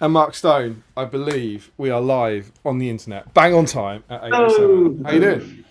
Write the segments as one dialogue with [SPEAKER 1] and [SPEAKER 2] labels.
[SPEAKER 1] And Mark Stone, I believe we are live on the internet, bang on time at 8:07.
[SPEAKER 2] Oh,
[SPEAKER 1] How you doing?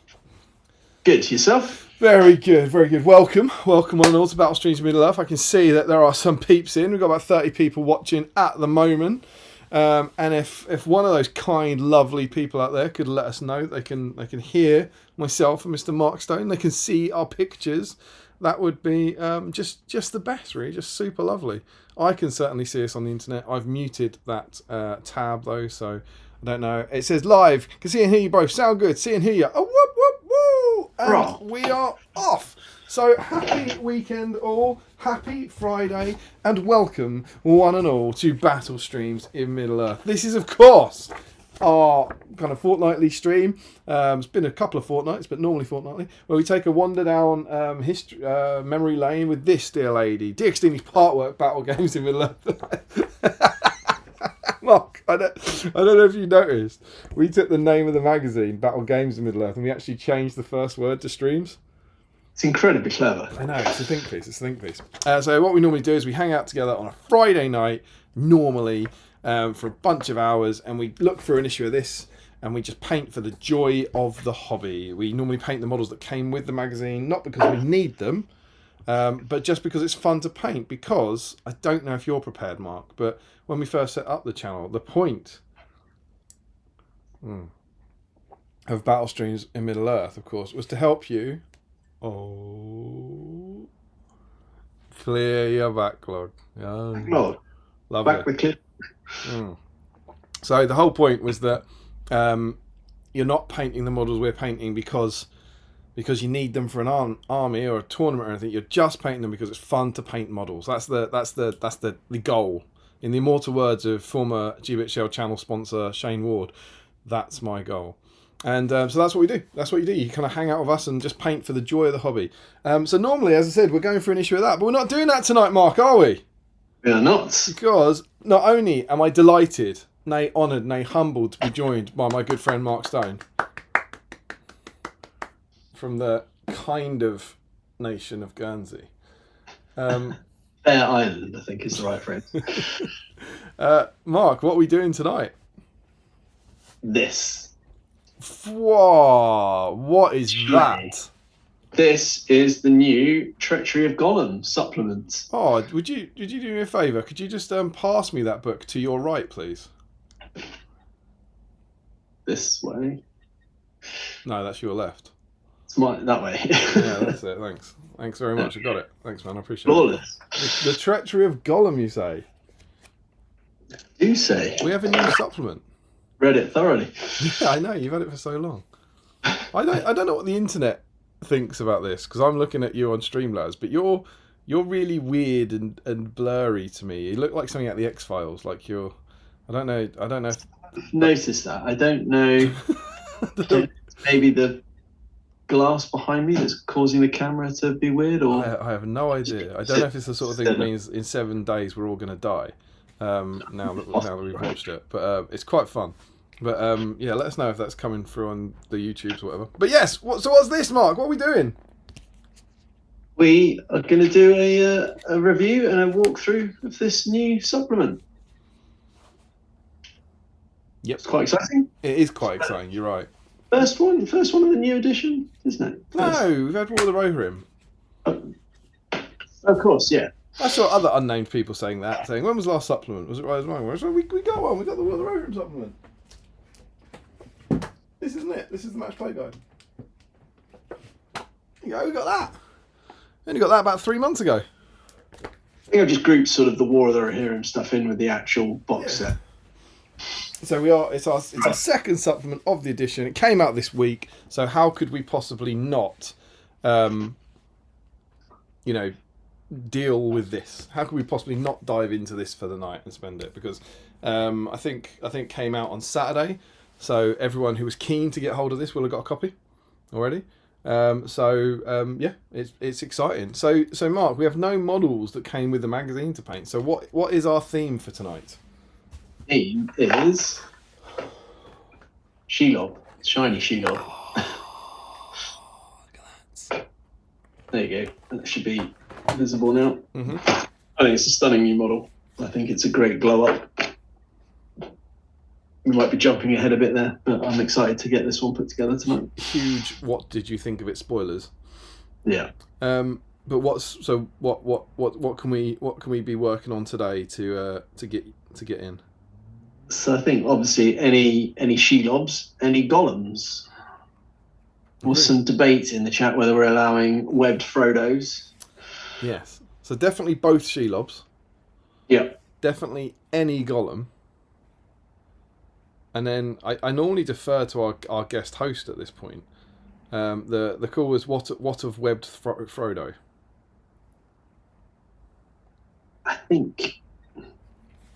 [SPEAKER 2] good. Yourself?
[SPEAKER 1] Very good, very good. Welcome one and all to Battle Streams of Middle Earth. I can see that there are some peeps in. We've got about 30 people watching at the moment. And if one of those kind, lovely people out there could let us know, they can hear myself and Mr. Mark Stone. They can see our pictures. That would be just the best, really. Just super lovely. I can certainly see us on the internet. I've muted that tab though, so I don't know. It says live. Can see and hear you both. Sound good. See and hear you. Oh, whoop whoop woo! And
[SPEAKER 2] Right.
[SPEAKER 1] we are off. So happy weekend all. Happy Friday, and welcome one and all to Battle Streams in Middle Earth. This is, of course, our kind of fortnightly stream. It's been a couple of fortnights, but normally fortnightly, where we take a wander down history, memory lane with this dear lady, DXD's Partwork Battle Games in Middle Earth. Mark, I don't know if you noticed, we took the name of the magazine, Battle Games in Middle Earth, and we actually changed the first word to streams.
[SPEAKER 2] It's incredibly clever.
[SPEAKER 1] I know, it's a think piece. So what we normally do is we hang out together on a Friday night, normally, for a bunch of hours, and we look through an issue of this, and we just paint for the joy of the hobby. We normally paint the models that came with the magazine, not because we need them, but just because it's fun to paint. Because, I don't know if you're prepared, Mark, but when we first set up the channel, the point of Battle Streams in Middle Earth, of course, was to help you clear your backlog.
[SPEAKER 2] Backlog.
[SPEAKER 1] Lovely.
[SPEAKER 2] Back with clip.
[SPEAKER 1] So the whole point was that you're not painting the models we're painting because you need them for an army or a tournament or anything. You're just painting them because it's fun to paint models. That's the goal. In the immortal words of former G-Bit Shell channel sponsor Shane Ward, that's my goal. And so that's what we do. That's what you do. You kind of hang out with us and just paint for the joy of the hobby. So normally, as I said, we're going for an issue of that, but we're not doing that tonight, Mark, are we?
[SPEAKER 2] We are not.
[SPEAKER 1] Because not only am I delighted, nay honoured, nay humbled to be joined by my good friend Mark Stone from the kind of nation of Guernsey.
[SPEAKER 2] Fair Island, I think, is the right phrase.
[SPEAKER 1] Mark, what are we doing tonight?
[SPEAKER 2] This.
[SPEAKER 1] Whoa, what is that?
[SPEAKER 2] This is the new Treachery of Gollum supplement.
[SPEAKER 1] Oh, would you do me a favour? Could you just pass me that book to your right, please?
[SPEAKER 2] This way.
[SPEAKER 1] No, that's your left.
[SPEAKER 2] It's that way.
[SPEAKER 1] Yeah, that's it. Thanks very much. I got it. Thanks, man. I appreciate
[SPEAKER 2] Flawless.
[SPEAKER 1] it. The Treachery of Gollum, you say?
[SPEAKER 2] Do say.
[SPEAKER 1] We have a new supplement.
[SPEAKER 2] Read it thoroughly.
[SPEAKER 1] Yeah, I know. You've had it for so long. I don't know what the internet thinks about this, because I'm looking at you on Streamlabs, but you're really weird and blurry to me. You look like something out of the X-Files. Like you're. I don't know. If...
[SPEAKER 2] I've noticed that. I don't know. Maybe the glass behind me that's causing the camera to be weird, or
[SPEAKER 1] I have no idea. I don't know if it's the sort of thing that means in 7 days we're all going to die. Now that we've watched it, but it's quite fun. But yeah, let us know if that's coming through on the YouTubes or whatever. But yes, what's this, Mark? What are we doing?
[SPEAKER 2] We are going to do a review and a walkthrough of this new supplement.
[SPEAKER 1] Yep,
[SPEAKER 2] it's quite exciting.
[SPEAKER 1] It is quite exciting. You're right.
[SPEAKER 2] First one of the new edition, isn't it?
[SPEAKER 1] No, we've had War of the Rohirrim.
[SPEAKER 2] Of course, yeah.
[SPEAKER 1] I saw other unnamed people saying when was the last supplement? Was it Rise of Iron? We got one. We got the War of the Rohirrim supplement. This isn't it. This is the match play guide. There you go. We got that. Only got that about 3 months ago.
[SPEAKER 2] I think I've just grouped sort of the War of the Rohirrim stuff in with the actual box set.
[SPEAKER 1] So it's our second supplement of the edition. It came out this week. So how could we possibly not, deal with this? How could we possibly not dive into this for the night and spend it? Because I think it came out on Saturday, so everyone who was keen to get hold of this will have got a copy already. Yeah, it's exciting. So Mark, we have no models that came with the magazine to paint. So what is our theme for tonight?
[SPEAKER 2] Theme is Shelob, shiny Shelob.
[SPEAKER 1] Look at that.
[SPEAKER 2] There you go. That should be visible now.
[SPEAKER 1] Mm-hmm.
[SPEAKER 2] I think it's a stunning new model. I think it's a great glow up. we might be jumping ahead a bit there, but I'm excited to get this one put together tonight.
[SPEAKER 1] Huge. What did you think of it? Spoilers.
[SPEAKER 2] Yeah.
[SPEAKER 1] But what can we be working on today to get in?
[SPEAKER 2] So I think obviously any Shelobs, any Gollums. There was some debate in the chat whether we're allowing webbed Frodos.
[SPEAKER 1] Yes. So definitely both Shelobs.
[SPEAKER 2] Yeah.
[SPEAKER 1] Definitely any Gollum. And then I normally defer to our guest host at this point. The call was what of webbed Frodo?
[SPEAKER 2] I think.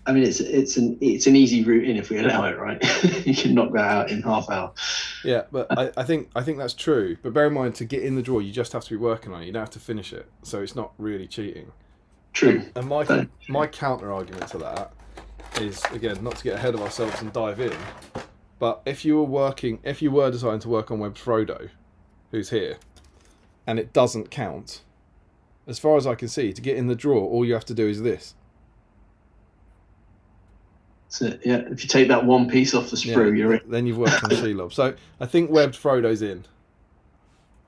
[SPEAKER 2] I mean, it's an easy route in if we allow it, right? You can knock that out in half hour.
[SPEAKER 1] Yeah, but I think that's true. But bear in mind, to get in the draw, you just have to be working on it. You don't have to finish it, so it's not really cheating.
[SPEAKER 2] True.
[SPEAKER 1] And my counter argument to that is, again, not to get ahead of ourselves and dive in, but if you were deciding to work on Webbed Frodo, who's here, and it doesn't count, as far as I can see, to get in the draw, all you have to do is this.
[SPEAKER 2] So, yeah, if you take that one piece off the sprue, you're in.
[SPEAKER 1] Then you've worked on Shelob. So I think Webbed Frodo's in.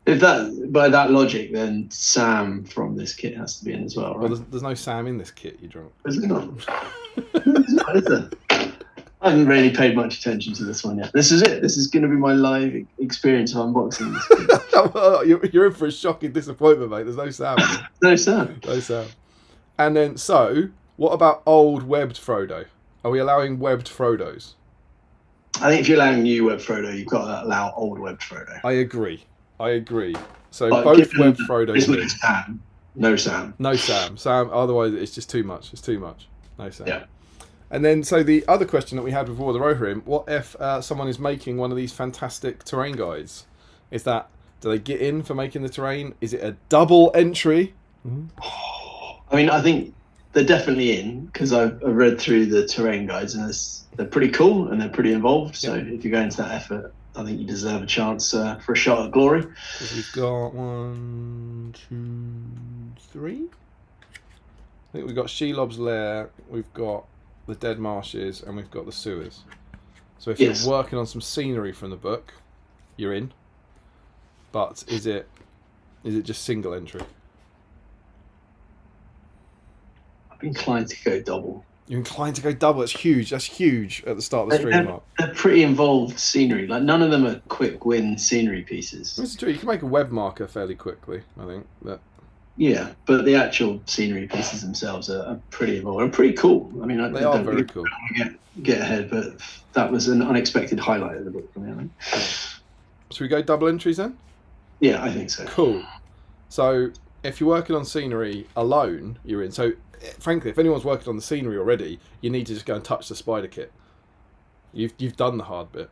[SPEAKER 2] If that, by that logic, then Sam from this kit has to be in as well, right?
[SPEAKER 1] Well, there's no Sam in this kit, you drunk.
[SPEAKER 2] Is there not? Is there? I haven't really paid much attention to this one yet. This is it. This is going to be my live experience of unboxing this.
[SPEAKER 1] You're in for a shocking disappointment, mate. There's no Sam.
[SPEAKER 2] No Sam.
[SPEAKER 1] No Sam. And then, so, what about old Webbed Frodo? Are we allowing Webbed Frodos?
[SPEAKER 2] I think if you're allowing new Webbed Frodo, you've got to allow old Webbed Frodo.
[SPEAKER 1] I agree. So but both Webbed Frodos.
[SPEAKER 2] Sam. No Sam.
[SPEAKER 1] No Sam. Sam, otherwise it's just too much. It's too much. No Sam.
[SPEAKER 2] Yeah.
[SPEAKER 1] And then, so the other question that we had before the Rohirrim, what if someone is making one of these fantastic terrain guides? Do they get in for making the terrain? Is it a double entry?
[SPEAKER 2] I mean, I think they're definitely in, because I've read through the terrain guides and they're pretty cool and they're pretty involved. So if you go into that effort, I think you deserve a chance for a shot at glory.
[SPEAKER 1] We've got 1, 2, 3. I think we've got Shelob's Lair, we've got the Dead Marshes, and we've got the Sewers. So if you're working on some scenery from the book, you're in. But is it just single entry?
[SPEAKER 2] I'm inclined to go double.
[SPEAKER 1] You're inclined to go double. That's huge. That's huge at the start of the stream, Mark.
[SPEAKER 2] They're pretty involved scenery. Like, none of them are quick win scenery pieces.
[SPEAKER 1] That's true. You can make a web marker fairly quickly, I think.
[SPEAKER 2] Yeah, but the actual scenery pieces themselves are pretty involved and pretty cool. I mean,
[SPEAKER 1] they are very cool.
[SPEAKER 2] Get ahead, but that was an unexpected highlight of the book for me, I think.
[SPEAKER 1] Should we go double entries then?
[SPEAKER 2] Yeah, I think so.
[SPEAKER 1] Cool. So if you're working on scenery alone, you're in. So frankly, if anyone's working on the scenery already, you need to just go and touch the spider kit. You've done the hard bit.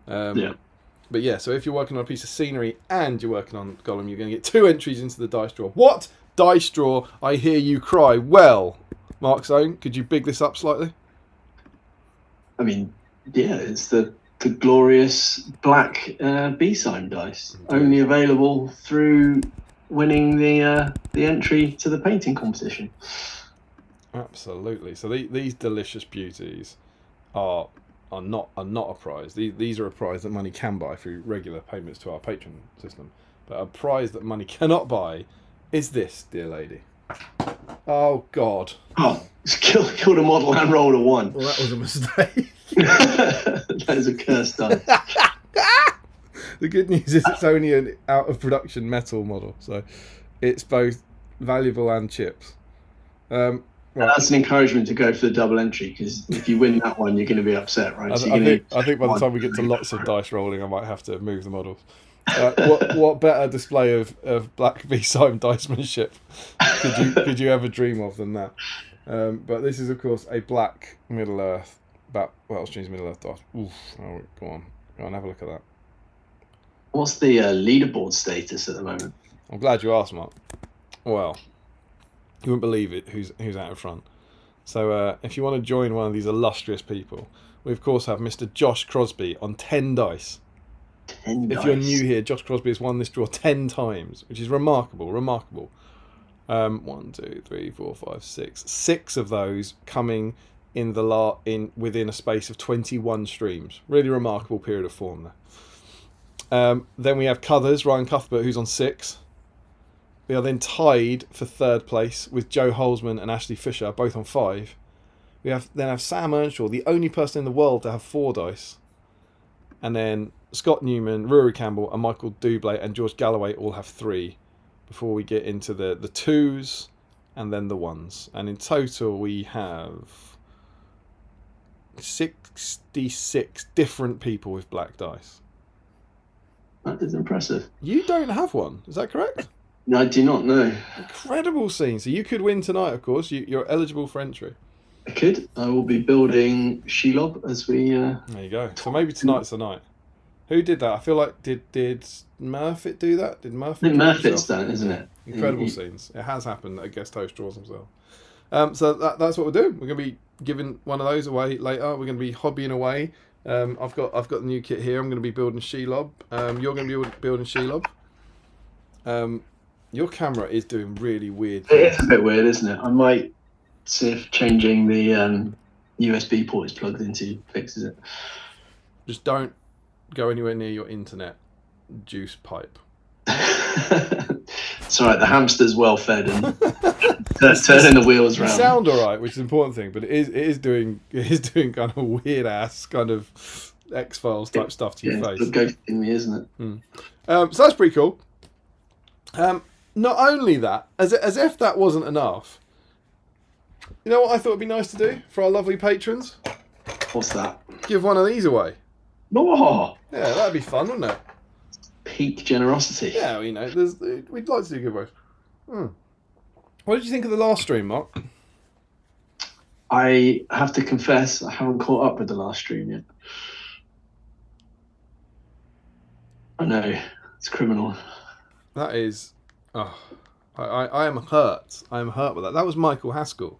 [SPEAKER 2] Yeah.
[SPEAKER 1] But yeah, so if you're working on a piece of scenery and you're working on Gollum, you're going to get 2 entries into the dice draw. What? Dice draw? I hear you cry. Well, Mark Zone, could you big this up slightly?
[SPEAKER 2] I mean, yeah, it's the glorious black BSIME dice, only available through winning the entry to the painting competition.
[SPEAKER 1] Absolutely. So these delicious beauties are not a prize. These are a prize that money can buy through regular payments to our patron system. But a prize that money cannot buy is this, dear lady. Oh God!
[SPEAKER 2] Oh, killed a model and rolled a 1.
[SPEAKER 1] Well, that was a mistake.
[SPEAKER 2] That is a cursed die.
[SPEAKER 1] The good news is it's only an out of production metal model, so it's both valuable and chips. Right.
[SPEAKER 2] That's an encouragement to go for the double entry, because if you win that one, you're going to be upset, right?
[SPEAKER 1] I think by the time we get to lots of dice rolling, I might have to move the models. What better display of black BSIME dicemanship could you ever dream of than that? But this is, of course, a black Middle Earth. Streams Middle Earth dice. Oof! Oh, go on, have a look at that.
[SPEAKER 2] What's the leaderboard status at the moment?
[SPEAKER 1] I'm glad you asked, Mark. Well, you wouldn't believe it. Who's out in front? So if you want to join one of these illustrious people, we of course have Mr. Josh Crosby on 10 dice.
[SPEAKER 2] 10 dice.
[SPEAKER 1] If you're new here, Josh Crosby has won this draw 10 times, which is remarkable. 1, 2, 3, 4, 5, 6. 6 of those coming within a space of 21 streams. Really remarkable period of form there. Then we have Cuthers, Ryan Cuthbert, who's on 6. We are then tied for 3rd place with Joe Holzman and Ashley Fisher, both on 5. We then have Sam Earnshaw, the only person in the world to have 4 dice. And then Scott Newman, Rory Campbell, and Michael Dublé and George Galloway all have 3 before we get into the 2s and then the 1s. And in total, we have 66 different people with black dice.
[SPEAKER 2] That is impressive.
[SPEAKER 1] You don't have one, is that correct?
[SPEAKER 2] No, I do not know.
[SPEAKER 1] Incredible scene. So you could win tonight, of course. You're eligible for entry.
[SPEAKER 2] I could. I will be building Shelob as we...
[SPEAKER 1] There you go. So maybe tonight's the night. Who did that? I feel like, did Murfitt do that? Did Murfitt?
[SPEAKER 2] I think Murfitt's done it, isn't it?
[SPEAKER 1] Incredible scenes. It has happened that a guest host draws himself. So that's what we'll do. We're going to be giving one of those away later. We're going to be hobbying away. I've got the new kit here. I'm going to be building Shelob. You're going to be building Shelob. Your camera is doing really weird things.
[SPEAKER 2] It is a bit weird, isn't it? I might see if changing the USB port it's plugged into fixes it.
[SPEAKER 1] Just don't go anywhere near your internet juice pipe.
[SPEAKER 2] It's alright, the hamster's well fed and turning the wheels
[SPEAKER 1] You
[SPEAKER 2] round.
[SPEAKER 1] sound alright, which is the important thing, but it is doing kind of weird ass kind of X-Files type stuff to your face.
[SPEAKER 2] It's ghosting me, isn't it?
[SPEAKER 1] So that's pretty cool. Not only that, as if that wasn't enough, you know what I thought would be nice to do for our lovely patrons?
[SPEAKER 2] What's that?
[SPEAKER 1] Give one of these away.
[SPEAKER 2] Oh,
[SPEAKER 1] Yeah, that'd be fun, wouldn't it?
[SPEAKER 2] peak generosity.
[SPEAKER 1] Yeah, well, you know, we'd like to do giveaways. What did you think of the last stream, Mark?
[SPEAKER 2] I have to confess, I haven't caught up with the last stream yet. I know, it's criminal.
[SPEAKER 1] That is... Oh, I am hurt. I am hurt with that. That was Michael Haskell.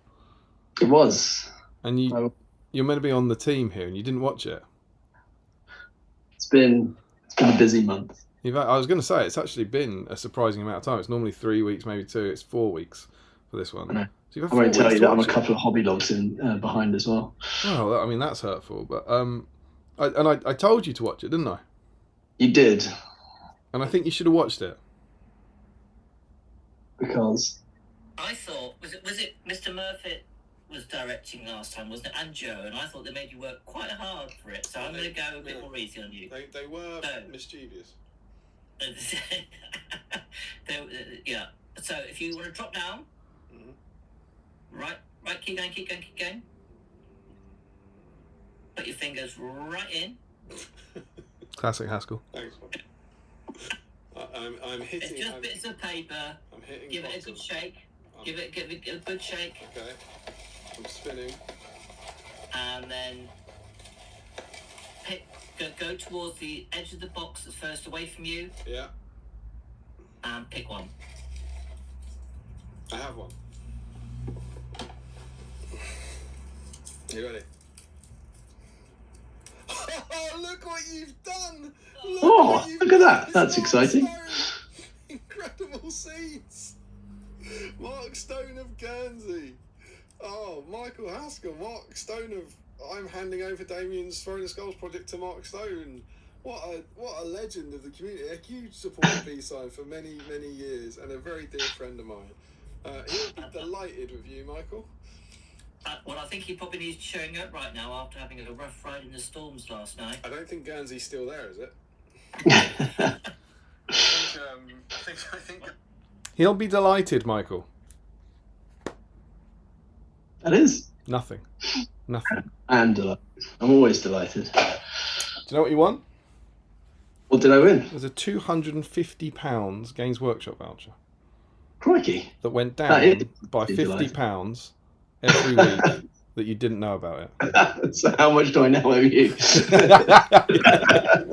[SPEAKER 2] It was.
[SPEAKER 1] And you're meant to be on the team here and you didn't watch it.
[SPEAKER 2] It's been a busy month.
[SPEAKER 1] I was going to say, it's actually been a surprising amount of time. It's normally 3 weeks, maybe 2. It's 4 weeks for this one.
[SPEAKER 2] I know.
[SPEAKER 1] So you've had
[SPEAKER 2] I won't
[SPEAKER 1] 4
[SPEAKER 2] tell
[SPEAKER 1] weeks
[SPEAKER 2] you
[SPEAKER 1] to
[SPEAKER 2] that I'm a
[SPEAKER 1] watch it.
[SPEAKER 2] couple of hobby logs in behind as well.
[SPEAKER 1] Oh, I mean, that's hurtful. But I told you to watch it, didn't I?
[SPEAKER 2] You did,
[SPEAKER 1] And I think you should have watched it.
[SPEAKER 2] because
[SPEAKER 3] I thought was it Mr. Murfitt was directing last time, wasn't it? And Joe, and I thought they made you work quite hard for it. So I'm going to go a bit more easy on you.
[SPEAKER 1] They were mischievous.
[SPEAKER 3] Yeah. So if you want to drop down, right, keep going. Put your fingers right in.
[SPEAKER 1] Classic Haskell.
[SPEAKER 4] Thanks. I'm hitting.
[SPEAKER 3] It's just bits of paper.
[SPEAKER 4] I'm hitting.
[SPEAKER 3] Give it a good shake. Give it a good shake.
[SPEAKER 4] Okay. I'm spinning.
[SPEAKER 3] And then go towards the edge of the box that's first away from you.
[SPEAKER 4] Yeah.
[SPEAKER 3] And pick one.
[SPEAKER 4] I have one. You ready? Oh, look what you've done!
[SPEAKER 2] Look at that. That's exciting.
[SPEAKER 4] Incredible scenes. Mark Stone of Guernsey. Oh, Michael Haskell. Mark Stone of I'm handing over Damien's Throwing the Skulls project to Mark Stone. What a legend of the community. A huge supporter of BSIME for many, many years and a very dear friend of mine. He would be delighted with you, Michael.
[SPEAKER 3] Well, I think he probably needs cheering up right now after having a rough ride in the storms last night.
[SPEAKER 4] I don't think Guernsey's still there, is it? I think
[SPEAKER 1] He'll be delighted, Michael.
[SPEAKER 2] That is.
[SPEAKER 1] Nothing.
[SPEAKER 2] I'm delighted. I'm always delighted.
[SPEAKER 1] Do you know what you won?
[SPEAKER 2] What did I win?
[SPEAKER 1] It was a £250 Games Workshop voucher
[SPEAKER 2] Crikey.
[SPEAKER 1] that went
[SPEAKER 2] That is
[SPEAKER 1] down by
[SPEAKER 2] delighted.
[SPEAKER 1] £50 every week that you didn't know about it.
[SPEAKER 2] So how much do I now owe you?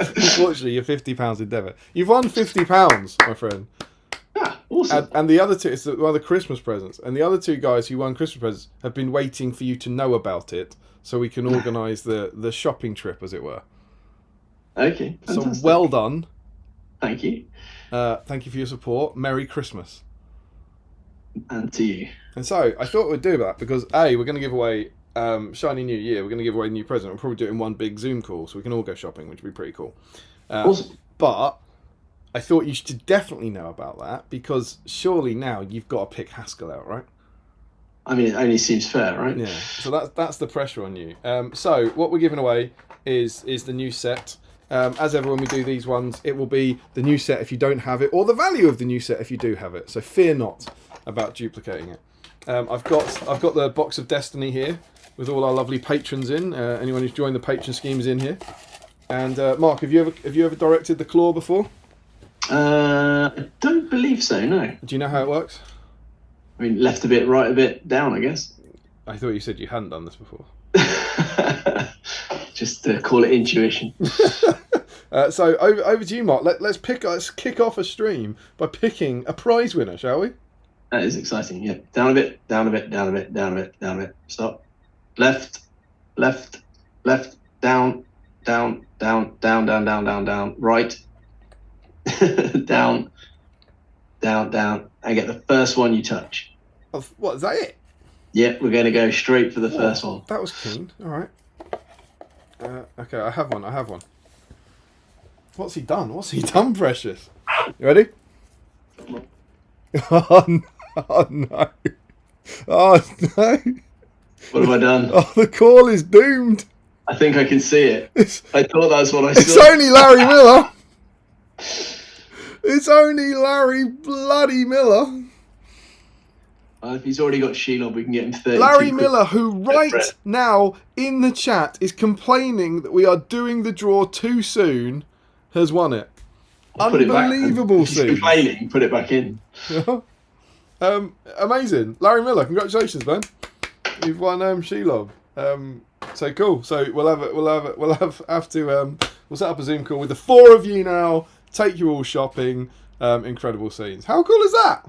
[SPEAKER 1] Unfortunately, you're £50 in debit. You've won £50, my friend.
[SPEAKER 2] Awesome.
[SPEAKER 1] And the other two, it's one of the Christmas presents. And the other two guys who won Christmas presents have been waiting for you to know about it so we can organise the shopping trip, as it were.
[SPEAKER 2] Okay. Fantastic.
[SPEAKER 1] So well done.
[SPEAKER 2] Thank you.
[SPEAKER 1] Thank you for your support. Merry Christmas.
[SPEAKER 2] And to you.
[SPEAKER 1] And so I thought we'd do that because A, we're going to give away shiny new year, we're going to give away a new present. We'll probably do it in one big Zoom call, so we can all go shopping, which would be pretty cool.
[SPEAKER 2] Awesome.
[SPEAKER 1] But I thought you should definitely know about that, because surely now you've got to pick Haskell out, right?
[SPEAKER 2] I mean, it only seems fair, right?
[SPEAKER 1] Yeah. So that's the pressure on you. So what we're giving away is the new set. As ever, when we do these ones, it will be the new set if you don't have it, or the value of the new set if you do have it. So fear not about duplicating it. I've got the box of Destiny here with all our lovely patrons in. Anyone who's joined the patron scheme is in here. And Mark, have you ever directed the claw before?
[SPEAKER 2] I don't believe so. No.
[SPEAKER 1] Do you know how it works?
[SPEAKER 2] I mean, left a bit, right a bit, down, I guess.
[SPEAKER 1] I thought you said you hadn't done this before.
[SPEAKER 2] Just to call it intuition.
[SPEAKER 1] So over to you, Mark. Let's kick off a stream by picking a prize winner, shall we?
[SPEAKER 2] That is exciting. Yeah, down a bit, down a bit, down a bit, down a bit, down a bit. Stop. Left, left, left, down, down, down, down, down, down, down, down. Right, down, down, down, and get the first one you touch.
[SPEAKER 1] Oh, what, is that it?
[SPEAKER 2] Yeah, we're going to go straight for the first one.
[SPEAKER 1] That was keen. All right. Okay, I have one. What's he done, Precious? You ready? Oh no! Oh no! Oh no!
[SPEAKER 2] What have I done?
[SPEAKER 1] Oh, the call is doomed.
[SPEAKER 2] I think I can see it. I thought that's what I
[SPEAKER 1] It's
[SPEAKER 2] saw.
[SPEAKER 1] only Larry Miller. It's only Larry bloody Miller.
[SPEAKER 2] If he's already got Shelob, we can get him 32.
[SPEAKER 1] Larry Miller, who right now in the chat is complaining that we are doing the draw too soon, has won it.
[SPEAKER 2] Put it back.
[SPEAKER 1] Unbelievable
[SPEAKER 2] If he's
[SPEAKER 1] scene.
[SPEAKER 2] complaining, put it back in.
[SPEAKER 1] Amazing. Larry Miller, congratulations, man. You've won Shelob. So cool. So we'll set up a Zoom call with the four of you now. Take you all shopping. Incredible scenes. How cool is that?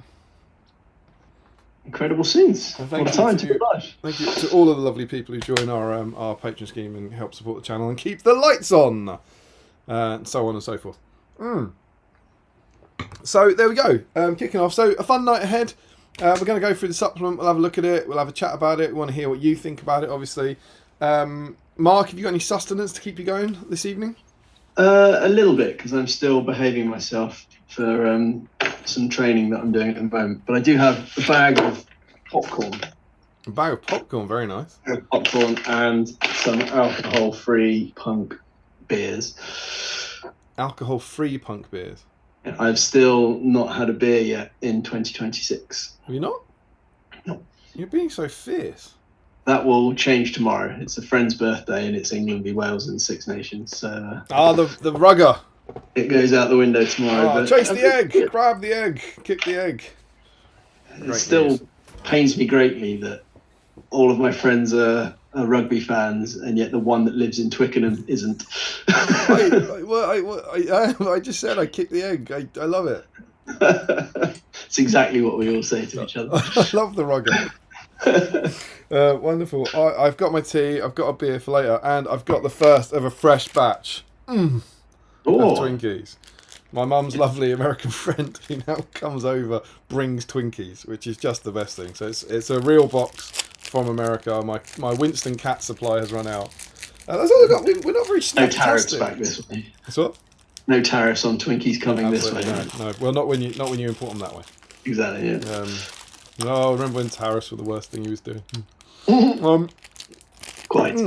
[SPEAKER 2] Incredible scenes. What a time to be alive.
[SPEAKER 1] Thank you to all of the lovely people who join our patron scheme and help support the channel and keep the lights on, and so on and so forth. So there we go. Kicking off. So a fun night ahead. We're going to go through the supplement. We'll have a look at it. We'll have a chat about it. We want to hear what you think about it, obviously. Mark, have you got any sustenance to keep you going this evening?
[SPEAKER 2] A little bit, because I'm still behaving myself for some training that I'm doing at the moment. But I do have a bag of popcorn.
[SPEAKER 1] A bag of popcorn, very nice.
[SPEAKER 2] Popcorn and some alcohol-free punk beers.
[SPEAKER 1] Alcohol-free punk beers.
[SPEAKER 2] I've still not had a beer yet in 2026.
[SPEAKER 1] Have you not?
[SPEAKER 2] No.
[SPEAKER 1] You're being so fierce.
[SPEAKER 2] That will change tomorrow. It's a friend's birthday and it's England v Wales in Six Nations. So
[SPEAKER 1] the rugger.
[SPEAKER 2] it goes out the window tomorrow.
[SPEAKER 1] Oh,
[SPEAKER 2] but
[SPEAKER 1] chase the egg, grab the egg, kick the egg.
[SPEAKER 2] It still pains me greatly that all of my friends are rugby fans, and yet the one that lives in Twickenham isn't.
[SPEAKER 1] I just said I kicked the egg. I love it.
[SPEAKER 2] It's exactly what we all say to each other.
[SPEAKER 1] I love the rugger. Wonderful. I've got my tea, I've got a beer for later, and I've got the first of a fresh batch of Twinkies. My mum's lovely American friend who now comes over brings Twinkies, which is just the best thing. So it's a real box from America. My Winston cat supply has run out. That's all I got. We're not very
[SPEAKER 2] No tariffs
[SPEAKER 1] snack-tastic.
[SPEAKER 2] back this way.
[SPEAKER 1] That's what?
[SPEAKER 2] No tariffs on Twinkies coming this way.
[SPEAKER 1] No. Well, not when you import them that way.
[SPEAKER 2] Exactly. Yeah.
[SPEAKER 1] No, I remember when tariffs were the worst thing he was doing.
[SPEAKER 2] Quite.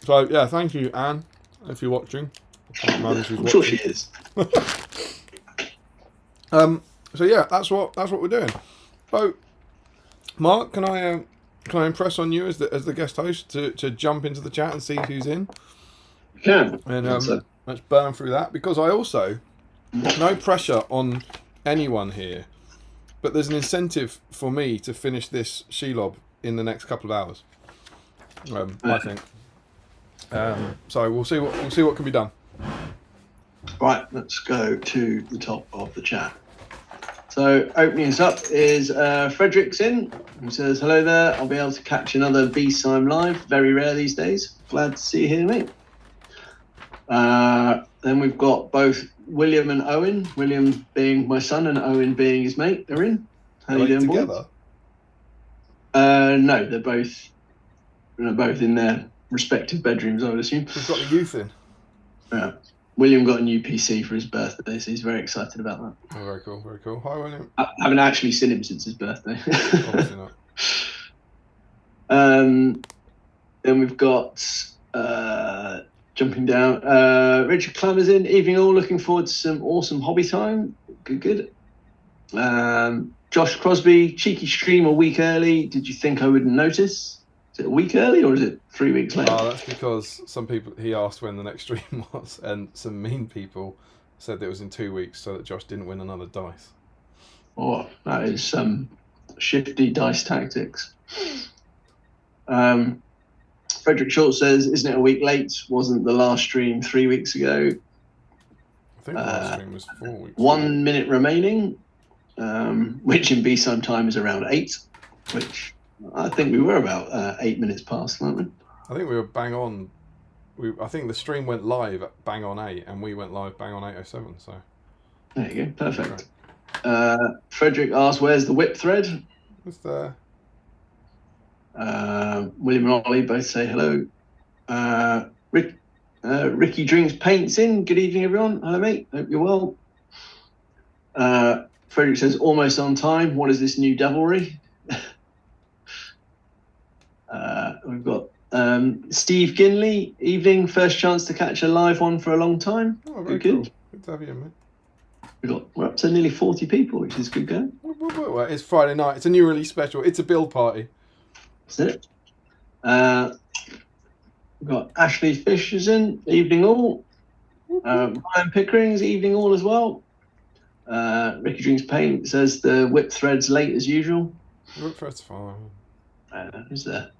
[SPEAKER 1] So yeah, thank you, Anne, if you're watching.
[SPEAKER 2] I'm sure she is.
[SPEAKER 1] So yeah, that's what we're doing. So, Mark, can I impress on you as the guest host to jump into the chat and see who's in?
[SPEAKER 2] You can.
[SPEAKER 1] And let's burn through that, because I also no pressure on anyone here, but there's an incentive for me to finish this Shelob in the next couple of hours. I think. So we'll see what can be done.
[SPEAKER 2] Right, let's go to the top of the chat. So opening us up is Frederick's in, who says, hello there, I'll be able to catch another BSIME live. Very rare these days. Glad to see you here, mate. Then we've got both William and Owen. William being my son and Owen being his mate. They're in. How you doing,
[SPEAKER 1] together?
[SPEAKER 2] boys? No, they're both both in their respective bedrooms, I would assume.
[SPEAKER 1] We've got the youth in.
[SPEAKER 2] Yeah. William got a new PC for his birthday, so he's very excited about that.
[SPEAKER 1] Oh, very cool, very cool. Hi, William.
[SPEAKER 2] I haven't actually seen him since his birthday.
[SPEAKER 1] Obviously not.
[SPEAKER 2] Then we've got jumping down. Richard Clammer's in. Evening all. Looking forward to some awesome hobby time. Good. Josh Crosby, cheeky stream a week early. Did you think I wouldn't notice? Is it a week early or is it 3 weeks late?
[SPEAKER 1] Oh, that's because some people, he asked when the next stream was, and some mean people said that it was in 2 weeks so that Josh didn't win another dice.
[SPEAKER 2] Oh, that is some shifty dice tactics. Frederick Short says, isn't it a week late? Wasn't the last stream 3 weeks ago?
[SPEAKER 1] I think the last stream was 4 weeks.
[SPEAKER 2] 1 minute remaining, which in BSIME time is around 8, which I think we were about 8 minutes past, weren't we?
[SPEAKER 1] I think we were bang on. I think the stream went live at bang on 8, and we went live bang on 8:07. So
[SPEAKER 2] there you go, perfect. Frederick asks, "Where's the whip thread?"
[SPEAKER 1] It's there.
[SPEAKER 2] William and Ollie both say hello. Ricky Drinks Paints in. Good evening, everyone. Hello, mate. Hope you're well. Frederick says, almost on time. What is this new devilry? We've got Steve Ginley. Evening. First chance to catch a live one for a long time.
[SPEAKER 1] Oh, very
[SPEAKER 2] good.
[SPEAKER 1] Cool. Good to have you in, mate.
[SPEAKER 2] We're up to nearly 40 people, which is good going.
[SPEAKER 1] Well, it's Friday night. It's a new release special. It's a build party.
[SPEAKER 2] That's it. We've got Ashley Fisher's in. Evening all. Ryan Pickering's evening all as well. Ricky Drinks Paint says the whip thread's late as usual.
[SPEAKER 1] Whip thread's fine.
[SPEAKER 2] Who's there?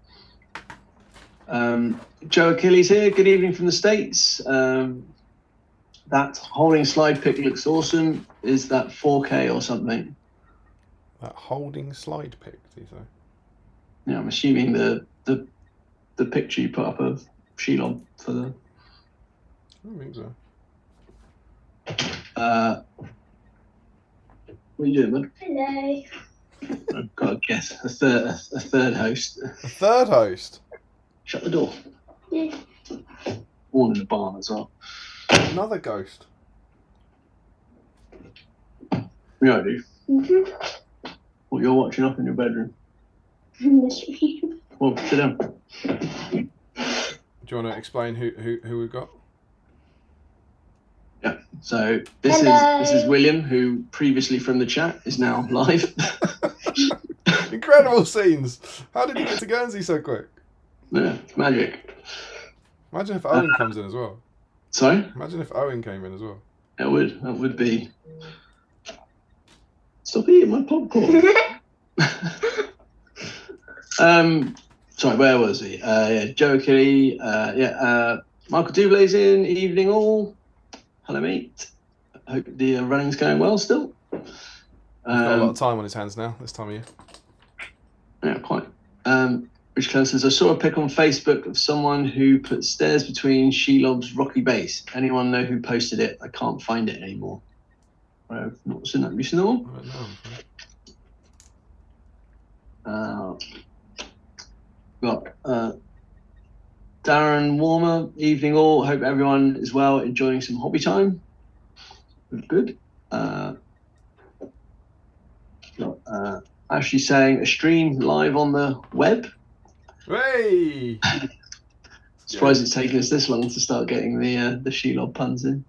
[SPEAKER 2] Joe Achilles here. Good evening from the States. That holding slide pick looks awesome. Is that 4K or something?
[SPEAKER 1] That holding slide pick, do you say?
[SPEAKER 2] Yeah, I'm assuming the picture you put up of Shelob for the.
[SPEAKER 1] I don't think so.
[SPEAKER 2] What are you doing, bud?
[SPEAKER 5] Hello.
[SPEAKER 2] I've got to guess. A third host.
[SPEAKER 1] A third host?
[SPEAKER 2] Shut the door.
[SPEAKER 5] Yeah.
[SPEAKER 2] One in the barn as well.
[SPEAKER 1] Another ghost.
[SPEAKER 2] Yeah, I do.
[SPEAKER 5] Mm-hmm.
[SPEAKER 2] What you're watching up in your bedroom?
[SPEAKER 5] The stream.
[SPEAKER 2] Well, sit down.
[SPEAKER 1] Do you want to explain who we've got?
[SPEAKER 2] Yeah. So this is William, who previously from the chat is now live.
[SPEAKER 1] Incredible scenes. How did he get to Guernsey so quick?
[SPEAKER 2] Yeah, it's magic.
[SPEAKER 1] Imagine if Owen comes in as well.
[SPEAKER 2] Sorry?
[SPEAKER 1] Imagine if Owen came in as well.
[SPEAKER 2] That would be. Stop eating my popcorn. Sorry, where was he? Joe Kelly. Michael Dublay's in. Evening all. Hello, mate. Hope the running's going well still.
[SPEAKER 1] He's got a lot of time on his hands now, this time of year.
[SPEAKER 2] Yeah, quite. Rich Clare says, I saw a pic on Facebook of someone who put stairs between Shelob's rocky base. Anyone know who posted it? I can't find it anymore. I've not seen that. Have you seen that one?
[SPEAKER 1] I don't know.
[SPEAKER 2] Got Darren Warmer, evening all. Hope everyone is well, enjoying some hobby time. Good. Got Ashley saying a stream live on the web.
[SPEAKER 1] Hey!
[SPEAKER 2] Surprised it's taken us this long to start getting the Shelob puns in.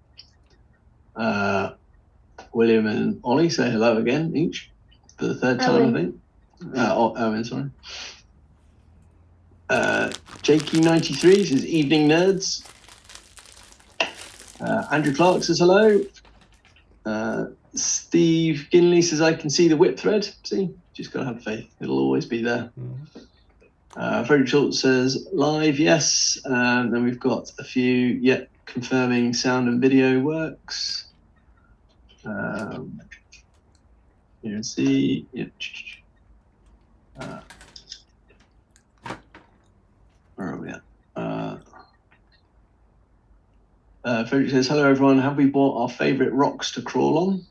[SPEAKER 2] William and Ollie say hello again each for the third time, I think. Owen, sorry. JQ93 says evening nerds. Andrew Clark says hello. Steve Ginley says I can see the whip thread. See, just gotta have faith. It'll always be there. Frederick Schultz says live, yes. Then we've got a few confirming sound and video works. You can see. Where are we at? Frederick says, hello everyone, have we bought our favourite rocks to crawl on?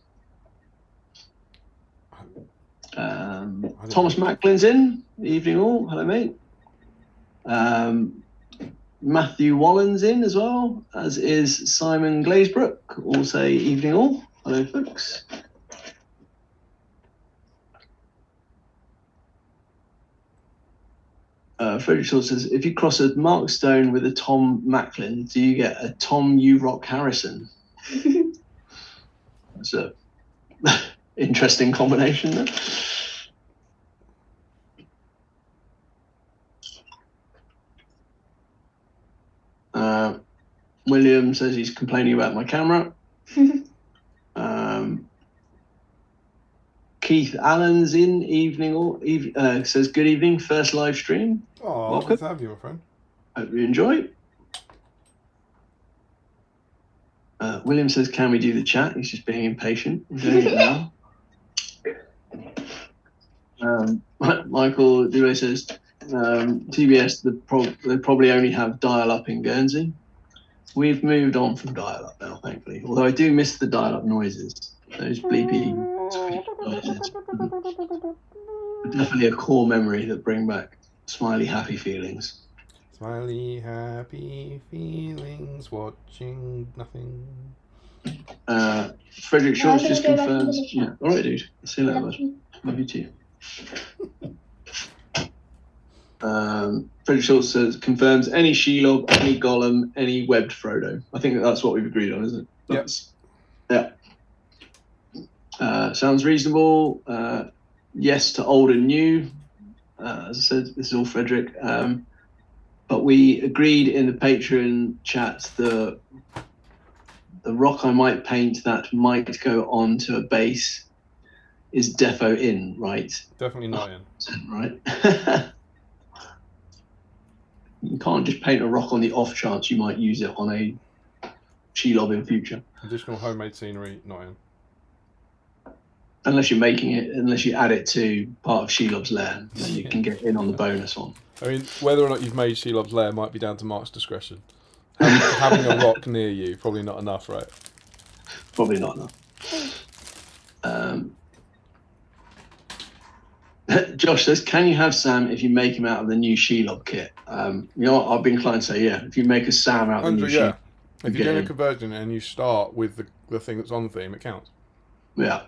[SPEAKER 2] Thomas Macklin's in. Evening all. Hello, mate. Matthew Wallen's in as well, as is Simon Glazebrook. All say evening all. Hello, folks. Frederick Shaw says, if you cross a Mark Stone with a Tom Macklin, do you get a Tom U Rock Harrison? That's a interesting combination there. William says he's complaining about my camera. Keith Allen's in evening or says good evening, first live stream.
[SPEAKER 1] Oh,
[SPEAKER 2] welcome.
[SPEAKER 1] good to have you, my friend.
[SPEAKER 2] Hope you enjoy. William says, can we do the chat? He's just being impatient. I'm doing it now. Michael Dewey says, TBS, they probably only have dial-up in Guernsey. We've moved on from dial-up now, thankfully. Although I do miss the dial-up noises. Those bleepy noises. Definitely a core memory that bring back smiley, happy feelings.
[SPEAKER 1] Smiley, happy feelings, watching nothing.
[SPEAKER 2] Frederick Shorts just
[SPEAKER 5] go back into
[SPEAKER 2] confirms.
[SPEAKER 5] the chat.
[SPEAKER 2] Yeah, all right, dude. See you later, bud. Love you too. Frederick Schultz says, confirms any Shelob, any Gollum, any webbed Frodo. I think that's what we've agreed on, isn't it? That's, yeah. Sounds reasonable. Yes to old and new. As I said, this is all Frederick. But we agreed in the Patreon chat the rock I might paint that might go on to a base is defo in, right?
[SPEAKER 1] Definitely not in.
[SPEAKER 2] Right. You can't just paint a rock on the off chance you might use it on a Shelob in future.
[SPEAKER 1] Additional homemade scenery, not in.
[SPEAKER 2] Unless you're making it, unless you add it to part of Shelob's lair, then you can get in on the bonus one.
[SPEAKER 1] I mean, whether or not you've made Shelob's lair might be down to Mark's discretion. Having a rock near you, probably not enough, right?
[SPEAKER 2] Probably not enough. Josh says, can you have Sam if you make him out of the new Shelob kit? You know, I've been inclined to say, yeah. If you make a Sam out of the new Shelob.
[SPEAKER 1] If you're doing a conversion and you start with the thing that's on the theme, it counts.
[SPEAKER 2] Yeah.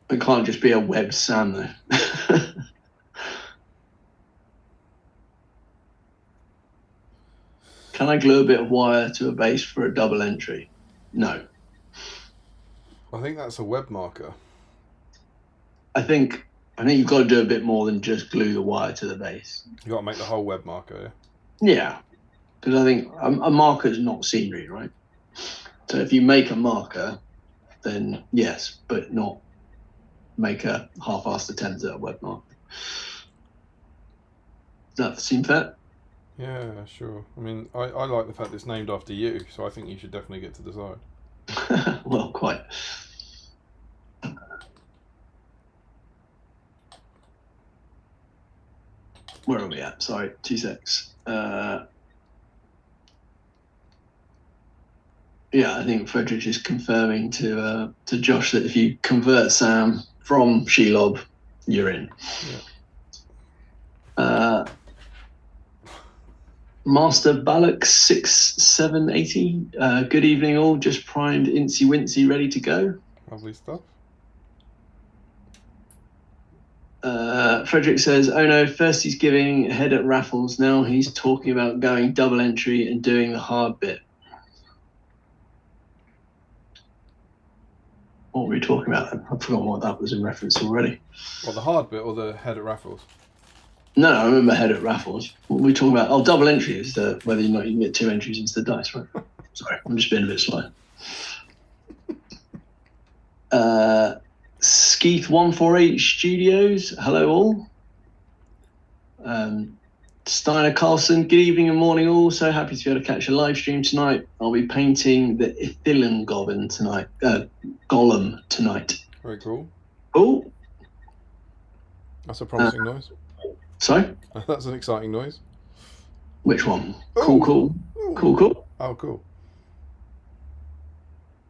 [SPEAKER 2] It can't just be a web Sam, though. Can I glue a bit of wire to a base for a double entry? No.
[SPEAKER 1] I think that's a web marker.
[SPEAKER 2] I think you've got to do a bit more than just glue the wire to the base.
[SPEAKER 1] You've got to make the whole web marker, yeah?
[SPEAKER 2] Yeah. Because I think a marker is not scenery, right? So if you make a marker, then yes, but not make a half-assed attempt at a web marker. Does that seem fair?
[SPEAKER 1] Yeah, sure. I mean, I like the fact it's named after you, so I think you should definitely get to decide.
[SPEAKER 2] Well, quite. Where are we at? Sorry, 2 secs. Yeah, I think Frederick is confirming to Josh that if you convert Sam from Shelob, you're in. Yeah. Master Balak 6780. Good evening, all. Just primed, Incy Wincy, ready to go.
[SPEAKER 1] Lovely stuff.
[SPEAKER 2] Frederick says, oh no, first he's giving a head at Raffles, now he's talking about going double entry and doing the hard bit. What were we talking about then? I've forgotten what that was in reference already.
[SPEAKER 1] What, the hard bit or the head at Raffles?
[SPEAKER 2] No, I remember head at Raffles. What were we talking about? Oh, double entry is whether or not you can get 2 entries into the dice, right? Sorry, I'm just being a bit slow. Skeeth 148 Studios, hello all. Steiner Carlson, good evening and morning all. So happy to be able to catch a live stream tonight. I'll be painting the Ithilien Goblin tonight, Gollum tonight.
[SPEAKER 1] Very cool.
[SPEAKER 2] Oh,
[SPEAKER 1] that's a promising noise.
[SPEAKER 2] Sorry?
[SPEAKER 1] That's an exciting noise.
[SPEAKER 2] Which one?
[SPEAKER 1] Ooh.
[SPEAKER 2] Cool.
[SPEAKER 1] Oh, cool.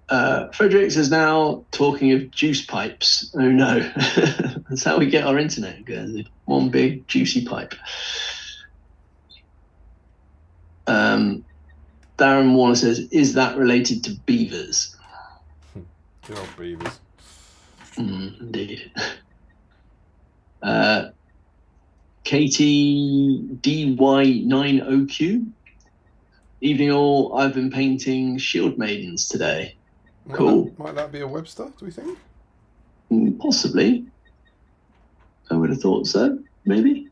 [SPEAKER 2] Fredericks is now talking of juice pipes. Oh no. That's how we get our internet, Guernsey. One big juicy pipe. Darren Warner says, is that related to beavers?
[SPEAKER 1] Good old beavers.
[SPEAKER 2] Indeed. Katie DY90Q. Evening all, I've been painting shield maidens today. Cool.
[SPEAKER 1] Might that be a Webster, do we think?
[SPEAKER 2] Possibly. I would have thought so, maybe.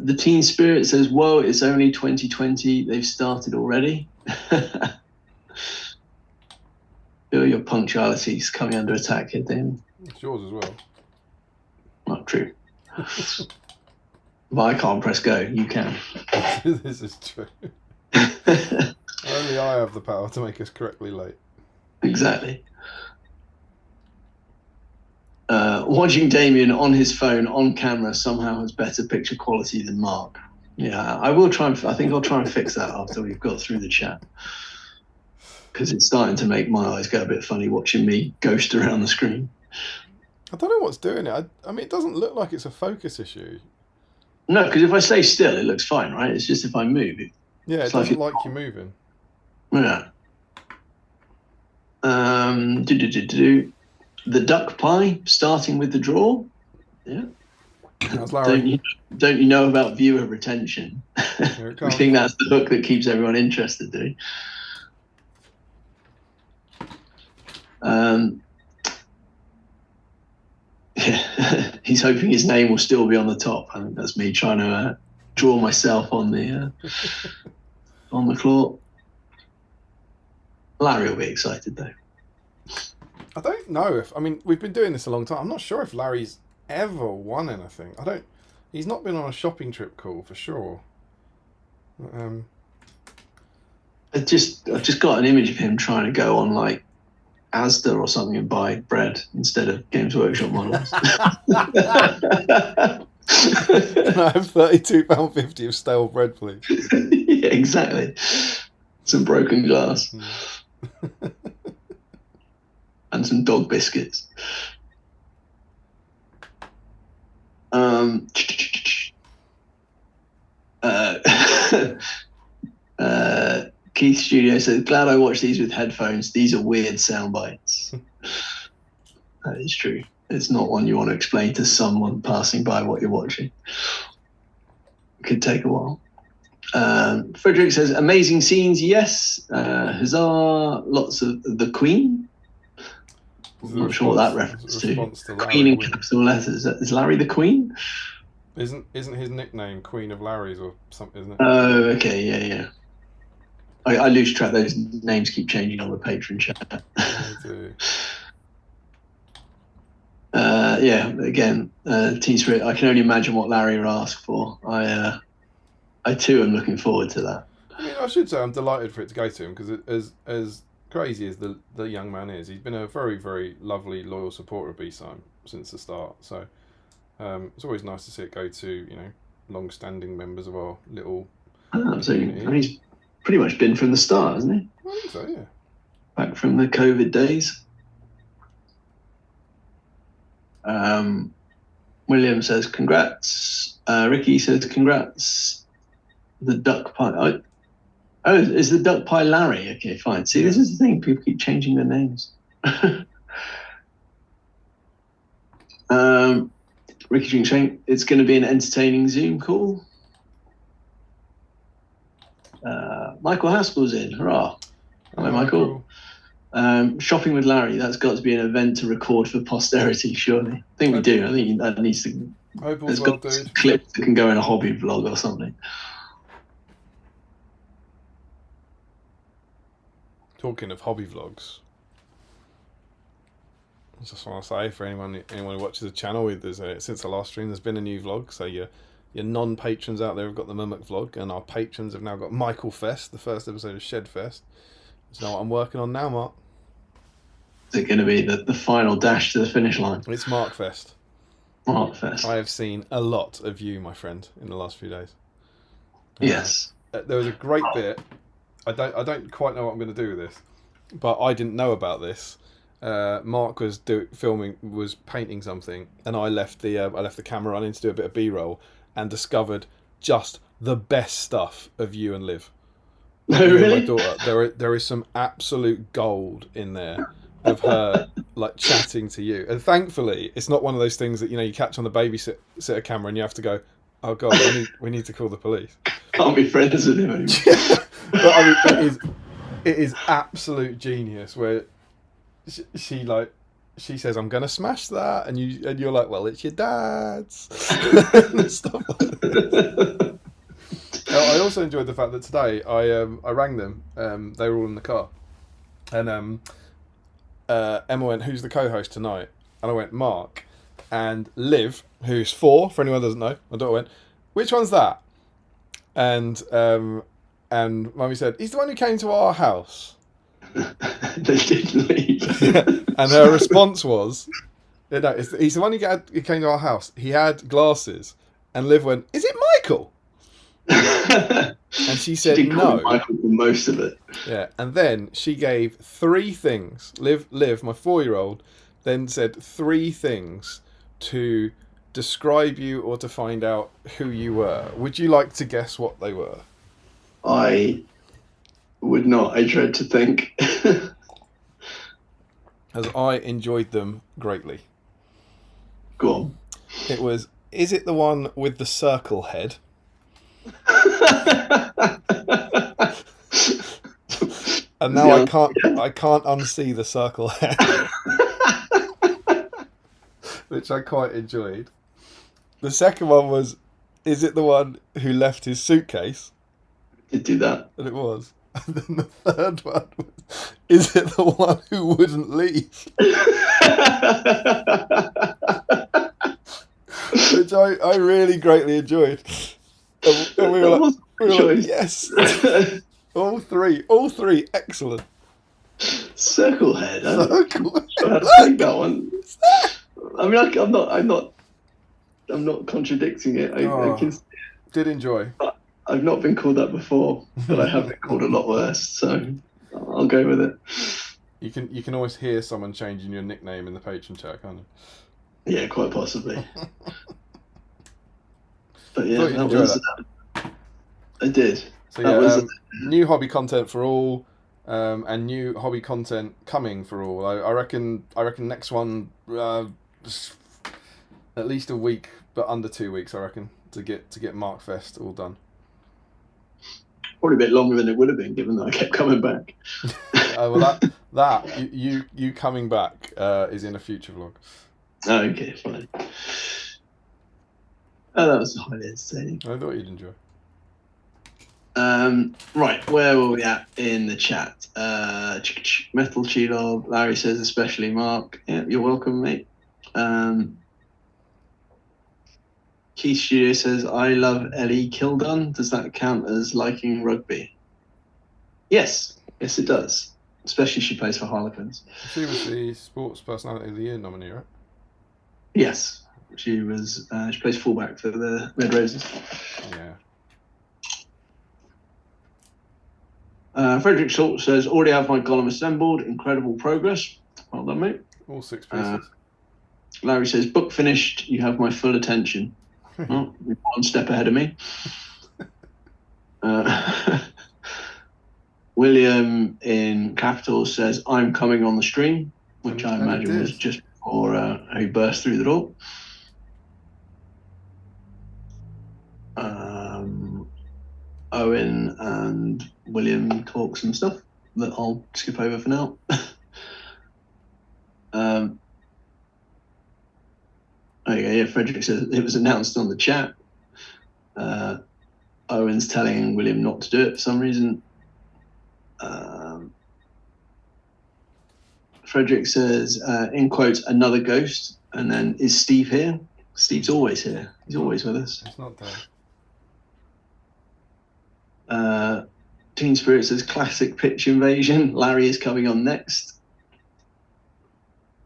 [SPEAKER 2] The Teen Spirit says, whoa, it's only 2020. They've started already. Feel your punctuality's coming under attack here, Dan.
[SPEAKER 1] It's yours as well.
[SPEAKER 2] Not true. But I can't press go. You can.
[SPEAKER 1] This is true. Only I have the power to make us correctly late.
[SPEAKER 2] Exactly. Watching Damien on his phone on camera somehow has better picture quality than Mark. Yeah, I will try and. I think I'll try and fix that after we've got through the chat, because it's starting to make my eyes go a bit funny watching me ghost around the screen.
[SPEAKER 1] I don't know what's doing it. I mean, it doesn't look like it's a focus issue.
[SPEAKER 2] No, because if I stay still, it looks fine, right? It's just if I move.
[SPEAKER 1] Yeah, it doesn't like you moving.
[SPEAKER 2] Yeah. The duck pie, starting with the draw. Yeah.
[SPEAKER 1] That's Larry.
[SPEAKER 2] Don't you know about viewer retention?
[SPEAKER 1] Here it
[SPEAKER 2] I
[SPEAKER 1] comes.
[SPEAKER 2] think that's the hook that keeps everyone interested, do you? Yeah. He's hoping his name will still be on the top. I think that's me trying to draw myself on the claw. Larry will be excited though.
[SPEAKER 1] I don't know if. I mean, we've been doing this a long time. I'm not sure if Larry's ever won anything. He's not been on a shopping trip call for sure.
[SPEAKER 2] I've just got an image of him trying to go on like Asda or something and buy bread instead of Games Workshop models.
[SPEAKER 1] I have £32.50 of stale bread, please.
[SPEAKER 2] Yeah, exactly. Some broken glass. And some dog biscuits. Keith Studio says, glad I watched these with headphones. These are weird sound bites. That is true. It's not one you want to explain to someone passing by what you're watching. It could take a while. Frederick says, amazing scenes, yes. Huzzah, lots of the Queen. I'm not sure what that reference to. Queen in capital letters. Is Larry the Queen?
[SPEAKER 1] Isn't his nickname Queen of Larry's or something, isn't it?
[SPEAKER 2] Oh, okay, yeah. I lose track. Those names keep changing on the patron chat.
[SPEAKER 1] I do.
[SPEAKER 2] Yeah, again, Teen Spirit, I can only imagine what Larry will ask for. I too am looking forward to that.
[SPEAKER 1] I mean, I should say I'm delighted for it to go to him, because as crazy as the young man is, he's been a very, very lovely, loyal supporter of BSIME since the start. So it's always nice to see it go to, long-standing members of our little
[SPEAKER 2] Absolutely. And he's pretty much been from the start, hasn't he?
[SPEAKER 1] I think so, yeah.
[SPEAKER 2] Back from the COVID days. William says, congrats. Ricky says, congrats. The duck pie. Oh, is the duck pie Larry? Okay, fine. See, this is the thing. People keep changing their names. Ricky Drink saying, it's going to be an entertaining Zoom call. Michael Haskell's in. Hurrah. Hello, Michael. Shopping with Larry, that's got to be an event to record for posterity, surely. I think we do. I think that needs to. There's got clips that can go in a hobby vlog or something.
[SPEAKER 1] Talking of hobby vlogs, I just want to say for anyone who watches the channel, since the last stream, there's been a new vlog. So your non-patrons out there have got the Mimic vlog, and our patrons have now got Michael Fest, the first episode of Shed Fest. It's not what I'm working on now, Mark.
[SPEAKER 2] Is it going to be the final dash to the finish line?
[SPEAKER 1] It's Mark Fest.
[SPEAKER 2] Mark Fest.
[SPEAKER 1] I have seen a lot of you, my friend, in the last few days.
[SPEAKER 2] Yes.
[SPEAKER 1] There was a great bit. I don't quite know what I'm going to do with this, but I didn't know about this. Mark was was painting something, and I left the camera running to do a bit of B-roll, and discovered just the best stuff of you and Liv.
[SPEAKER 2] No,
[SPEAKER 1] You and
[SPEAKER 2] really?
[SPEAKER 1] my daughter. There is some absolute gold in there of her like chatting to you, and thankfully it's not one of those things that you catch on the babysitter camera and you have to go, oh god, we need to call the police.
[SPEAKER 2] Can't be friends with him anymore.
[SPEAKER 1] But I mean, it is absolute genius where she says, I'm gonna smash that, and you're like, well, it's your dad's. And stuff like that. I also enjoyed the fact that today I rang them. They were all in the car, and Emma went, "Who's the co-host tonight?" And I went, "Mark." And Liv, who's 4, for anyone who doesn't know, my daughter went, "Which one's that?" And Mummy said, "He's the one who came to our house."
[SPEAKER 2] They did leave.
[SPEAKER 1] And her response was, "No, he's the one who came to our house. He had glasses." And Liv went, "Is it Michael?" And she said,
[SPEAKER 2] did call
[SPEAKER 1] "No."
[SPEAKER 2] him Michael for most of it.
[SPEAKER 1] Yeah, and then she gave 3 things. Liv, my 4-year-old, then said 3 things to describe you or to find out who you were. Would you like to guess what they were?
[SPEAKER 2] I would not. I dread to think.
[SPEAKER 1] As I enjoyed them greatly.
[SPEAKER 2] Go on.
[SPEAKER 1] It was, is it the one with the circle head? And now I can't unsee the circle head. Which I quite enjoyed. The second one was, is it the one who left his suitcase?
[SPEAKER 2] Did do that.
[SPEAKER 1] And it was. And then the third one was, is it the one who wouldn't leave? Which I really greatly enjoyed. And we were like, yes. All three, excellent.
[SPEAKER 2] Circle head.
[SPEAKER 1] Circle head.
[SPEAKER 2] I think that one. I mean, I'm not contradicting it. I can.
[SPEAKER 1] Did enjoy.
[SPEAKER 2] I've not been called that before, but I have been called a lot worse. So I'll go with it.
[SPEAKER 1] You can always hear someone changing your nickname in the patron chat, can't you?
[SPEAKER 2] Yeah, quite possibly. But yeah,
[SPEAKER 1] that was.
[SPEAKER 2] I did.
[SPEAKER 1] So yeah, new hobby content for all, and new hobby content coming for all. I reckon next one, at least a week, but under 2 weeks. I reckon to get Markfest all done.
[SPEAKER 2] Probably a bit longer than it would have been, given that I kept coming back.
[SPEAKER 1] Well, that you coming back is in a future vlog.
[SPEAKER 2] Okay, fine. Oh, that was highly entertaining.
[SPEAKER 1] I thought you'd enjoy.
[SPEAKER 2] Right, where were we at in the chat? Metal Chilog, Larry says, especially Mark. Yeah, you're welcome, mate. Keith Studio says, I love Ellie Kildon. Does that count as liking rugby? Yes, it does. Especially she plays for Harlequins.
[SPEAKER 1] She was the Sports Personality of the Year nominee, right?
[SPEAKER 2] Yes, she was. She plays fullback for the Red Roses.
[SPEAKER 1] Yeah.
[SPEAKER 2] Frederick Schultz says, already have my Gollum assembled. Incredible progress. Well done, mate.
[SPEAKER 1] All 6 pieces.
[SPEAKER 2] Larry says, book finished. You have my full attention. Well, you're 1 step ahead of me. William in capitals says, I'm coming on the stream, which I imagine was just before he burst through the door. Owen and William talk some stuff that I'll skip over for now. Okay, yeah, Frederick says it was announced on the chat. Owen's telling William not to do it for some reason. Frederick says, in quotes, another ghost. And then, is Steve here? Steve's always here. He's always with us.
[SPEAKER 1] It's not
[SPEAKER 2] there. Teen Spirit says, classic pitch invasion. Larry is coming on next.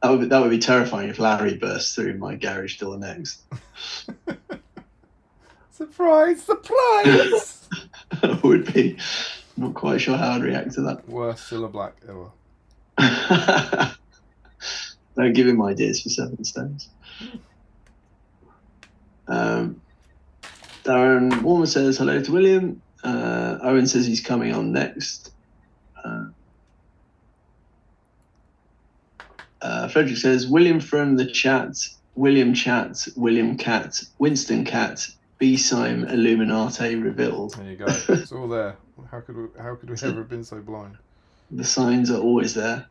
[SPEAKER 2] That would be terrifying if Larry burst through my garage door next.
[SPEAKER 1] Surprise! Surprise!
[SPEAKER 2] Would be. Not quite sure how I'd react to that.
[SPEAKER 1] Worst Cilla Black ever.
[SPEAKER 2] Don't give him ideas for 7 stones. Darren Warmer says hello to William. Owen says he's coming on next. Frederick says William from the chat, William chat, William cat, Winston cat, BSIME Illuminati revealed.
[SPEAKER 1] There you go. It's all there. How could we ever have been so blind?
[SPEAKER 2] The signs are always there.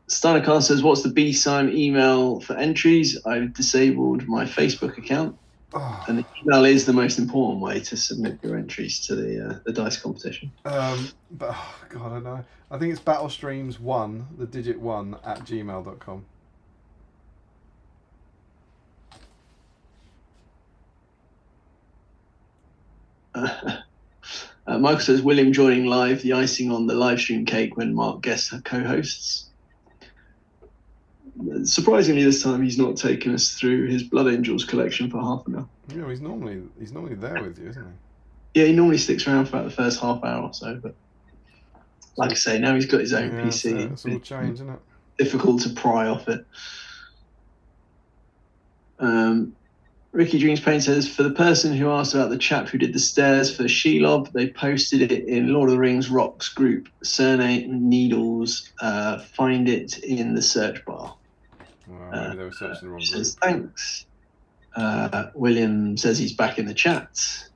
[SPEAKER 2] Steinercast says, what's the BSIME email for entries? I've disabled my Facebook account.
[SPEAKER 1] Oh.
[SPEAKER 2] And the email is the most important way to submit your entries to the dice competition.
[SPEAKER 1] But oh God, I don't know. I think it's battlestreams1, the digit 1 at gmail.com.
[SPEAKER 2] Michael says, William joining live, the icing on the live stream cake when Mark guest co-hosts. Surprisingly, this time he's not taken us through his Blood Angels collection for half an hour.
[SPEAKER 1] Yeah, he's normally there with you, isn't he?
[SPEAKER 2] Yeah, he normally sticks around for about the first half hour or so, but like I say, now he's got his own PC.
[SPEAKER 1] It's all changed, isn't it?
[SPEAKER 2] Difficult to pry off it. Ricky Dreams Pain says, for the person who asked about the chap who did the stairs for Shelob, they posted it in Lord of the Rings Rocks group. Surname Needles. Find it in the search bar.
[SPEAKER 1] Well, maybe they were searching the wrong group.
[SPEAKER 2] Says, thanks. William says he's back in the chat.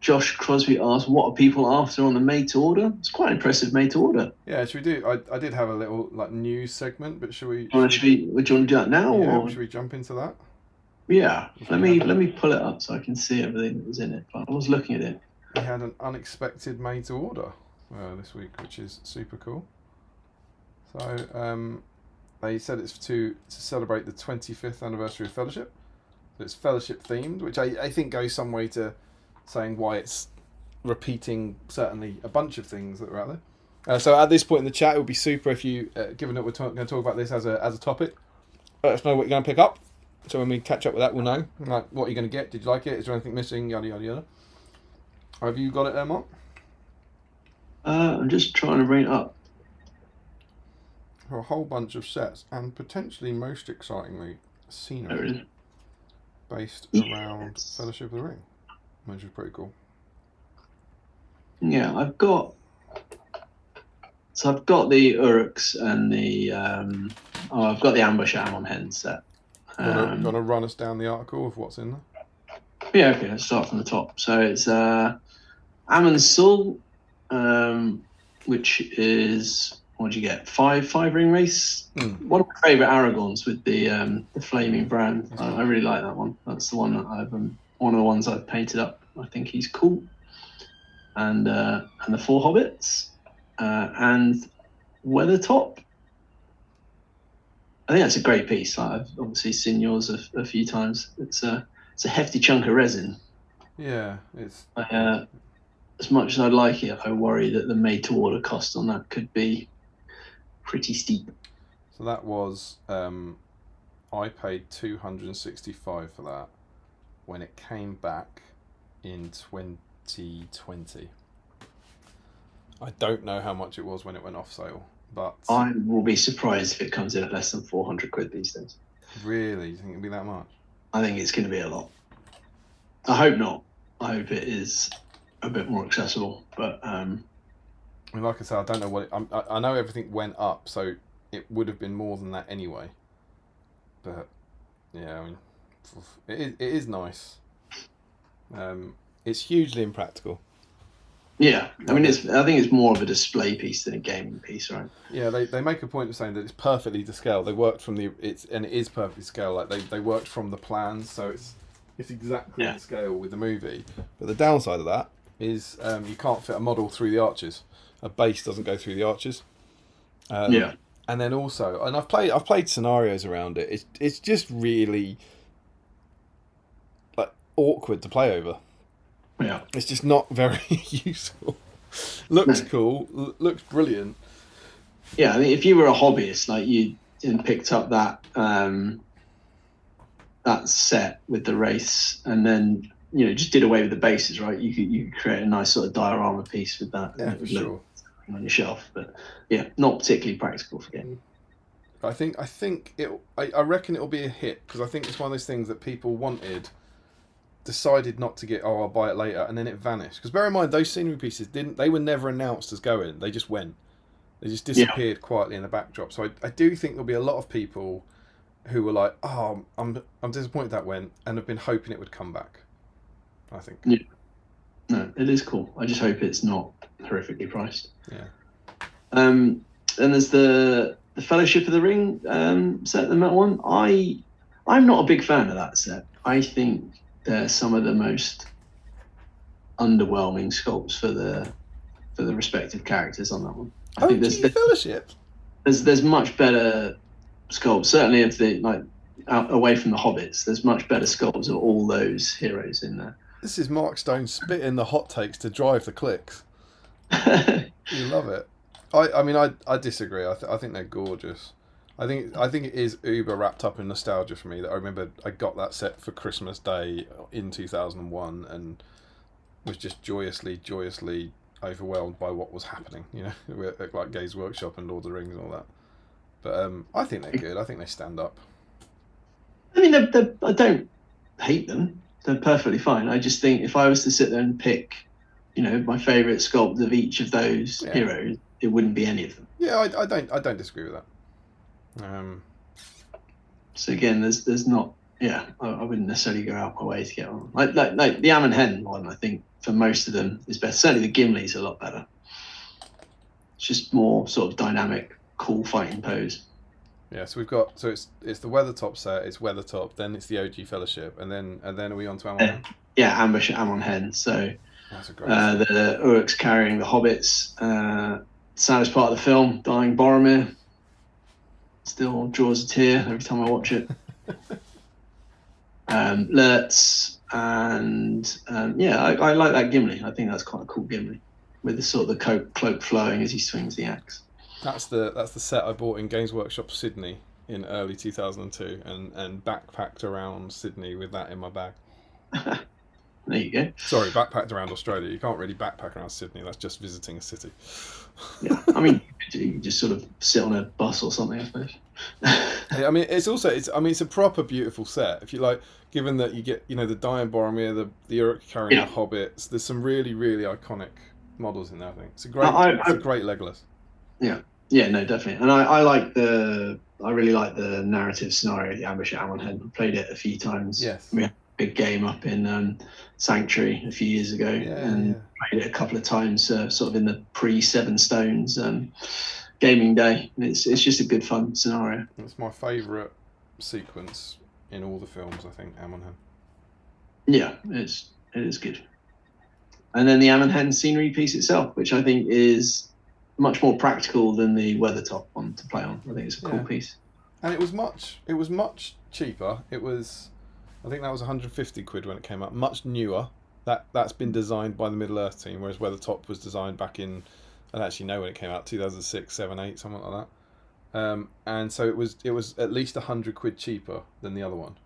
[SPEAKER 2] Josh Crosby asked, what are people after on the made to order? It's quite an impressive made to order.
[SPEAKER 1] Yeah, should we do? I did have a little news segment, but should we?
[SPEAKER 2] Do you want to do that now?
[SPEAKER 1] Yeah,
[SPEAKER 2] or?
[SPEAKER 1] should we jump into that?
[SPEAKER 2] Yeah, let me pull it up so I can see everything that was in it. But I was looking at it.
[SPEAKER 1] We had an unexpected made to order this week, which is super cool. So they said it's to celebrate the 25th anniversary of Fellowship. So it's Fellowship themed, which I think goes some way to saying why it's repeating certainly a bunch of things that were out there. So at this point in the chat, it would be super if you, given that we're going to talk about this as a topic, let us know what you're going to pick up. So when we catch up with that, we'll know like what you're going to get. Did you like it? Is there anything missing? Yada yada yada. Have you got it, Mark?
[SPEAKER 2] I'm just trying to bring it up.
[SPEAKER 1] For a whole bunch of sets and potentially most excitingly scenery based around Fellowship of the Ring, which is pretty cool.
[SPEAKER 2] Yeah, I've got the Uruks and the I've got the Ambush Amon Hen set.
[SPEAKER 1] Gonna run us down the article of what's in there.
[SPEAKER 2] Yeah, okay, let's start from the top. So it's Amon Sul, which is, what do you get? Five ring race. One of my favourite Aragorns with the flaming brand. I really like that one. That's the one that I've one of the ones I've painted up. I think he's cool. And the 4 hobbits and Weathertop. I think that's a great piece. I've obviously seen yours a few times. It's a hefty chunk of resin.
[SPEAKER 1] Yeah, it's.
[SPEAKER 2] As much as I'd like it, I worry that the made-to-order cost on that could be pretty steep.
[SPEAKER 1] So that was, I paid $265 for that when it came back in 2020. I don't know how much it was when it went off sale, but
[SPEAKER 2] I will be surprised if it comes in at less than 400 quid these days.
[SPEAKER 1] Really, you think it'll be that much?
[SPEAKER 2] I think it's going to be a lot. I hope not. I hope it is a bit more accessible, but
[SPEAKER 1] I mean, like I said, I don't know what I know everything went up, so it would have been more than that anyway. But yeah, I mean, it is nice. It's hugely impractical.
[SPEAKER 2] Yeah, I mean, I think it's more of a display piece than a gaming piece, right?
[SPEAKER 1] Yeah, they make a point of saying that it's perfectly to scale. They worked from it is perfectly to scale. Like they worked from the plans, so it's exactly to scale with the movie. But the downside of that is you can't fit a model through the arches. A base doesn't go through the arches. And then also, and I've played scenarios around it. It's just really like awkward to play over.
[SPEAKER 2] Yeah,
[SPEAKER 1] it's just not very useful. Looks cool, looks brilliant.
[SPEAKER 2] Yeah, I mean, if you were a hobbyist, like and picked up that set with the wraiths, and then just did away with the bases, right? You could create a nice sort of diorama piece with that.
[SPEAKER 1] Yeah,
[SPEAKER 2] and it
[SPEAKER 1] for
[SPEAKER 2] would
[SPEAKER 1] sure.
[SPEAKER 2] look on your shelf, but yeah, not particularly practical for game.
[SPEAKER 1] I reckon it'll be a hit, because I think it's one of those things that people wanted, decided not to get. Oh, I'll buy it later, and then it vanished. Because bear in mind, those scenery pieces they were never announced as going. They just went. They just disappeared quietly in the backdrop. So I do think there'll be a lot of people who were like, "Oh, I'm disappointed that went," and have been hoping it would come back. I think.
[SPEAKER 2] Yeah. No, it is cool. I just hope it's not horrifically priced.
[SPEAKER 1] Yeah.
[SPEAKER 2] And there's the Fellowship of the Ring set, the metal one. I'm not a big fan of that set. I think they're some of the most underwhelming sculpts for the respective characters on that one. I think there's
[SPEAKER 1] Fellowship.
[SPEAKER 2] There's much better sculpts, certainly of the away from the hobbits. There's much better sculpts of all those heroes in there.
[SPEAKER 1] This is Mark Stone spitting the hot takes to drive the clicks. You love it. I disagree. I think they're gorgeous. I think it is uber wrapped up in nostalgia for me. That I remember I got that set for Christmas Day in 2001 and was just joyously overwhelmed by what was happening. Like Games Workshop and Lord of the Rings and all that. But I think they're good. I think they stand up.
[SPEAKER 2] I mean, I don't hate them. They're perfectly fine. I just think if I was to sit there and pick, my favourite sculpt of each of those heroes, it wouldn't be any of them.
[SPEAKER 1] Yeah, I don't disagree with that.
[SPEAKER 2] So again, there's not. Yeah, I wouldn't necessarily go out my way to get on. Like the Am and Hen one, I think for most of them is better. Certainly the Gimli's a lot better. It's just more sort of dynamic, cool fighting pose.
[SPEAKER 1] Yeah, so we've got it's the Weathertop set, it's Weathertop, then it's the OG Fellowship, and then are we on to Amon Hen?
[SPEAKER 2] Yeah, Ambush at Amon Hen. So
[SPEAKER 1] that's a great
[SPEAKER 2] the Uruks carrying the hobbits. Saddest part of the film, dying Boromir. Still draws a tear every time I watch it. Lurtz and I like that Gimli. I think that's quite a cool Gimli with the sort of the cloak flowing as he swings the axe.
[SPEAKER 1] That's the set I bought in Games Workshop Sydney in early 2002 and backpacked around Sydney with that in my bag.
[SPEAKER 2] There you go.
[SPEAKER 1] Sorry, backpacked around Australia. You can't really backpack around Sydney. That's just visiting a city.
[SPEAKER 2] Yeah, I mean, you just sort of sit on a bus or something, I suppose.
[SPEAKER 1] I mean, it's a proper beautiful set. If you like, given that you get the Dying Boromir, the Uruk carrying the hobbits. There's some really really iconic models in there. I think it's a great Legolas.
[SPEAKER 2] Yeah, no, definitely. And I really like the narrative scenario, the Ambush at Amon Hen. I played it a few times.
[SPEAKER 1] Yes.
[SPEAKER 2] We had a big game up in Sanctuary a few years ago, played it a couple of times, sort of in the pre-Seven Stones gaming day. And it's just a good fun scenario.
[SPEAKER 1] It's my favourite sequence in all the films, I think, Amon Hen.
[SPEAKER 2] Yeah, it is good. And then the Amon Hen scenery piece itself, which I think is much more practical than the Weathertop one to play on. I think it's a cool piece.
[SPEAKER 1] And it was much cheaper. I think that was 150 quid when it came out. Much newer. That's been designed by the Middle Earth team, whereas Weathertop was designed back in, I don't actually know when it came out, 2006, 7, 8, something like that. And so it was at least 100 quid cheaper than the other one.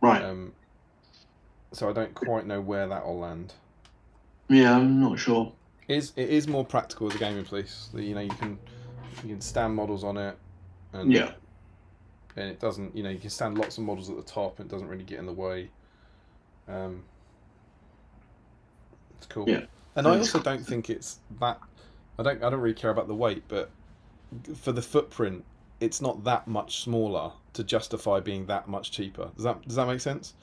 [SPEAKER 2] Right.
[SPEAKER 1] So I don't quite know where that will land.
[SPEAKER 2] Yeah, I'm not sure.
[SPEAKER 1] It is more practical as a gaming piece. You can stand models on it, and it doesn't. You can stand lots of models at the top, and it doesn't really get in the way. It's cool.
[SPEAKER 2] Yeah,
[SPEAKER 1] and I also don't think it's that. I don't really care about the weight, but for the footprint, it's not that much smaller to justify being that much cheaper. Does that make sense?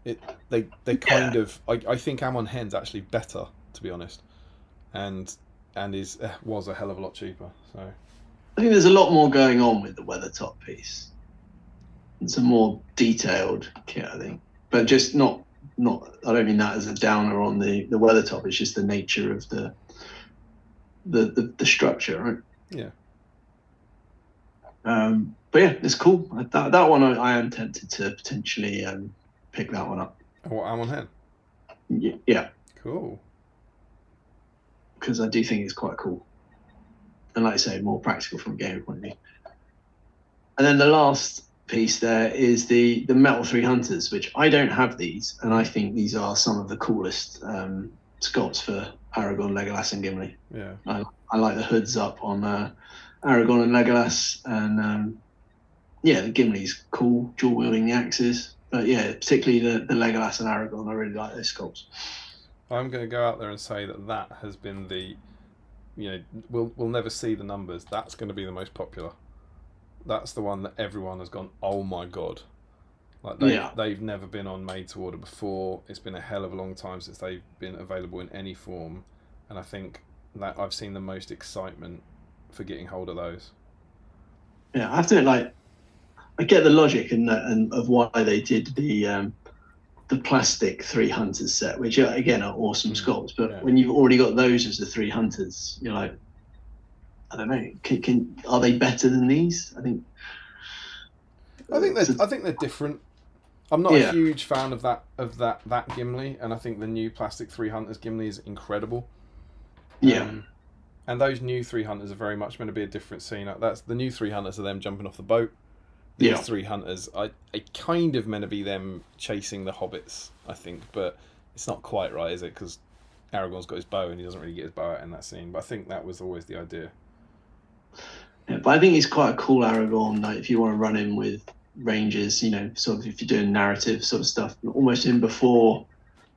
[SPEAKER 1] They kind of. I think Amon Hen's actually better, to be honest. And was a hell of a lot cheaper. So
[SPEAKER 2] I think there's a lot more going on with the Weathertop piece. It's a more detailed kit, I think, but just not. I don't mean that as a downer on the Weathertop. It's just the nature of the structure, right?
[SPEAKER 1] Yeah.
[SPEAKER 2] But yeah, it's cool. That one I am tempted to potentially pick that one up.
[SPEAKER 1] What, Amon Hen?
[SPEAKER 2] Yeah.
[SPEAKER 1] Cool.
[SPEAKER 2] Because I do think it's quite cool, and like I say, more practical from a gaming point of view. And then the last piece there is the Metal 3 Hunters, which I don't have these, and I think these are some of the coolest sculpts for Aragorn, Legolas, and Gimli.
[SPEAKER 1] Yeah.
[SPEAKER 2] I like the hoods up on Aragorn and Legolas, and the Gimli's cool, dual wielding the axes. But yeah, particularly the Legolas and Aragorn, I really like those sculpts.
[SPEAKER 1] I'm going to go out there and say that has been the, we'll never see the numbers. That's going to be the most popular. That's the one that everyone has gone, oh my god. Like they've never been on made to order before. It's been a hell of a long time since they've been available in any form, and I think that I've seen the most excitement for getting hold of those.
[SPEAKER 2] Yeah, I have to I get the logic and of why they did the plastic 3 Hunters set, which again are awesome sculpts. But when you've already got those as the 3 Hunters, you're like, I don't know. Are they better than these? I think
[SPEAKER 1] they're different. I'm not a huge fan of that Gimli, and I think the new plastic 3 Hunters Gimli is incredible.
[SPEAKER 2] Yeah.
[SPEAKER 1] And those new 3 Hunters are very much meant to be a different scene. That's the new 3 Hunters are them jumping off the boat. These 3 Hunters are kind of meant to be them chasing the hobbits, I think, but it's not quite right, is it? Because Aragorn's got his bow and he doesn't really get his bow out in that scene. But I think that was always the idea.
[SPEAKER 2] Yeah, but I think he's quite a cool Aragorn. Like if you want to run him with Rangers, sort of if you're doing narrative sort of stuff, almost in before.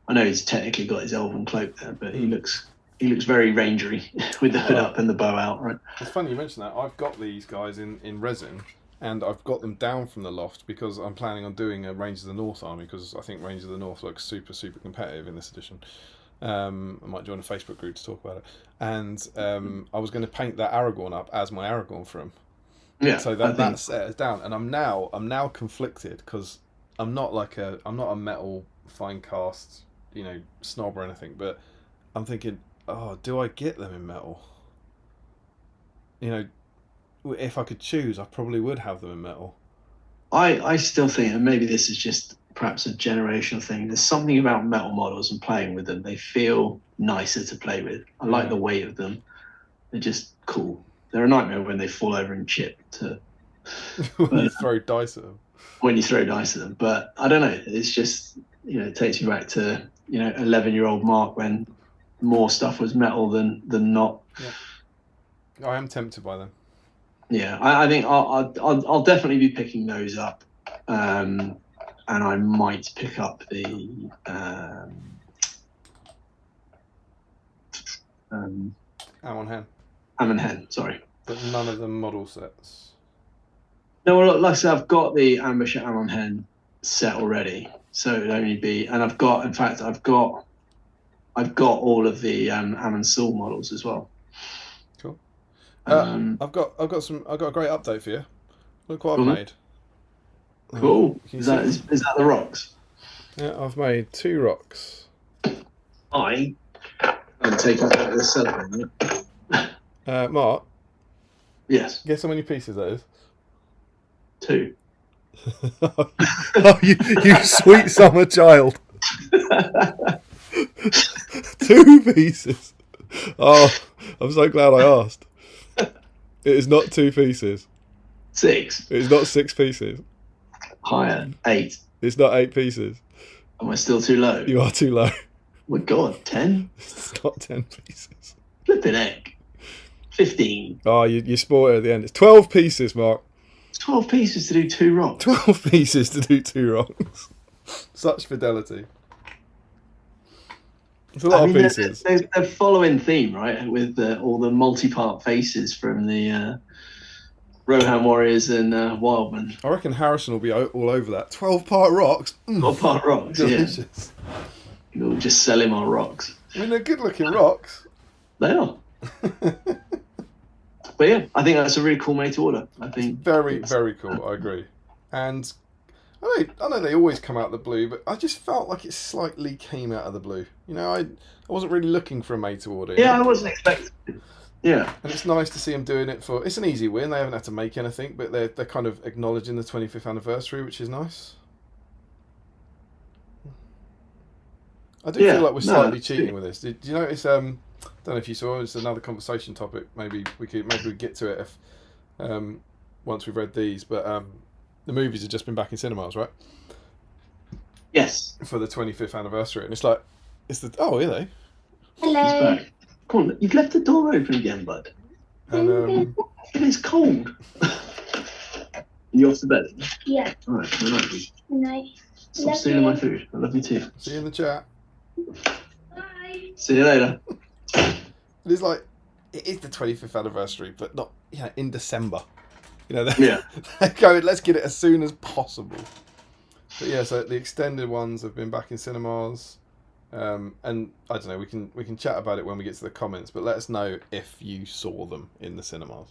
[SPEAKER 2] I know he's technically got his elven cloak there, but he looks very rangery with the hood up and the bow out, right?
[SPEAKER 1] It's funny you mention that. I've got these guys in resin, and I've got them down from the loft because I'm planning on doing a Rangers of the North army, because I think Rangers of the North looks super, super competitive in this edition. I might join a Facebook group to talk about it. And I was going to paint that Aragorn up as my Aragorn for him.
[SPEAKER 2] Yeah.
[SPEAKER 1] So that set is down, and I'm now conflicted because I'm not a metal fine cast snob or anything, but I'm thinking, oh, do I get them in metal? If I could choose, I probably would have them in metal.
[SPEAKER 2] I still think, and maybe this is just perhaps a generational thing, there's something about metal models and playing with them. They feel nicer to play with. I like the weight of them. They're just cool. They're a nightmare when they fall over and chip
[SPEAKER 1] when you throw dice at them.
[SPEAKER 2] When you throw dice at them. But I don't know. It's just, it takes me back to, 11-year-old Mark when more stuff was metal than not.
[SPEAKER 1] Yeah. I am tempted by them.
[SPEAKER 2] Yeah, I think I'll definitely be picking those up. And I might pick up the
[SPEAKER 1] Amon
[SPEAKER 2] Hen, sorry.
[SPEAKER 1] But none of them model sets.
[SPEAKER 2] No, well, like I said, I've got the Ambush at Amon Hen set already, so it'd only be, and I've got all of the Amon Sul models as well.
[SPEAKER 1] Cool. I've got a great update for you. Look what I've made.
[SPEAKER 2] Cool. Is that the rocks?
[SPEAKER 1] Yeah, I've made 2 rocks.
[SPEAKER 2] I'm taking that to the cellar.
[SPEAKER 1] Mark?
[SPEAKER 2] Yes.
[SPEAKER 1] Guess how many pieces that is?
[SPEAKER 2] 2.
[SPEAKER 1] Oh, you sweet summer child. 2 pieces. Oh, I'm so glad I asked. It is not 2 pieces.
[SPEAKER 2] 6.
[SPEAKER 1] It is not 6 pieces.
[SPEAKER 2] Higher. 8.
[SPEAKER 1] It's not 8 pieces.
[SPEAKER 2] Am I still too low?
[SPEAKER 1] You are too low.
[SPEAKER 2] Oh my God, 10?
[SPEAKER 1] It's not 10 pieces.
[SPEAKER 2] Flipping heck. 15.
[SPEAKER 1] Oh, you spoiled it at the end. It's 12 pieces, Mark.
[SPEAKER 2] It's 12 pieces to do 2 rocks.
[SPEAKER 1] 12 pieces to do 2 rocks. Such fidelity. It's a lot of pieces.
[SPEAKER 2] They're following theme, right? With all the multi-part faces from the Rohan Warriors and Wildman.
[SPEAKER 1] I reckon Harrison will be all over that. 12-part rocks.
[SPEAKER 2] 12-part rocks,
[SPEAKER 1] delicious.
[SPEAKER 2] Yeah. You'll just sell him on rocks.
[SPEAKER 1] I mean, they're good-looking rocks.
[SPEAKER 2] They are. But yeah, I think that's a really cool made to order. I think
[SPEAKER 1] very, very cool. I agree. And I know they always come out of the blue, but I just felt like it slightly came out of the blue. I wasn't really looking for a made to order.
[SPEAKER 2] Yeah, I wasn't expecting. Yeah.
[SPEAKER 1] And it's nice to see them doing it it's an easy win. They haven't had to make anything, but they're kind of acknowledging the 25th anniversary, which is nice. I do feel like we're slightly cheating with this. Did you notice? I don't know if you saw. It's another conversation topic. Maybe we get to it. If once we've read these, but the movies have just been back in cinemas, right?
[SPEAKER 2] Yes.
[SPEAKER 1] For the 25th anniversary, and it's like, oh, are they?
[SPEAKER 2] He's
[SPEAKER 5] Hello.
[SPEAKER 2] back. Come on, you've left the door open again, bud.
[SPEAKER 1] And
[SPEAKER 2] It is cold. You off to bed?
[SPEAKER 5] Yeah.
[SPEAKER 2] All right, good night.
[SPEAKER 5] No.
[SPEAKER 2] Stop
[SPEAKER 5] Love
[SPEAKER 2] stealing
[SPEAKER 5] you.
[SPEAKER 2] my food. I love you too.
[SPEAKER 1] see you in the chat.
[SPEAKER 5] Bye.
[SPEAKER 2] See you later.
[SPEAKER 1] It's like, it is the 25th anniversary, but not, in December. They're going, let's get it as soon as possible. But yeah, so the extended ones have been back in cinemas. And I don't know, we can chat about it when we get to the comments, but let us know if you saw them in the cinemas.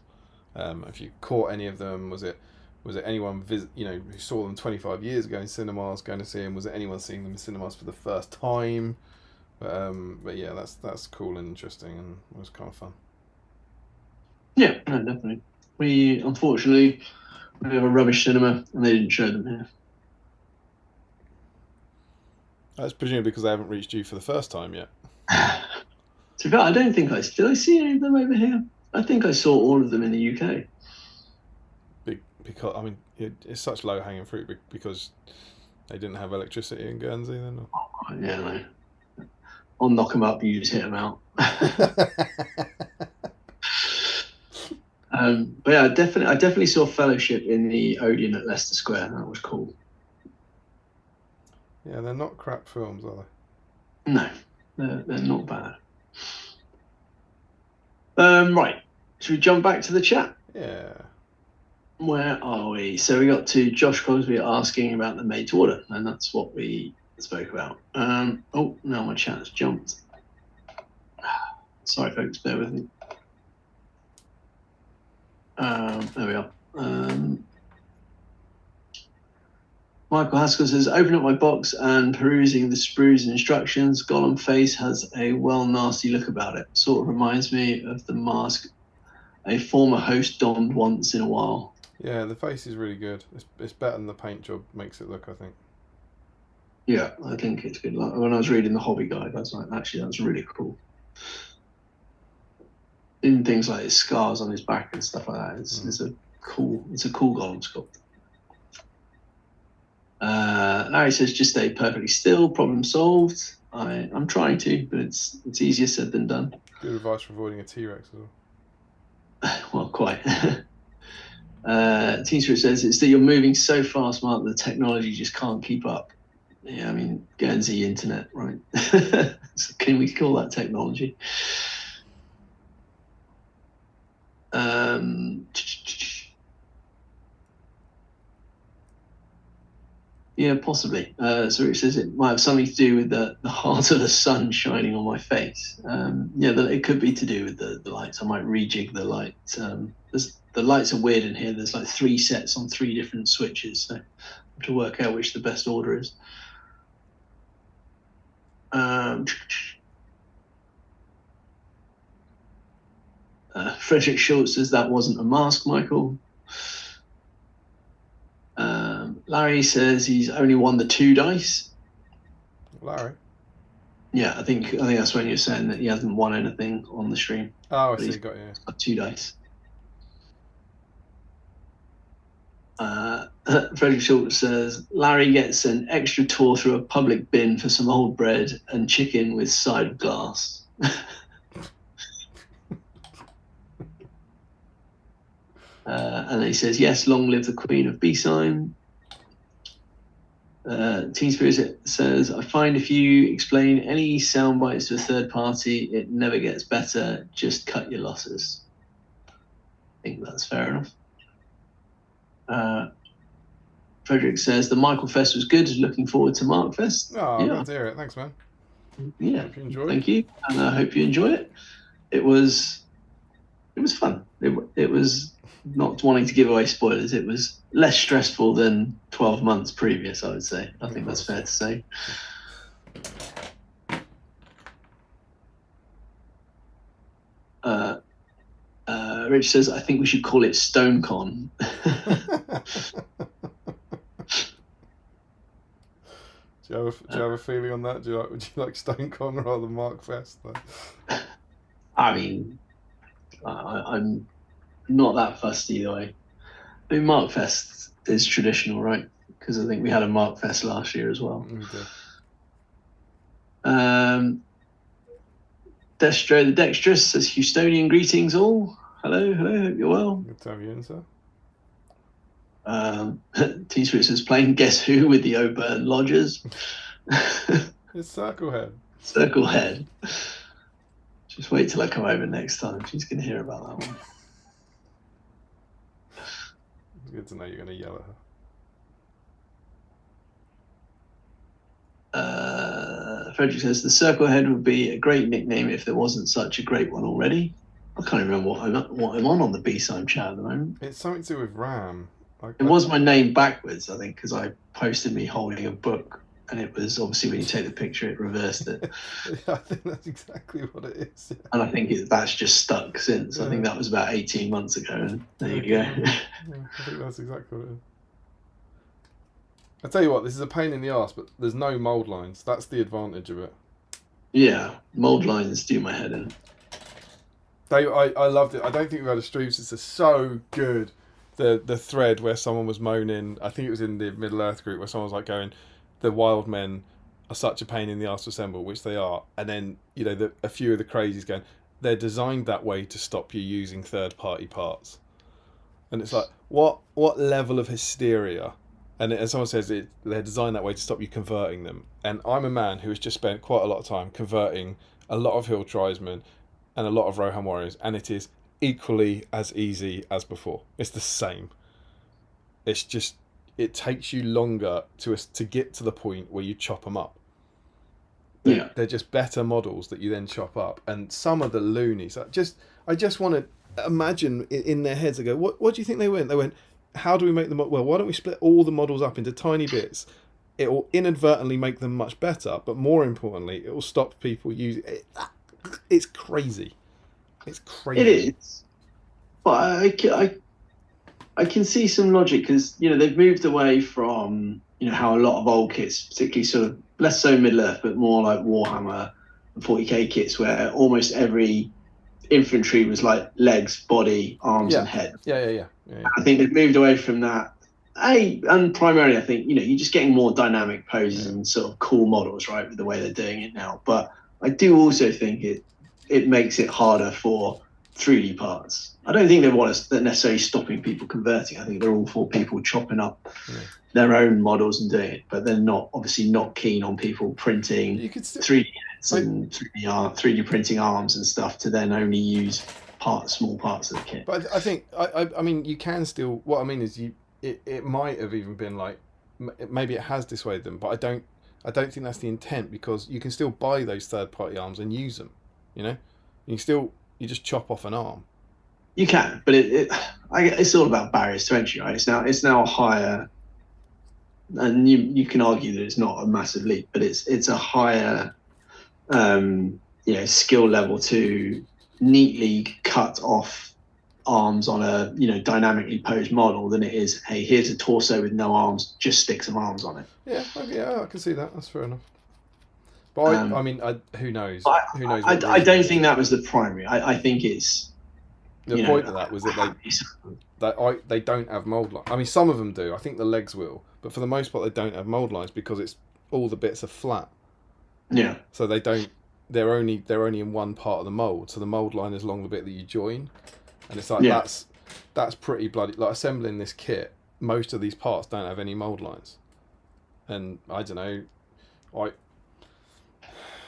[SPEAKER 1] If you caught any of them, was it anyone who saw them 25 years ago in cinemas going to see them? Was it anyone seeing them in cinemas for the first time? But yeah, that's cool and interesting, and it was kind of fun.
[SPEAKER 2] Yeah, no, definitely. We unfortunately have a rubbish cinema, and they didn't show them here.
[SPEAKER 1] That's presumably because they haven't reached you for the first time yet.
[SPEAKER 2] To be fair, I don't think did I see any of them over here? I think I saw all of them in the UK.
[SPEAKER 1] Because it's such low hanging fruit because they didn't have electricity in Guernsey then. Or?
[SPEAKER 2] Oh, yeah, no. I'll knock them up. You just hit them out. But yeah, I definitely saw Fellowship in the Odeon at Leicester Square. That was cool.
[SPEAKER 1] Yeah, they're not crap films, are
[SPEAKER 2] they? No, they're not bad. Right, should we jump back to the chat?
[SPEAKER 1] Yeah.
[SPEAKER 2] Where are we? So we got to Josh Crosby asking about the made to order, and that's what we spoke about. Oh, now my chat has jumped. Sorry, folks, bear with me. There we are. Michael Haskell says, open up my box and perusing the sprues and instructions. Gollum face has a well nasty look about it. Sort of reminds me of the mask a former host donned once in a while.
[SPEAKER 1] Yeah, the face is really good. It's better than the paint job makes it look, I think.
[SPEAKER 2] Yeah, I think it's good. Like, when I was reading the hobby guide, I was like, actually, that's really cool. In things like his scars on his back and stuff like that, it's a cool Gollum sculpt. Larry says, just stay perfectly still, problem solved. I'm trying to, but it's easier said than done.
[SPEAKER 1] Good advice for avoiding a T-Rex as well.
[SPEAKER 2] Well, quite. Team Spirit says, it's that you're moving so fast, Mark, the technology just can't keep up. Yeah, I mean, Guernsey internet, right? So can we call that technology? Yeah, possibly. So it says it might have something to do with the heart of the sun shining on my face. Yeah, it could be to do with the lights. I might rejig the light. The lights are weird in here. There's like 3 sets on 3 different switches, so I have to work out which the best order is. Frederick Schultz says that wasn't a mask, Michael. Larry says he's only won the 2 dice.
[SPEAKER 1] Larry?
[SPEAKER 2] Yeah, I think that's when you're saying that he hasn't won anything on the stream.
[SPEAKER 1] Oh, I see. Got you.
[SPEAKER 2] Got 2 dice. Frederick Schultz says Larry gets an extra tour through a public bin for some old bread and chicken with side of glass. And then he says, yes, long live the Queen of BSIME. Team Spirit says, I find if you explain any sound bites to a third party, it never gets better. Just cut your losses. I think that's fair enough. Frederick says, the Michael Fest was good. Looking forward to Mark Fest.
[SPEAKER 1] Oh,
[SPEAKER 2] yeah.
[SPEAKER 1] glad to hear it. Thanks, man.
[SPEAKER 2] Yeah.
[SPEAKER 1] Hope you enjoyed
[SPEAKER 2] Thank you. And I hope you enjoy it. It was fun. It was not wanting to give away spoilers. It was less stressful than 12 months previous, I would say. I think that's fair to say. Rich says, I think we should call it StoneCon.
[SPEAKER 1] Do you have a feeling on that? Would you like StoneCon rather than MarkFest?
[SPEAKER 2] I mean, I'm not that fussed either way. I mean, Markfest is traditional, right? Because I think we had a Markfest last year as well.
[SPEAKER 1] We did.
[SPEAKER 2] Destro the Dexterous says Houstonian greetings all. Hello, hope you're well.
[SPEAKER 1] Good to have you in, sir.
[SPEAKER 2] T-Spirit says playing Guess Who with the O'Byrne Lodgers.
[SPEAKER 1] It's Circlehead.
[SPEAKER 2] Circlehead. Just wait till I come over next time. She's going to hear about that one.
[SPEAKER 1] It's good to know you're going to yell at her.
[SPEAKER 2] Frederick says the Circlehead would be a great nickname if there wasn't such a great one already. I can't remember what I'm on the BSIME chat at the moment.
[SPEAKER 1] It's something to do with RAM.
[SPEAKER 2] It was my name backwards, I think, because I posted me holding a book, and it was obviously when you take the picture, it reversed it.
[SPEAKER 1] Yeah, I think that's exactly what it is. Yeah.
[SPEAKER 2] And I think that's just stuck since.
[SPEAKER 1] Yeah.
[SPEAKER 2] I think that was about 18 months ago, and there you go.
[SPEAKER 1] Yeah, I think that's exactly what it is. I tell you what, this is a pain in the arse, but there's no mould lines. That's the advantage of it.
[SPEAKER 2] Yeah, mould lines do my head in.
[SPEAKER 1] I loved it. I don't think we've had a stream since. It's so good. The thread where someone was moaning, I think it was in the Middle Earth group, where someone was like going, the wild men are such a pain in the arse to assemble, which they are. And then, you know, a few of the crazies going, they're designed that way to stop you using third-party parts. And it's like, what level of hysteria? And as someone says, they're designed that way to stop you converting them. And I'm a man who has just spent quite a lot of time converting a lot of Hill Tribesmen and a lot of Rohan Warriors, and it is equally as easy as before. It's the same. It's just, it takes you longer to get to the point where you chop them up. They're just better models that you then chop up. And some of the loonies, I just want to imagine in their heads, I go, what do you think they went? They went, how do we make them? Well, why don't we split all the models up into tiny bits? It will inadvertently make them much better, but more importantly, it will stop people using it. It's crazy. It's crazy.
[SPEAKER 2] It is. But I can see some logic because, you know, they've moved away from, you know, how a lot of old kits, particularly sort of less so Middle Earth, but more like Warhammer and 40k kits, where almost every infantry was like legs, body, arms, and head.
[SPEAKER 1] Yeah.
[SPEAKER 2] I think they've moved away from that. And primarily, I think, you know, you're just getting more dynamic poses and sort of cool models, right, with the way they're doing it now. But I do also think it makes it harder for 3D parts. I don't think they're necessarily stopping people converting. I think they're all for people chopping up their own models and doing it, but they're obviously not keen on people printing 3D heads and 3D printing arms and stuff to then only use small parts of the kit.
[SPEAKER 1] But I think, I mean, you can still, what I mean is it might have even been like, maybe it has dissuaded them, but I don't think that's the intent, because you can still buy those third-party arms and use them, you know? You just chop off an arm.
[SPEAKER 2] You can, but it's all about barriers to entry, right? It's now higher, and you can argue that it's not a massive leap, but it's a higher, skill level to neatly cut off arms on a dynamically posed model than it is, hey, here's a torso with no arms, just stick some arms on it.
[SPEAKER 1] Yeah, I can see that. That's fair enough. But I mean, who knows? Who knows?
[SPEAKER 2] I don't think that was the primary. I think it's
[SPEAKER 1] the point of that was that they don't have mold lines. I mean, some of them do. I think the legs will, but for the most part, they don't have mold lines because it's all the bits are flat.
[SPEAKER 2] Yeah.
[SPEAKER 1] So they don't. They're only in one part of the mold. So the mold line is along the bit that you join, and it's like that's pretty bloody. Like assembling this kit, most of these parts don't have any mold lines, and I don't know.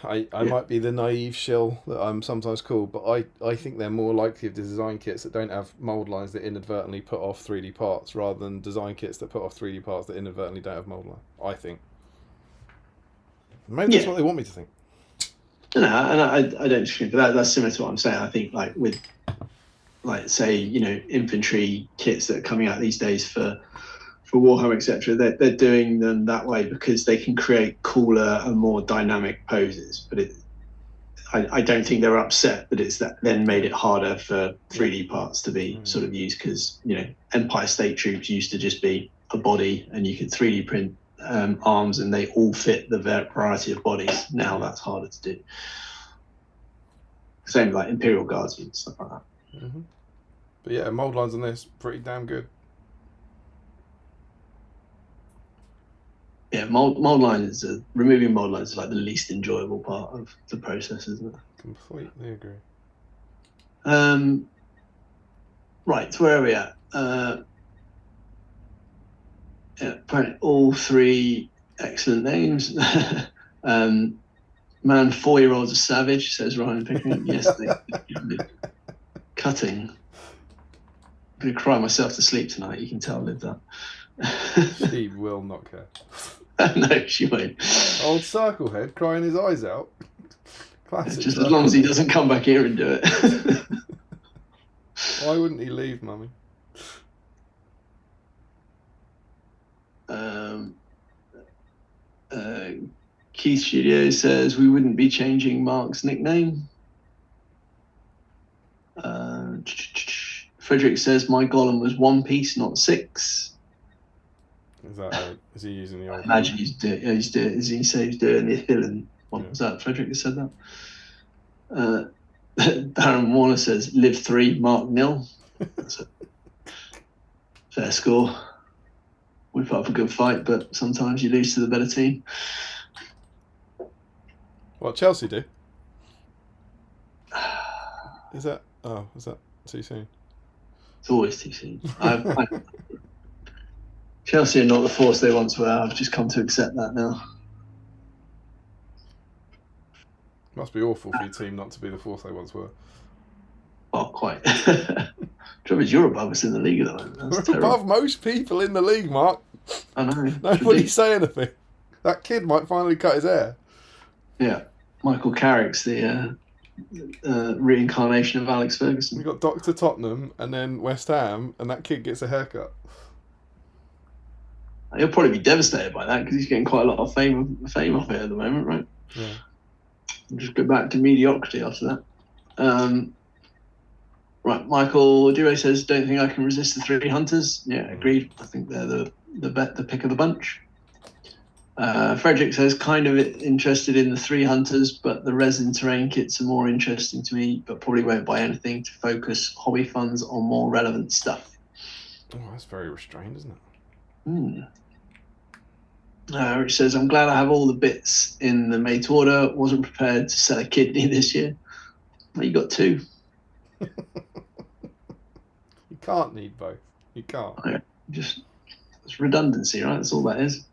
[SPEAKER 1] I might be the naive shill that I'm sometimes called, but I think they're more likely to design kits that don't have mould lines that inadvertently put off 3D parts rather than design kits that put off 3D parts that inadvertently don't have mould line. I think. Maybe that's what they want me to think.
[SPEAKER 2] No, and I don't disagree, but that's similar to what I'm saying. I think like with, like say, infantry kits that are coming out these days for Warhammer, etc., they're doing them that way because they can create cooler and more dynamic poses. But I don't think they're upset that it's that then made it harder for 3D parts to be sort of used, because Empire State Troops used to just be a body and you could 3D print arms and they all fit the variety of bodies. Now that's harder to do. Same like Imperial Guardsmen, stuff like that.
[SPEAKER 1] Mm-hmm. But yeah, mold lines on this pretty damn good.
[SPEAKER 2] Yeah, removing mold lines is like the least enjoyable part of the process, isn't it?
[SPEAKER 1] Completely agree.
[SPEAKER 2] Right, where are we at? Apparently all three excellent names. Man, 4-year-old's a savage, says Ryan Pickering. Yes, they cutting. I'm going to cry myself to sleep tonight, you can tell Liv that.
[SPEAKER 1] She will not care.
[SPEAKER 2] No, she won't.
[SPEAKER 1] Old Circlehead crying his eyes out. Classic.
[SPEAKER 2] Just as long as he doesn't come back here and do it.
[SPEAKER 1] Why wouldn't he leave, Mummy?
[SPEAKER 2] Keith Studio says we wouldn't be changing Mark's nickname. Frederick says my Gollum was 1 piece, not 6.
[SPEAKER 1] Is he using the old?
[SPEAKER 2] I imagine he's doing. Yeah, he's doing. As he says, he's doing the hill and what was that? Frederick that said that. Baron Warner says live 3, Mark 0. That's a fair score. We put up a good fight, but sometimes you lose to the better team.
[SPEAKER 1] What Chelsea do? Is that too soon?
[SPEAKER 2] It's always too soon. Chelsea are not the force they once were. I've just come to accept that now.
[SPEAKER 1] Must be awful for your team not to be the force they once were.
[SPEAKER 2] Oh, quite. Trouble is, you're above us in the league at the moment. That's
[SPEAKER 1] We're
[SPEAKER 2] terrible.
[SPEAKER 1] above most people in the league, Mark.
[SPEAKER 2] I know.
[SPEAKER 1] Nobody say anything. That kid might finally cut his hair.
[SPEAKER 2] Yeah. Michael Carrick's the reincarnation of Alex Ferguson.
[SPEAKER 1] We got Dr. Tottenham and then West Ham, and that kid gets a haircut.
[SPEAKER 2] He'll probably be devastated by that because he's getting quite a lot of fame off it at the moment, right?
[SPEAKER 1] Yeah.
[SPEAKER 2] We'll just go back to mediocrity after that. Right, Michael Dewey says, don't think I can resist the 3 hunters. Yeah, agreed. I think they're the pick of the bunch. Frederick says, kind of interested in the 3 hunters, but the resin terrain kits are more interesting to me, but probably won't buy anything to focus hobby funds on more relevant stuff.
[SPEAKER 1] Oh, that's very restrained, isn't it?
[SPEAKER 2] Rich says, I'm glad I have all the bits in the made to order. Wasn't prepared to sell a kidney this year. Well, you got 2.
[SPEAKER 1] You can't need both. You can't.
[SPEAKER 2] Just it's redundancy, right? That's all that is.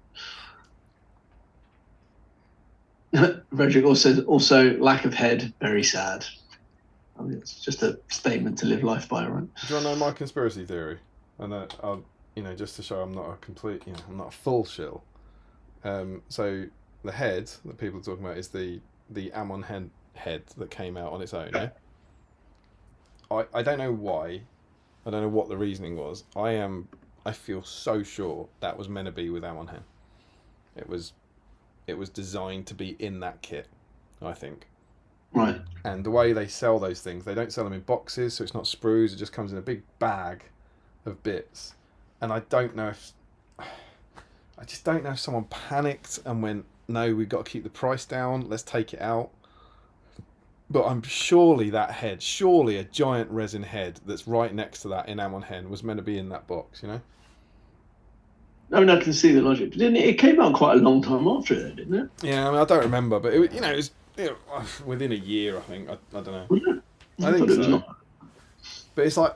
[SPEAKER 2] Frederick also lack of head, very sad. I mean, it's just a statement to live life by, right?
[SPEAKER 1] Do you want to know my conspiracy theory? And that just to show I'm not a complete, I'm not a full shill. So the head that people are talking about is the Ammon head that came out on its own. Yeah. I don't know why. I don't know what the reasoning was. I feel so sure that was meant to be with Ammon Hen. It was designed to be in that kit, I think.
[SPEAKER 2] Right.
[SPEAKER 1] And the way they sell those things, they don't sell them in boxes, so it's not sprues. It just comes in a big bag of bits. And I just don't know if someone panicked and went, no, we've got to keep the price down. Let's take it out. But I'm surely a giant resin head that's right next to that in Ammon Hen was meant to be in that box,
[SPEAKER 2] I mean, I can see the logic. But didn't it came out quite a long time after it, didn't it?
[SPEAKER 1] Yeah, I mean, I don't remember, but it was within a year, I think. I don't know.
[SPEAKER 2] Was it?
[SPEAKER 1] I think
[SPEAKER 2] thought it was
[SPEAKER 1] so.
[SPEAKER 2] not.
[SPEAKER 1] But it's like,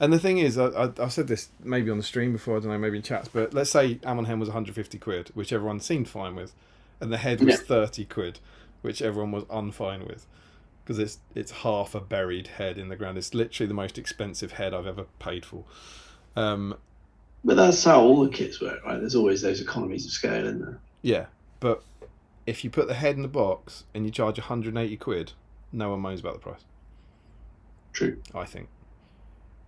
[SPEAKER 1] and the thing is, I've said this maybe on the stream before, I don't know, maybe in chats, but let's say Ammon Hen was 150 quid, which everyone seemed fine with, and the head was 30 quid, which everyone was unfine with. Because it's half a buried head in the ground. It's literally the most expensive head I've ever paid for.
[SPEAKER 2] But that's how all the kits work, right? There's always those economies of scale in there.
[SPEAKER 1] Yeah, but if you put the head in the box and you charge 180 quid, no one moans about the price.
[SPEAKER 2] True.
[SPEAKER 1] I think.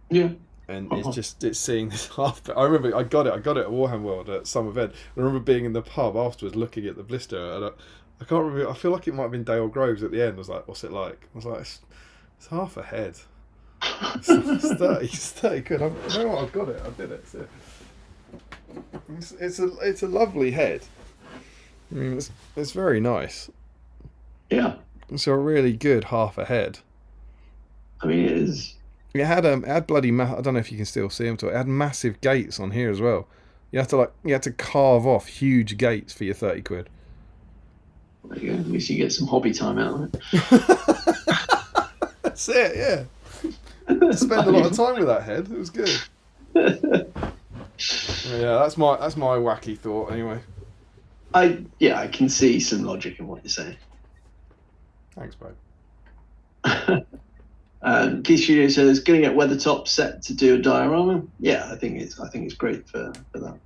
[SPEAKER 2] Yeah.
[SPEAKER 1] And it's seeing this half. I remember I got it at Warhammer World at some event. I remember being in the pub afterwards looking at the blister, and I can't remember. I feel like it might have been Dale Groves at the end. I was like, "What's it like?" I was like, "It's half a head. It's 30 quid. You know what? I've got it. I did it. It's a lovely head. I mean, it's very nice.
[SPEAKER 2] Yeah.
[SPEAKER 1] It's a really good half a head.
[SPEAKER 2] I mean, it is.
[SPEAKER 1] It had bloody. I don't know if you can still see them. It had massive gates on here as well. You had to carve off huge gates for your 30 quid.
[SPEAKER 2] There you go. At least you get some hobby time out of it.
[SPEAKER 1] That's it, yeah. Spend a lot of time with that head. It was good. Yeah, that's my wacky thought anyway.
[SPEAKER 2] I can see some logic in what you're saying.
[SPEAKER 1] Thanks, babe.
[SPEAKER 2] Keith Studio says, "Going to get Weathertop set to do a diorama." Yeah, I think it's great for that.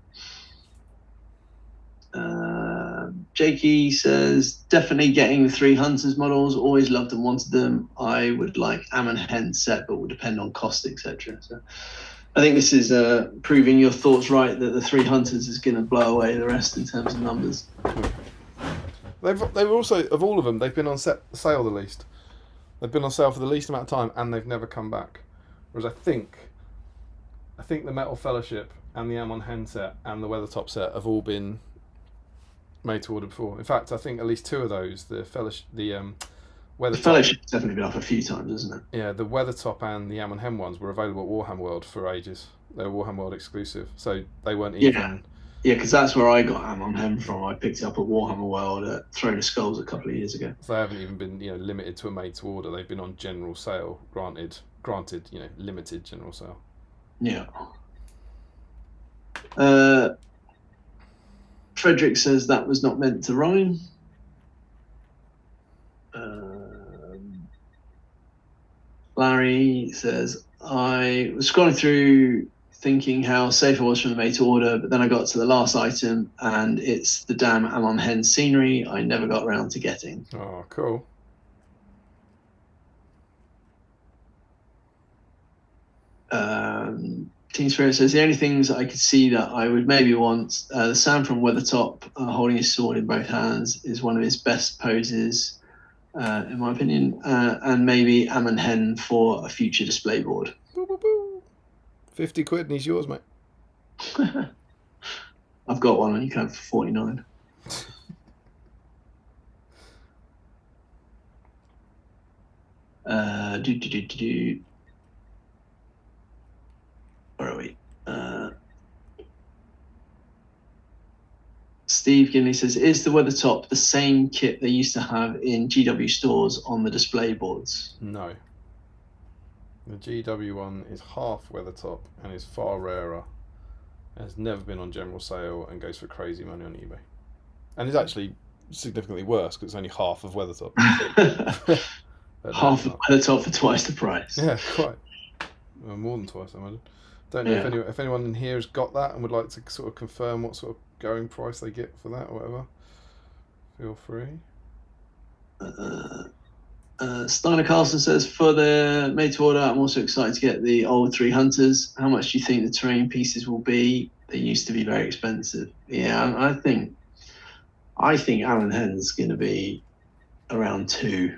[SPEAKER 2] Jakey says, "Definitely getting the 3 Hunters models. Always loved and wanted them. I would like Am & Hen set, but will depend on cost, etc." So I think this is proving your thoughts right, that the 3 Hunters is going to blow away the rest in terms of numbers.
[SPEAKER 1] They've also, of all of them, they've been on sale the least. They've been on sale for the least amount of time, and they've never come back. Whereas I think the Metal Fellowship and the Am & Hen set and the Weathertop set have all been made to order before. In fact, I think at least 2 of those, the Weathertop.
[SPEAKER 2] The Fellowship's definitely been up a few times, isn't it?
[SPEAKER 1] Yeah, the Weathertop and the Am & Hen ones were available at Warhammer World for ages. They were Warhammer World exclusive, so they weren't even...
[SPEAKER 2] Yeah, because that's where I got Am & Hen from. I picked it up at Warhammer World at Throne of Skulls a couple of years ago.
[SPEAKER 1] So they haven't even been, limited to a made to order. They've been on general sale, granted, limited general sale.
[SPEAKER 2] Yeah. Frederick says that was not meant to rhyme. Larry says, "I was scrolling through thinking how safe I was from the made to order, but then I got to the last item and it's the damn Am & Hen scenery I never got around to getting."
[SPEAKER 1] Oh, cool.
[SPEAKER 2] Team Spirit says, "The only things I could see that I would maybe want, the Sam from Weathertop holding his sword in both hands is one of his best poses, in my opinion, and maybe Am & Hen for a future display board."
[SPEAKER 1] Boo, boo, boo. 50 quid and he's yours, mate.
[SPEAKER 2] I've got one and you can have for 49. Where are we? Steve Ginley says, "Is the Weathertop the same kit they used to have in GW stores on the display boards?"
[SPEAKER 1] No. The GW one is half Weathertop and is far rarer. Has never been on general sale and goes for crazy money on eBay. And is actually significantly worse because it's only half of Weathertop.
[SPEAKER 2] Half of Weathertop for twice the price.
[SPEAKER 1] Yeah, quite. Well, more than twice, I imagine. Don't know if anyone in here has got that and would like to sort of confirm what sort of going price they get for that or whatever. Feel free.
[SPEAKER 2] Steiner Carlson says, "For the made to order, I'm also excited to get the old 3 Hunters. How much do you think the terrain pieces will be? They used to be very expensive." Yeah, I think Am & Hen's going to be around 2,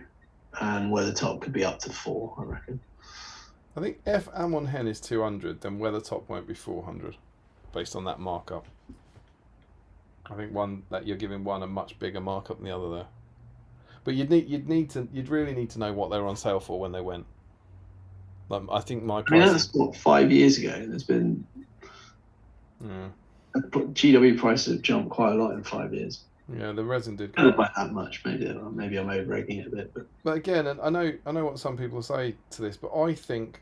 [SPEAKER 2] and Weathertop could be up to 4, I reckon.
[SPEAKER 1] I think if Am & Hen is 200, then Weathertop won't be 400, based on that markup. I think you're giving one a much bigger markup than the other there. But you'd really need to know what they were on sale for when they went. I think my price.
[SPEAKER 2] That's what, 5 years ago. There's been GW prices have jumped quite a lot in 5 years.
[SPEAKER 1] Yeah, the resin did.
[SPEAKER 2] Not by that much, maybe I'm over-egging it a bit.
[SPEAKER 1] But again, and I know what some people say to this, but I think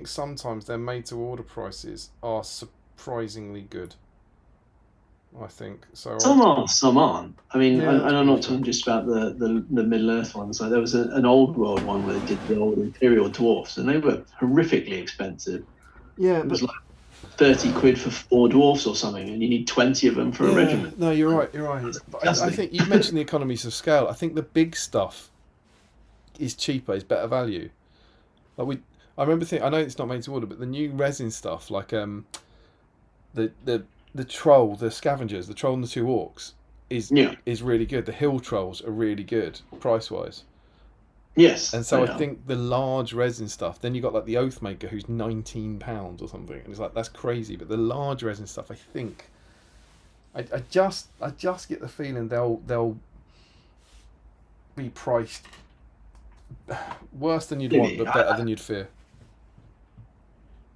[SPEAKER 1] sometimes their made-to-order prices are surprisingly good. I think so.
[SPEAKER 2] Some are, some aren't. I mean, and I'm not talking just about the Middle Earth ones. Like there was an old world one where they did the old Imperial dwarfs, and they were horrifically expensive.
[SPEAKER 1] Yeah,
[SPEAKER 2] it was like 30 quid for 4 dwarfs or something, and you need 20 of them for a regiment.
[SPEAKER 1] No, you're right. I think you mentioned the economies of scale. I think the big stuff is cheaper, is better value. I remember thinking, I know it's not made to order, but the new resin stuff, like the troll, the scavengers, the troll and the 2 orcs is really good. The hill trolls are really good price wise.
[SPEAKER 2] Yes.
[SPEAKER 1] And so I think the large resin stuff, then you got like the Oathmaker who's £19 or something, and it's like that's crazy. But the large resin stuff, I think, I just get the feeling they'll be priced worse than you'd want, but better than you'd fear.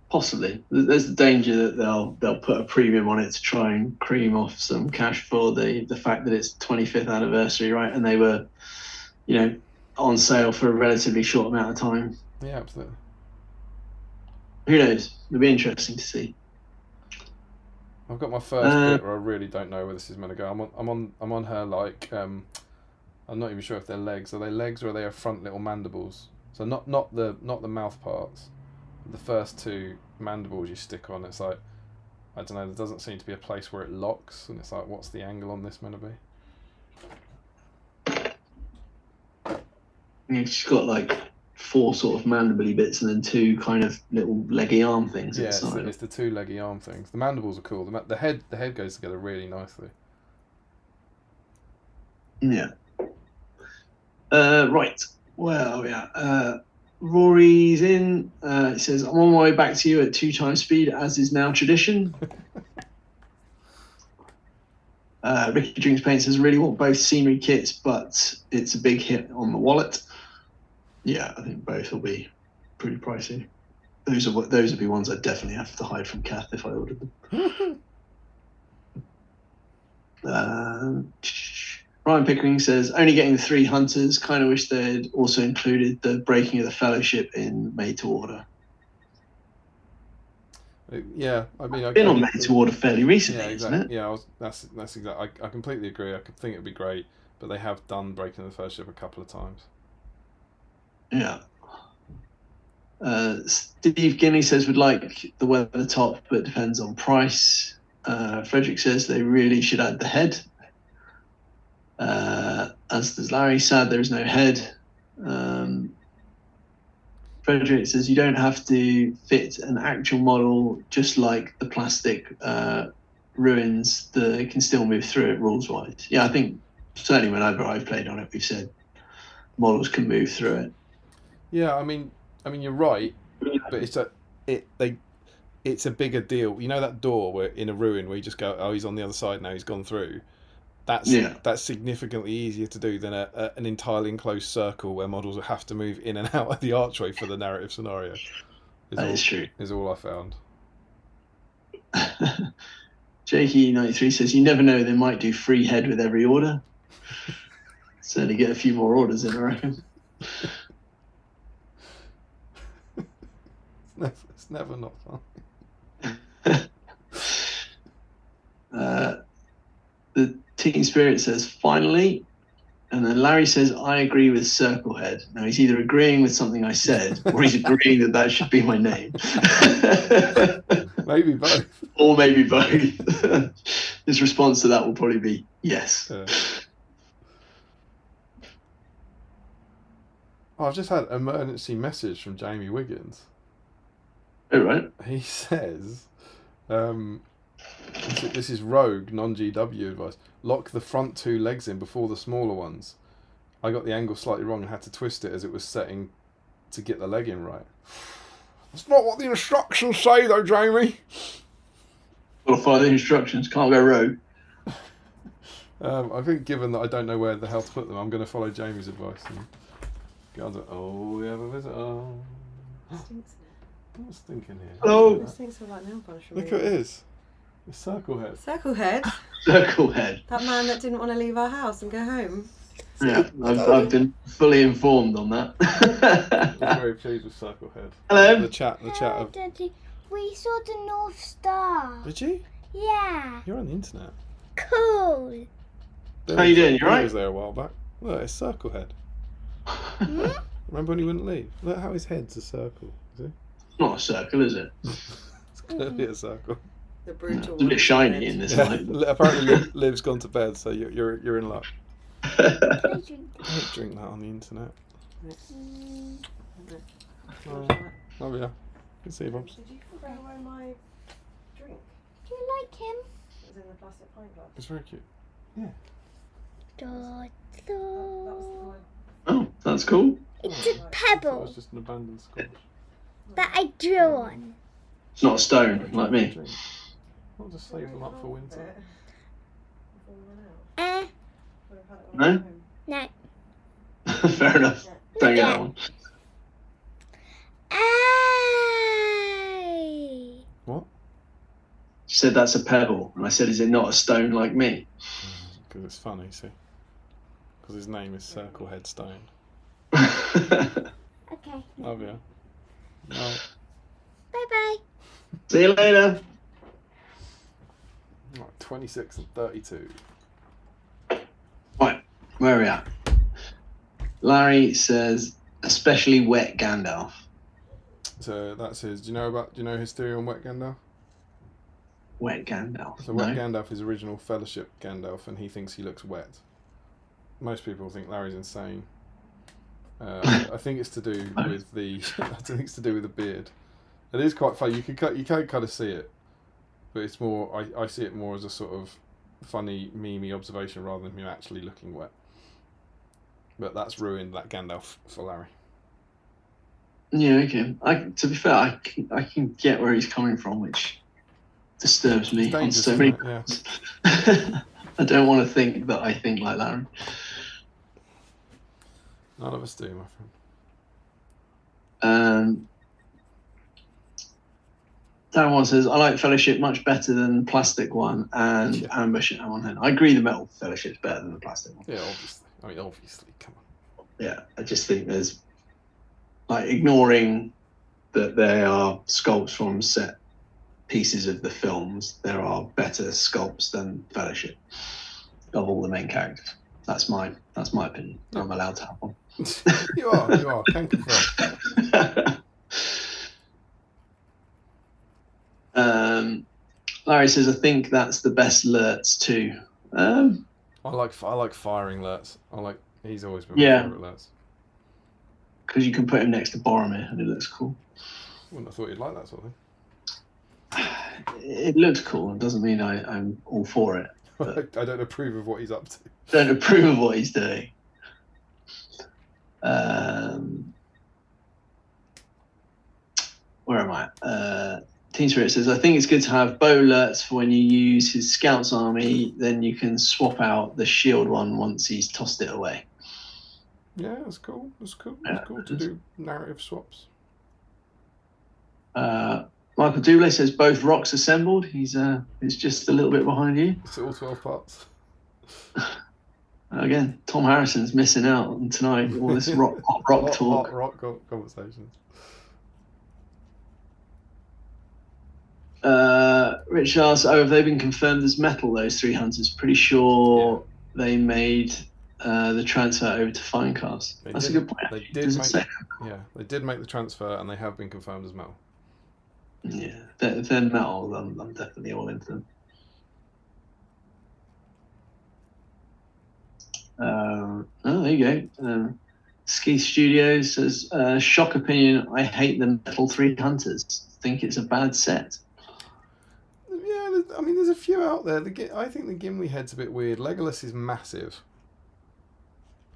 [SPEAKER 2] Possibly. There's the danger that they'll put a premium on it to try and cream off some cash for the fact that it's 25th anniversary, right? And they were, on sale for a relatively short amount of time.
[SPEAKER 1] Yeah, absolutely.
[SPEAKER 2] Who knows? It'll be interesting to see.
[SPEAKER 1] I've got my first bit where I really don't know where this is meant to go. I'm on her like I'm not even sure if they're legs. Are they legs or are they her front little mandibles? So not the mouth parts. The first two mandibles you stick on. It's like, I don't know. There doesn't seem to be a place where it locks, and it's like, what's the angle on this meant to be?
[SPEAKER 2] Yeah, she's got like 4 sort of mandibly bits and then 2 kind of little leggy arm things
[SPEAKER 1] Yeah,
[SPEAKER 2] inside.
[SPEAKER 1] it's the 2 leggy arm things. The mandibles are cool. The head goes together really nicely.
[SPEAKER 2] Yeah. Right. Well, yeah. Rory's in. It says, I'm on my way back to you at 2 times speed, as is now tradition. Ricky Drinks Paint says, really want both scenery kits, but it's a big hit on the wallet. Yeah, I think both will be pretty pricey. Those would be ones I'd definitely have to hide from Kath if I ordered them. Ryan Pickering says, only getting the 3 hunters. Kind of wish they'd also included the breaking of the fellowship in made to order.
[SPEAKER 1] Yeah, I mean, I've
[SPEAKER 2] been on made to order fairly recently,
[SPEAKER 1] yeah,
[SPEAKER 2] exactly.
[SPEAKER 1] Isn't it? Yeah, that's exactly. I completely agree. I could think it'd be great, but they have done breaking of the fellowship a couple of times.
[SPEAKER 2] Yeah. Steve Guinea says would like the weather top, but depends on price. Frederick says they really should add the head. As does Larry, sad there is no head. Frederick says you don't have to fit an actual model, just like the plastic ruins, that can still move through it rules wise. Yeah, I think certainly whenever I've played on it, we've said models can move through it.
[SPEAKER 1] Yeah, I mean you're right, but it's a bigger deal. You know that door where in a ruin where you just go, oh, he's on the other side now, he's gone through. That's significantly easier to do than an entirely enclosed circle where models have to move in and out of the archway for the narrative scenario.
[SPEAKER 2] That is true.
[SPEAKER 1] Is all I found.
[SPEAKER 2] Jakey93 says you never know, they might do free head with every order. Certainly get a few more orders in, I reckon.
[SPEAKER 1] It's never not fun.
[SPEAKER 2] The Team Spirit says, finally. And then Larry says, I agree with Circle Head. Now, he's either agreeing with something I said or he's agreeing that should be my name.
[SPEAKER 1] Maybe both.
[SPEAKER 2] Or maybe both. His response to that will probably be yes.
[SPEAKER 1] I've just had an emergency message from Jamie Wiggins.
[SPEAKER 2] Oh, right.
[SPEAKER 1] He says, this is rogue, non-GW advice. Lock the front 2 legs in before the smaller ones. I got the angle slightly wrong and had to twist it as it was setting to get the leg in right. That's not what the instructions say, though, Jamie.
[SPEAKER 2] Gotta follow the instructions. Can't go rogue.
[SPEAKER 1] I think, given that I don't know where the hell to put them, I'm going to follow Jamie's advice and go on to. Oh, we have a visitor. Oh.
[SPEAKER 6] Stinks in
[SPEAKER 1] What's stinking here?
[SPEAKER 2] Hello.
[SPEAKER 6] it? It stinks of like nail polish.
[SPEAKER 1] Look who it is. It's Circle Head.
[SPEAKER 6] Circle Head.
[SPEAKER 2] Circle Head.
[SPEAKER 6] That man that didn't want to leave our house and go home.
[SPEAKER 2] Yeah, I've been fully informed on that.
[SPEAKER 1] I'm very pleased with Circle Head.
[SPEAKER 2] Hello.
[SPEAKER 1] The chat of.
[SPEAKER 5] Daddy, we saw the North Star.
[SPEAKER 1] Did you?
[SPEAKER 5] Yeah.
[SPEAKER 1] You're on the internet.
[SPEAKER 5] Cool.
[SPEAKER 2] How you doing? You
[SPEAKER 1] I
[SPEAKER 2] right?
[SPEAKER 1] was there a while back. Look, it's Circle Head. Remember when he wouldn't leave? Look how his head's a circle. Is it?
[SPEAKER 2] Not a circle, is it?
[SPEAKER 1] It's clearly a circle.
[SPEAKER 6] The brutal.
[SPEAKER 2] It's a bit shiny in this light.
[SPEAKER 1] Apparently, Liv's gone to bed, so you're in luck. Don't drink that on the internet. Oh yeah, can see Bob's.
[SPEAKER 6] Did you throw away my drink?
[SPEAKER 5] Do you like him?
[SPEAKER 6] It was in the plastic pint glass.
[SPEAKER 1] It's very cute.
[SPEAKER 5] Da,
[SPEAKER 6] That
[SPEAKER 5] da.
[SPEAKER 6] was the one.
[SPEAKER 2] Oh, that's cool.
[SPEAKER 5] It's
[SPEAKER 1] I
[SPEAKER 5] a
[SPEAKER 1] thought it
[SPEAKER 5] pebble
[SPEAKER 1] was just an abandoned squash.
[SPEAKER 5] that I drew on.
[SPEAKER 2] It's not a stone like me.
[SPEAKER 1] I'll just save them up for winter.
[SPEAKER 2] No?
[SPEAKER 5] No.
[SPEAKER 2] Fair enough. Don't get that one.
[SPEAKER 5] Ay.
[SPEAKER 2] She said that's a pebble, and I said, is it not a stone like me?
[SPEAKER 1] Because it's funny, see. Because his name is Circle Headstone.
[SPEAKER 5] Okay.
[SPEAKER 1] Love you. No.
[SPEAKER 5] Bye bye.
[SPEAKER 2] See you later.
[SPEAKER 1] Right, 26 and 32.
[SPEAKER 2] Right, where are we at? Larry says, especially wet Gandalf.
[SPEAKER 1] So that's his. Do you know his theory on Wet Gandalf?
[SPEAKER 2] Wet Gandalf.
[SPEAKER 1] So
[SPEAKER 2] No?
[SPEAKER 1] Wet Gandalf is original Fellowship Gandalf, and he thinks he looks wet. Most people think Larry's insane. I think it's to do with the. I think it's to do with the beard. It is quite funny. You can kind of see it, but it's more. I see it more as a sort of funny, memey observation rather than him actually looking wet. But that's ruined that Gandalf for Larry.
[SPEAKER 2] Yeah, okay. To be fair, I can get where he's coming from, which disturbs me
[SPEAKER 1] It's
[SPEAKER 2] on
[SPEAKER 1] dangerous,
[SPEAKER 2] so many.
[SPEAKER 1] isn't it? Yeah.
[SPEAKER 2] I don't want to think that I think like Larry.
[SPEAKER 1] None of us do, my friend.
[SPEAKER 2] Darren One says, I like Fellowship much better than the plastic one and Ambush at one hand. I agree the metal Fellowship's better than the plastic one.
[SPEAKER 1] Yeah, obviously. Come on.
[SPEAKER 2] Yeah, I just think there's, like, ignoring that there are sculpts from set pieces of the films, there are better sculpts than Fellowship of all the main characters. That's my opinion.
[SPEAKER 1] Yeah.
[SPEAKER 2] I'm allowed to have one.
[SPEAKER 1] You are. Can confirm.
[SPEAKER 2] Larry says, I think that's the best Lurtz too.
[SPEAKER 1] I like firing Lurtz. He's always been my favourite Lurtz.
[SPEAKER 2] Because you can put him next to Boromir and it looks cool.
[SPEAKER 1] Wouldn't have thought you'd like that sort of thing.
[SPEAKER 2] It looks cool. It doesn't mean I'm all for it.
[SPEAKER 1] I don't approve of what he's up to.
[SPEAKER 2] Don't approve of what he's doing. Where am I? Team Spirit says, I think it's good to have bow Lurtz for when you use his Scouts army, then you can swap out the shield one once he's tossed it away.
[SPEAKER 1] Yeah, that's cool. It's cool to do narrative swaps.
[SPEAKER 2] Michael Dooley says both rocks assembled. He's just a little bit behind you.
[SPEAKER 1] It's all 12 parts.
[SPEAKER 2] Again, Tom Harrison's missing out on tonight. All this rock talk.
[SPEAKER 1] Rock conversations.
[SPEAKER 2] Rich asks, have they been confirmed as metal, those 3 hunters? Pretty sure they made the transfer over to Finecast. That's a good point.
[SPEAKER 1] They did make the transfer and they have been confirmed as metal.
[SPEAKER 2] Yeah, if they're metal, I'm definitely all into them. There you go. Ski Studios says, shock opinion, I hate the metal 3 hunters. Think it's a bad set.
[SPEAKER 1] Yeah, there's a few out there. I think the Gimli head's a bit weird. Legolas is massive.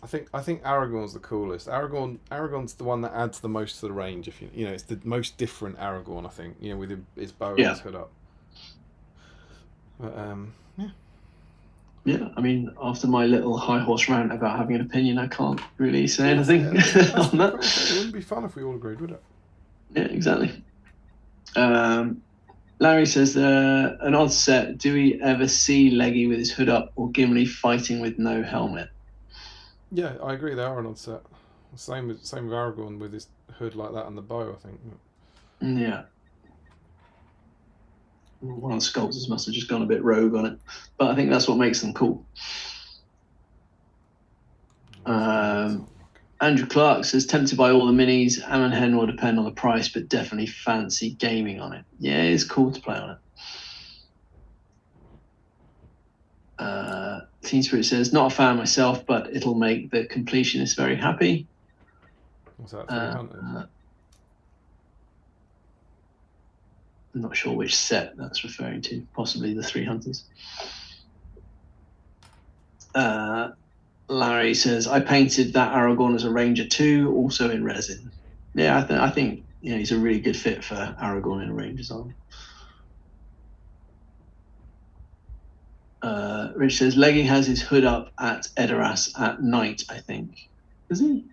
[SPEAKER 1] I think Aragorn's the coolest. Aragorn's the one that adds the most to the range. If you know, it's the most different Aragorn. I think with his bow and his hood up. But yeah.
[SPEAKER 2] Yeah, after my little high horse rant about having an opinion, I can't really say anything on that.
[SPEAKER 1] It wouldn't be fun if we all agreed, would it?
[SPEAKER 2] Yeah, exactly. Larry says, an odd set. Do we ever see Leggy with his hood up or Gimli fighting with no helmet?
[SPEAKER 1] Yeah, I agree. They are an odd set. Same with Aragorn with his hood like that and the bow, I think.
[SPEAKER 2] Yeah. One of the sculptors must have just gone a bit rogue on it, but I think that's what makes them cool. Andrew Clark says, tempted by all the minis. Ammon Hen will depend on the price, but definitely fancy gaming on it. Yeah, it's cool to play on it. Teen Spirit says, not a fan myself, but it'll make the completionist very happy.
[SPEAKER 1] What's that? 300?
[SPEAKER 2] I'm not sure which set that's referring to. Possibly the 3 hunters. Larry says, I painted that Aragorn as a Ranger too, also in resin. Yeah, I think he's a really good fit for Aragorn in a Ranger's army. Rich says, Leggy has his hood up at Edoras at night, I think. Does he?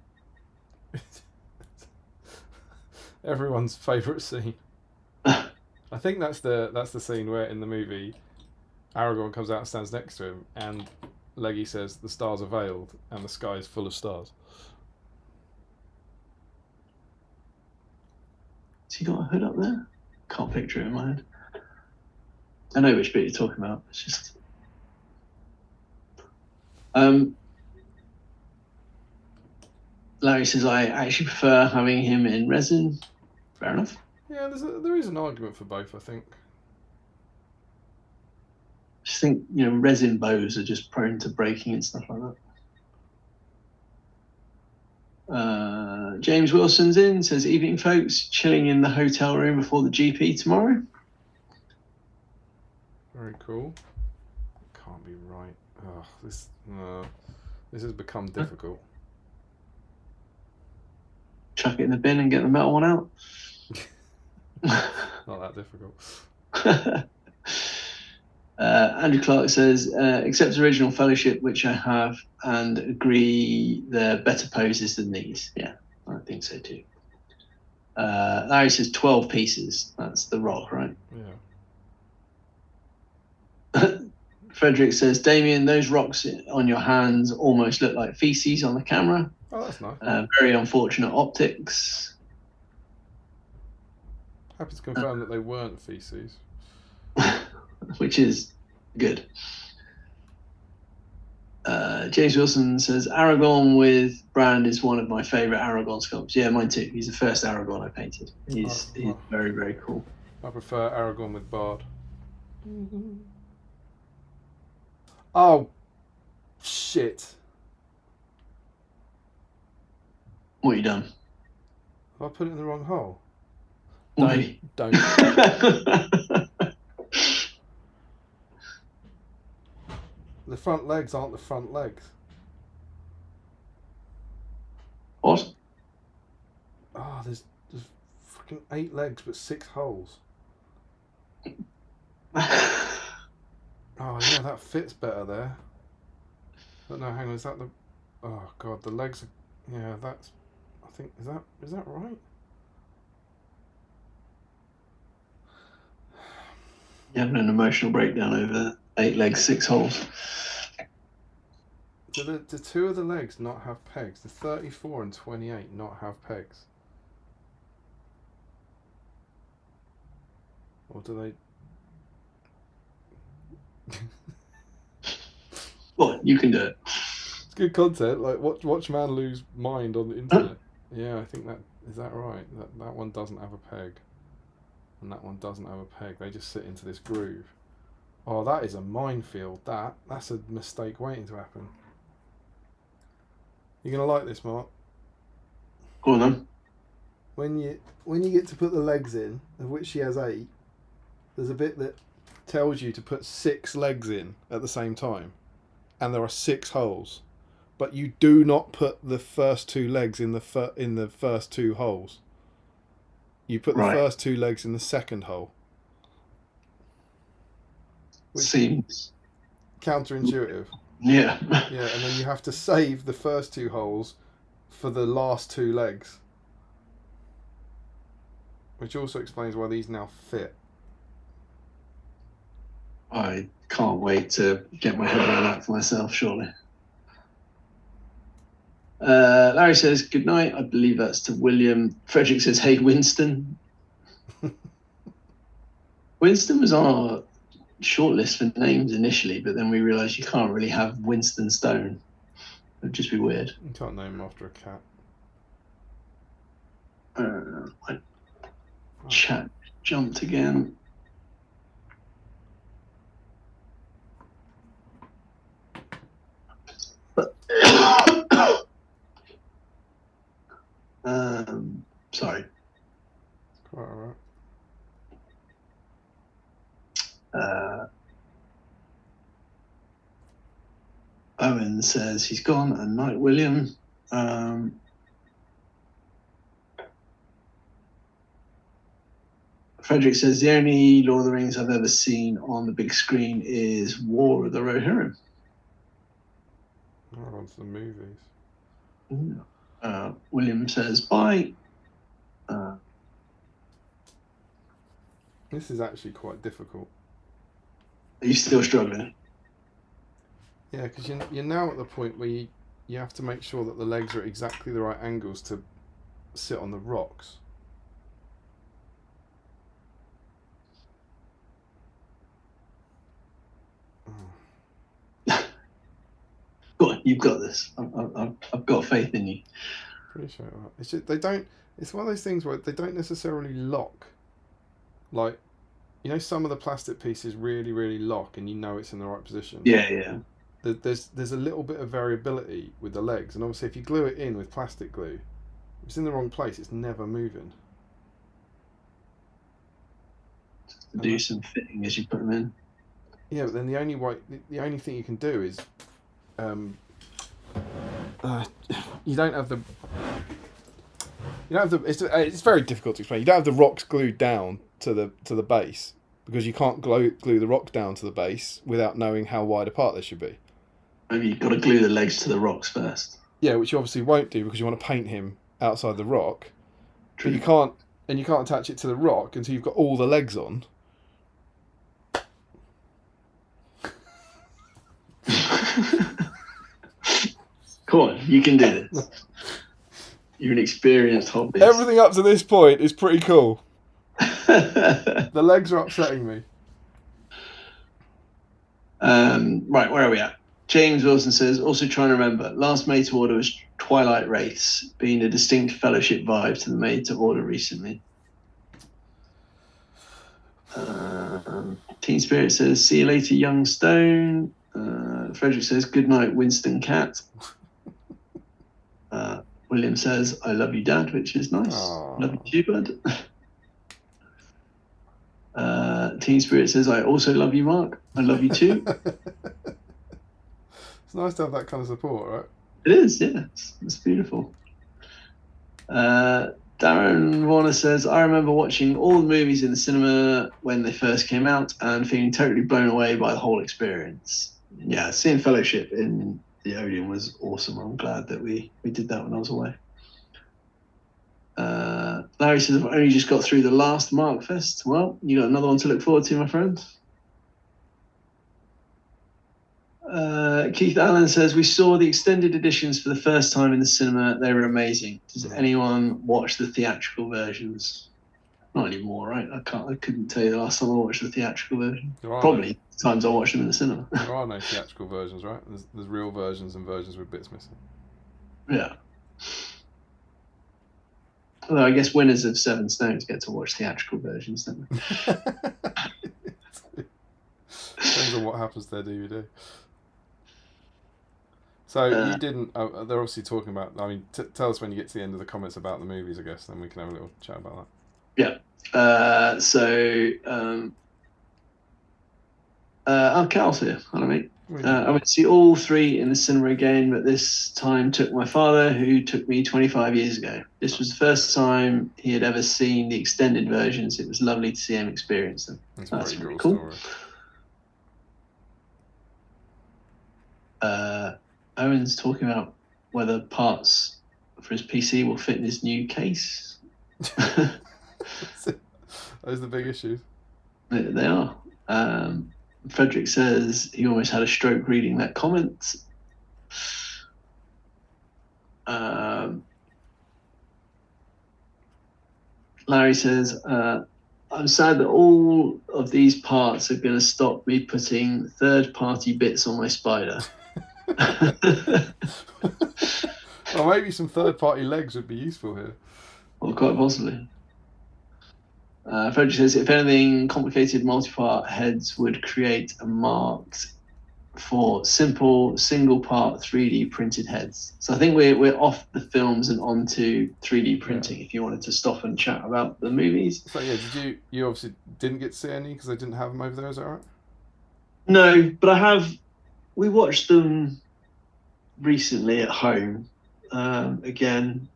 [SPEAKER 1] Everyone's favourite scene. I I think that's the scene where in the movie Aragorn comes out and stands next to him, and Leggy says the stars are veiled and the sky is full of stars.
[SPEAKER 2] Has he got a hood up there? Can't picture it in my head. I know which bit you're talking about. It's just. Larry says, I actually prefer having him in resin. Fair enough.
[SPEAKER 1] Yeah, there is an argument for both, I think.
[SPEAKER 2] I just think, resin bows are just prone to breaking and stuff like that. James Wilson's in, says, evening folks, chilling in the hotel room before the GP tomorrow.
[SPEAKER 1] Very cool. Can't be right. Oh, this has become difficult.
[SPEAKER 2] Chuck it in the bin and get the metal one out.
[SPEAKER 1] Not that difficult.
[SPEAKER 2] Andrew Clark says, accept original fellowship, which I have, and agree they're better poses than these. Yeah, I think so too. Larry says 12 pieces. That's the rock, right?
[SPEAKER 1] Yeah.
[SPEAKER 2] Frederick says, Damien, those rocks on your hands almost look like feces on the camera.
[SPEAKER 1] Oh, that's nice.
[SPEAKER 2] Very unfortunate optics.
[SPEAKER 1] Happy to confirm that they weren't feces.
[SPEAKER 2] Which is good. James Wilson says, Aragorn with Brand is one of my favourite Aragorn sculpts. Yeah, mine too. He's the first Aragorn I painted. He's very, very cool.
[SPEAKER 1] I prefer Aragorn with Bard. Oh, shit.
[SPEAKER 2] What have you done?
[SPEAKER 1] Have I put it in the wrong hole?
[SPEAKER 2] Why?
[SPEAKER 1] Don't. The front legs aren't the front legs.
[SPEAKER 2] What?
[SPEAKER 1] Oh, there's fucking 8 legs but 6 holes. Oh yeah, that fits better there. But no, hang on, is that the? Oh god, the legs are. Yeah, that's. I think is that right?
[SPEAKER 2] You're having an emotional breakdown over 8 legs, 6 holes.
[SPEAKER 1] Do the 2 of the legs not have pegs? The 34 and 28 not have pegs? Or do they?
[SPEAKER 2] What? You can do it.
[SPEAKER 1] It's good content. Like watch man lose mind on the internet. Yeah, I think that is that right. That one doesn't have a peg, and that one doesn't have a peg. They just sit into this groove. Oh, that is a minefield. That's a mistake waiting to happen. You're gonna like this, Mark.
[SPEAKER 2] Go on then.
[SPEAKER 1] When you get to put the legs in, of which she has 8, there's a bit that tells you to put 6 legs in at the same time, and there are 6 holes, but you do not put the first 2 legs in the first 2 holes. You put the first 2 legs in the second hole. Which
[SPEAKER 2] seems
[SPEAKER 1] counterintuitive.
[SPEAKER 2] Yeah.
[SPEAKER 1] Yeah, and then you have to save the first 2 holes for the last 2 legs. Which also explains why these now fit.
[SPEAKER 2] I can't wait to get my head around that for myself, surely. Larry says, good night. I believe that's to William. Frederick says, hey, Winston. Winston was on our shortlist for names initially, but then we realised you can't really have Winston Stone. It would just be weird.
[SPEAKER 1] You can't name him after a cat.
[SPEAKER 2] My chat jumped again. Sorry.
[SPEAKER 1] Quite alright.
[SPEAKER 2] Owen says he's gone, and Night William. Frederick says the only Lord of the Rings I've ever seen on the big screen is War of the Rohirrim.
[SPEAKER 1] Oh, on to the movies.
[SPEAKER 2] William says bye.
[SPEAKER 1] This is actually quite difficult.
[SPEAKER 2] Are you still struggling?
[SPEAKER 1] Yeah, because you're now at the point where you have to make sure that the legs are at exactly the right angles to sit on the rocks.
[SPEAKER 2] Go on, you've got this. I've got faith in you.
[SPEAKER 1] Pretty sure. It's just they don't. It's one of those things where they don't necessarily lock. Like, you know, some of the plastic pieces really, really lock, and you know it's in the right position.
[SPEAKER 2] Yeah.
[SPEAKER 1] There's a little bit of variability with the legs, and obviously if you glue it in with plastic glue, if it's in the wrong place, it's never moving.
[SPEAKER 2] Do some fitting as you put them in.
[SPEAKER 1] Yeah, but then the only thing you can do is, you don't have the. It's very difficult to explain. You don't have the rocks glued down to the base because you can't glue the rocks down to the base without knowing how wide apart they should be.
[SPEAKER 2] Maybe you've got to glue the legs to the rocks first.
[SPEAKER 1] Yeah, which you obviously won't do because you want to paint him outside the rock.
[SPEAKER 2] True.
[SPEAKER 1] But you can't attach it to the rock until you've got all the legs on.
[SPEAKER 2] Come on, you can do this. You're an experienced hobbyist.
[SPEAKER 1] Everything up to this point is pretty cool. The legs are upsetting me.
[SPEAKER 2] Right, where are we at? James Wilson says, also trying to remember, last made to order was Twilight Wraiths, being a distinct Fellowship vibe to the made to order recently. Teen Spirit says, see you later, young Stone. Frederick says, good night, Winston Cat. William says, I love you, Dad, which is nice.
[SPEAKER 1] Aww.
[SPEAKER 2] Love you too, bud. Teen Spirit says, I also love you, Mark. I love you too.
[SPEAKER 1] It's nice to have that kind of support, right?
[SPEAKER 2] It is, yeah. It's beautiful. Darren Warner says, I remember watching all the movies in the cinema when they first came out and feeling totally blown away by the whole experience. Yeah, seeing Fellowship in the Odeon was awesome. I'm glad that we did that when I was away. Larry says, I've only just got through the last Mark Fest. Well, you got another one to look forward to, my friend. Keith Allen says, we saw the extended editions for the first time in the cinema. They were amazing. Does anyone watch the theatrical versions? Not anymore, right? I couldn't tell you the last time I watched the theatrical version. Probably times I watched them in the cinema.
[SPEAKER 1] There are no theatrical versions, right? There's real versions and versions with bits missing.
[SPEAKER 2] Yeah. Although I guess winners of Seven Stones get to watch theatrical versions, don't they?
[SPEAKER 1] Depends on what happens to their DVD. So you didn't. They're obviously talking about. I mean, tell us when you get to the end of the comments about the movies, I guess. Then we can have a little chat about that.
[SPEAKER 2] Yeah. Cal's here. Hello, mate. I went to see all three in the cinema again, but this time took my father, who took me 25 years ago. This was the first time he had ever seen the extended versions. It was lovely to see him experience them.
[SPEAKER 1] That's a
[SPEAKER 2] really
[SPEAKER 1] cool
[SPEAKER 2] cool.
[SPEAKER 1] Story.
[SPEAKER 2] Owen's talking about whether parts for his PC will fit in his new case.
[SPEAKER 1] Those are the big issues.
[SPEAKER 2] They are. Frederick says he almost had a stroke reading that comment. Larry says, I'm sad that all of these parts are going to stop me putting third-party bits on my spider.
[SPEAKER 1] Well, maybe some third-party legs would be useful here.
[SPEAKER 2] Well, quite possibly. Frederick says, if anything, complicated multi-part heads would create a marked for simple single-part 3D printed heads. So I think we're off the films and onto 3D printing. If you wanted to stop and chat about the movies.
[SPEAKER 1] So yeah, you obviously didn't get to see any because they didn't have them over there. Is that right?
[SPEAKER 2] No, but we watched them recently at home. Again,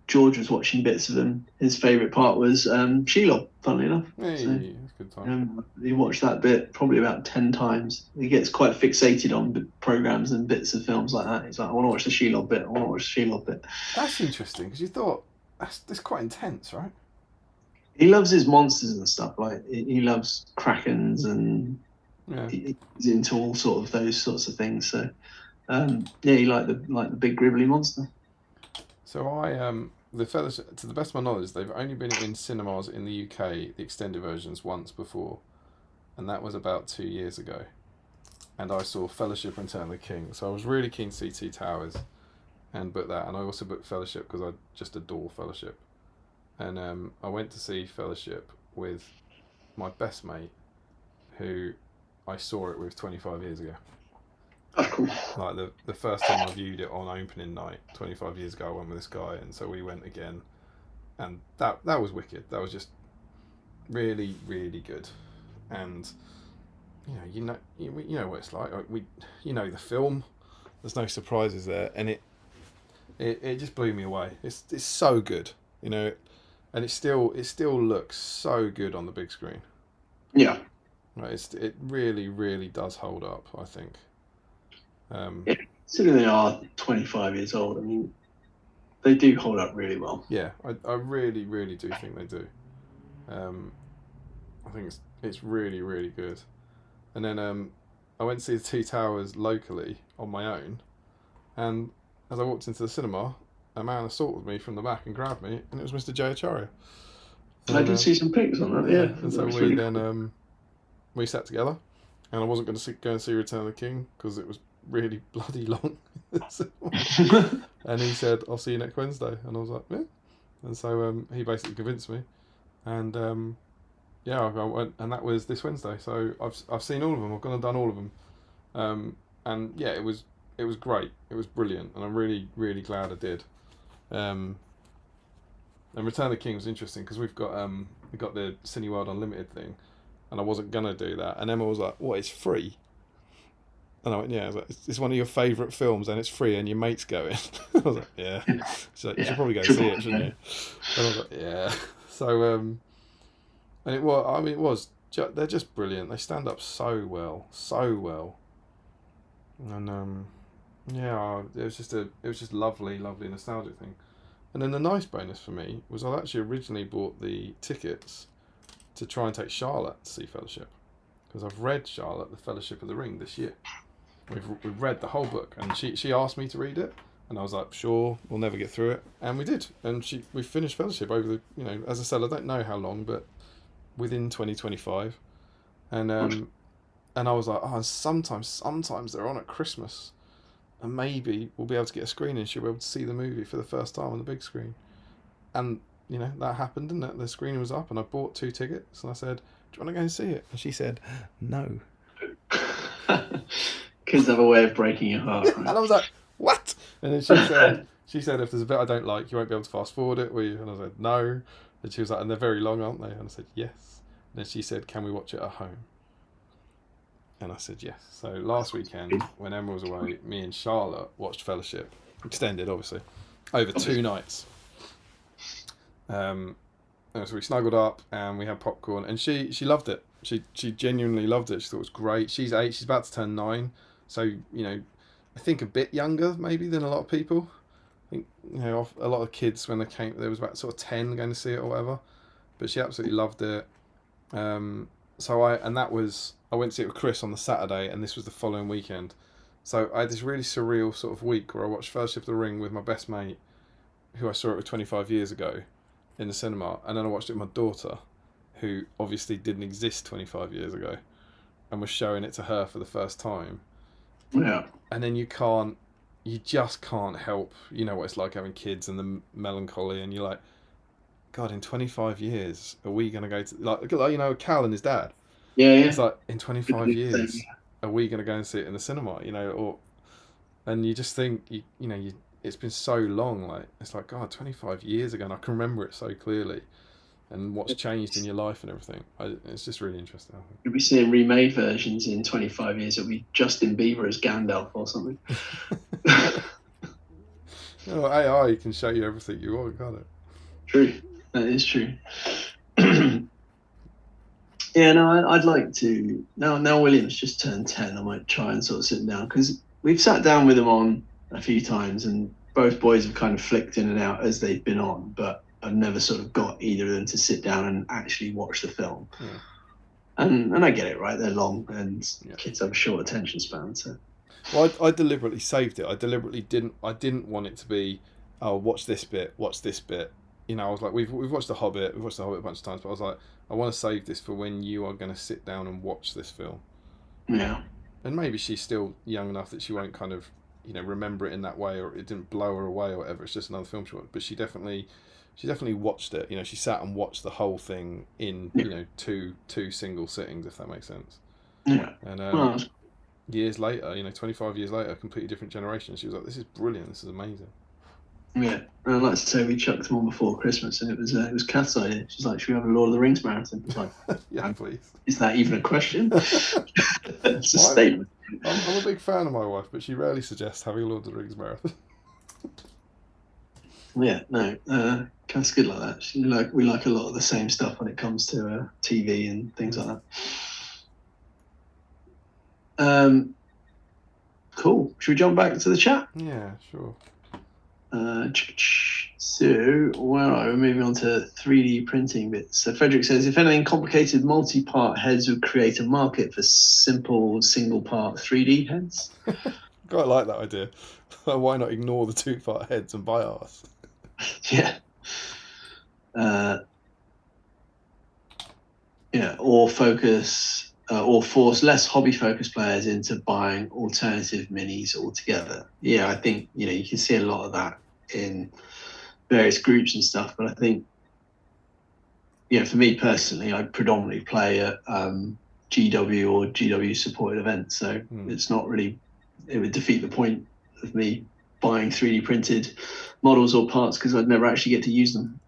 [SPEAKER 2] George was watching bits of them. His favourite part was Shelob, funnily enough.
[SPEAKER 1] Hey,
[SPEAKER 2] So,
[SPEAKER 1] that's a good time.
[SPEAKER 2] he watched that bit probably about 10 times. He gets quite fixated on programmes and bits of films like that. He's like, I want to watch the Shelob bit. I want to watch the Shelob bit.
[SPEAKER 1] That's interesting because you thought that's quite intense, right?
[SPEAKER 2] He loves his monsters and stuff. Like he loves krakens and
[SPEAKER 1] Yeah.
[SPEAKER 2] he's into all sort of those sorts of things. So yeah, he liked the big gribbly monster.
[SPEAKER 1] So the Fellowship, to the best of my knowledge, they've only been in cinemas in the UK, the extended versions, once before, and that was about 2 years ago. And I saw Fellowship and Return of the King, so I was really keen to see Two Towers, and booked that. And I also booked Fellowship because I just adore Fellowship. And I went to see Fellowship with my best mate, who I saw it with 25 years ago.
[SPEAKER 2] Oh, cool.
[SPEAKER 1] Like the first time I viewed it on opening night 25 years ago, I went with this guy, and so we went again, and that was wicked. That was just really, really good. And you know what it's like. The film. There's no surprises there, and it just blew me away. It's so good, and it still looks so good on the big screen.
[SPEAKER 2] Yeah.
[SPEAKER 1] Right, it really, really does hold up, I think.
[SPEAKER 2] Yeah, considering they are 25 years old, I mean, they do hold up really well.
[SPEAKER 1] Yeah, I really, really do think they do. I think it's really, really good. And then I went to see the Two Towers locally on my own, and as I walked into the cinema, a man assaulted me from the back and grabbed me, and it was Mr. Jay Acharya.
[SPEAKER 2] I did see some pics on that. Yeah,
[SPEAKER 1] and so we then we sat together, and I wasn't going to go and see Return of the King because it was really bloody long. And he said, "I'll see you next Wednesday," and I was like, "Yeah." And so he basically convinced me, and yeah, I went, and that was this Wednesday. So I've seen all of them. I've gone and done all of them, and yeah, it was great. It was brilliant, and I'm really, really glad I did. And Return of the King was interesting because we got the Cineworld Unlimited thing, and I wasn't gonna do that. And Emma was like, "What? It's free?" And I went, "Yeah." I was like, "It's one of your favourite films, and it's free, and your mate's going." I was like, "Yeah." She's like, "You should probably go see it, shouldn't you?" And I was like, "Yeah." So and it was. I mean, they're just brilliant. They stand up so well, and yeah, it was just lovely nostalgic thing. And then the nice bonus for me was I actually originally bought the tickets to try and take Charlotte to see Fellowship, because I've read Charlotte, The Fellowship of the Ring, this year. We've read the whole book, and she asked me to read it, and I was like, sure, we'll never get through it, and we did, and we finished Fellowship over the, as I said, I don't know how long, but within 2025, and I was like, oh, sometimes they're on at Christmas, and maybe we'll be able to get a screening, and she'll be able to see the movie for the first time on the big screen, and that happened, didn't it? The screening was up, and I bought 2 tickets, and I said, do you want to go and see it? And she said, no.
[SPEAKER 2] Kids have a way of breaking your heart. Right?
[SPEAKER 1] And I was like, what? And then she said, if there's a bit I don't like, you won't be able to fast forward it, will you? And I said, no. And she was like, and they're very long, aren't they? And I said, yes. And then she said, can we watch it at home? And I said, yes. So last weekend, when Emma was away, me and Charlotte watched Fellowship, extended, obviously, over 2 nights. So we snuggled up and we had popcorn, and she loved it. She genuinely loved it. She thought it was great. She's 8. She's about to turn 9. So I think a bit younger maybe than a lot of people. I think a lot of kids when they came, there was about sort of 10 going to see it or whatever. But she absolutely loved it. So I went to see it with Chris on the Saturday, and this was the following weekend. So I had this really surreal sort of week where I watched Fellowship of the Ring with my best mate, who I saw it with 25 years ago in the cinema, and then I watched it with my daughter, who obviously didn't exist 25 years ago, and was showing it to her for the first time.
[SPEAKER 2] Yeah.
[SPEAKER 1] And then you just can't help, what it's like having kids and the melancholy, and you're like, God, in 25 years, are we going to go to, Cal and his dad?
[SPEAKER 2] Yeah.
[SPEAKER 1] It's like, in 25 years, are we going to go and see it in the cinema, and you just think, it's been so long, like, it's like, God, 25 years ago, and I can remember it so clearly, and what's changed in your life and everything. It's just really interesting, I think.
[SPEAKER 2] You'll be seeing remade versions in 25 years. It'll be Justin Bieber as Gandalf or something.
[SPEAKER 1] AI can show you everything you want, can't it?
[SPEAKER 2] True. That is true. Yeah, no, I'd like to. Now William's just turned 10, I might try and sort of sit down, because we've sat down with him on a few times, and both boys have kind of flicked in and out as they've been on. But I I've never sort of got either of them to sit down and actually watch the film.
[SPEAKER 1] Yeah.
[SPEAKER 2] And I get it, right? They're long, and
[SPEAKER 1] Yeah.
[SPEAKER 2] kids have a short attention span. So
[SPEAKER 1] Well, I deliberately saved it. I didn't want it to be, oh, watch this bit. You know, I was like, we've watched The Hobbit. We've watched The Hobbit a bunch of times, but I was like, I want to save this for when you are going to sit down and watch this film.
[SPEAKER 2] yeah,
[SPEAKER 1] And maybe she's still young enough that she won't kind of, you know, remember it in that way, or it didn't blow her away or whatever. It's just another film she watched. But she definitely watched it. You know, she sat and watched the whole thing in, you know, two single sittings, if that makes sense.
[SPEAKER 2] yeah.
[SPEAKER 1] And
[SPEAKER 2] Well,
[SPEAKER 1] years later, you know, 25 years later, completely different generation. She was like, this is brilliant. This is amazing.
[SPEAKER 2] yeah. And I'd like to say we chucked them on before Christmas, and it was Kath's idea. She's like, should we have a Lord of the Rings marathon? It's like,
[SPEAKER 1] Yeah, please.
[SPEAKER 2] is that even a question? It's a
[SPEAKER 1] Why?
[SPEAKER 2] statement.
[SPEAKER 1] I'm a big fan of my wife, but she rarely suggests having a Lord of the Rings marathon.
[SPEAKER 2] Yeah, no. Kath's good like that. We like a lot of the same stuff when it comes to TV and things like that. Cool. Should we jump back to the chat?
[SPEAKER 1] Yeah, sure.
[SPEAKER 2] So, where are we? Moving on to 3D printing bits. So, Frederick says, if anything, complicated multi-part heads would create a market for simple single-part 3D heads.
[SPEAKER 1] Quite like that idea. Why not ignore the two-part heads and buy ours?
[SPEAKER 2] Yeah. Yeah, or force less hobby-focused players into buying alternative minis altogether. Yeah, I think, you know, you can see a lot of that in various groups and stuff, but I think, yeah, for me personally, I predominantly play at GW or GW supported events, so it's not really, it would defeat the point of me buying 3D printed models or parts because I'd never actually get to use them.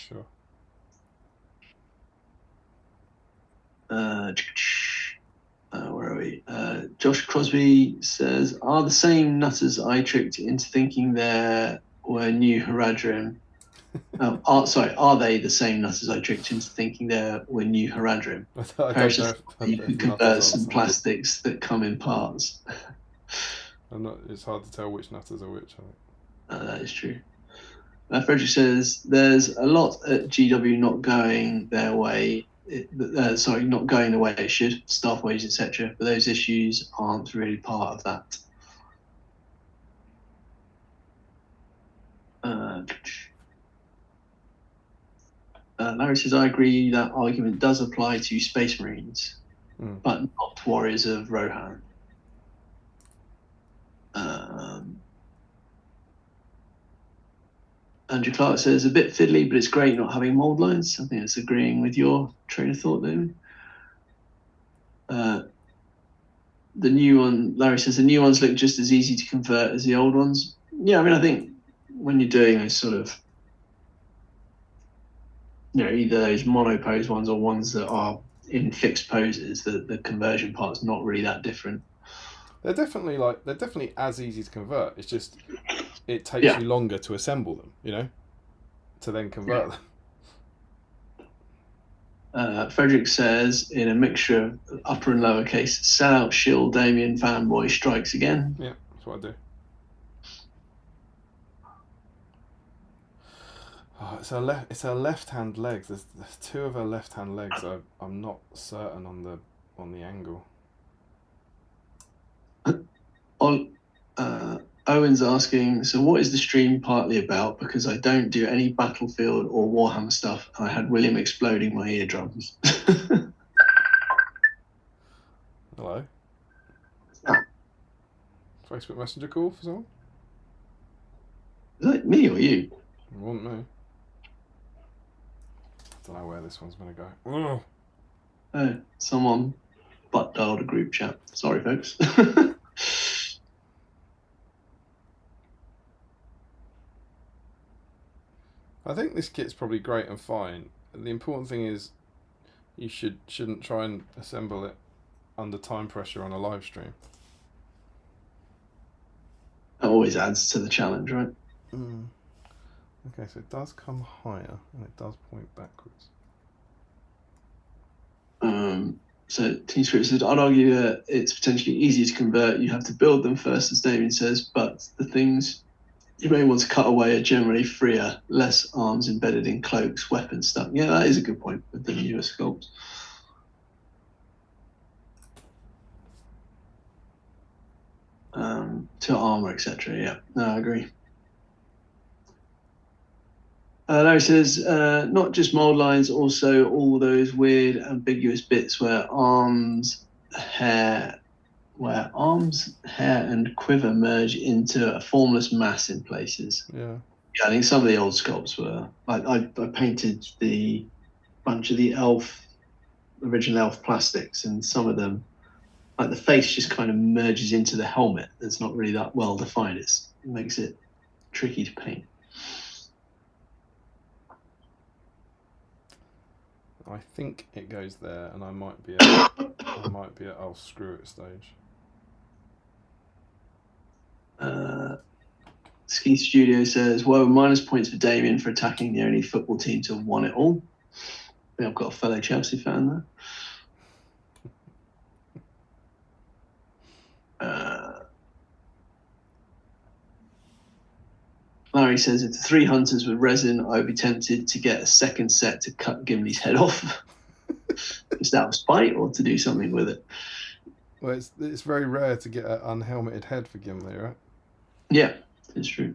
[SPEAKER 1] Sure.
[SPEAKER 2] Where are we? Josh Crosby says, are the same nutters I tricked into thinking there were new Haradrim? Are they the same nutters I tricked into thinking there were new Haradrim?
[SPEAKER 1] I don't know if
[SPEAKER 2] You can convert some plastics that come in parts.
[SPEAKER 1] It's hard to tell which nutters are which. I think.
[SPEAKER 2] That is true. Frederick says, there's a lot at GW not going their way. Not going the way it should, staff wages, etc. But those issues aren't really part of that. Larry says, I agree that argument does apply to Space Marines, but not Warriors of Rohan. Andrew Clark says, a bit fiddly, but it's great not having mold lines. I think it's agreeing with your train of thought there. The new one, Larry says, the new ones look just as easy to convert as the old ones. Yeah, I mean, I think when you're doing those sort of, you know, either those monopose ones or ones that are in fixed poses, the conversion part's not really that different.
[SPEAKER 1] They're definitely as easy to convert. It's just it takes you longer to assemble them, you know, to then convert them.
[SPEAKER 2] Frederick says, in a mixture of upper and lower case, sellout shill Damien fanboy strikes again.
[SPEAKER 1] Yeah, that's what I do. Oh, it's her left-hand legs. There's two of her left-hand legs. I'm not certain on the angle.
[SPEAKER 2] Owen's asking, so what is the stream partly about? Because I don't do any Battlefield or Warhammer stuff. I had William exploding my eardrums.
[SPEAKER 1] Hello?
[SPEAKER 2] Ah.
[SPEAKER 1] Facebook Messenger call for someone?
[SPEAKER 2] Is that me or you?
[SPEAKER 1] It wasn't me. Don't know where this one's going to go.
[SPEAKER 2] Oh, someone butt dialed a group chat. Sorry, folks.
[SPEAKER 1] I think this kit's probably great and fine. The important thing is you shouldn't try and assemble it under time pressure on a live stream.
[SPEAKER 2] That always adds to the challenge, right?
[SPEAKER 1] Okay, so it does come higher and it does point backwards.
[SPEAKER 2] So Team Spirit said, I'd argue that it's potentially easier to convert. You have to build them first, as Damien says, but the things You may want to cut away a generally freer, less arms embedded in cloaks, weapons stuff. Yeah, that is a good point with the newer sculpts. To armor, etc. Yeah, no, I agree. Larry says, not just mold lines, also all those weird, ambiguous bits where arms, hair, and quiver merge into a formless mass in places.
[SPEAKER 1] Yeah.
[SPEAKER 2] Yeah, I think some of the old sculpts were. I painted the bunch of the original elf plastics, and some of them, like the face, just kind of merges into the helmet. It's not really that well defined. It makes it tricky to paint.
[SPEAKER 1] I think it goes there, and I might be at I'll screw it stage.
[SPEAKER 2] Ski Studio says, well, minus points for Damien for attacking the only football team to have won it all. I think I've got a fellow Chelsea fan there. Larry says, if the 3 hunters were resin, I would be tempted to get a second set to cut Gimli's head off. Just out of spite or to do something with it?
[SPEAKER 1] Well, it's very rare to get an unhelmeted head for Gimli, right?
[SPEAKER 2] Yeah, it's true.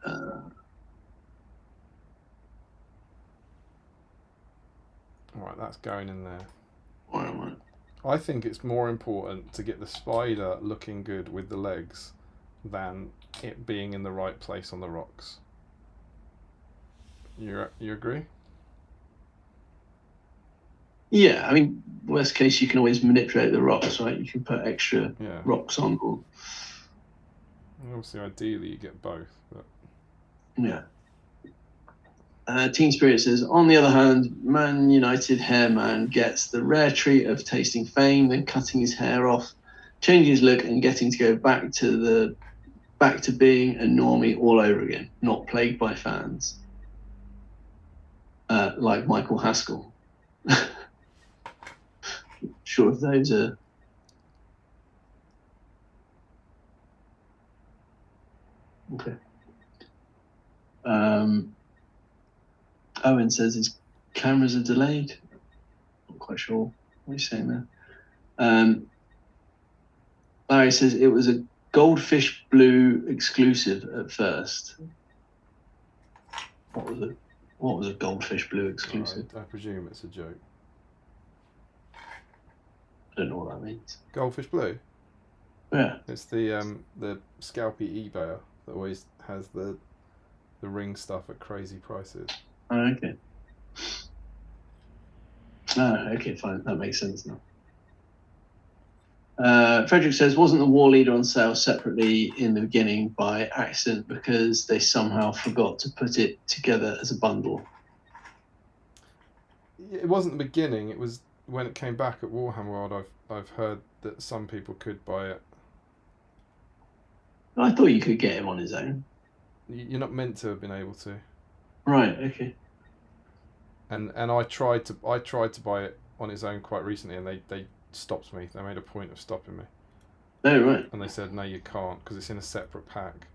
[SPEAKER 1] Alright, that's going in there.
[SPEAKER 2] Right.
[SPEAKER 1] I think it's more important to get the spider looking good with the legs than it being in the right place on the rocks. You agree?
[SPEAKER 2] Yeah, I mean, worst case, you can always manipulate the rocks, right? You can put extra rocks on board.
[SPEAKER 1] Obviously, ideally, you get both. But...
[SPEAKER 2] Yeah. Team Spirit says, on the other hand, Man United Hairman gets the rare treat of tasting fame, then cutting his hair off, changing his look, and getting to go back to being a normie all over again, not plagued by fans. Like Michael Haskell. Sure if those are... Okay. Owen says his cameras are delayed. Not quite sure what he's saying there. Larry says it was a Goldfish Blue exclusive at first. What was a Goldfish Blue exclusive?
[SPEAKER 1] I presume it's a joke.
[SPEAKER 2] I don't know what that means.
[SPEAKER 1] Goldfish Blue?
[SPEAKER 2] Yeah.
[SPEAKER 1] It's the scalpy eBayer that always has the ring stuff at crazy prices.
[SPEAKER 2] Oh, okay. Okay, fine. That makes sense now. Frederick says, wasn't the War Leader on sale separately in the beginning by accident because they somehow forgot to put it together as a bundle?
[SPEAKER 1] It wasn't the beginning. It was when it came back at Warhammer World. I've heard that some people could buy it.
[SPEAKER 2] I thought you could get him on his own.
[SPEAKER 1] You're not meant to have been able to.
[SPEAKER 2] Right. Okay.
[SPEAKER 1] And I tried to buy it on its own quite recently, and they stopped me. They made a point of stopping me.
[SPEAKER 2] Oh, right.
[SPEAKER 1] And they said, no, you can't, because it's in a separate pack.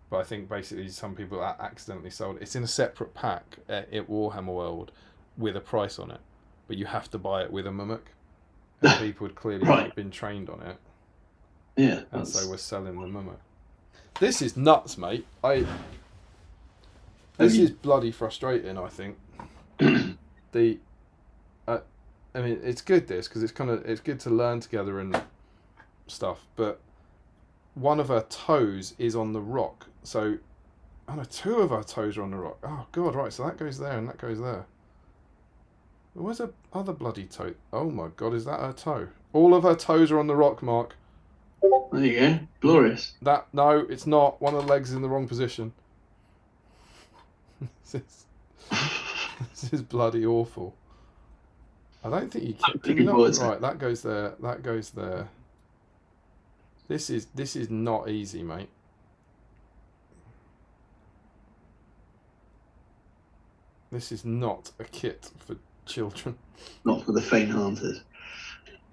[SPEAKER 1] But I think basically some people accidentally sold it. It's in a separate pack at Warhammer World with a price on it, but you have to buy it with a mimic. And people had clearly not been trained on it.
[SPEAKER 2] Yeah.
[SPEAKER 1] And so we're selling the mimic. This is nuts, mate. This is bloody frustrating, I think. I mean, it's good because it's good to learn together and stuff. But one of her toes is on the rock, so two of her toes are on the rock. Oh god, right. So that goes there and that goes there. Where's her other bloody toe? Oh my god, is that her toe? All of her toes are on the rock, Mark.
[SPEAKER 2] There you go. Glorious.
[SPEAKER 1] No, it's not. One of the legs is in the wrong position. This is bloody awful. I don't think you can. Right, that goes there. That goes there. This is not easy, mate. This is not a kit for children.
[SPEAKER 2] Not for the faint-hearted.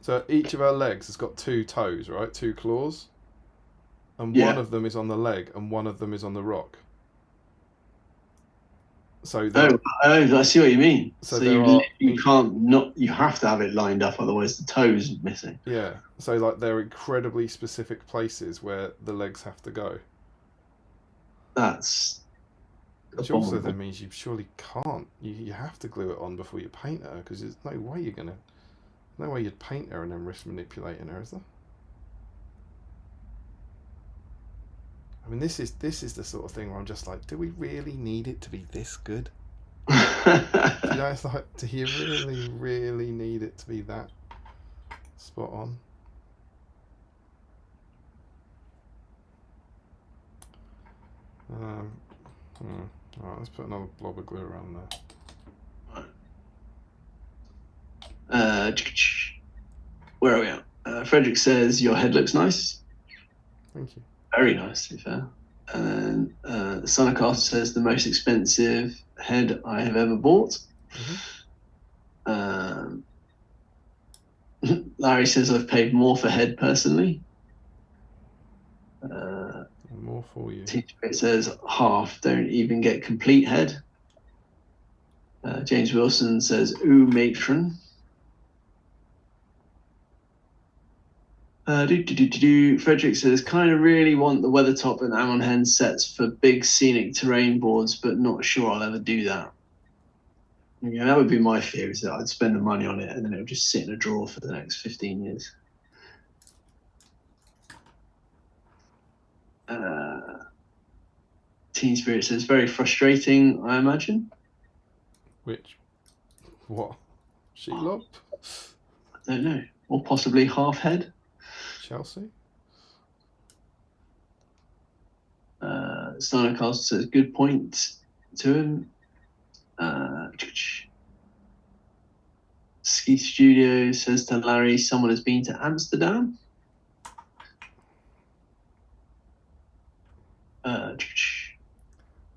[SPEAKER 1] So each of our legs has got 2 toes, right? 2 claws. and
[SPEAKER 2] Yeah.
[SPEAKER 1] one of them is on the leg, and one of them is on the rock. So
[SPEAKER 2] I see what you mean.
[SPEAKER 1] So
[SPEAKER 2] So
[SPEAKER 1] there
[SPEAKER 2] you can't not. You have to have it lined up, otherwise the toes are missing.
[SPEAKER 1] yeah, so like there are incredibly specific places where the legs have to go.
[SPEAKER 2] That's
[SPEAKER 1] Which also
[SPEAKER 2] abominable.
[SPEAKER 1] then means you surely can't. You have to glue it on before you paint her, because there's no way you'd paint her and then risk manipulating her, is there? I mean, this is the sort of thing where I'm just like, do we really need it to be this good? You know, it's like, do you really, really need it to be that spot on? Alright, let's put another blob of glue around
[SPEAKER 2] Uh, where are we at? Frederick says your head looks nice.
[SPEAKER 1] Thank you.
[SPEAKER 2] Very nice, to be fair. And then Sonicast says the most expensive head I have ever bought. Larry says I've paid more for head personally.
[SPEAKER 1] More for you.
[SPEAKER 2] It says half don't even get complete head. James Wilson says ooh matron. Frederick says kind of really want the Weathertop and Amon Hen sets for big scenic terrain boards, but not sure I'll ever do that. Yeah, that would be my fear, is that I'd spend the money on it and then it would just sit in a drawer for the next 15 years. Teen Spirit says very frustrating, I imagine.
[SPEAKER 1] Which? What? Sheetlop?
[SPEAKER 2] I don't know. Or possibly half head.
[SPEAKER 1] Chelsea?
[SPEAKER 2] Steinercast says good point to him. Ski Studio says to Larry, someone has been to Amsterdam.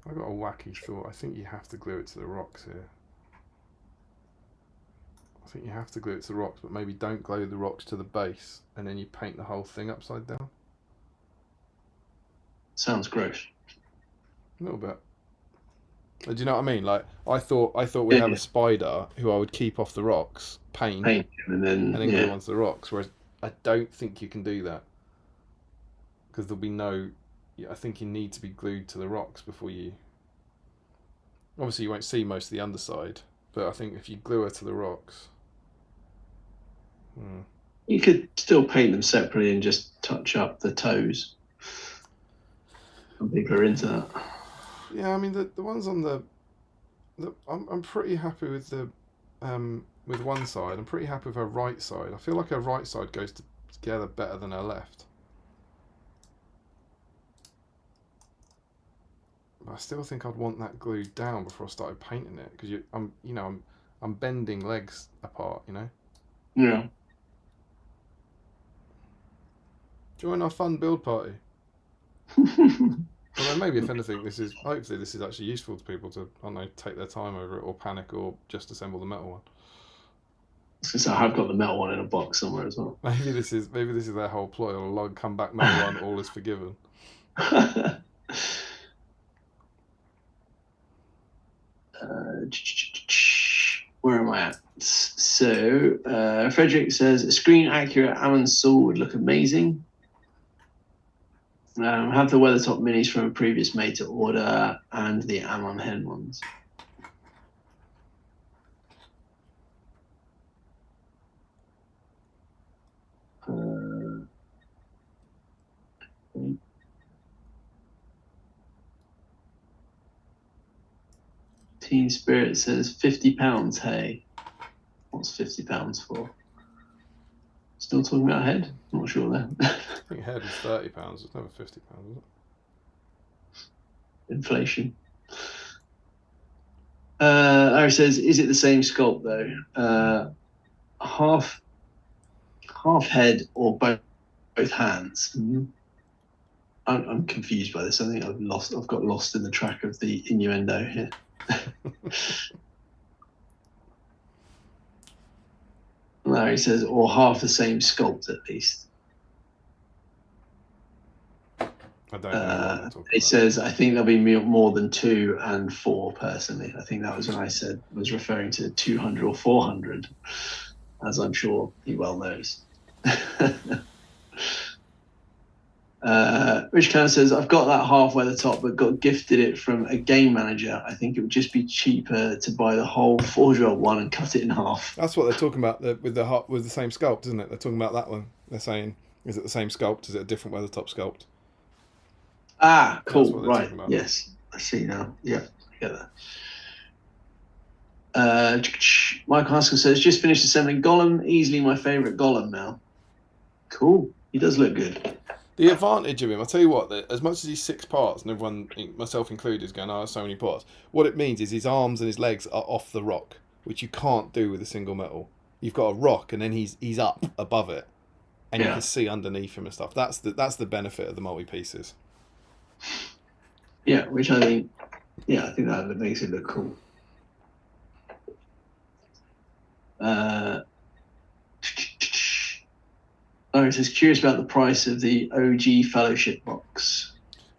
[SPEAKER 1] I got a wacky thought. I think you have to glue it to the rocks here. I think you have to glue it to the rocks, but maybe don't glue the rocks to the base, and then you paint the whole thing upside down.
[SPEAKER 2] Sounds gross.
[SPEAKER 1] A little bit. Do you know what I mean? Like I thought we'd have a spider who I would keep off the rocks, paint
[SPEAKER 2] and then
[SPEAKER 1] glue onto the rocks. Whereas I don't think you can do that, because there'll be no. I think you need to be glued to the rocks before you. Obviously, you won't see most of the underside, but I think if you glue her to the rocks.
[SPEAKER 2] You could still paint them separately and just touch up the toes. Some people are into that.
[SPEAKER 1] Yeah, I mean the ones on the I'm pretty happy with the with one side. I'm pretty happy with her right side. I feel like her right side goes together better than her left. But I still think I'd want that glued down before I started painting it, because I'm bending legs apart, you know.
[SPEAKER 2] Yeah.
[SPEAKER 1] Join our fun build party. Although maybe if anything, hopefully this is actually useful to people to, I don't know, take their time over it or panic or just assemble the metal one.
[SPEAKER 2] So I have got the metal one in a box somewhere as well.
[SPEAKER 1] Maybe this is their whole ploy. Or log come back metal one, all is forgiven.
[SPEAKER 2] Where am I at? So Frederick says a screen accurate Ammon saw would look amazing. Have the Weathertop minis from a previous made to order and the Ammon Hen ones. Teen Spirit says £50. Hey, what's £50 for? Still talking about head? Not sure then.
[SPEAKER 1] I think head is £30. It's never £50, is it?
[SPEAKER 2] Inflation. Larry says, is it the same sculpt though? Half head or both hands? Mm-hmm. I'm confused by this. I think I've got lost in the track of the innuendo here. Larry says, or half the same sculpt at least.
[SPEAKER 1] I don't know what I'm talking
[SPEAKER 2] He
[SPEAKER 1] about.
[SPEAKER 2] says, I think there'll be more than 2 and 4 personally. I think that was when I was referring to 200 or 400, as I'm sure he well knows. Rich Kern says, I've got that half weather top, but got gifted it from a game manager. I think it would just be cheaper to buy the whole 4-year-old one and cut it in half.
[SPEAKER 1] That's what they're talking about with the same sculpt, isn't it? They're talking about that one. They're saying, is it the same sculpt? Is it a different weather top sculpt?
[SPEAKER 2] Ah,
[SPEAKER 1] That's
[SPEAKER 2] cool.
[SPEAKER 1] what they're
[SPEAKER 2] Right.
[SPEAKER 1] talking about.
[SPEAKER 2] Yes. I see now. Yeah, I get that. Michael Haskell says, just finished assembling Gollum. Easily my favourite Gollum now. Cool. He does look good.
[SPEAKER 1] The advantage of him, I'll tell you what, that as much as he's 6 parts, and everyone, myself included, is going, oh, so many parts, what it means is his arms and his legs are off the rock, which you can't do with a single metal. You've got a rock, and then he's up above it, and you
[SPEAKER 2] Yeah.
[SPEAKER 1] can see underneath him and stuff. That's the benefit of the multi-pieces.
[SPEAKER 2] Yeah, which I think that makes it look cool. Larry says, curious about the price of the OG Fellowship box.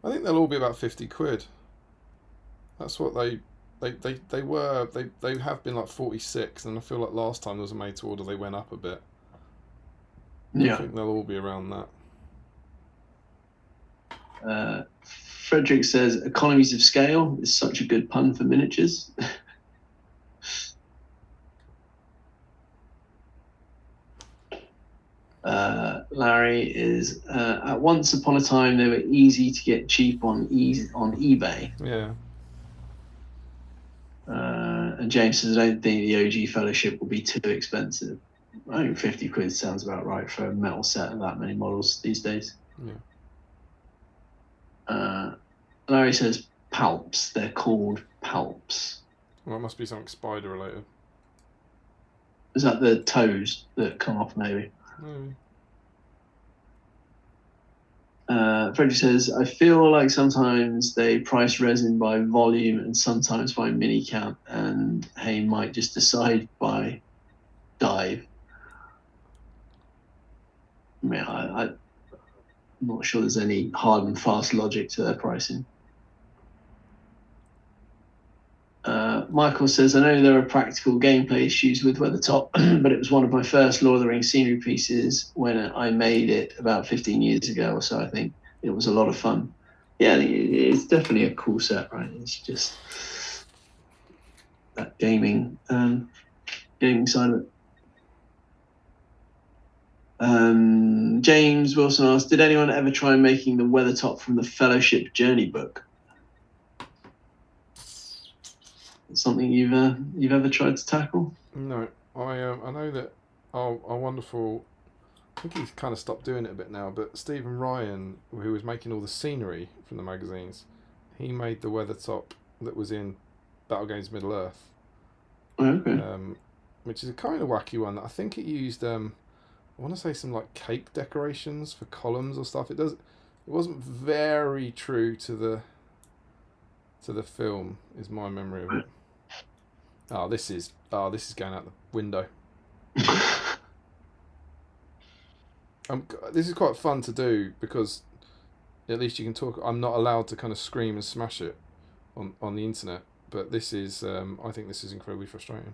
[SPEAKER 1] I think they'll all be about 50 quid. That's what they have been like 46, and I feel like last time there was a made to order, they went up a bit. I
[SPEAKER 2] Yeah.
[SPEAKER 1] think they'll all be around that.
[SPEAKER 2] Frederick says, economies of scale is such a good pun for miniatures. Larry is, at once upon a time, they were easy to get cheap on eBay.
[SPEAKER 1] Yeah.
[SPEAKER 2] And James says, I don't think the OG Fellowship will be too expensive. I think 50 quid sounds about right for a metal set of that many models these days.
[SPEAKER 1] Yeah.
[SPEAKER 2] Larry says, palps. They're called palps.
[SPEAKER 1] Well, it must be something spider related.
[SPEAKER 2] Is that the toes that come off, maybe?
[SPEAKER 1] Maybe.
[SPEAKER 2] Frederick says, I feel like sometimes they price resin by volume and sometimes by mini count, and Hay might just decide by dive. I mean, I'm not sure there's any hard and fast logic to their pricing. Michael says, I know there are practical gameplay issues with Weathertop, but it was one of my first Lord of the Rings scenery pieces when I made it about 15 years ago or so. I think it was a lot of fun. Yeah, it's definitely a cool set, right? It's just that gaming side of it. James Wilson asked, did anyone ever try making the Weathertop from the Fellowship Journey book? Something you've ever tried to tackle?
[SPEAKER 1] No, I know that our wonderful, I think he's kind of stopped doing it a bit now, but Stephen Ryan, who was making all the scenery from the magazines, he made the Weathertop that was in Battle Games Middle-earth.
[SPEAKER 2] Okay.
[SPEAKER 1] Which is a kind of wacky one. I think it used I want to say some like cake decorations for columns or stuff. It wasn't very true to the film, is my memory of it. Oh, this is going out the window. This is quite fun to do because at least you can talk. I'm not allowed to kind of scream and smash it on the internet, but this is I think this is incredibly frustrating.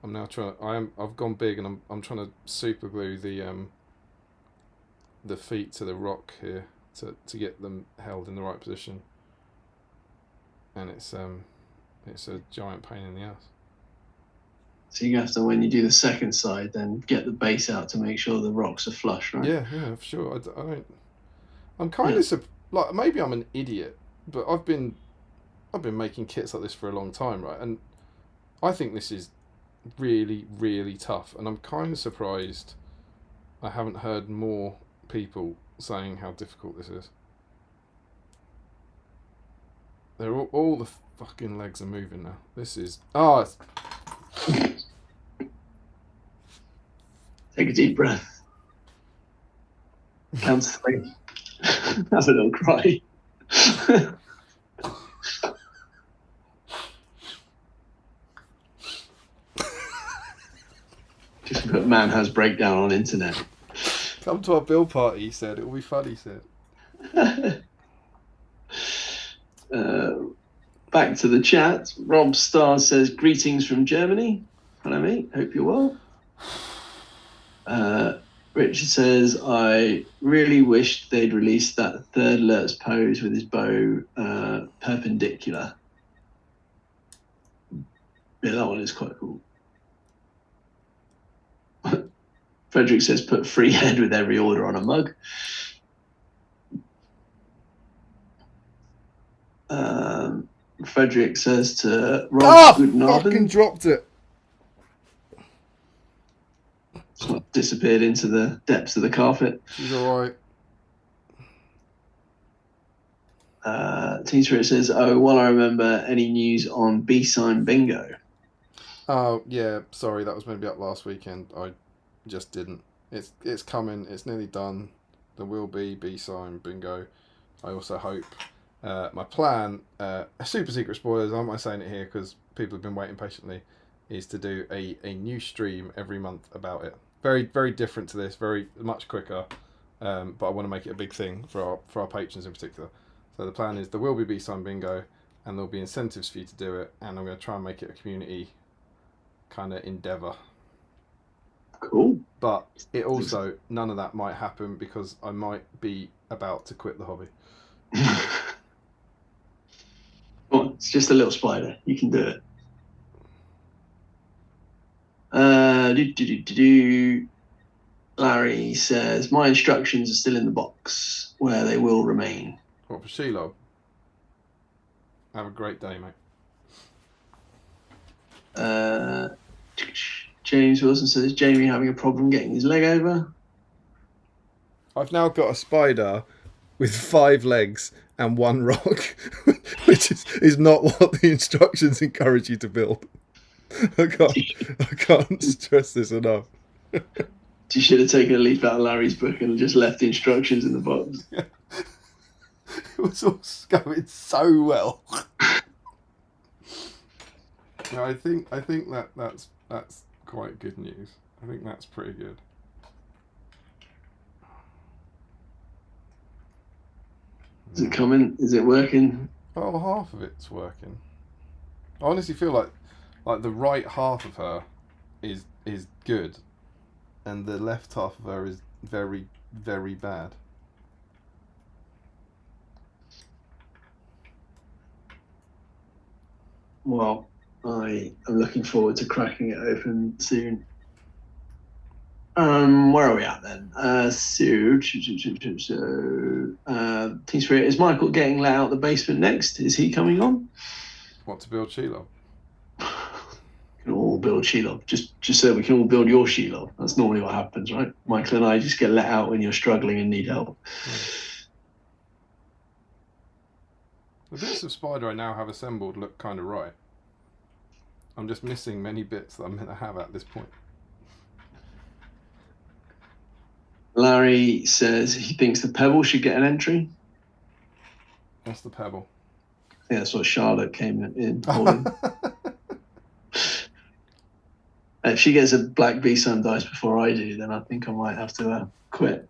[SPEAKER 1] I'm now I've gone big and I'm trying to super glue the feet to the rock here to get them held in the right position, and it's a giant pain in the ass.
[SPEAKER 2] So you have to, when you do the second side, then get the base out to make sure the rocks are flush, right?
[SPEAKER 1] Yeah, for sure. I don't. I'm kind of like, maybe I'm an idiot, but I've been making kits like this for a long time, right? And I think this is really, really tough, and I'm kind of surprised I haven't heard more people saying how difficult this is. They're all the fucking legs are moving now. This is
[SPEAKER 2] Take a deep breath. Count to 3. Have a little cry. Just put man has breakdown on internet.
[SPEAKER 1] Come to our bill party, he said. It'll be fun, he said.
[SPEAKER 2] Back to the chat. Rob Starr says, greetings from Germany. Hello, mate. Hope you're well. Richard says, I really wished they'd released that third Lurtz pose with his bow perpendicular. Yeah, that one is quite cool. Frederick says, put free head with every order on a mug. Frederick says to Rob, Guten
[SPEAKER 1] fucking
[SPEAKER 2] Abend.
[SPEAKER 1] dropped it.
[SPEAKER 2] Sort of disappeared into the depths of the carpet.
[SPEAKER 1] She's alright.
[SPEAKER 2] Team Spirit says, oh, well, I remember any news on BSIME bingo.
[SPEAKER 1] Oh, yeah, sorry, that was meant to be up last weekend. I just didn't. It's coming, it's nearly done. There will be BSIME bingo. I also hope. My plan, super secret spoilers, I'm not saying it here because people have been waiting patiently, is to do a new stream every month about it. Very, very different to this, very much quicker, but I want to make it a big thing for our patrons in particular. So the plan is there will be BSIME bingo, and there'll be incentives for you to do it, and I'm going to try and make it a community kind of endeavour.
[SPEAKER 2] Cool.
[SPEAKER 1] But it also, none of that might happen because I might be about to quit the hobby.
[SPEAKER 2] Well, it's just a little spider. You can do it. Larry says, my instructions are still in the box where they will remain.
[SPEAKER 1] What, for Sheila? Have a great day, mate.
[SPEAKER 2] James Wilson says, is Jamie having a problem getting his leg over?
[SPEAKER 1] I've now got a spider with 5 legs and 1 rock, which is not what the instructions encourage you to build. I can't stress this enough.
[SPEAKER 2] You should have taken a leaf out of Larry's book and just left the instructions in the box.
[SPEAKER 1] Yeah. It was all going so well. No, I think that's quite good news. I think that's pretty good.
[SPEAKER 2] Is it coming? Is it working?
[SPEAKER 1] Well, half of it's working. I honestly feel like the right half of her is good, and the left half of her is very, very bad.
[SPEAKER 2] Well, I am looking forward to cracking it open soon. Where are we at then? Team Spirit, is Michael getting let out the basement next? Is he coming on?
[SPEAKER 1] What, to build Shelob?
[SPEAKER 2] We can all build Shelob. Just so we can all build your Shelob. That's normally what happens, right? Michael and I just get let out when you're struggling and need help.
[SPEAKER 1] The bits of spider I now have assembled look kind of right. I'm just missing many bits that I'm meant to have at this point.
[SPEAKER 2] Larry says he thinks the Pebble should get an entry.
[SPEAKER 1] What's the Pebble?
[SPEAKER 2] Yeah, that's what Charlotte came in holding. If she gets a black BSIME dice before I do, then I think I might have to quit.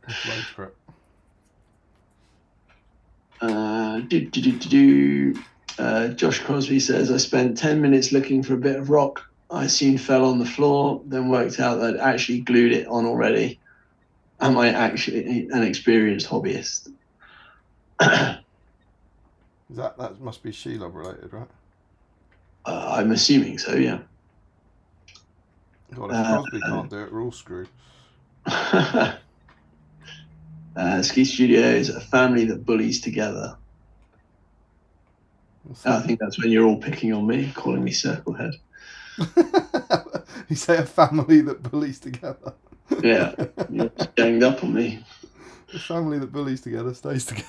[SPEAKER 2] Josh Crosby says, I spent 10 minutes looking for a bit of rock. I soon fell on the floor, then worked out that I'd actually glued it on already. Am I actually an experienced hobbyist?
[SPEAKER 1] That must be Shelob related, right?
[SPEAKER 2] I'm assuming so, yeah.
[SPEAKER 1] God, if Crosby can't do it, we're all screwed.
[SPEAKER 2] Ski Studios, a family that bullies together. I think that's when you're all picking on me, calling me Circlehead.
[SPEAKER 1] You say a family that bullies together.
[SPEAKER 2] Yeah, you're ganged up on me.
[SPEAKER 1] A family that bullies together stays together.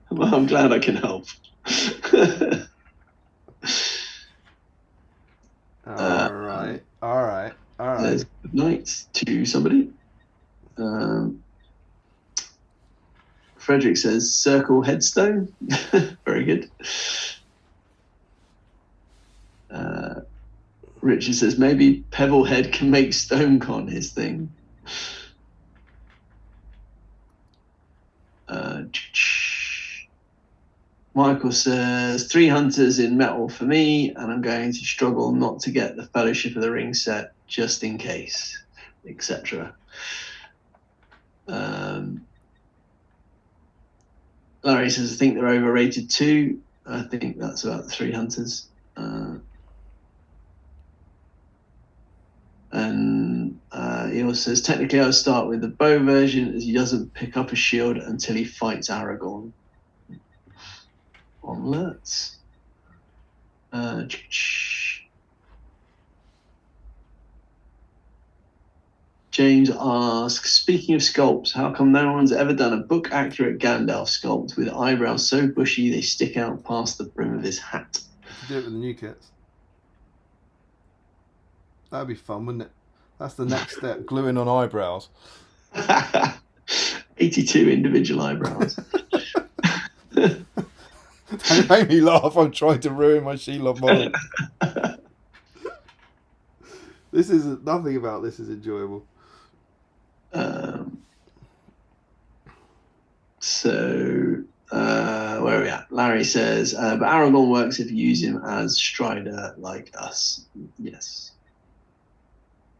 [SPEAKER 2] Well, I'm glad I can help.
[SPEAKER 1] All right.
[SPEAKER 2] Good night to somebody. Frederick says circle headstone. Very good. Richard says maybe Pebblehead can make StoneCon his thing. Michael says 3 hunters in metal for me, and I'm going to struggle not to get the Fellowship of the Ring set just in case, etc. Larry says I think they're overrated too. I think that's about 3 hunters. And he also says technically I'll start with the bow version as he doesn't pick up a shield until he fights Aragorn. On alerts. James asks, speaking of sculpts, how come no one's ever done a book accurate Gandalf sculpt with eyebrows so bushy they stick out past the brim of his hat?
[SPEAKER 1] You do it with the new kits. That'd be fun, wouldn't it? That's the next step, gluing on eyebrows.
[SPEAKER 2] 82 individual eyebrows.
[SPEAKER 1] That made me laugh. I'm trying to ruin my Shelob model. This is nothing about this is enjoyable.
[SPEAKER 2] Where are we at? Larry says, but Aragorn works if you use him as Strider like us. Yes.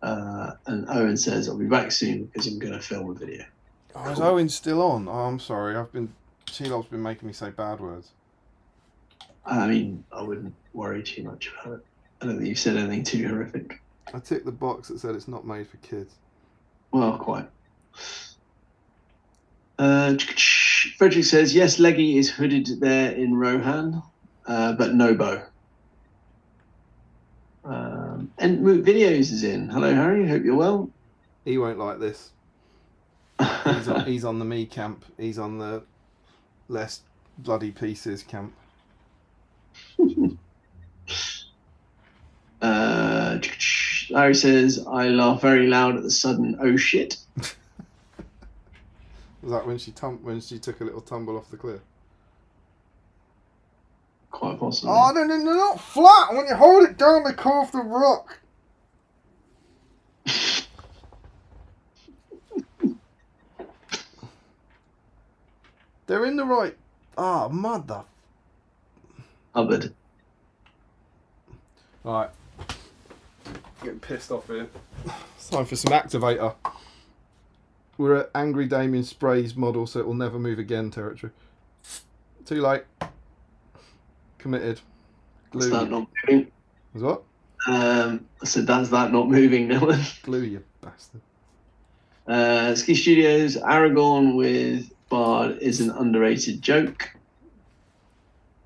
[SPEAKER 2] And Owen says, I'll be back soon because I'm going to film a video.
[SPEAKER 1] Oh, is Owen still on? Oh, I'm sorry. Shelob's been making me say bad words.
[SPEAKER 2] I mean, I wouldn't worry too much about it. I don't think you've said anything too horrific.
[SPEAKER 1] I ticked the box that said it's not made for kids.
[SPEAKER 2] Well, quite. Frederick says, yes, Leggy is hooded there in Rohan, but no bow. And Videos is in. Hello, Harry. Hope you're well.
[SPEAKER 1] He won't like this. He's on the me camp. He's on the less bloody pieces camp.
[SPEAKER 2] Larry says, I laugh very loud at the sudden oh shit.
[SPEAKER 1] Was that when she took a little tumble off the cliff?
[SPEAKER 2] Quite possibly.
[SPEAKER 1] Oh, no, they're not flat. When you hold it down, they come off the rock. They're in the right... Ah, mother...
[SPEAKER 2] Hubbard.
[SPEAKER 1] Right. Getting pissed off here. It's time for some activator. We're at Angry Damien Spray's model, so it will never move again territory. Too late. Committed. Glue.
[SPEAKER 2] Is that not moving?
[SPEAKER 1] Is what?
[SPEAKER 2] I said, that's that not moving, Dylan.
[SPEAKER 1] Glue, you bastard.
[SPEAKER 2] Ski Studios, Aragorn with Bard is an underrated joke.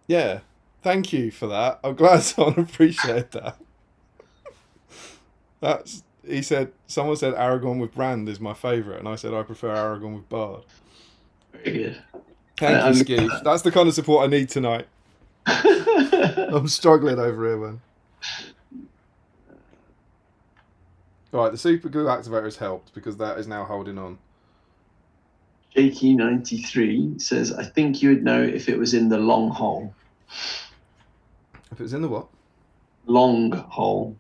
[SPEAKER 1] Yeah. Thank you for that. I'm glad someone appreciated that. Someone said Aragorn with Brand is my favourite, and I said I prefer Aragorn with Bard.
[SPEAKER 2] Very good.
[SPEAKER 1] Thank you, Skeeve. That's the kind of support I need tonight. I'm struggling over here, man. Alright, the super glue activator has helped because that is now holding on.
[SPEAKER 2] Jakey93 says, I think you would know if it was in the long hole.
[SPEAKER 1] If it was in the what?
[SPEAKER 2] Long hole.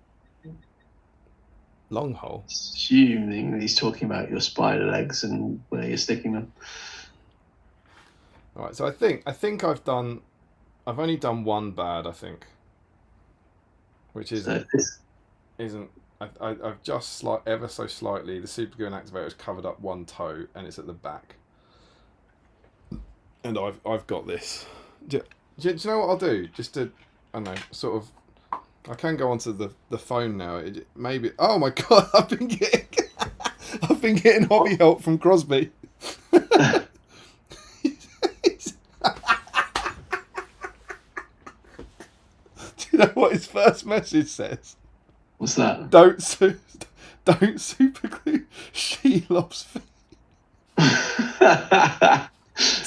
[SPEAKER 1] Long hole?
[SPEAKER 2] Assuming that he's talking about your spider legs and where you're sticking them.
[SPEAKER 1] Alright, so I think I've only done one bad, I think. Which isn't I've just ever so slightly, the super glue and activator has covered up one toe and it's at the back. And I've got this. Do you know what I'll do? Just to, I don't know, sort of, I can go onto the phone now. Maybe, oh my god, I've been getting hobby help from Crosby. Do you know what his first message says?
[SPEAKER 2] What's that?
[SPEAKER 1] Don't super glue Shelob's feet.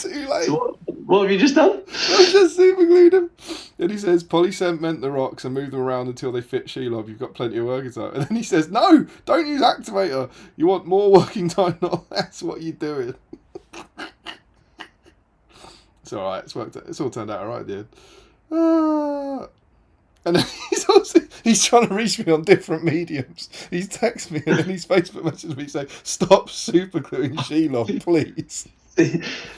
[SPEAKER 1] Too late.
[SPEAKER 2] So what have you just done?
[SPEAKER 1] I just super glued him. Then he says, polycement the rocks and move them around until they fit Shelob. You've got plenty of working time. And then he says, no, don't use activator. You want more working time, not less. What are you doing? It's all right. It's worked. It's all turned out all right, dude. And then he's trying to reach me on different mediums. He's texted me and then he's Facebook messaged me saying, stop super gluing Shelob, please.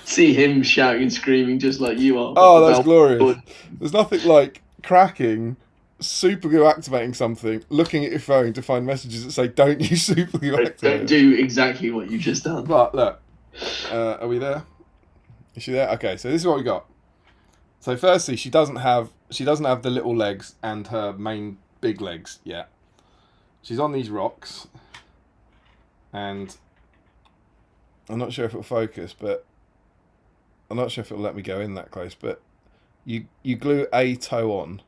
[SPEAKER 2] See him shouting and screaming just like you are.
[SPEAKER 1] Oh, that's glorious. There's nothing like cracking, super glue activating something, looking at your phone to find messages that say, don't use super glue activator.
[SPEAKER 2] Don't do exactly what you've just done.
[SPEAKER 1] But look, are we there? Is she there? Okay, so this is what we got. So firstly, she doesn't have the little legs and her main big legs yet. She's on these rocks, and I'm not sure if it'll focus, but I'm not sure if it'll let me go in that close. But you glue a toe on,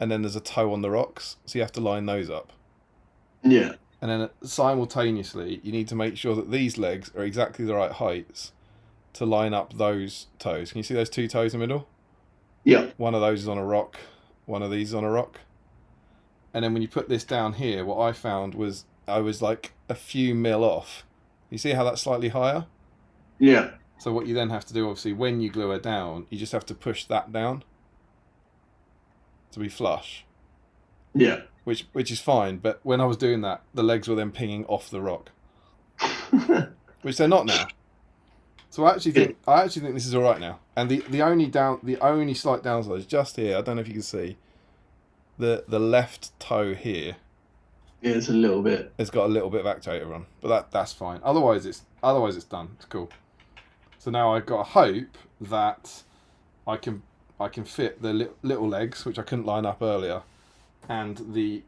[SPEAKER 1] and then there's a toe on the rocks, so you have to line those up.
[SPEAKER 2] Yeah.
[SPEAKER 1] And then simultaneously, you need to make sure that these legs are exactly the right heights to line up those toes. Can you see those two toes in the middle?
[SPEAKER 2] Yeah.
[SPEAKER 1] One of those is on a rock, one of these is on a rock. And then when you put this down here, what I found was I was like a few mil off. You see how that's slightly higher?
[SPEAKER 2] Yeah.
[SPEAKER 1] So what you then have to do, obviously, when you glue her down, you just have to push that down to be flush.
[SPEAKER 2] Yeah.
[SPEAKER 1] Which is fine, but when I was doing that, the legs were then pinging off the rock, which they're not now. So I actually think this is all right now. And the only slight downside is just here. I don't know if you can see the left toe here.
[SPEAKER 2] Yeah, it's a little bit.
[SPEAKER 1] It's got a little bit of actuator on, but that's fine. Otherwise it's done. It's cool. So now I've got a hope that I can fit the little legs, which I couldn't line up earlier, and the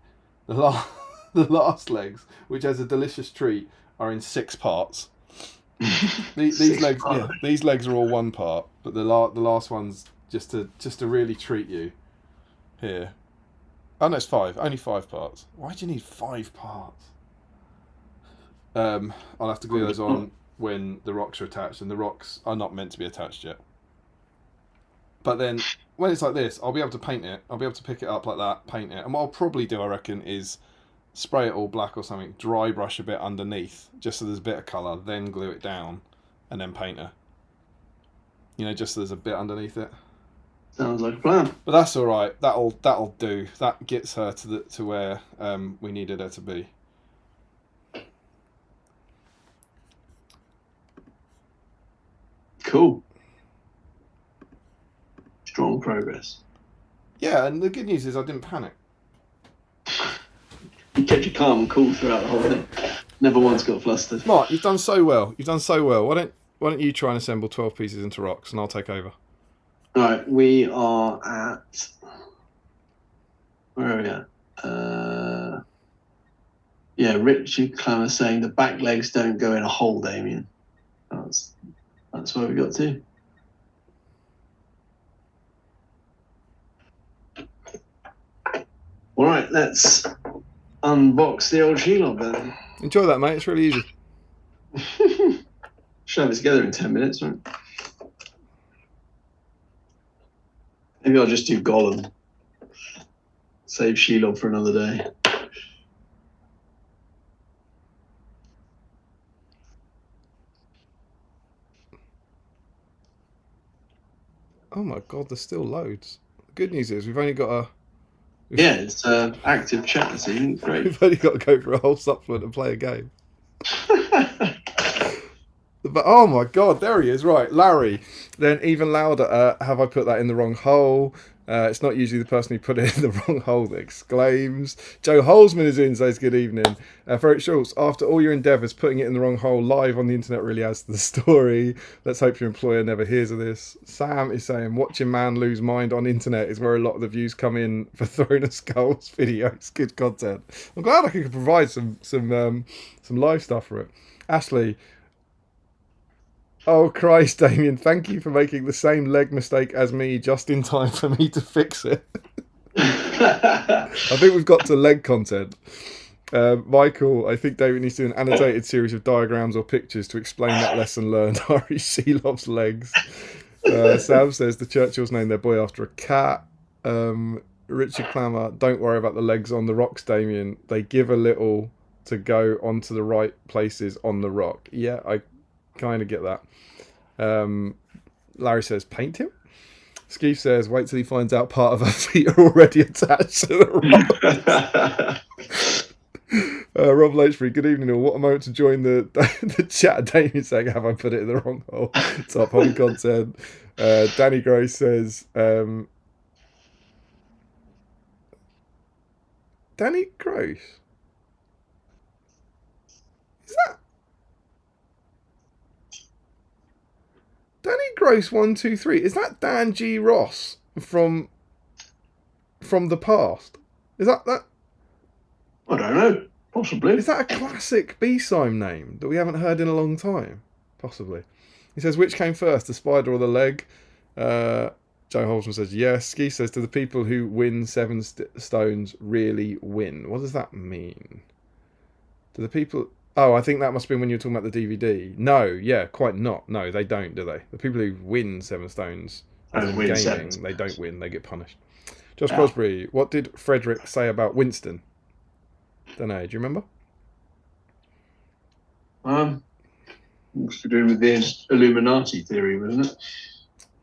[SPEAKER 1] last legs, which as a delicious treat are in 6 parts. These legs, yeah, these legs are all 1 part, but the last one's just to really treat you. Here, oh no, it's 5, only 5 parts. Why do you need 5 parts? I'll have to glue those on when the rocks are attached, and the rocks are not meant to be attached yet. But then when it's like this, I'll be able to paint it. I'll be able to pick it up like that, paint it, and what I'll probably do, I reckon, is spray it all black or something, dry brush a bit underneath, just so there's a bit of colour, then glue it down, and then paint her. You know, just so there's a bit underneath it.
[SPEAKER 2] Sounds like a plan.
[SPEAKER 1] But that's all right. That'll do. That gets her to where we needed her to be.
[SPEAKER 2] Cool. Strong progress.
[SPEAKER 1] Yeah, and the good news is I didn't panic.
[SPEAKER 2] You kept your calm and cool throughout the whole thing. Never once got flustered.
[SPEAKER 1] Mark, you've done so well. Why don't you try and assemble 12 pieces into rocks, and I'll take over.
[SPEAKER 2] Right, we are at. Where are we at? Yeah, Richard Clammer saying the back legs don't go in a hole, Damien. That's where we got to. All right, let's unbox the old Shelob then.
[SPEAKER 1] Enjoy that, mate. It's really easy.
[SPEAKER 2] Should have it together in 10 minutes, right? Maybe I'll just do Gollum. Save Shelob for another day.
[SPEAKER 1] Oh my god, there's still loads. The good news is we've only got
[SPEAKER 2] Yeah, it's active chat this evening. Great.
[SPEAKER 1] we've only got to go for a whole supplement and play a game. But oh my god, there he is. Right, Larry. Then even louder, have I put that in the wrong hole? It's not usually the person who put it in the wrong hole that exclaims. Joe Holzman is in, says good evening. Ferret Schultz, after all your endeavours, putting it in the wrong hole live on the internet really adds to the story. Let's hope your employer never hears of this. Sam is saying, watching man lose mind on internet is where a lot of the views come in for Throne of Skulls videos. Good content. I'm glad I could provide some live stuff for it. Ashley, oh Christ, Damien, thank you for making the same leg mistake as me just in time for me to fix it. I think we've got to leg content. Michael, I think David needs to do an annotated series of diagrams or pictures to explain that lesson learned. Ari Shelov's legs. Sam says the Churchills named their boy after a cat. Richard Clammer, don't worry about the legs on the rocks, Damien. They give a little to go onto the right places on the rock. Yeah, I kind of get that. Larry says, paint him? Skeef says, wait till he finds out part of her feet are already attached to the rocks. Rob Loachbury, good evening all. What a moment to join the the chat. Damien saying, have I put it in the wrong hole? Top hobby content. Danny Grace says, Danny Grace? Is that Danny Gross 123? Is that Dan G. Ross from the past? Is that?
[SPEAKER 2] I don't know. Possibly.
[SPEAKER 1] Is that a classic BSIME name that we haven't heard in a long time? Possibly. He says, which came first, the spider or the leg? Joe Holzman says, yes. Ski says, do the people who win 7 stones really win? What does that mean? Do the people... Oh, I think that must have been when you were talking about the DVD. No, yeah, quite not. No, they don't, do they? The people who win 7 stones in
[SPEAKER 2] win
[SPEAKER 1] gaming,
[SPEAKER 2] 7.
[SPEAKER 1] they don't win, they get punished. Josh Crosby, what did Frederick say about Winston? Don't know, do you remember?
[SPEAKER 2] It's to do with the Illuminati theory, wasn't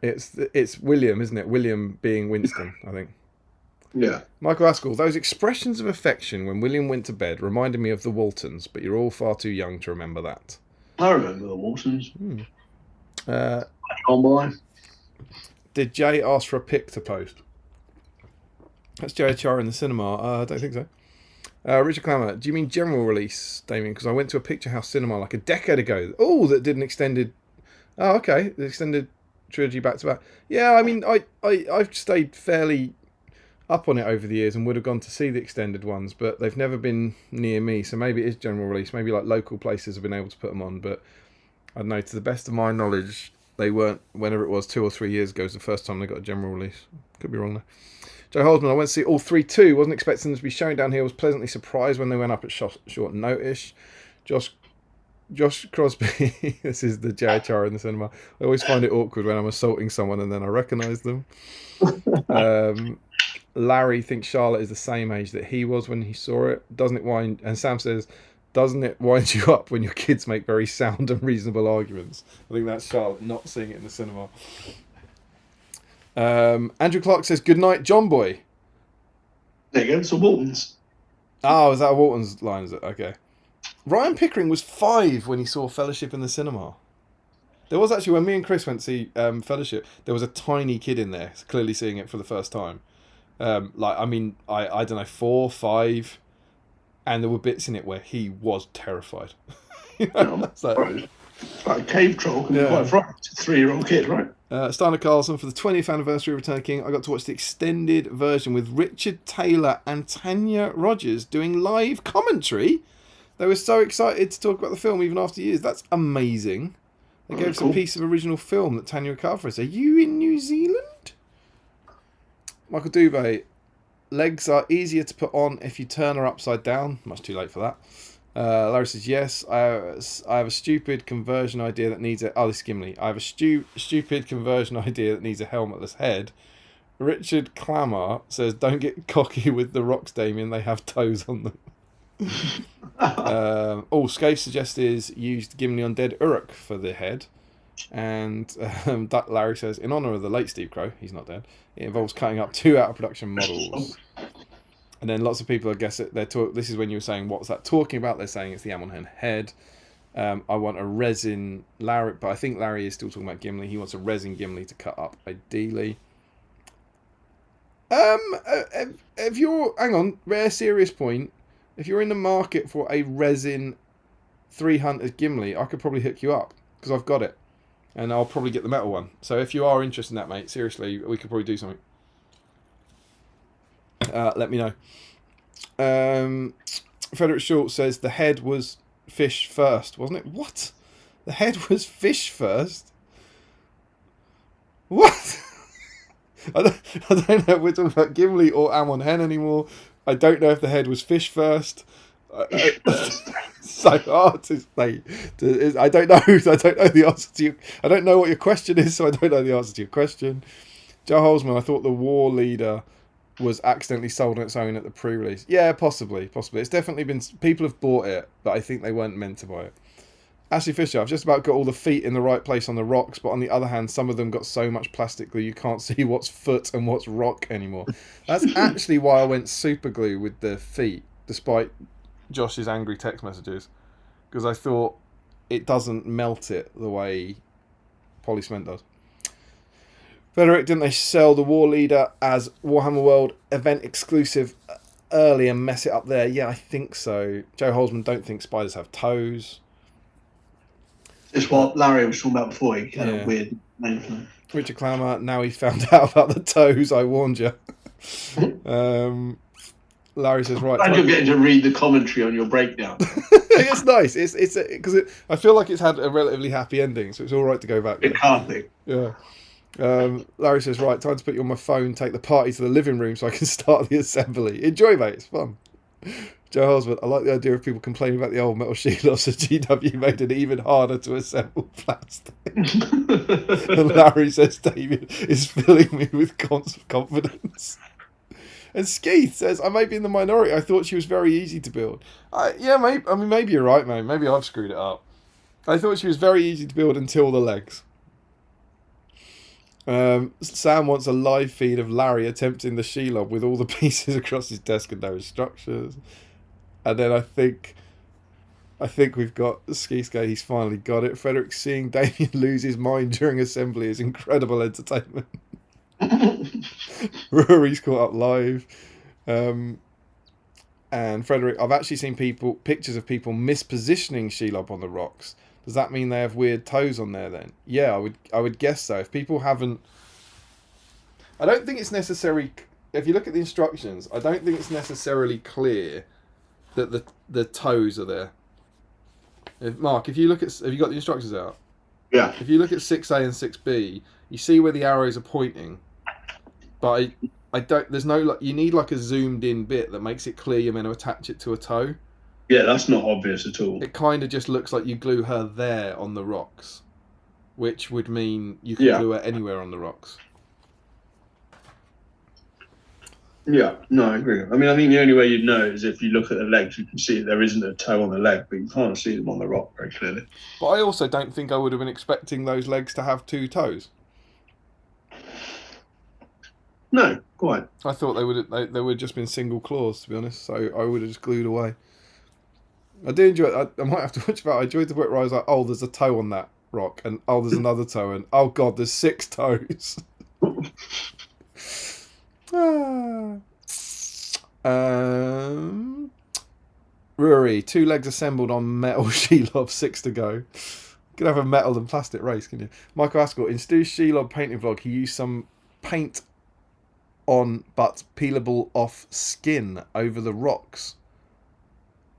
[SPEAKER 2] it?
[SPEAKER 1] It's William, isn't it? William being Winston, I think.
[SPEAKER 2] Yeah.
[SPEAKER 1] Michael Askell, those expressions of affection when William went to bed reminded me of the Waltons, but you're all far too young to remember that.
[SPEAKER 2] I remember the Waltons.
[SPEAKER 1] Did Jay ask for a pic to post? That's Jay Char in the cinema. I don't think so. Richard Clammer, do you mean general release, Damien? Because I went to a Picture House cinema like a decade ago. Oh, that did an extended... Oh, okay. The extended trilogy back to back. Yeah, I mean, I've stayed fairly up on it over the years and would have gone to see the extended ones, but they've never been near me, so maybe it is general release. Maybe like local places have been able to put them on, but I don't know, to the best of my knowledge, they weren't, whenever it was, 2 or 3 years ago, was the first time they got a general release. Could be wrong there. Joe Holdsman, I went to see all 3 too. Wasn't expecting them to be showing down here. Was pleasantly surprised when they went up at short notice. Josh Crosby, this is the JHR in the cinema. I always find it awkward when I'm assaulting someone and then I recognise them. Larry thinks Charlotte is the same age that he was when he saw it. Doesn't it wind? And Sam says, doesn't it wind you up when your kids make very sound and reasonable arguments? I think that's Charlotte not seeing it in the cinema. Andrew Clark says, good night, John Boy.
[SPEAKER 2] There you go, so Waltons.
[SPEAKER 1] Oh, is that a Walton's line, is it? Okay. Ryan Pickering was 5 when he saw Fellowship in the cinema. There was actually, when me and Chris went to see Fellowship, there was a tiny kid in there, clearly seeing it for the first time. I don't know, 4, 5, and there were bits in it where he was terrified.
[SPEAKER 2] Like a cave troll can be quite frightening to a 3-year-old kid, right?
[SPEAKER 1] Steiner Carlson, for the 20th anniversary of Return of the King, I got to watch the extended version with Richard Taylor and Tanya Rogers doing live commentary. They were so excited to talk about the film even after years. That's amazing. They gave us a piece of original film that Tanya recovered for us. Are you in New Zealand? Michael Dubé, legs are easier to put on if you turn her upside down. Much too late for that. Larry says, yes, I have a stupid conversion idea that needs a... Oh, this is Gimli. I have a stupid conversion idea that needs a helmetless head. Richard Clammer says, don't get cocky with the rocks, Damien. They have toes on them. Scave suggests used Gimli on dead Uruk for the head. And Larry says, in honour of the late Steve Crow, he's not dead, it involves cutting up 2 out-of-production models. And then lots of people, I guess, this is when you were saying, what's that talking about? They're saying it's the Amon head. I want a resin Larry, but I think Larry is still talking about Gimli. He wants a resin Gimli to cut up, ideally. If you're, hang on, rare serious point. If you're in the market for a resin 300 Gimli, I could probably hook you up because I've got it, and I'll probably get the metal one. So if you are interested in that, mate, seriously, we could probably do something. Let me know. Frederick Short says the head was fish first, wasn't it? What? The head was fish first? What? I don't know if we're talking about Gimli or Amon Hen anymore. I don't know if the head was fish first. So hard to say. I don't know. I don't know the answer to you. I don't know what your question is, so I don't know the answer to your question. Joe Holzman, I thought the war leader was accidentally sold on its own at the pre-release. Yeah, possibly. It's definitely been... People have bought it, but I think they weren't meant to buy it. Ashley Fisher, I've just about got all the feet in the right place on the rocks, but on the other hand, some of them got so much plastic glue you can't see what's foot and what's rock anymore. That's actually why I went super glue with the feet, despite Josh's angry text messages because I thought it doesn't melt it the way poly cement does. Frederick, didn't they sell the War Leader as Warhammer World event exclusive early and mess it up there? Yeah, I think so. Joe Holzman, don't think spiders have toes.
[SPEAKER 2] It's what Larry was talking about before. He had
[SPEAKER 1] Yeah.
[SPEAKER 2] a weird name for them.
[SPEAKER 1] Richard Clammer, now he found out about the toes, I warned you. Larry says, right.
[SPEAKER 2] And you're getting to read the commentary on your breakdown.
[SPEAKER 1] It's nice. It's because I feel like it's had a relatively happy ending, so it's all right to go back there.
[SPEAKER 2] It can't be.
[SPEAKER 1] Yeah. Larry says, right, time to put you on my phone, take the party to the living room so I can start the assembly. Enjoy, mate, it's fun. Joe Hosford, I like the idea of people complaining about the old metal shield, so GW made it even harder to assemble plastic. And Larry says, David is filling me with confidence. And Skeeth says, I may be in the minority. I thought she was very easy to build. Yeah, maybe you're right, mate. Maybe I've screwed it up. I thought she was very easy to build until the legs. Sam wants a live feed of Larry attempting the Shelob with all the pieces across his desk and no instructions. And then I think we've got Skiske. He's finally got it. Frederick, seeing Damien lose his mind during assembly is incredible entertainment. Rory's caught up live. And Frederick, I've actually seen pictures of people mispositioning Shelob on the rocks. Does that mean they have weird toes on there then? Yeah, I would guess so. If people haven't... I don't think it's necessary... If you look at the instructions, I don't think it's necessarily clear that the toes are there. Mark, if you look at... Have you got the instructions out?
[SPEAKER 2] Yeah.
[SPEAKER 1] If you look at 6A and 6B, you see where the arrows are pointing. But I don't... There's no... You need like a zoomed in bit that makes it clear you're meant to attach it to a toe.
[SPEAKER 2] Yeah, that's not obvious at all.
[SPEAKER 1] It kind of just looks like you glue her there on the rocks, which would mean you can glue her anywhere on the rocks.
[SPEAKER 2] Yeah, no, I agree. I mean, I think the only way you'd know is if you look at the legs, you can see there isn't a toe on the leg, but you can't see them on the rock very clearly.
[SPEAKER 1] But I also don't think I would have been expecting those legs to have two toes.
[SPEAKER 2] No, quite.
[SPEAKER 1] I thought they would have just been single claws, to be honest, so I would have just glued away. I do enjoy it. I might have to watch about it. I enjoyed the bit where I was like, oh, there's a toe on that rock, and oh, there's another toe, and oh god, there's 6 toes. Rory, 2 legs assembled on metal Shelob, 6 to go. You could have a metal and plastic race, can you? Michael Askell, in Stu's Shelob painting vlog, he used some paint on but peelable off skin over the rocks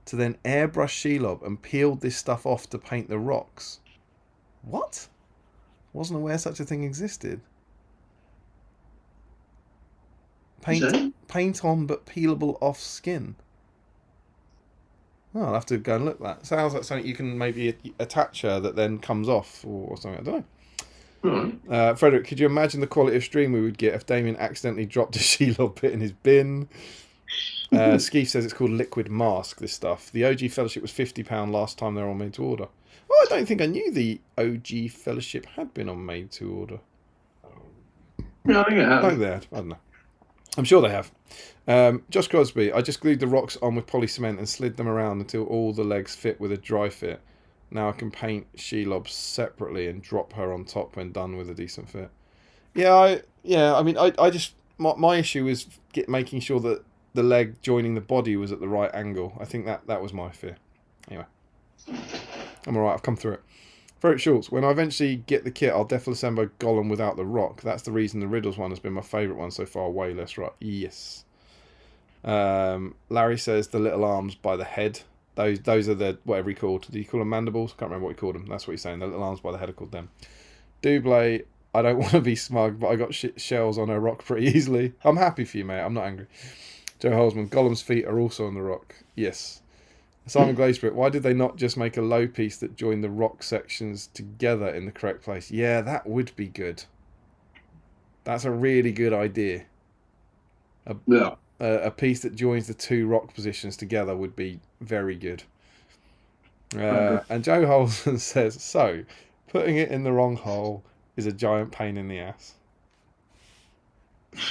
[SPEAKER 1] to then airbrush Shelob and peeled this stuff off to paint the rocks. What? Wasn't aware such a thing existed. Paint on but peelable off skin. Oh, I'll have to go and look at that. Sounds like something you can maybe attach her that then comes off or something. I don't know.
[SPEAKER 2] Right.
[SPEAKER 1] Frederick, could you imagine the quality of stream we would get if Damien accidentally dropped a Shelob bit in his bin? Skeef says it's called Liquid Mask, this stuff. The OG Fellowship was £50 last time they were on Made to Order. Oh, I don't think I knew the OG Fellowship had been on Made to Order.
[SPEAKER 2] No, I think it has.
[SPEAKER 1] No, they had. I don't know. I'm sure they have. Josh Crosby, I just glued the rocks on with poly cement and slid them around until all the legs fit with a dry fit. Now I can paint Shelob separately and drop her on top when done with a decent fit. I just... My issue is making sure that the leg joining the body was at the right angle. I think that was my fear. Anyway. I'm alright, I've come through it. Frederick Schultz, when I eventually get the kit, I'll definitely assemble Gollum without the rock. That's the reason the Riddles one has been my favourite one so far. Way less right. Yes. Larry says the little arms by the head. Those are the, whatever he called. Do you call them mandibles? Can't remember what he called them. That's what he's saying. The little arms by the head are called them. Double, I don't want to be smug, but I got shells on her rock pretty easily. I'm happy for you, mate. I'm not angry. Joe Holzman, Gollum's feet are also on the rock. Yes. Simon Glazebrook, why did they not just make a low piece that joined the rock sections together in the correct place? Yeah, that would be good. That's a really good idea. A piece that joins the 2 rock positions together would be very good. And Joe Holzman says, so, putting it in the wrong hole is a giant pain in the ass.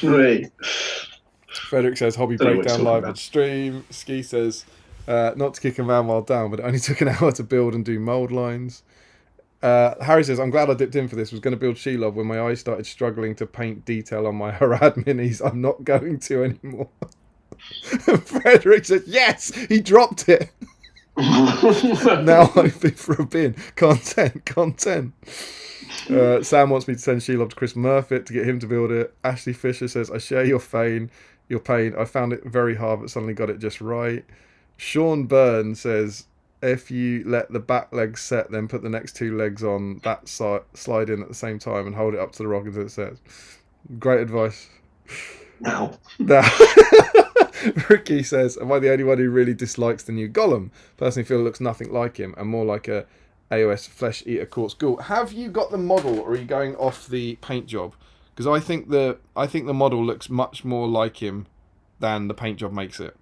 [SPEAKER 2] Right.
[SPEAKER 1] Frederick says, hobby breakdown live on stream. Ski says, Not to kick a man while down, but it only took an hour to build and do mould lines. Harry says, I'm glad I dipped in for this. Was going to build Shelob when my eyes started struggling to paint detail on my Harad minis. I'm not going to anymore. Frederick says, yes, he dropped it. Now hoping for a bin. Content. Sam wants me to send Shelob to Chris Murfitt to get him to build it. Ashley Fisher says, I share your pain. I found it very hard, but suddenly got it just right. Sean Byrne says, if you let the back legs set, then put the next two legs on that side, slide in at the same time and hold it up to the rock until it sets. Great advice.
[SPEAKER 2] Now.
[SPEAKER 1] Ricky says, am I the only one who really dislikes the new Gollum? Personally feel it looks nothing like him and more like a AOS flesh eater quartz ghoul. Have you got the model or are you going off the paint job? Because I think the model looks much more like him than the paint job makes it.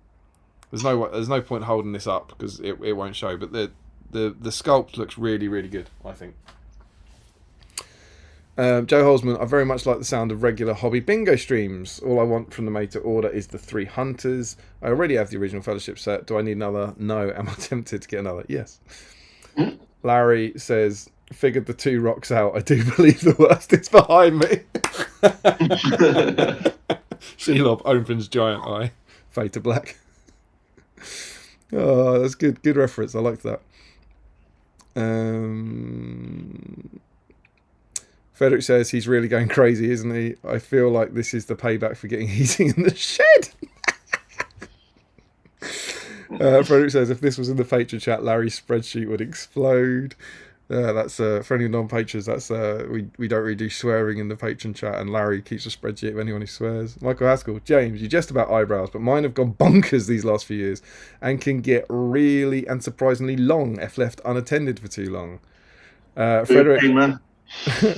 [SPEAKER 1] There's no point holding this up because it won't show. But the sculpt looks really, really good, I think. Joe Holzman, I very much like the sound of regular hobby bingo streams. All I want from the made to order is the 3 hunters. I already have the original Fellowship set. Do I need another? No. Am I tempted to get another? Yes. Larry says, figured the 2 rocks out. I do believe the worst is behind me. Shelob opens giant eye. Fade to black. Oh, that's good. Good reference. I liked that. Frederick says he's really going crazy, isn't he? I feel like this is the payback for getting heating in the shed. Frederick says if this was in the Patreon chat, Larry's spreadsheet would explode. That's for any non-patrons. That's we don't really do swearing in the Patreon chat, and Larry keeps a spreadsheet of anyone who swears. Michael Haskell, James, you jest about eyebrows, but mine have gone bonkers these last few years, and can get really and surprisingly long if left unattended for too long. Frederick,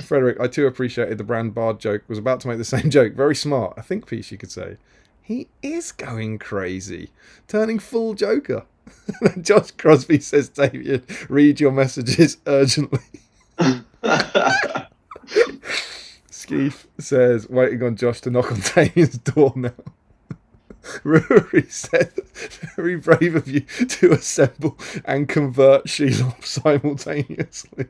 [SPEAKER 1] Frederick, I too appreciated the Brand Bard joke. Was about to make the same joke. Very smart. I think Peace, you could say. He is going crazy, turning full Joker. Josh Crosby says, Damien, read your messages urgently. Skeef says, waiting on Josh to knock on Damien's door now. Rory said, very brave of you to assemble and convert Shelob simultaneously.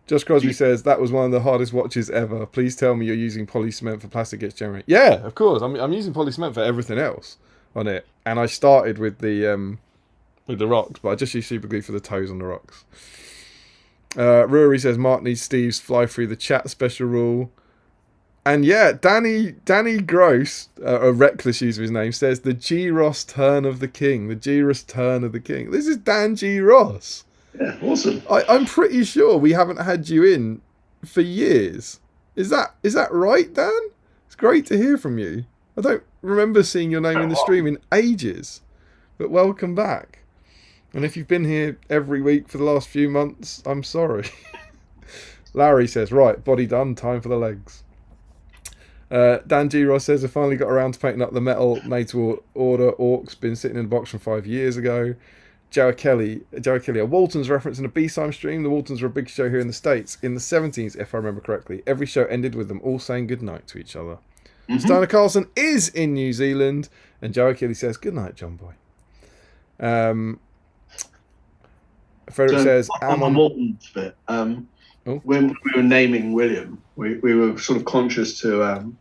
[SPEAKER 1] Josh Crosby says, that was one of the hardest watches ever. Please tell me you're using poly cement for plastic gets generated. Yeah, of course. I'm using poly cement for everything else on it. And I started with the rocks, but I just use super glue for the toes on the rocks. Rory says, Mark needs Steve's fly through the chat special rule. And yeah, Danny Gross, a reckless use of his name, says the G. Ross turn of the king. The G. Ross turn of the king. This is Dan G. Ross.
[SPEAKER 2] Yeah, awesome.
[SPEAKER 1] I'm pretty sure we haven't had you in for years. Is that right, Dan? It's great to hear from you. I don't remember seeing your name in the stream in ages, but welcome back. And if you've been here every week for the last few months, I'm sorry. Larry says, right, body done, time for the legs. Dan G. Ross says, I finally got around to painting up the metal made to order orcs, been sitting in the box from 5 years ago. Joe Kelly, a Waltons reference in a BSIME stream. The Waltons were a big show here in the States in the 70s, if I remember correctly. Every show ended with them all saying goodnight to each other. Mm-hmm. Steiner Carlson is in New Zealand, and Joe Kelly says, good night, John Boy. Frederick says,
[SPEAKER 2] on the Waltons bit, when we were naming William, we were sort of conscious to...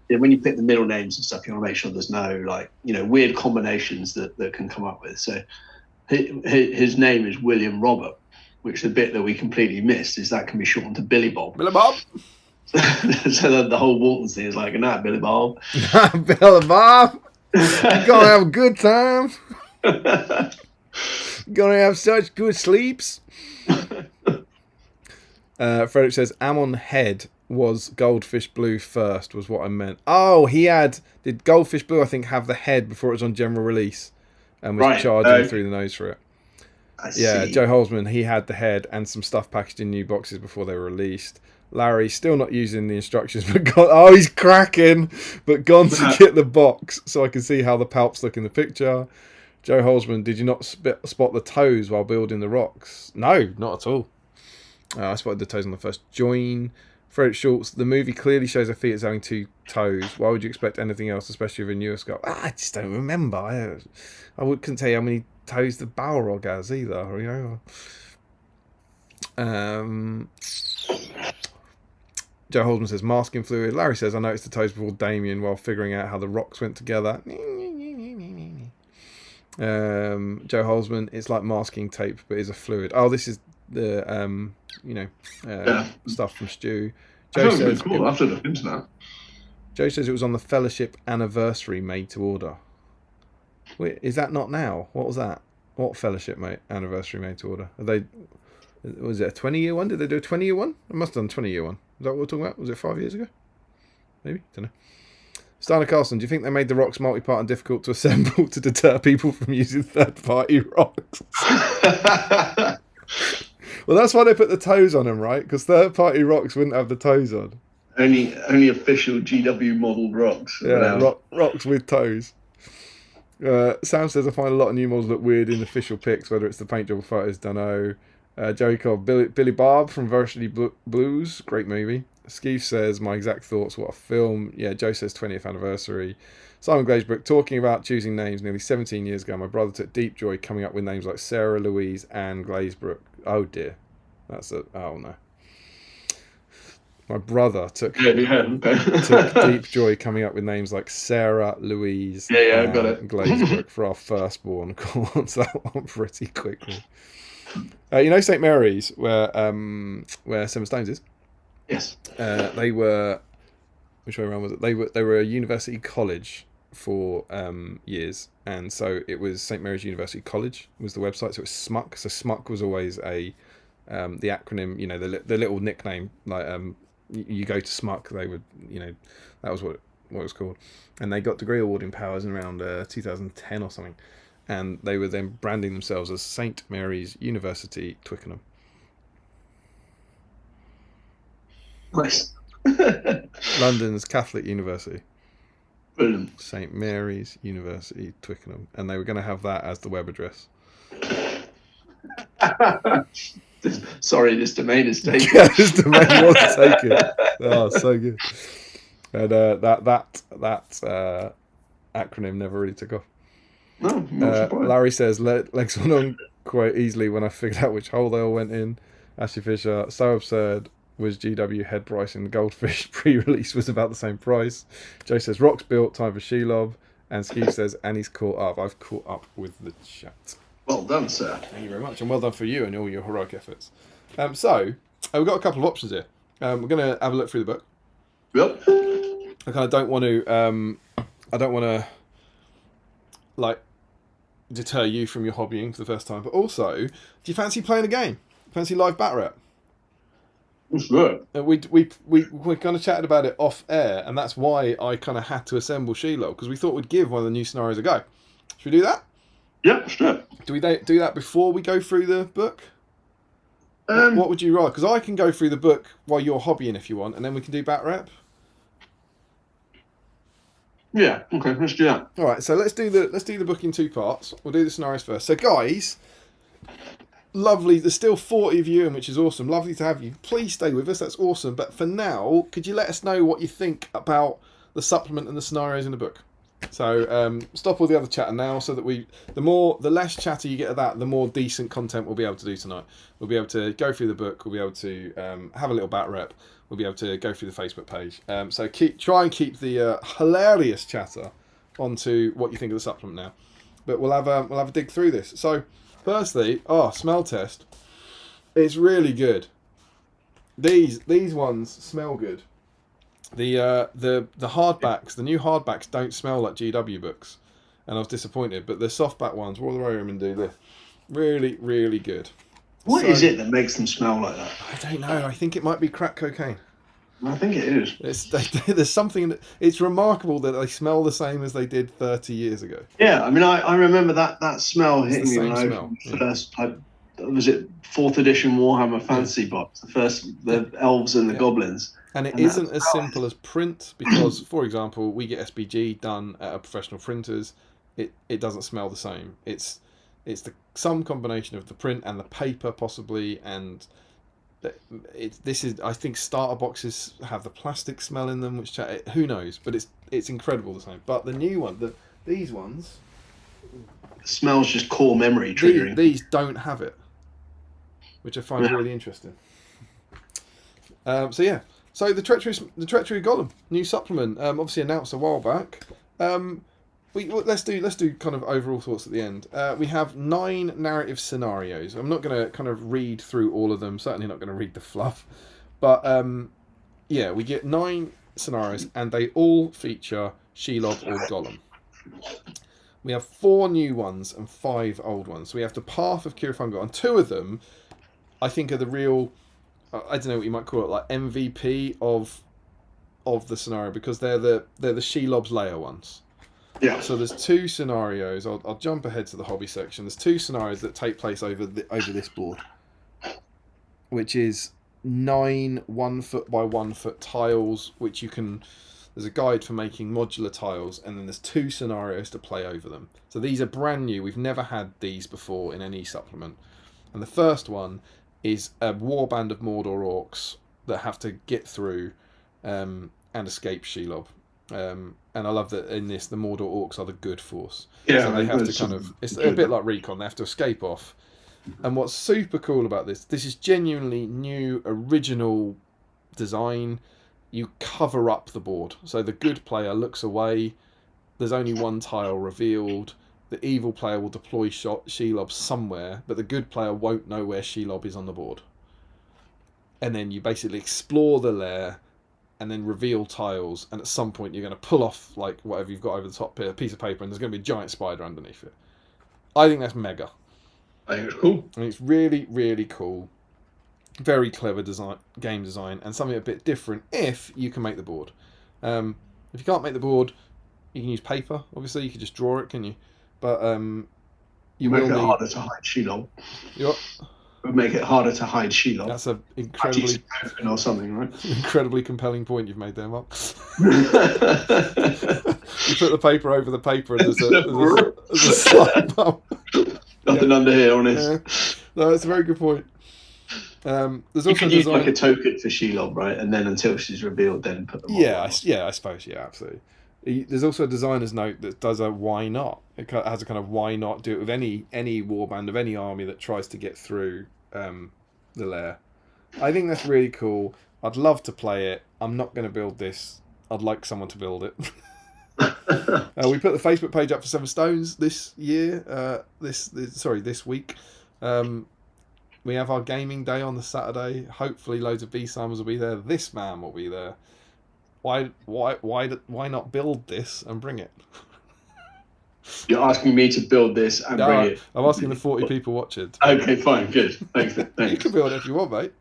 [SPEAKER 2] when you pick the middle names and stuff, you want to make sure there's no weird combinations that can come up with. So his name is William Robert, which the bit that we completely missed is that can be shortened to Billy Bob.
[SPEAKER 1] Billy Bob.
[SPEAKER 2] So the whole Waltons thing is like, good night, Billy Bob.
[SPEAKER 1] Billy Bob. You're gonna have a good time. You're gonna have such good sleeps. Frederick says, Amon Head was Goldfish Blue first, was what I meant. Oh, did Goldfish Blue, I think, have the head before it was on general release and was charging through the nose for it.
[SPEAKER 2] I
[SPEAKER 1] see. Joe Holzman, he had the head and some stuff packaged in new boxes before they were released. Larry, still not using the instructions, but he's cracking, but gone to get the box so I can see how the palps look in the picture. Joe Holzman, did you not spot the toes while building the rocks? No, not at all. I spotted the toes on the first join. Frederick Schultz, the movie clearly shows her feet as having 2 toes. Why would you expect anything else, especially with a newer skull? I just don't remember. Couldn't tell you how many toes the Balrog has either, you know. Joe Holden says, masking fluid. Larry says, I noticed the toes before Damien while figuring out how the rocks went together. Joe Holzman, it's like masking tape, but is a fluid. Oh, this is the stuff from Stu. Joe says,
[SPEAKER 2] cool. I have to look into that.
[SPEAKER 1] Joe says it was on the Fellowship anniversary made to order. Wait, is that not now? What was that? What Fellowship anniversary made to order? Was it a 20-year one? Did they do a 20-year one? I must have done a 20-year one. Is that what we're talking about? Was it 5 years ago? Maybe? Don't know. Steiner Carlson, do you think they made the rocks multi-part and difficult to assemble to deter people from using third-party rocks? Well, that's why they put the toes on them, right? Because third-party rocks wouldn't have the toes on.
[SPEAKER 2] Only official GW modelled rocks.
[SPEAKER 1] Yeah, rocks with toes. Sam says, I find a lot of new models look weird in official pics, whether it's the paint job or photos, don't know. Joey Cobb, Billy Barb from Varsity Blues, great movie. Skeef says, my exact thoughts, what a film. Yeah, Joe says 20th anniversary. Simon Glazebrook, talking about choosing names nearly 17 years ago, my brother took deep joy coming up with names like Sarah, Louise, and Glazebrook. Oh dear. Oh no. My brother took deep joy coming up with names like Sarah, Louise,
[SPEAKER 2] and got it.
[SPEAKER 1] Glazebrook for our firstborn. Call on to that one pretty quickly. You know St Mary's, where Seven Stones is?
[SPEAKER 2] Yes.
[SPEAKER 1] They were. Which way around was it? They were a university college for years, and so it was St Mary's University College was the website. So it was SMUC. So SMUC was always the acronym. You know, the little nickname. Like you go to SMUC, they would. You know, that was what it was called, and they got degree awarding powers in around 2010 or something. And they were then branding themselves as St Mary's University, Twickenham.
[SPEAKER 2] Nice.
[SPEAKER 1] London's Catholic University.
[SPEAKER 2] Brilliant.
[SPEAKER 1] St Mary's University, Twickenham. And they were going to have that as the web address.
[SPEAKER 2] Sorry, this domain is taken.
[SPEAKER 1] Yeah, this domain was taken. Oh, so good. And that acronym never really took off.
[SPEAKER 2] No, not surprised.
[SPEAKER 1] Larry says, legs went on quite easily when I figured out which hole they all went in. Ashley Fisher, so absurd was GW head price in the Goldfish pre-release was about the same price. Joe says, rocks built, time for Shelob. And Steve says, and he's caught up. I've caught up with the chat.
[SPEAKER 2] Well done, sir.
[SPEAKER 1] Thank you very much, and well done for you and all your heroic efforts. So, we've got a couple of options here. We're going to have a look through the book.
[SPEAKER 2] Yep.
[SPEAKER 1] I kind of don't want to, like, deter you from your hobbying for the first time, but also, do you fancy playing a game? Fancy live bat rep?
[SPEAKER 2] Sure.
[SPEAKER 1] We kind of chatted about it off air, and that's why I kind of had to assemble Shelob, because we thought we'd give one of the new scenarios a go. Should we do that?
[SPEAKER 2] Yeah, sure.
[SPEAKER 1] Do we do that before we go through the book? What would you rather? Because I can go through the book while you're hobbying if you want, and then we can do bat rep.
[SPEAKER 2] Yeah, okay, let's do that.
[SPEAKER 1] All right, so let's do the book in 2 parts. We'll do the scenarios first. So, guys, lovely. There's still 40 of you, which is awesome. Lovely to have you. Please stay with us. That's awesome. But for now, could you let us know what you think about the supplement and the scenarios in the book? So stop all the other chatter now, so that the less chatter you get of that, the more decent content we'll be able to do tonight. We'll be able to go through the book. We'll be able to have a little bat rep. We'll be able to go through the Facebook page. So try and keep the hilarious chatter onto what you think of the supplement now. But we'll have a dig through this. So firstly, smell test. It's really good. These ones smell good. The hardbacks, the new hardbacks don't smell like GW books, and I was disappointed. But the softback ones, roll the room and do this. Really, really good.
[SPEAKER 2] What is it that makes them smell like that?
[SPEAKER 1] I don't know. I think it might be crack cocaine.
[SPEAKER 2] I think it is.
[SPEAKER 1] There's something. It's remarkable that they smell the same as they did 30 years ago.
[SPEAKER 2] Yeah, I mean, I remember that smell hitting me when I
[SPEAKER 1] smell.
[SPEAKER 2] first. Was it 4th edition Warhammer Fantasy box? The elves and the goblins.
[SPEAKER 1] And it isn't as simple as print, because, for example, we get SBG done at a professional printers. It doesn't smell the same. It's some combination of the print and the paper, possibly, and This is, I think starter boxes have the plastic smell in them, which who knows, but it's incredible the same. But the new one, these ones,
[SPEAKER 2] Smells just core memory triggering.
[SPEAKER 1] these don't have it, which I find really interesting. So yeah, so the Treachery Gollum new supplement, obviously announced a while back. Let's do kind of overall thoughts at the end. We have 9 narrative scenarios. I'm not going to kind of read through all of them. Certainly not going to read the fluff, but yeah, we get 9 scenarios, and they all feature Shelob or Gollum. We have 4 new ones and 5 old ones. So we have the Path of Kirifungo, and 2 of them, I think, are the real, I don't know what you might call it, like MVP of the scenario, because they're the Shelob's layer ones.
[SPEAKER 2] Yeah.
[SPEAKER 1] So there's 2 scenarios. I'll jump ahead to the hobby section. There's 2 scenarios that take place over this board, which is 9 1-foot by 1-foot tiles, which you can. There's a guide for making modular tiles, and then there's 2 scenarios to play over them. So these are brand new. We've never had these before in any supplement. And the first one is a warband of Mordor orcs that have to get through and escape Shelob. And I love that in this, the Mordor orcs are the good force.
[SPEAKER 2] Yeah,
[SPEAKER 1] so they have to kind of, it's a bit like Recon, they have to escape off. And what's super cool about this is genuinely new, original design. You cover up the board. So the good player looks away, there's only 1 tile revealed. The evil player will deploy Shelob somewhere, but the good player won't know where Shelob is on the board. And then you basically explore the lair, and then reveal tiles, and at some point you're going to pull off like whatever you've got over the top here, a piece of paper, and there's going to be a giant spider underneath it. I think that's mega.
[SPEAKER 2] I think it's cool.
[SPEAKER 1] And it's really, really cool. Very clever game design, and something a bit different if you can make the board. If you can't make the board, you can use paper. Obviously, you could just draw it, can you? But you
[SPEAKER 2] Make
[SPEAKER 1] will
[SPEAKER 2] it
[SPEAKER 1] need.
[SPEAKER 2] harder to hide Shelob.
[SPEAKER 1] Yep.
[SPEAKER 2] Would make it harder to hide Shelob.
[SPEAKER 1] That's an incredibly,
[SPEAKER 2] or something, right?
[SPEAKER 1] incredibly compelling point you've made there, Mark. You put the paper over the paper, and there's a slight bump.
[SPEAKER 2] Nothing under here, honest.
[SPEAKER 1] Yeah. No, that's a very good point. There's
[SPEAKER 2] You
[SPEAKER 1] also
[SPEAKER 2] could use like a token for Shelob, right? And then until she's revealed, then put them on.
[SPEAKER 1] I suppose, yeah, absolutely. There's also a designer's note that does a why not. It has a kind of why not do it with any warband of any army that tries to get through the lair. I think that's really cool. I'd love to play it. I'm not going to build this. I'd like someone to build it. We put the Facebook page up for 7 Stones this year. This week. We have our gaming day on the Saturday. Hopefully, loads of BSIMers will be there. This man will be there. Why not build this and bring it?
[SPEAKER 2] You're asking me to build this and bring it.
[SPEAKER 1] I'm asking the 40 people watching.
[SPEAKER 2] Okay, fine, good. Thanks.
[SPEAKER 1] You can build it if you want, mate.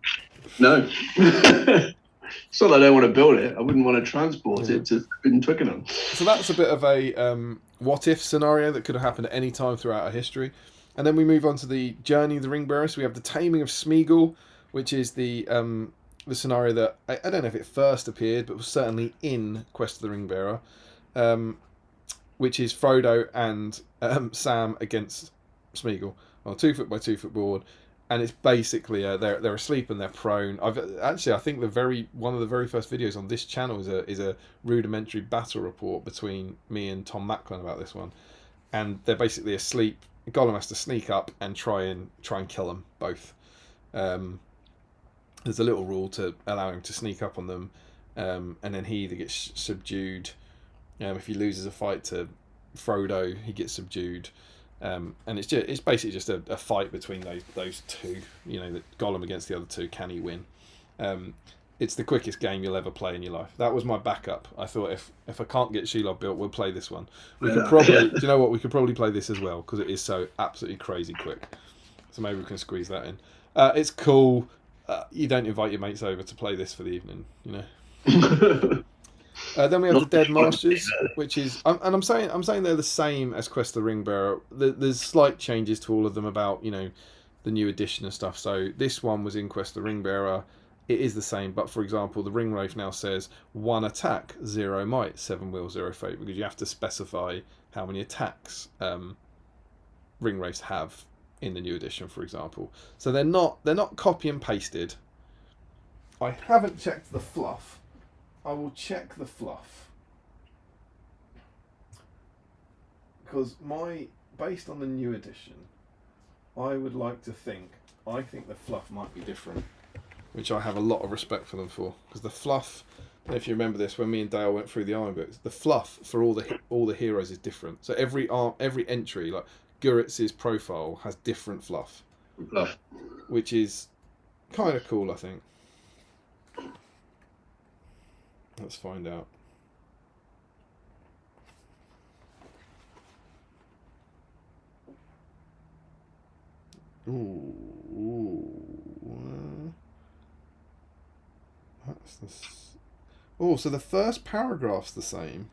[SPEAKER 2] No. It's not that I don't want to build it. I wouldn't want to transport it to Twickenham.
[SPEAKER 1] So that's a bit of a what-if scenario that could have happened at any time throughout our history. And then we move on to the Journey of the Ringbearer. So we have the Taming of Smeagol, which is the scenario that, I don't know if it first appeared, but was certainly in Quest of the Ringbearer, which is Frodo and Sam against Smeagol on a 2-foot by 2-foot board. And it's basically they're asleep and they're prone. I think one of the very first videos on this channel is a rudimentary battle report between me and Tom Macklin about this one, and they're basically asleep. Gollum has to sneak up and try and kill them both. There's a little rule to allow him to sneak up on them, and then he either gets subdued. If he loses a fight to Frodo, he gets subdued. And it's basically just a fight between those two. The Gollum against the other two. Can he win? It's the quickest game you'll ever play in your life. That was my backup. I thought if I can't get Shelob built, we'll play this one. We could probably. Do you know what? We could probably play this as well because it is so absolutely crazy quick. So maybe we can squeeze that in. It's cool. You don't invite your mates over to play this for the evening. Then we have the Dead Masters, which is, and I'm saying they're the same as Quest of the Ringbearer. There's slight changes to all of them about the new edition and stuff. So this one was in Quest of the Ringbearer. It is the same, but for example, the Ringwraith now says 1 attack, 0 might, 7 will, 0 fate, because you have to specify how many attacks Ringwraiths have in the new edition, for example. So they're not copy and pasted. I haven't checked the fluff. I will check the fluff. Because based on the new edition, I would like to think, I think the fluff might be different, which I have a lot of respect for them for. Because the fluff, if you remember this, when me and Dale went through the army books, the fluff for all the heroes is different. So every entry, like Guritz's profile, has different fluff.
[SPEAKER 2] Fluff.
[SPEAKER 1] Which is kind of cool, I think. Let's find out. Ooh. That's this. Oh, so the first paragraph's the same.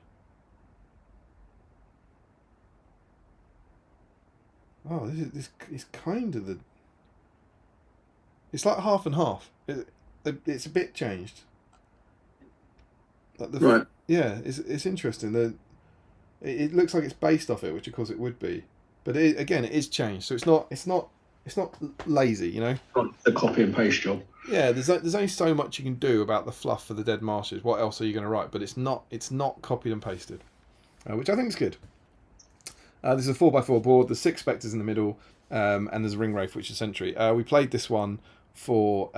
[SPEAKER 1] Oh, this is kind of the. It's like half and half. It's a bit changed. Like
[SPEAKER 2] Right.
[SPEAKER 1] Yeah, it's interesting. It looks like it's based off it, which of course it would be, but it is changed. So it's not lazy, you know.
[SPEAKER 2] Not a copy and paste job.
[SPEAKER 1] Yeah, there's only so much you can do about the fluff for the Dead Marshes. What else are you going to write? But it's not copied and pasted, which I think is good. This is a 4x4 board. There's 6 spectres in the middle, and there's a ring wraith, which is sentry. We played this one for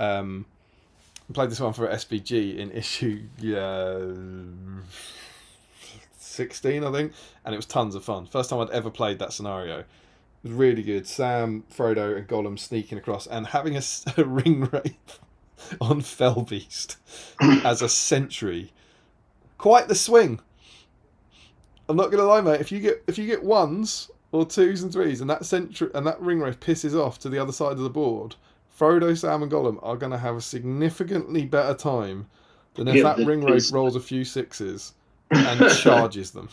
[SPEAKER 1] SBG in issue 16, I think, and it was tons of fun. First time I'd ever played that scenario. It was really good. Sam, Frodo, and Gollum sneaking across and having a ring wraith on Fellbeast as a sentry. Quite the swing. I'm not gonna lie, mate. If you get ones or 2s and 3s, and that sentry and that ring wraith pisses off to the other side of the board, Frodo, Sam, and Gollum are gonna have a significantly better time than if that ring wraith rolls a few 6s and charges them.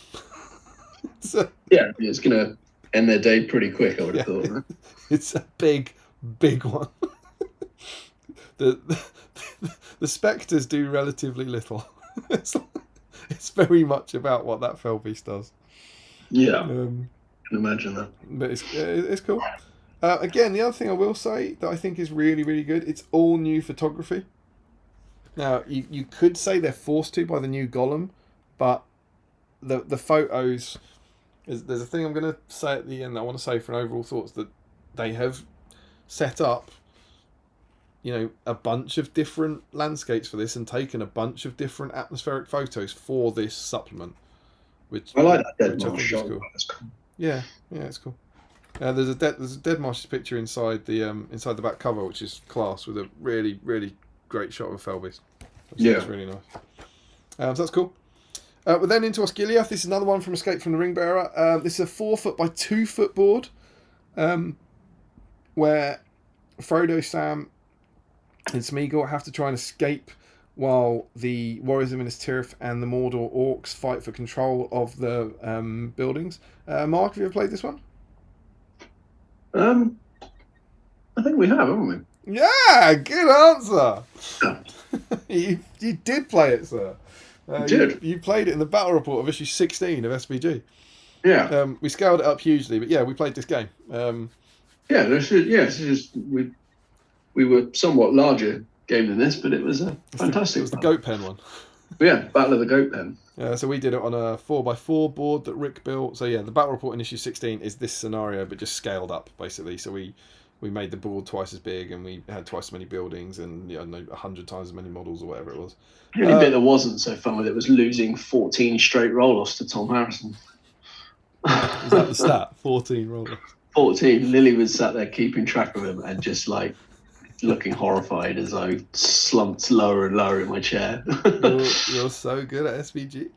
[SPEAKER 1] So,
[SPEAKER 2] yeah, it's gonna end their day pretty quick, I would have thought. Right?
[SPEAKER 1] It's a big one. The spectres do relatively little. It's very much about what that Fellbeast does.
[SPEAKER 2] Yeah, I can imagine that.
[SPEAKER 1] But it's cool. Again, the other thing I will say that I think is really, really good, it's all new photography. Now, you could say they're forced to by the new Gollum, but the photos... There's a thing I'm going to say at the end that I want to say for an overall thoughts, that they have set up, you know, a bunch of different landscapes for this and taken a bunch of different atmospheric photos for this supplement. Which
[SPEAKER 2] I like that Dead
[SPEAKER 1] which I
[SPEAKER 2] Marsh
[SPEAKER 1] think is
[SPEAKER 2] shot.
[SPEAKER 1] cool.
[SPEAKER 2] That's cool.
[SPEAKER 1] Yeah, it's cool. There's a Dead Marshes picture inside the back cover, which is class, with a really, really great shot of Fellbeast. It's really nice. So that's cool. We're then into Osgiliath. This is another one from Escape from the Ringbearer. This is a 4 foot by 2 foot board, where Frodo, Sam, and Smeagol have to try and escape while the Warriors of Minas Tirith and the Mordor Orcs fight for control of the buildings. Mark, have you ever played this one?
[SPEAKER 2] I think we have, haven't we?
[SPEAKER 1] Yeah, good answer. you did play it, sir.
[SPEAKER 2] Did.
[SPEAKER 1] You played it in the battle report of issue 16 of SBG.
[SPEAKER 2] Yeah.
[SPEAKER 1] We scaled it up hugely, but yeah, we played this game.
[SPEAKER 2] This is we were somewhat larger game than this, but it was fantastic.
[SPEAKER 1] It was the goat pen one.
[SPEAKER 2] Yeah, Battle of the Goat Pen.
[SPEAKER 1] So we did it on a 4x4 board that Rick built. So yeah, the battle report in issue 16 is this scenario, but just scaled up basically. So we made the board twice as big, and we had twice as many buildings, and 100 times as many models or whatever it was.
[SPEAKER 2] The only bit that wasn't so fun with it was losing 14 straight roll-offs to Tom Harrison.
[SPEAKER 1] Is that the stat? 14 roll-offs.
[SPEAKER 2] 14. Lily was sat there keeping track of him and just like looking horrified as I slumped lower and lower in my chair.
[SPEAKER 1] You're so good at SVG.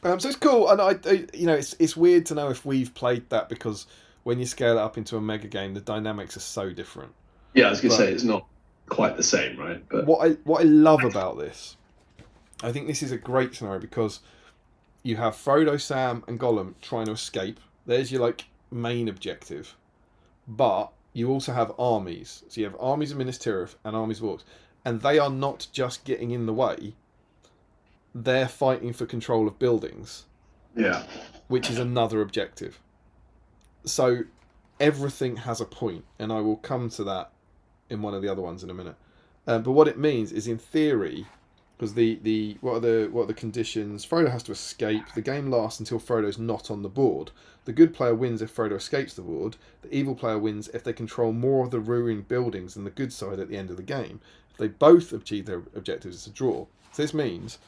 [SPEAKER 1] So it's cool, and I it's weird to know if we've played that, because when you scale it up into a mega game, the dynamics are so different.
[SPEAKER 2] Yeah, I was gonna say it's not quite the same, right? But
[SPEAKER 1] what I love about this, I think this is a great scenario, because you have Frodo, Sam, and Gollum trying to escape. There's your main objective, but you also have armies. So you have armies of Minas Tirith and armies of Orcs, and they are not just getting in the way. They're fighting for control of buildings.
[SPEAKER 2] Yeah.
[SPEAKER 1] Which is another objective. So everything has a point, and I will come to that in one of the other ones in a minute. But what it means is, in theory, because what are the conditions? Frodo has to escape. The game lasts until Frodo's not on the board. The good player wins if Frodo escapes the board. The evil player wins if they control more of the ruined buildings than the good side at the end of the game. If they both achieve their objectives, it's a draw. So this means,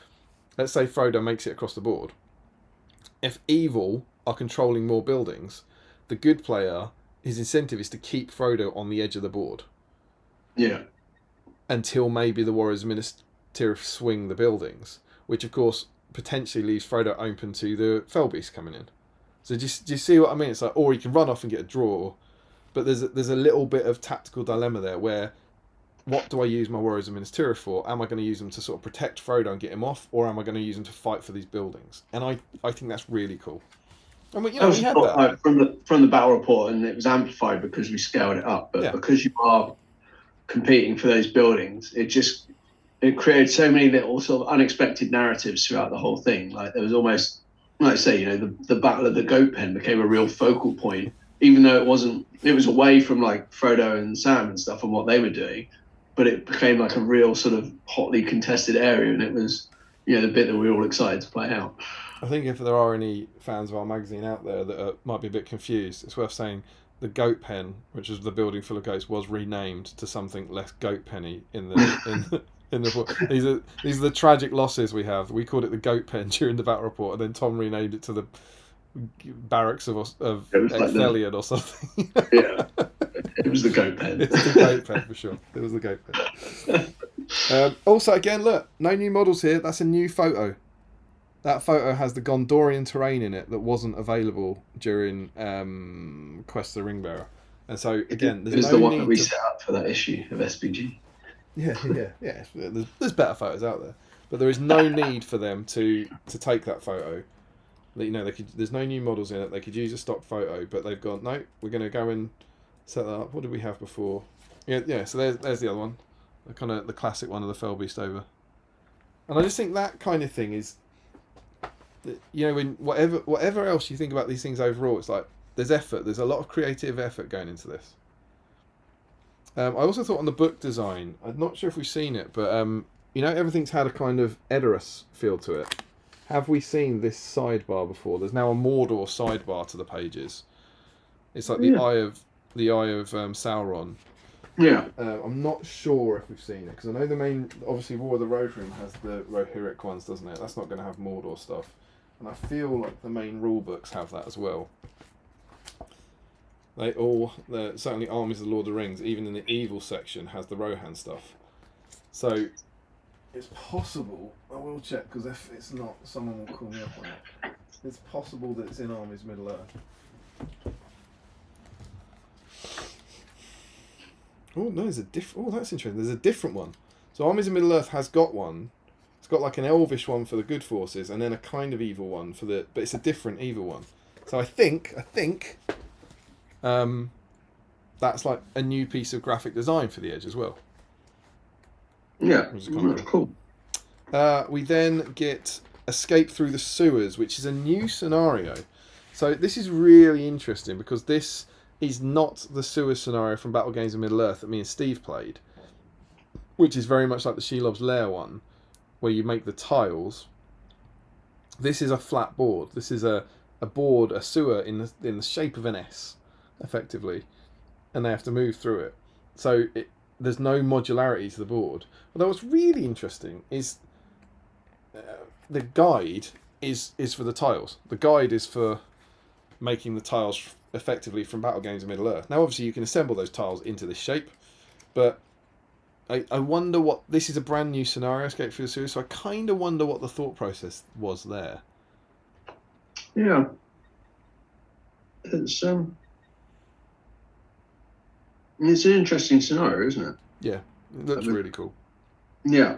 [SPEAKER 1] let's say Frodo makes it across the board. If evil are controlling more buildings, the good player, his incentive is to keep Frodo on the edge of the board.
[SPEAKER 2] Yeah.
[SPEAKER 1] Until maybe the Warriors of Minas Tirith swing the buildings, which of course potentially leaves Frodo open to the Fellbeast coming in. So do you see what I mean? It's like, or he can run off and get a draw, but there's a little bit of tactical dilemma there where, what do I use my Warriors of Minas Tirith for? Am I going to use them to sort of protect Frodo and get him off, or am I going to use them to fight for these buildings? And I think that's really cool. I mean, we had that
[SPEAKER 2] like, from the battle report, and it was amplified because we scaled it up. But because you are competing for those buildings, it created so many little sort of unexpected narratives throughout the whole thing. Like there was almost, like I say, the battle of the goat pen became a real focal point, even though it was away from like Frodo and Sam and stuff and what they were doing, but it became like a real sort of hotly contested area, and it was, the bit that we were all excited to play out.
[SPEAKER 1] I think if there are any fans of our magazine out there that might be a bit confused, it's worth saying the goat pen, which is the building full of goats, was renamed to something less goat penny in the these are the tragic losses we have. We called it the goat pen during the battle report, and then Tom renamed it to the barracks of Ecthelion or something.
[SPEAKER 2] Yeah, it was the goat pen.
[SPEAKER 1] It's the goat pen for sure. It was the goat pen. Also, again, look, no new models here. That's a new photo. That photo has the Gondorian terrain in it that wasn't available during Quest of the Ringbearer. And so, again, there's
[SPEAKER 2] it was
[SPEAKER 1] no
[SPEAKER 2] the one
[SPEAKER 1] need
[SPEAKER 2] that we set up for that issue of SBG.
[SPEAKER 1] Yeah. There's better photos out there, but there is no need for them to take that photo. There's no new models in it. They could use a stock photo, but they've gone, no, we're going to go and set that up. What did we have before? Yeah. So there's the other one, the classic one of the Fellbeast over. And I just think that kind of thing is, when whatever else you think about these things overall, it's like there's effort. There's a lot of creative effort going into this. I also thought on the book design, I'm not sure if we've seen it, but everything's had a kind of Edoras feel to it. Have we seen this sidebar before? There's now a Mordor sidebar to the pages. It's like the eye of Sauron.
[SPEAKER 2] Yeah.
[SPEAKER 1] I'm not sure if we've seen it, because I know obviously War of the Rohirrim has the Rohirric ones, doesn't it? That's not going to have Mordor stuff. And I feel like the main rule books have that as well. Certainly Armies of the Lord of the Rings, even in the evil section, has the Rohan stuff. So it's possible, I will check, because if it's not, someone will call me up on it. It's possible that it's in Armies of Middle-earth. Oh no, that's interesting. There's a different one. So Armies of Middle-earth has got one. It's got like an elvish one for the good forces, and then a kind of evil one but it's a different evil one. So I think that's like a new piece of graphic design for the Edge as well.
[SPEAKER 2] Yeah, cool.
[SPEAKER 1] We then get Escape Through the Sewers, which is a new scenario. So this is really interesting because this is not the sewer scenario from Battle Games of Middle-earth that me and Steve played, which is very much like the Shelob's Lair one, where you make the tiles. This is a flat board. This is a sewer in the shape of an S, effectively, and they have to move through it. So there's no modularity to the board. Although what's really interesting is the guide is for the tiles. The guide is for making the tiles effectively from Battle Games of Middle-earth. Now, obviously, you can assemble those tiles into this shape, but I wonder what... This is a brand new scenario, Escape Through the Sewers, so I kind of wonder what the thought process was there.
[SPEAKER 2] Yeah. It's an interesting scenario, isn't it?
[SPEAKER 1] Yeah, it looks really cool.
[SPEAKER 2] Yeah.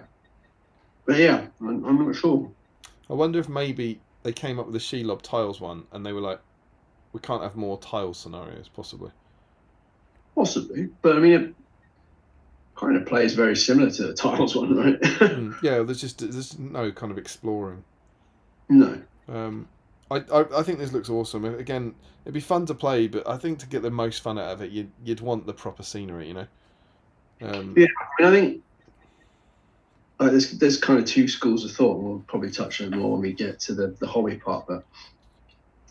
[SPEAKER 2] But yeah, I'm not sure.
[SPEAKER 1] I wonder if maybe they came up with the Shelob tiles one and they were like, we can't have more tile scenarios, possibly.
[SPEAKER 2] Possibly, but I mean, it kind of plays very similar to the tiles one, right?
[SPEAKER 1] Yeah, there's no kind of exploring.
[SPEAKER 2] No.
[SPEAKER 1] I think this looks awesome. Again, it'd be fun to play, but I think to get the most fun out of it, you'd want the proper scenery,
[SPEAKER 2] Yeah, I mean, I think there's kind of two schools of thought, and we'll probably touch on it more when we get to the hobby part. But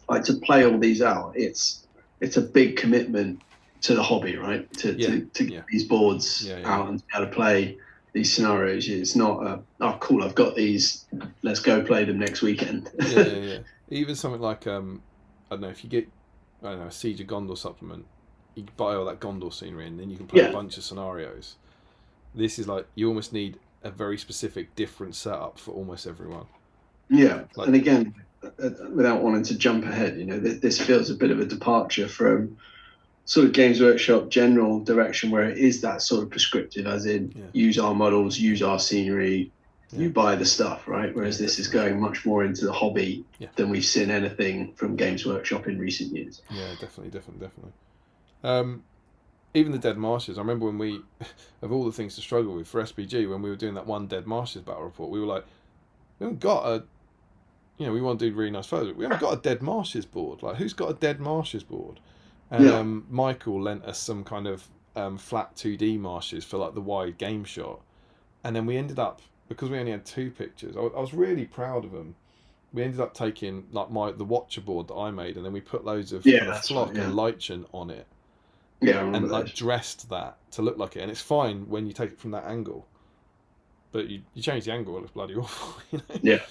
[SPEAKER 2] like to play all these out, it's a big commitment to the hobby, right? To get these boards out and be able to play these scenarios. It's not oh cool, I've got these, let's go play them next weekend.
[SPEAKER 1] yeah. Even something like I don't know, if you get a Siege of Gondor supplement, you can buy all that Gondor scenery and then you can play a bunch of scenarios. This is like you almost need a very specific different setup for almost everyone.
[SPEAKER 2] Yeah, and again, without wanting to jump ahead, this feels a bit of a departure from sort of Games Workshop general direction, where it is that sort of prescriptive, as in use our models, use our scenery, you buy the stuff, right? Whereas this is going much more into the hobby than we've seen anything from Games Workshop in recent years.
[SPEAKER 1] Yeah, definitely. Even the Dead Marshes, I remember when we, of all the things to struggle with for SBG, when we were doing that one Dead Marshes battle report, we were like, we haven't got we want to do really nice photos. We haven't got a Dead Marshes board. Like, who's got a Dead Marshes board? And Michael lent us some kind of flat 2D marshes for like the wide game shot. And then we ended up, because we only had 2 pictures, I was really proud of them. We ended up taking like the Watcher board that I made, and then we put loads of kind of flock and lichen on it.
[SPEAKER 2] Yeah, I remember
[SPEAKER 1] and like dressed that to look like it, and it's fine when you take it from that angle, but you change the angle, it looks bloody awful.
[SPEAKER 2] Yeah.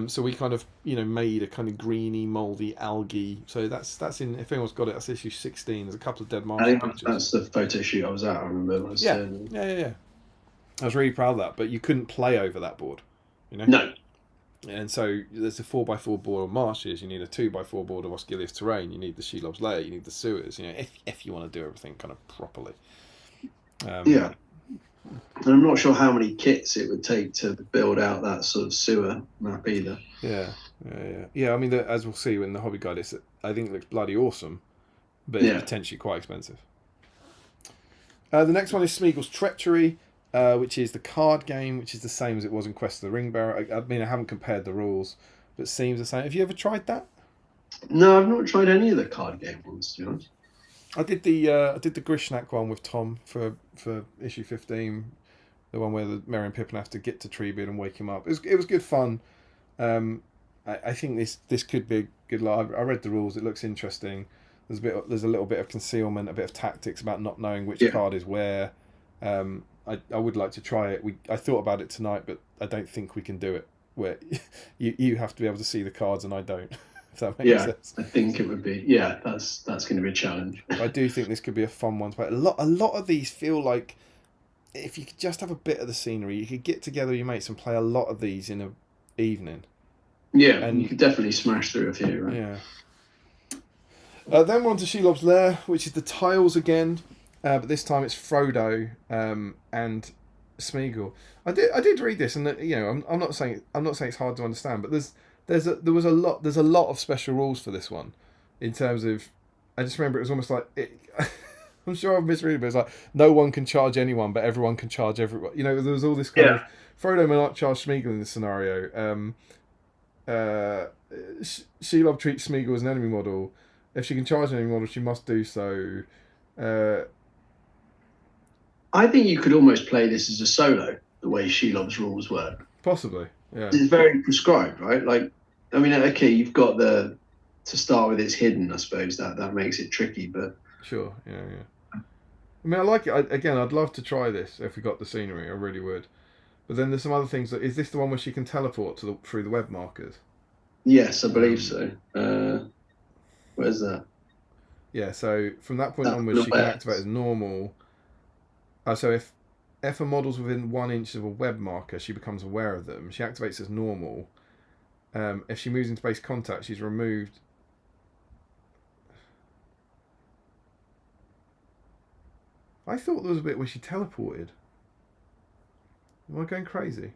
[SPEAKER 1] So we kind of made a kind of greeny, mouldy algae. So that's in, if anyone's got it, that's issue 16. There's a couple of Dead Marshes
[SPEAKER 2] I think
[SPEAKER 1] pictures.
[SPEAKER 2] that's the photo shoot I was at. I remember.
[SPEAKER 1] Yeah. I was really proud of that, but you couldn't play over that board.
[SPEAKER 2] No.
[SPEAKER 1] And so there's a 4x4 board of marshes. You need a 2x4 board of Osgiliath terrain. You need the Shelob's lair. You need the sewers. If you want to do everything kind of properly.
[SPEAKER 2] And I'm not sure how many kits it would take to build out that sort of sewer map either.
[SPEAKER 1] Yeah. I mean, as we'll see in the hobby guide, I think it looks bloody awesome, but it's potentially quite expensive. The next one is Smeagol's Treachery, which is the card game, which is the same as it was in Quest of the Ringbearer. I mean, I haven't compared the rules, but it seems the same. Have you ever tried that?
[SPEAKER 2] No, I've not tried any of the card game ones, to be honest.
[SPEAKER 1] I did the Grishnak one with Tom for issue 15, the one where the Merry and Pippin have to get to Treebeard and wake him up. It was good fun. I think this could be a good. I read the rules. It looks interesting. There's a little bit of concealment, a bit of tactics about not knowing which card is where. I would like to try it. I thought about it tonight, but I don't think we can do it. Where you have to be able to see the cards and I don't. If that makes sense.
[SPEAKER 2] I think it would be. Yeah, that's going to be a challenge.
[SPEAKER 1] I do think this could be a fun one to play. A lot of these feel like if you could just have a bit of the scenery, you could get together with your mates and play a lot of these in an evening.
[SPEAKER 2] Yeah, and you could definitely smash through a few, right?
[SPEAKER 1] Yeah. Then we're on to Shelob's Lair, which is the tiles again, but this time it's Frodo and Smeagol. I did read this, and I'm not saying it's hard to understand, but there's a lot of special rules for this one, in terms of, I just remember it was almost like I'm sure I've misread it, but it's like no one can charge anyone, but everyone can charge everyone. There was all this kind of Frodo may not charge Smeagol in this scenario. Shelob treats Smeagol as an enemy model. If she can charge an enemy model, she must do so.
[SPEAKER 2] I think you could almost play this as a solo, the way Shelob's rules work.
[SPEAKER 1] Possibly, yeah.
[SPEAKER 2] It's very prescribed, right? Like, I mean, okay, you've got to start with it's hidden, I suppose. That makes it tricky, but...
[SPEAKER 1] Sure, yeah. I mean, I like it. I'd love to try this if we got the scenery. I really would. But then there's some other things. Is this the one where she can teleport through the web markers?
[SPEAKER 2] Yes, I believe so. Where's that?
[SPEAKER 1] Yeah, so from that point onwards, she can activate as normal. So if a model's within 1 inch of a web marker, she becomes aware of them. She activates as normal. If she moves into base contact, she's removed. I thought there was a bit where she teleported. Am I going crazy?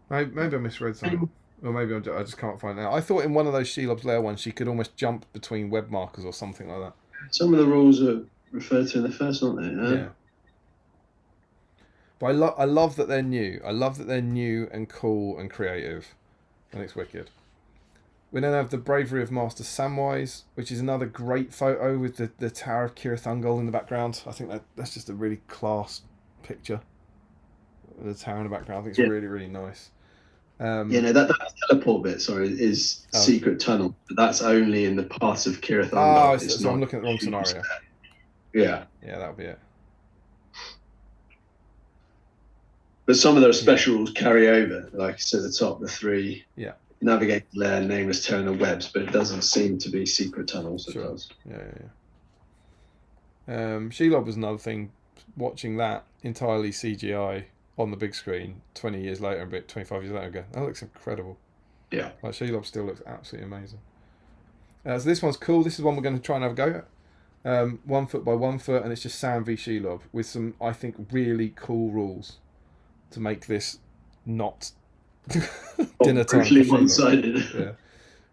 [SPEAKER 1] Maybe I misread something. Or maybe I just can't find it out. I thought in one of those Shelob's Lair ones she could almost jump between web markers or something like that.
[SPEAKER 2] Some of the rules are referred to in the first, aren't they?
[SPEAKER 1] Yeah. But I love that they're new. I love that they're new and cool and creative. And it's wicked. We then have the Bravery of Master Samwise, which is another great photo with the Tower of Cirith Ungol in the background. I think that's just a really class picture. The tower in the background, I think it's really, really nice.
[SPEAKER 2] That teleport bit, is Secret Tunnel, but that's only in the part of Cirith Ungol.
[SPEAKER 1] So I'm looking at the wrong scenario.
[SPEAKER 2] Yeah,
[SPEAKER 1] that'll be it.
[SPEAKER 2] But some of those special rules carry over, like I said at the top, the 3.
[SPEAKER 1] Yeah.
[SPEAKER 2] Navigate lair, nameless terminal webs, but it doesn't seem to be Secret Tunnels.
[SPEAKER 1] Sure. Shelob was another thing. Watching that entirely CGI on the big screen 20 years later, a bit 25 years later ago, that looks incredible.
[SPEAKER 2] Yeah.
[SPEAKER 1] Like Shelob still looks absolutely amazing. So this one's cool. This is one we're going to try and have a go at. 1 foot by 1 foot, and it's just Sam v Shelob with some, I think, really cool rules to make this not dinner time.
[SPEAKER 2] One-sided.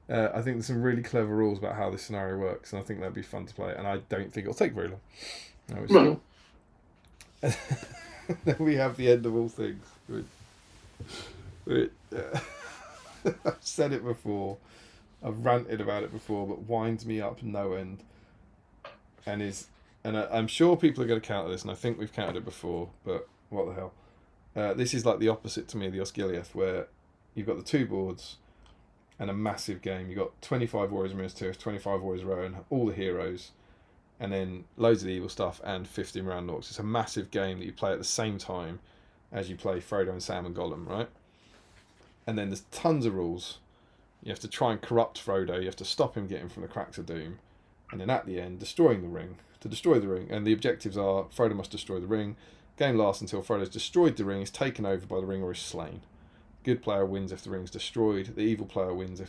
[SPEAKER 1] Yeah. I think there's some really clever rules about how this scenario works, and I think that'd be fun to play. And I don't think it'll take very long. Which is cool. Then we have the end of all things. I've said it before, I've ranted about it before, but winds me up no end. And I'm sure people are going to counter this, and I think we've counted it before, but what the hell? This is like the opposite to me of the Osgiliath, where you've got the 2 boards and a massive game. You've got 25 Warriors of Minas Tirith, 25 Warriors of Rohan, all the heroes, and then loads of the evil stuff and 15 round orcs. It's a massive game that you play at the same time as you play Frodo and Sam and Gollum, right? And then there's tons of rules. You have to try and corrupt Frodo. You have to stop him getting from the cracks of doom. And then at the end, destroying the ring. To destroy the ring. And the objectives are Frodo must destroy the ring. Game lasts until Frodo's destroyed the ring, is taken over by the ring, or is slain. Good player wins if the ring's destroyed. The evil player wins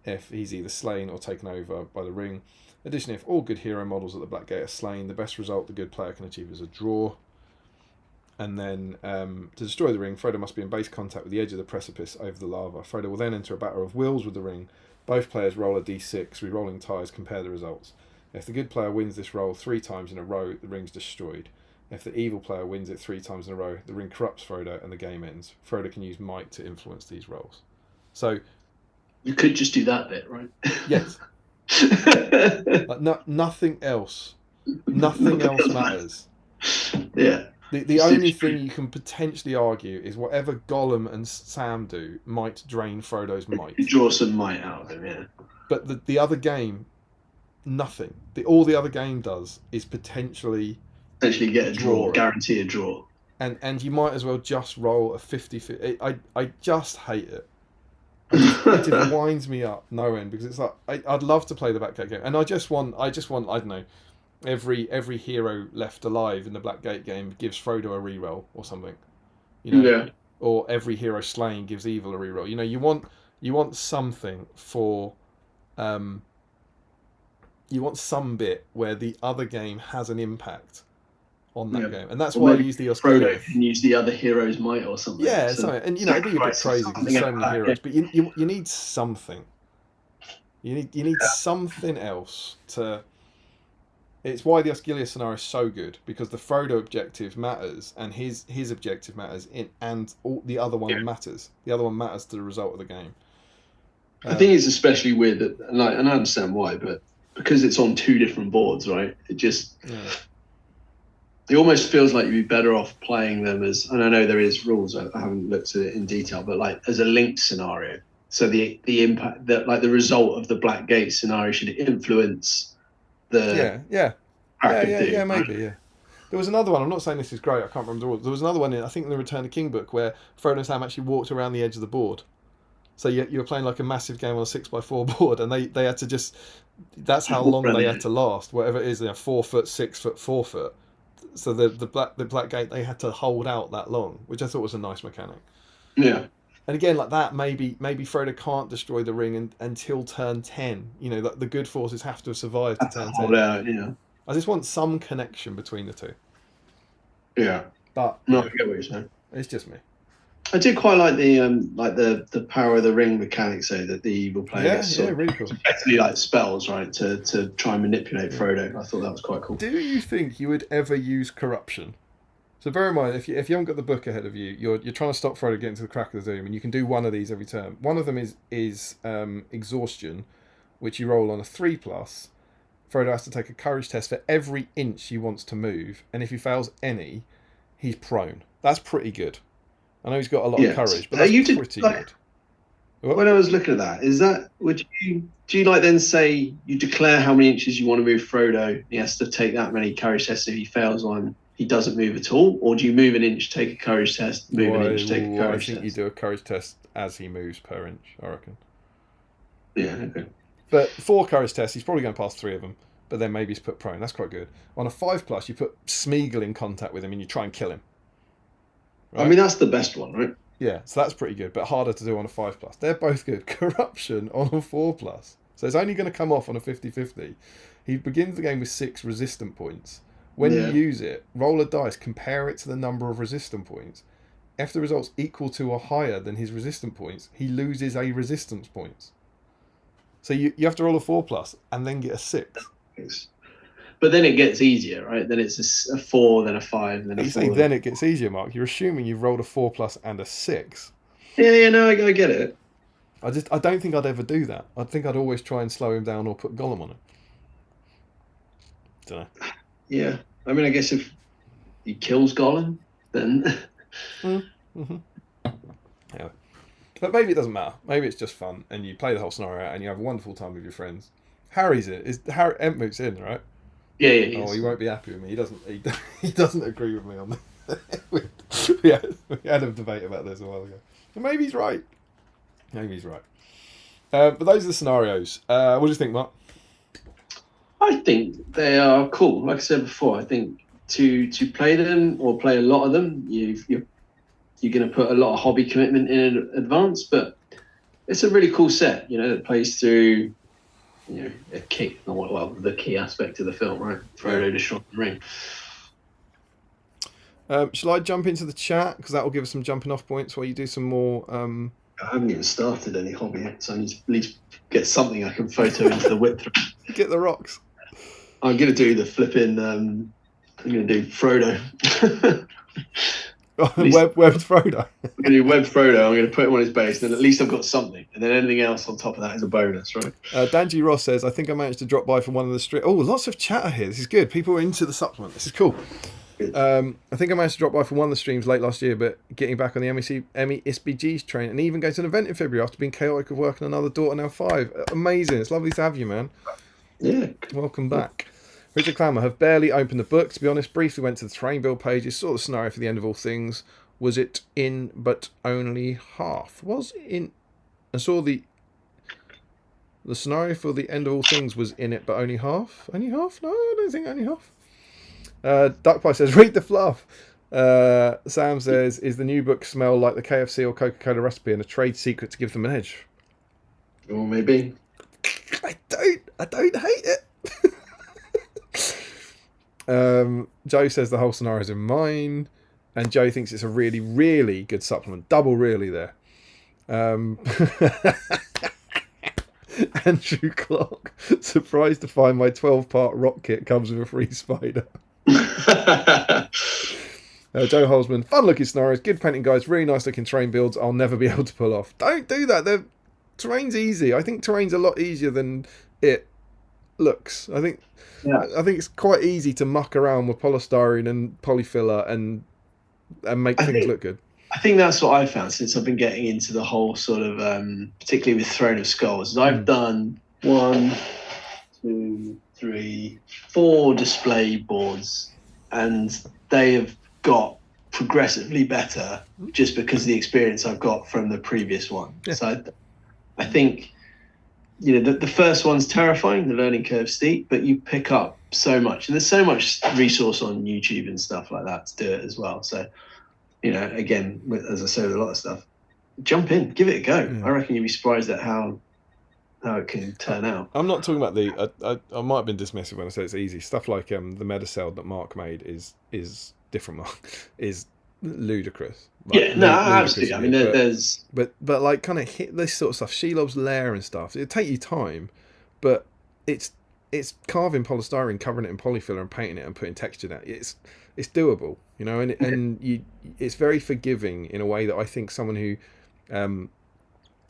[SPEAKER 1] if he's either slain or taken over by the ring. Additionally, if all good hero models at the Black Gate are slain, the best result the good player can achieve is a draw. And then to destroy the ring, Frodo must be in base contact with the edge of the precipice over the lava. Frodo will then enter a battle of wills with the ring. Both players roll a d6, re-rolling ties, compare the results. If the good player wins this roll 3 times in a row, the ring's destroyed. If the evil player wins it 3 times in a row, the ring corrupts Frodo and the game ends. Frodo can use might to influence these rolls. So
[SPEAKER 2] you could just do that bit, right?
[SPEAKER 1] Yes. Nothing else. Nothing else matters.
[SPEAKER 2] Yeah.
[SPEAKER 1] The only thing you can potentially argue is whatever Gollum and Sam do might drain Frodo's might.
[SPEAKER 2] Draw some might out of him, yeah.
[SPEAKER 1] But the other game, nothing. All the other game does is potentially
[SPEAKER 2] get a draw, guarantee a draw.
[SPEAKER 1] And you might as well just roll a 50-50. I just hate it. It just winds me up no end, because it's like I'd love to play the Blackgate game, and I just want I don't know, every hero left alive in the Blackgate game gives Frodo a reroll or something,
[SPEAKER 2] Yeah.
[SPEAKER 1] Or every hero slain gives evil a reroll. You want something for you want some bit where the other game has an impact on that game, and that's why I use the
[SPEAKER 2] Frodo can use the other hero's might or something.
[SPEAKER 1] Yeah, so, and it'd be a bit crazy because there's so many heroes, but you need something. You need something else to. It's why the Osgiliath scenario is so good, because the Frodo objective matters and his objective matters, and all the other one matters. The other one matters to the result of the game.
[SPEAKER 2] I think it's especially weird that, and I understand why, but because it's on 2 different boards, right? It just. Yeah. It almost feels like you'd be better off playing them as, and I know there is rules, I haven't looked at it in detail, but like as a linked scenario. So the impact, that like the result of the Black Gate scenario should influence the
[SPEAKER 1] maybe. There was another one. I'm not saying this is great. I can't remember the rules. There was another one I think in the Return of the King book where Frodo and Sam actually walked around the edge of the board. So you were playing like a massive game on a 6x4 board, and they had to just. That's how long they had to last. Whatever it is, 4 foot, 6 foot, 4 foot. So the Black Gate, they had to hold out that long, which I thought was a nice mechanic.
[SPEAKER 2] Yeah.
[SPEAKER 1] And again, like that, maybe Frodo can't destroy the ring until turn 10. The good forces have to have survived to turn 10.
[SPEAKER 2] Hold out, yeah.
[SPEAKER 1] I just want some connection between the two.
[SPEAKER 2] Yeah.
[SPEAKER 1] But
[SPEAKER 2] no, I get what you're saying.
[SPEAKER 1] It's just me.
[SPEAKER 2] I did quite like the power of the ring mechanics, though, that the evil player gets
[SPEAKER 1] really cool.
[SPEAKER 2] Effectively like spells, right, to try and manipulate Frodo. I thought that was quite cool.
[SPEAKER 1] Do you think you would ever use corruption? So bear in mind, if you haven't got the book ahead of you, you're trying to stop Frodo getting to the crack of the doom, and you can do one of these every turn. One of them is exhaustion, which you roll on a 3+. Frodo has to take a courage test for every inch he wants to move, and if he fails any, he's prone. That's pretty good. I know he's got a lot of courage, but that's pretty good. What?
[SPEAKER 2] When I was looking at that, do you like then say you declare how many inches you want to move Frodo? He has to take that many courage tests. If he fails one, he doesn't move at all, or do you move an inch, take a courage test, move an inch, take a courage test?
[SPEAKER 1] I think you do a courage test as he moves per inch, I reckon.
[SPEAKER 2] Yeah, okay.
[SPEAKER 1] But 4 courage tests, he's probably going to pass 3 of them, but then maybe he's put prone. That's quite good. On a 5+, you put Smeagol in contact with him and you try and kill him.
[SPEAKER 2] Right? I mean, that's the best one, right?
[SPEAKER 1] Yeah, so that's pretty good, but harder to do on a 5+. They're both good. Corruption on a 4+. So it's only going to come off on a 50-50. He begins the game with 6 resistant points. When you use it, roll a dice, compare it to the number of resistant points. If the result's equal to or higher than his resistant points, he loses a resistance points. So you have to roll a 4+ and then get a 6.
[SPEAKER 2] But then it gets easier, right? Then it's a 4, then a 5, then a 4.
[SPEAKER 1] Then it gets easier, Mark. You're assuming you've rolled a 4+ and a 6.
[SPEAKER 2] Yeah, no, I get it.
[SPEAKER 1] I don't think I'd ever do that. I think I'd always try and slow him down or put Gollum on it. Don't know.
[SPEAKER 2] Yeah, I mean, I guess if he kills Gollum, then.
[SPEAKER 1] Mm-hmm. Yeah. But maybe it doesn't matter. Maybe it's just fun, and you play the whole scenario out, and you have a wonderful time with your friends. Harry's in. Entmoot's in, right?
[SPEAKER 2] Yeah, he is.
[SPEAKER 1] He won't be happy with me. He doesn't agree with me on this. We had a debate about this a while ago. And maybe he's right. But those are the scenarios. What do you think, Mark?
[SPEAKER 2] I think they are cool. Like I said before, I think to play them or play a lot of them, you're going to put a lot of hobby commitment in advance. But it's a really cool set, that plays through. A key, the key aspect of the film, right? Frodo destroying the ring.
[SPEAKER 1] Shall I jump into the chat? Because that will give us some jumping off points while you do some more...
[SPEAKER 2] I haven't even started any hobby yet, so I need to at least get something I can photo into the whip through.
[SPEAKER 1] Get the rocks.
[SPEAKER 2] I'm going to do the flipping... I'm going to do Frodo.
[SPEAKER 1] Webbed Frodo.
[SPEAKER 2] I'm going to do Web Frodo. I'm going to put him on his base, and then at least I've got something. And then anything else on top of that is a bonus, right?
[SPEAKER 1] Danji Ross says, I think I managed to drop by for one of the streams. Oh, lots of chatter here. This is good. People are into the supplement. This is cool. I think I managed to drop by for one of the streams late last year, but getting back on the ME SBG's train and even going to an event in February after being chaotic of work and another daughter now 5. Amazing. It's lovely to have you, man.
[SPEAKER 2] Yeah.
[SPEAKER 1] Welcome back. Richard Clammer, have barely opened the book, to be honest. Briefly went to the train build pages, saw the scenario for the end of all things. Was it in, but only half? I saw the scenario for the end of all things was in it, but only half? Only half? No, I don't think only half. Duck Pie says, read the fluff. Sam says, is the new book smell like the KFC or Coca-Cola recipe and a trade secret to give them an edge?
[SPEAKER 2] Or maybe.
[SPEAKER 1] I don't hate it. Joe says the whole scenario is in mine, and Joe thinks it's a really, really good supplement. Double really there. Andrew Clock, surprised to find my 12-part rock kit comes with a free spider. Joe Holzman, fun looking scenarios, good painting guys, really nice looking terrain builds I'll never be able to pull off. Don't do that. Terrain's easy. I think terrain's a lot easier than it looks. I think it's quite easy to muck around with polystyrene and polyfiller and make things look good.
[SPEAKER 2] I think that's what I've found since I've been getting into the whole sort of, particularly with Throne of Skulls. I've done 1, 2, 3, 4 display boards, and they have got progressively better just because of the experience I've got from the previous one. Yeah. So I think, the first one's terrifying, the learning curve's steep, but you pick up so much. And there's so much resource on YouTube and stuff like that to do it as well. So, again, as I say with a lot of stuff, jump in, give it a go. Yeah. I reckon you'd be surprised at how it can turn out.
[SPEAKER 1] I'm not talking about I might have been dismissive when I said it's easy. Stuff like the Metacell that Mark made is different, Mark, is ludicrous.
[SPEAKER 2] Absolutely. I mean, there's...
[SPEAKER 1] But like, kind of hit this sort of stuff, Shelob's Lair and stuff, it'll take you time, but it's carving polystyrene, covering it in polyfiller and painting it and putting texture down. It's doable. you know, and it's very forgiving in a way that I think someone who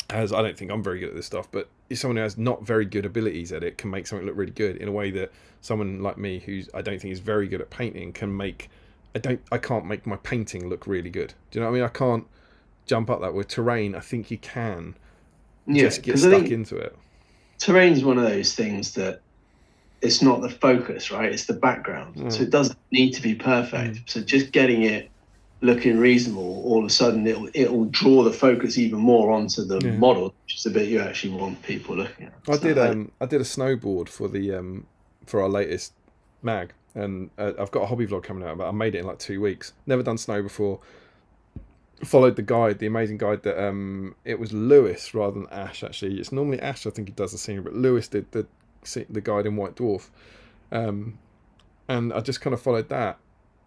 [SPEAKER 1] has, I don't think I'm very good at this stuff, but is someone who has not very good abilities at it can make something look really good in a way that someone like me, who's I don't think is very good at painting, can make. I can't make my painting look really good. Do you know what I mean? I can't jump up that with terrain. I think you can just get stuck into it.
[SPEAKER 2] Terrain's one of those things that it's not the focus, right? It's the background. So it doesn't need to be perfect. So just getting it looking reasonable, all of a sudden it'll draw the focus even more onto the model, which is the bit you actually want people looking at.
[SPEAKER 1] I did a snowboard for the for our latest mag, and I've got a hobby vlog coming out, but I made it in like 2 weeks. Never done snow before. Followed the guide, the amazing guide that it was Lewis rather than Ash. Actually, it's normally Ash I think he does the scenery, but Lewis did the guide in White Dwarf, and I just kind of followed that,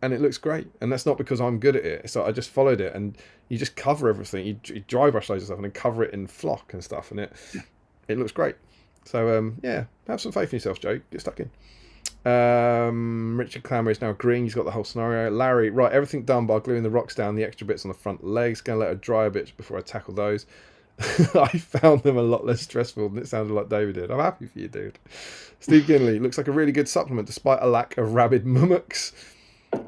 [SPEAKER 1] and it looks great. And that's not because I'm good at it. So I just followed it, and you just cover everything. You dry brush loads of stuff and then cover it in flock and stuff, and it looks great. So yeah, have some faith in yourself, Joe. Get stuck in. Richard Clammer is now agreeing. He's got the whole scenario. Larry, right, everything done by gluing the rocks down, the extra bits on the front legs. Gonna let her dry a bit before I tackle those. I found them a lot less stressful than it sounded like David did. I'm happy for you, dude. Steve Ginley, looks like a really good supplement despite a lack of rabid mummoks.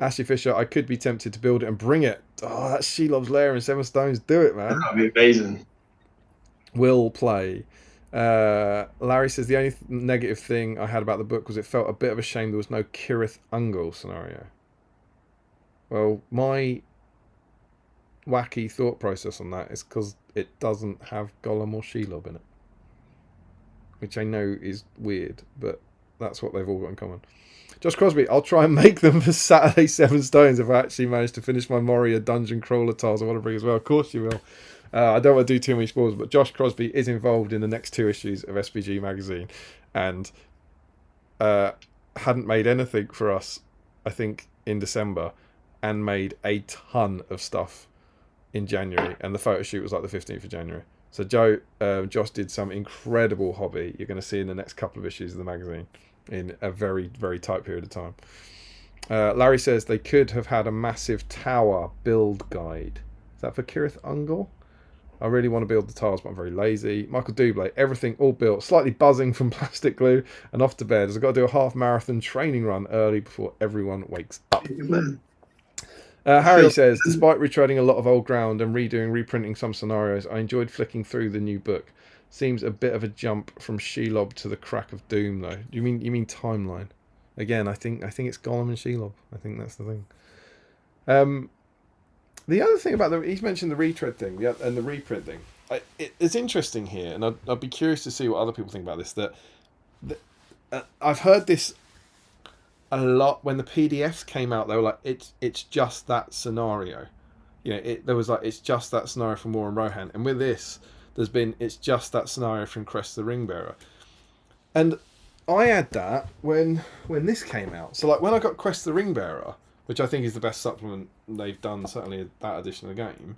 [SPEAKER 1] Ashley Fisher, I could be tempted to build it and bring it. Oh, that's Shelob's Lair in 7 Stones. Do it, man.
[SPEAKER 2] That'd be amazing.
[SPEAKER 1] Will play. Larry says the only negative thing I had about the book was it felt a bit of a shame there was no Kirith Ungol scenario. Well, my wacky thought process on that is because it doesn't have Gollum or Shelob in it, which I know is weird, but that's what they've all got in common. Josh Crosby, I'll try and make them for Saturday 7 Stones if I actually manage to finish my Moria dungeon crawler tiles I want to bring as well. Of course you will. I don't want to do too many spoilers, but Josh Crosby is involved in the next 2 issues of SBG magazine, and hadn't made anything for us, I think, in December, and made a ton of stuff in January, and the photo shoot was like the 15th of January. So Josh did some incredible hobby you're going to see in the next couple of issues of the magazine in a very, very tight period of time. Larry says they could have had a massive tower build guide. Is that for Kirith Ungol? I really want to build the tiles, but I'm very lazy. Michael Dublé, everything all built, slightly buzzing from plastic glue, and off to bed, as I've got to do a half marathon training run early before everyone wakes up. Harry says, despite retreading a lot of old ground and reprinting some scenarios, I enjoyed flicking through the new book. Seems a bit of a jump from Shelob to the Crack of Doom, though. You mean timeline? Again, I think it's Gollum and Shelob. I think that's the thing. The other thing about he's mentioned the retread thing and the reprint thing. It's interesting here, and I'd be curious to see what other people think about this. That I've heard this a lot when the PDFs came out. They were like, it's just that scenario. You know, there was like, it's just that scenario from War and Rohan, and with this, there's been it's just that scenario from Crest the Ringbearer. And I had that when this came out. So like when I got Crest the Ringbearer, which I think is the best supplement they've done, certainly that edition of the game.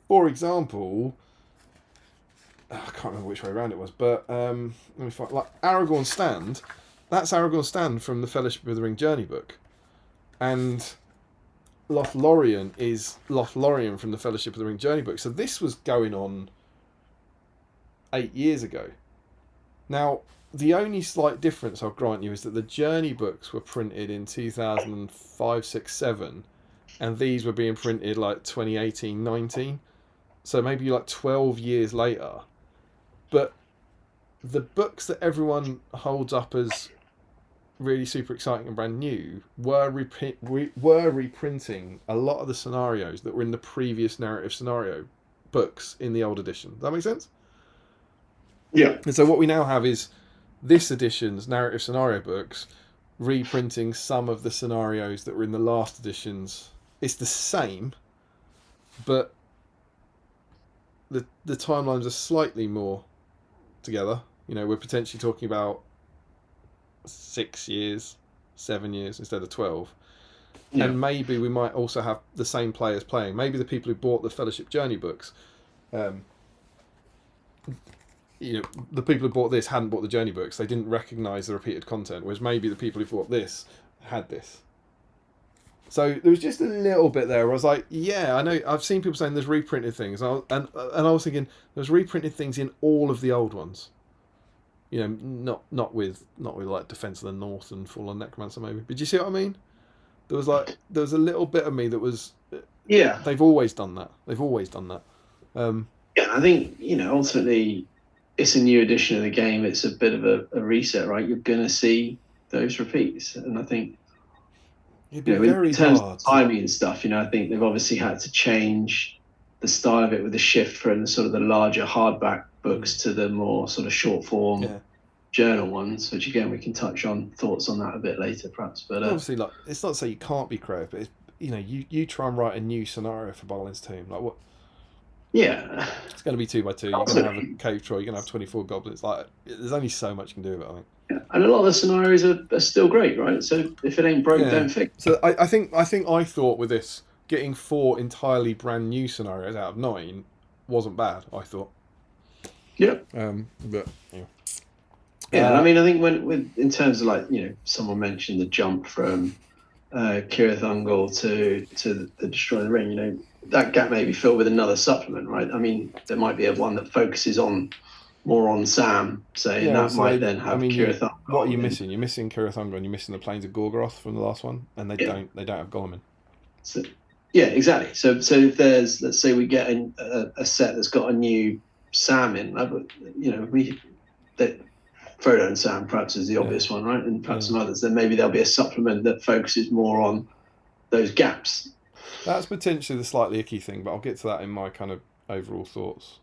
[SPEAKER 1] For example, I can't remember which way around it was, but let me find, like Aragorn Stand, that's Aragorn Stand from the Fellowship of the Ring Journey book. And Lothlorien is Lothlorien from the Fellowship of the Ring Journey book. So this was going on 8 years ago. Now, the only slight difference I'll grant you is that the Journey books were printed in 2005, 6, 7, and these were being printed like 2018, 19. So maybe like 12 years later. But the books that everyone holds up as really super exciting and brand new were reprinting a lot of the scenarios that were in the previous narrative scenario books in the old edition. Does that make sense?
[SPEAKER 2] Yeah.
[SPEAKER 1] And so what we now have is this edition's narrative scenario books reprinting some of the scenarios that were in the last editions. It's the same, but the timelines are slightly more together. You know, we're potentially talking about 6 years, 7 years instead of 12. Yeah. And maybe we might also have the same players playing. Maybe the people who bought the Fellowship Journey books, you know, the people who bought this hadn't bought the Journey books. They didn't recognise the repeated content, whereas maybe the people who bought this had this. So there was just a little bit there where I was like, yeah, I know. I've seen people saying there's reprinted things, and I was thinking there's reprinted things in all of the old ones. You know, not with like Defense of the North and Fallen Necromancer maybe. But do you see what I mean? There was a little bit of me that was.
[SPEAKER 2] Yeah.
[SPEAKER 1] They've always done that.
[SPEAKER 2] Yeah, I think, ultimately, it's a new edition of the game. It's a bit of a reset, right? You're going to see those repeats. And I think,
[SPEAKER 1] It'd be very
[SPEAKER 2] in terms
[SPEAKER 1] hard.
[SPEAKER 2] of timing and stuff, I think they've obviously had to change the style of it with the shift from the sort of the larger hardback books to the more sort of short form journal ones, which again, we can touch on thoughts on that a bit later, perhaps. But
[SPEAKER 1] obviously, like, it's not to say you can't be creative, but it's, you try and write a new scenario for Bolin's team. Like, what?
[SPEAKER 2] Yeah.
[SPEAKER 1] It's going to be 2x2. You're going to have a cave troll. You're going to have 24 goblins. Like, there's only so much you can do with it, I think.
[SPEAKER 2] Yeah. And a lot of the scenarios are still great, right? So if it ain't broke, don't fix.
[SPEAKER 1] So I think I thought with this, getting 4 entirely brand new scenarios out of 9 wasn't bad, I thought.
[SPEAKER 2] Yeah.
[SPEAKER 1] But
[SPEAKER 2] yeah, I mean, I think when in terms of like, someone mentioned the jump from Kirith Ungol to the Destroy the Ring, that gap may be filled with another supplement, right? I mean, there might be one that focuses more on Sam, say, and that might then have Kirith Ungol.
[SPEAKER 1] What are you missing? You're missing Kirith Ungol and you're missing the Plains of Gorgoroth from the last one, and they don't have Gollum in.
[SPEAKER 2] So, yeah, exactly. So if there's, let's say we get a set that's got a new Sam in, that Frodo and Sam perhaps is the obvious one, right? And perhaps some others. Then maybe there'll be a supplement that focuses more on those gaps.
[SPEAKER 1] That's potentially the slightly icky thing, but I'll get to that in my kind of overall thoughts.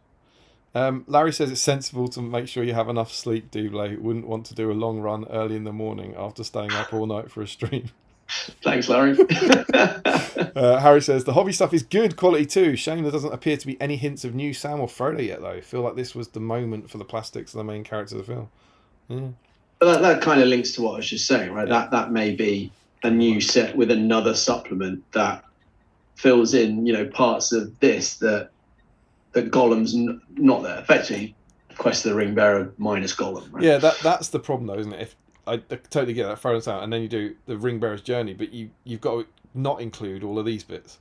[SPEAKER 1] Larry says it's sensible to make sure you have enough sleep, Doublé. Wouldn't want to do a long run early in the morning after staying up all night for a stream.
[SPEAKER 2] Thanks, Larry.
[SPEAKER 1] Harry says the hobby stuff is good quality too. Shame there doesn't appear to be any hints of new Sam or Frodo yet, though. I feel like this was the moment for the plastics of the main characters of the film. Yeah.
[SPEAKER 2] But that kind of links to what I was just saying, right? Yeah. That may be a new set with another supplement that fills in, parts of this that Gollum's not there. Effectively, Quest of the Ring Bearer minus Gollum. Right?
[SPEAKER 1] Yeah, that's the problem, though, isn't it? If I totally get that, Frodo's out, and then you do the Ring Bearer's journey, but you've got to not include all of these bits,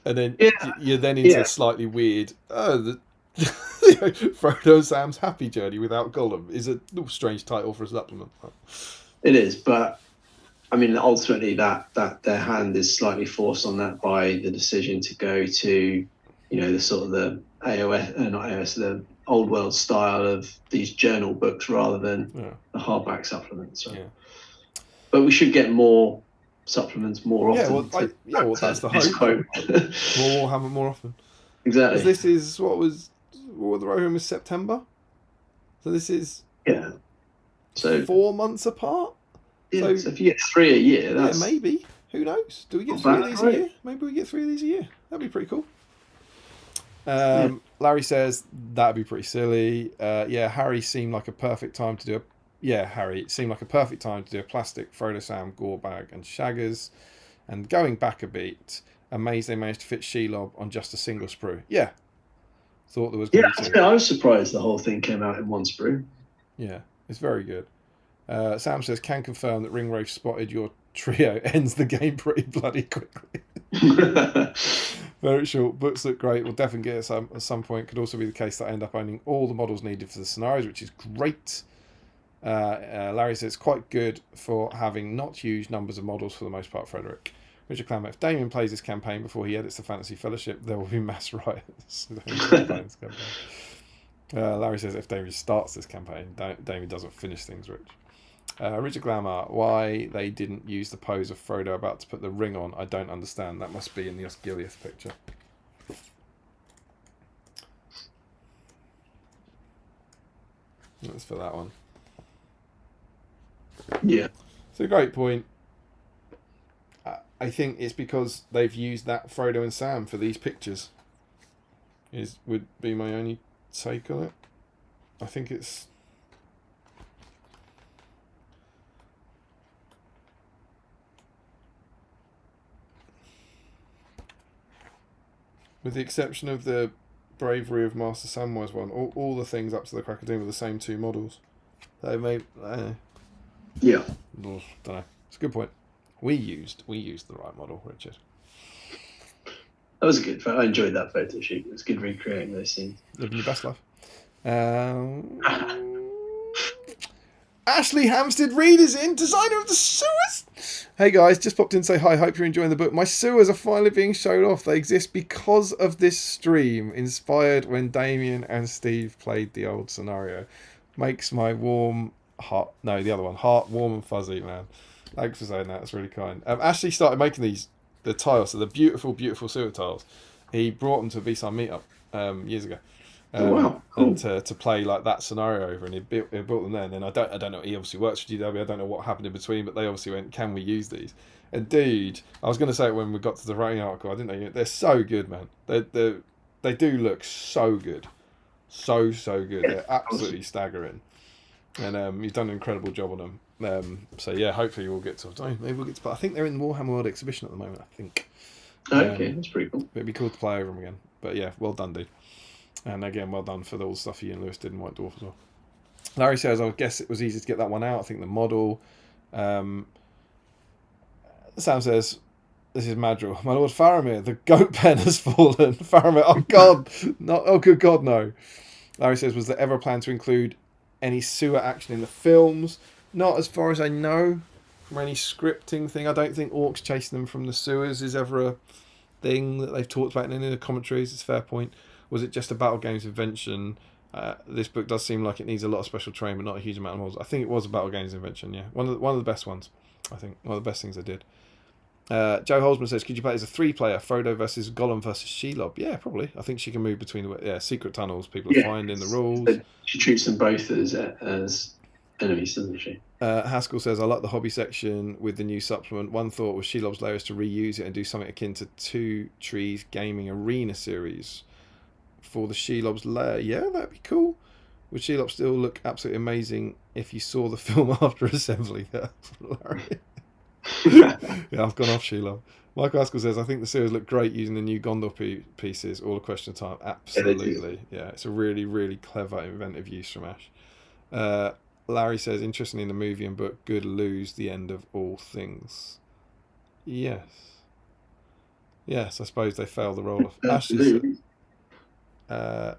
[SPEAKER 1] and then you're then into slightly weird. Frodo and Sam's Happy Journey without Gollum is a strange title for a supplement.
[SPEAKER 2] It is, but I mean, ultimately, that their hand is slightly forced on that by the decision to go to, the sort of the the old world style of these journal books rather than the hardback supplements. Right? Yeah. But we should get more supplements more often.
[SPEAKER 1] Well, that's the hope. We'll have it more often.
[SPEAKER 2] Exactly.
[SPEAKER 1] This is what the Rohirrim was September. So this is
[SPEAKER 2] So
[SPEAKER 1] 4 months apart.
[SPEAKER 2] Yeah, so if you get 3 a year, that's
[SPEAKER 1] maybe. Who knows? Do we get 3 of these a year? Maybe we get 3 of these a year. That'd be pretty cool. Larry says that'd be pretty silly. Harry seemed like a perfect time to do Harry, it seemed like a perfect time to do a plastic Frodo, Sam, Gorbag and Shaggers. And going back a bit, amazed they managed to fit Shelob on just a single sprue. Yeah. Thought there was going to be
[SPEAKER 2] I was surprised the whole thing came out in one sprue.
[SPEAKER 1] Yeah, it's very good. Sam says, can confirm that Ringwraith spotted your trio ends the game pretty bloody quickly. Very short. Books look great. We'll definitely get it at some point. Could also be the case that I end up owning all the models needed for the scenarios, which is great. Larry says, it's quite good for having not huge numbers of models for the most part, Frederick. Richard Clammer, if Damien plays this campaign before he edits the Fantasy Fellowship, there will be mass riots. Larry says, if Damien starts this campaign, Damien doesn't finish things, Rich. Richard Glamour, why they didn't use the pose of Frodo about to put the ring on, I don't understand. That must be in the Osgiliath picture. That's for that one.
[SPEAKER 2] Yeah.
[SPEAKER 1] It's a great point. I think it's because they've used that Frodo and Sam for these pictures. Would be my only take on it. I think it's... With the exception of the Bravery of Master Samwise one, all the things up to the Crackadoo were the same 2 models. They made...
[SPEAKER 2] Yeah.
[SPEAKER 1] Don't know. It's a good point. We used the right model, Richard.
[SPEAKER 2] That was a good. I enjoyed that photo shoot. It was good recreating those scenes.
[SPEAKER 1] Living your best life. Ashley Hampstead Reed is in, designer of the sewers. Hey guys, just popped in to say hi. Hope you're enjoying the book. My sewers are finally being shown off. They exist because of this stream, inspired when Damien and Steve played the old scenario. Makes my heart warm and fuzzy, man. Thanks for saying that. That's really kind. Ashley started making the tiles, so the beautiful, beautiful sewer tiles. He brought them to a BSIME meetup years ago.
[SPEAKER 2] Wow, cool.
[SPEAKER 1] And to play like that scenario over, and he built them there. And then I don't know. He obviously works for GW. I don't know what happened in between, but they obviously went, "Can we use these?" And dude, I was going to say it when we got to the rating article. I didn't know. They're so good, man. They do look so good, so good. They're absolutely staggering. And you've done an incredible job on them. So yeah, hopefully we'll get to. Maybe we'll get to. I think they're in the Warhammer World exhibition at the moment. I think.
[SPEAKER 2] Okay, that's pretty cool.
[SPEAKER 1] It'd be cool to play over them again. But yeah, well done, dude. And again, well done for all the stuff you and Lewis did in White Dwarf as well. Larry says, I guess it was easy to get that one out. I think the model. Sam says, this is Madrill. My Lord Faramir, the goat pen has fallen. Faramir, oh God. Good God, no. Larry says, was there ever a plan to include any sewer action in the films? Not as far as I know. From any scripting thing. I don't think orcs chasing them from the sewers is ever a thing that they've talked about in any of the commentaries. It's a fair point. Was it just a Battle Games invention? This book does seem like it needs a lot of special training, but not a huge amount of models. I think it was a Battle Games invention, yeah. One of the best ones, I think. One of the best things they did. Joe Holzman says, could you play as a 3-player, Frodo versus Gollum versus Shelob? Yeah, probably. I think she can move between the secret tunnels. People are finding the rules.
[SPEAKER 2] She treats them both as enemies, doesn't she?
[SPEAKER 1] Haskell says, I like the hobby section with the new supplement. One thought was Shelob's lair is to reuse it and do something akin to Two Trees Gaming Arena series for the Shelob's lair. Yeah, that'd be cool. Would Shelob still look absolutely amazing if you saw the film after assembly? Yeah, I've gone off Shelob. Michael Haskell says, I think the series looked great using the new Gondor pieces. All a question of time. Absolutely. Yeah, it's a really, really clever, inventive use from Ash. Larry says, interestingly, in the movie and book, good lose the end of all things. Yes, I suppose they failed the roll-off.
[SPEAKER 2] Absolutely.
[SPEAKER 1] And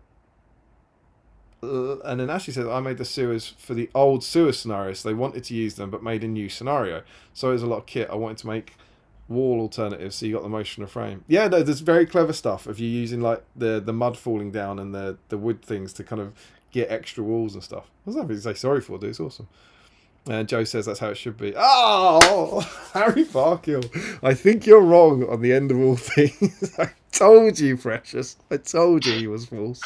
[SPEAKER 1] then Ashley says, I made the sewers for the old sewer scenarios. So they wanted to use them, but made a new scenario. So there's a lot of kit. I wanted to make wall alternatives, so you got the most from the frame. Yeah, no, there's very clever stuff if you're using like the mud falling down and the wood things to kind of get extra walls and stuff. There's nothing to say sorry for, dude. It's awesome. And Joe says that's how it should be. Oh, Harry Parkill. I think you're wrong on the end of all things. I told you, Precious. I told you he was false.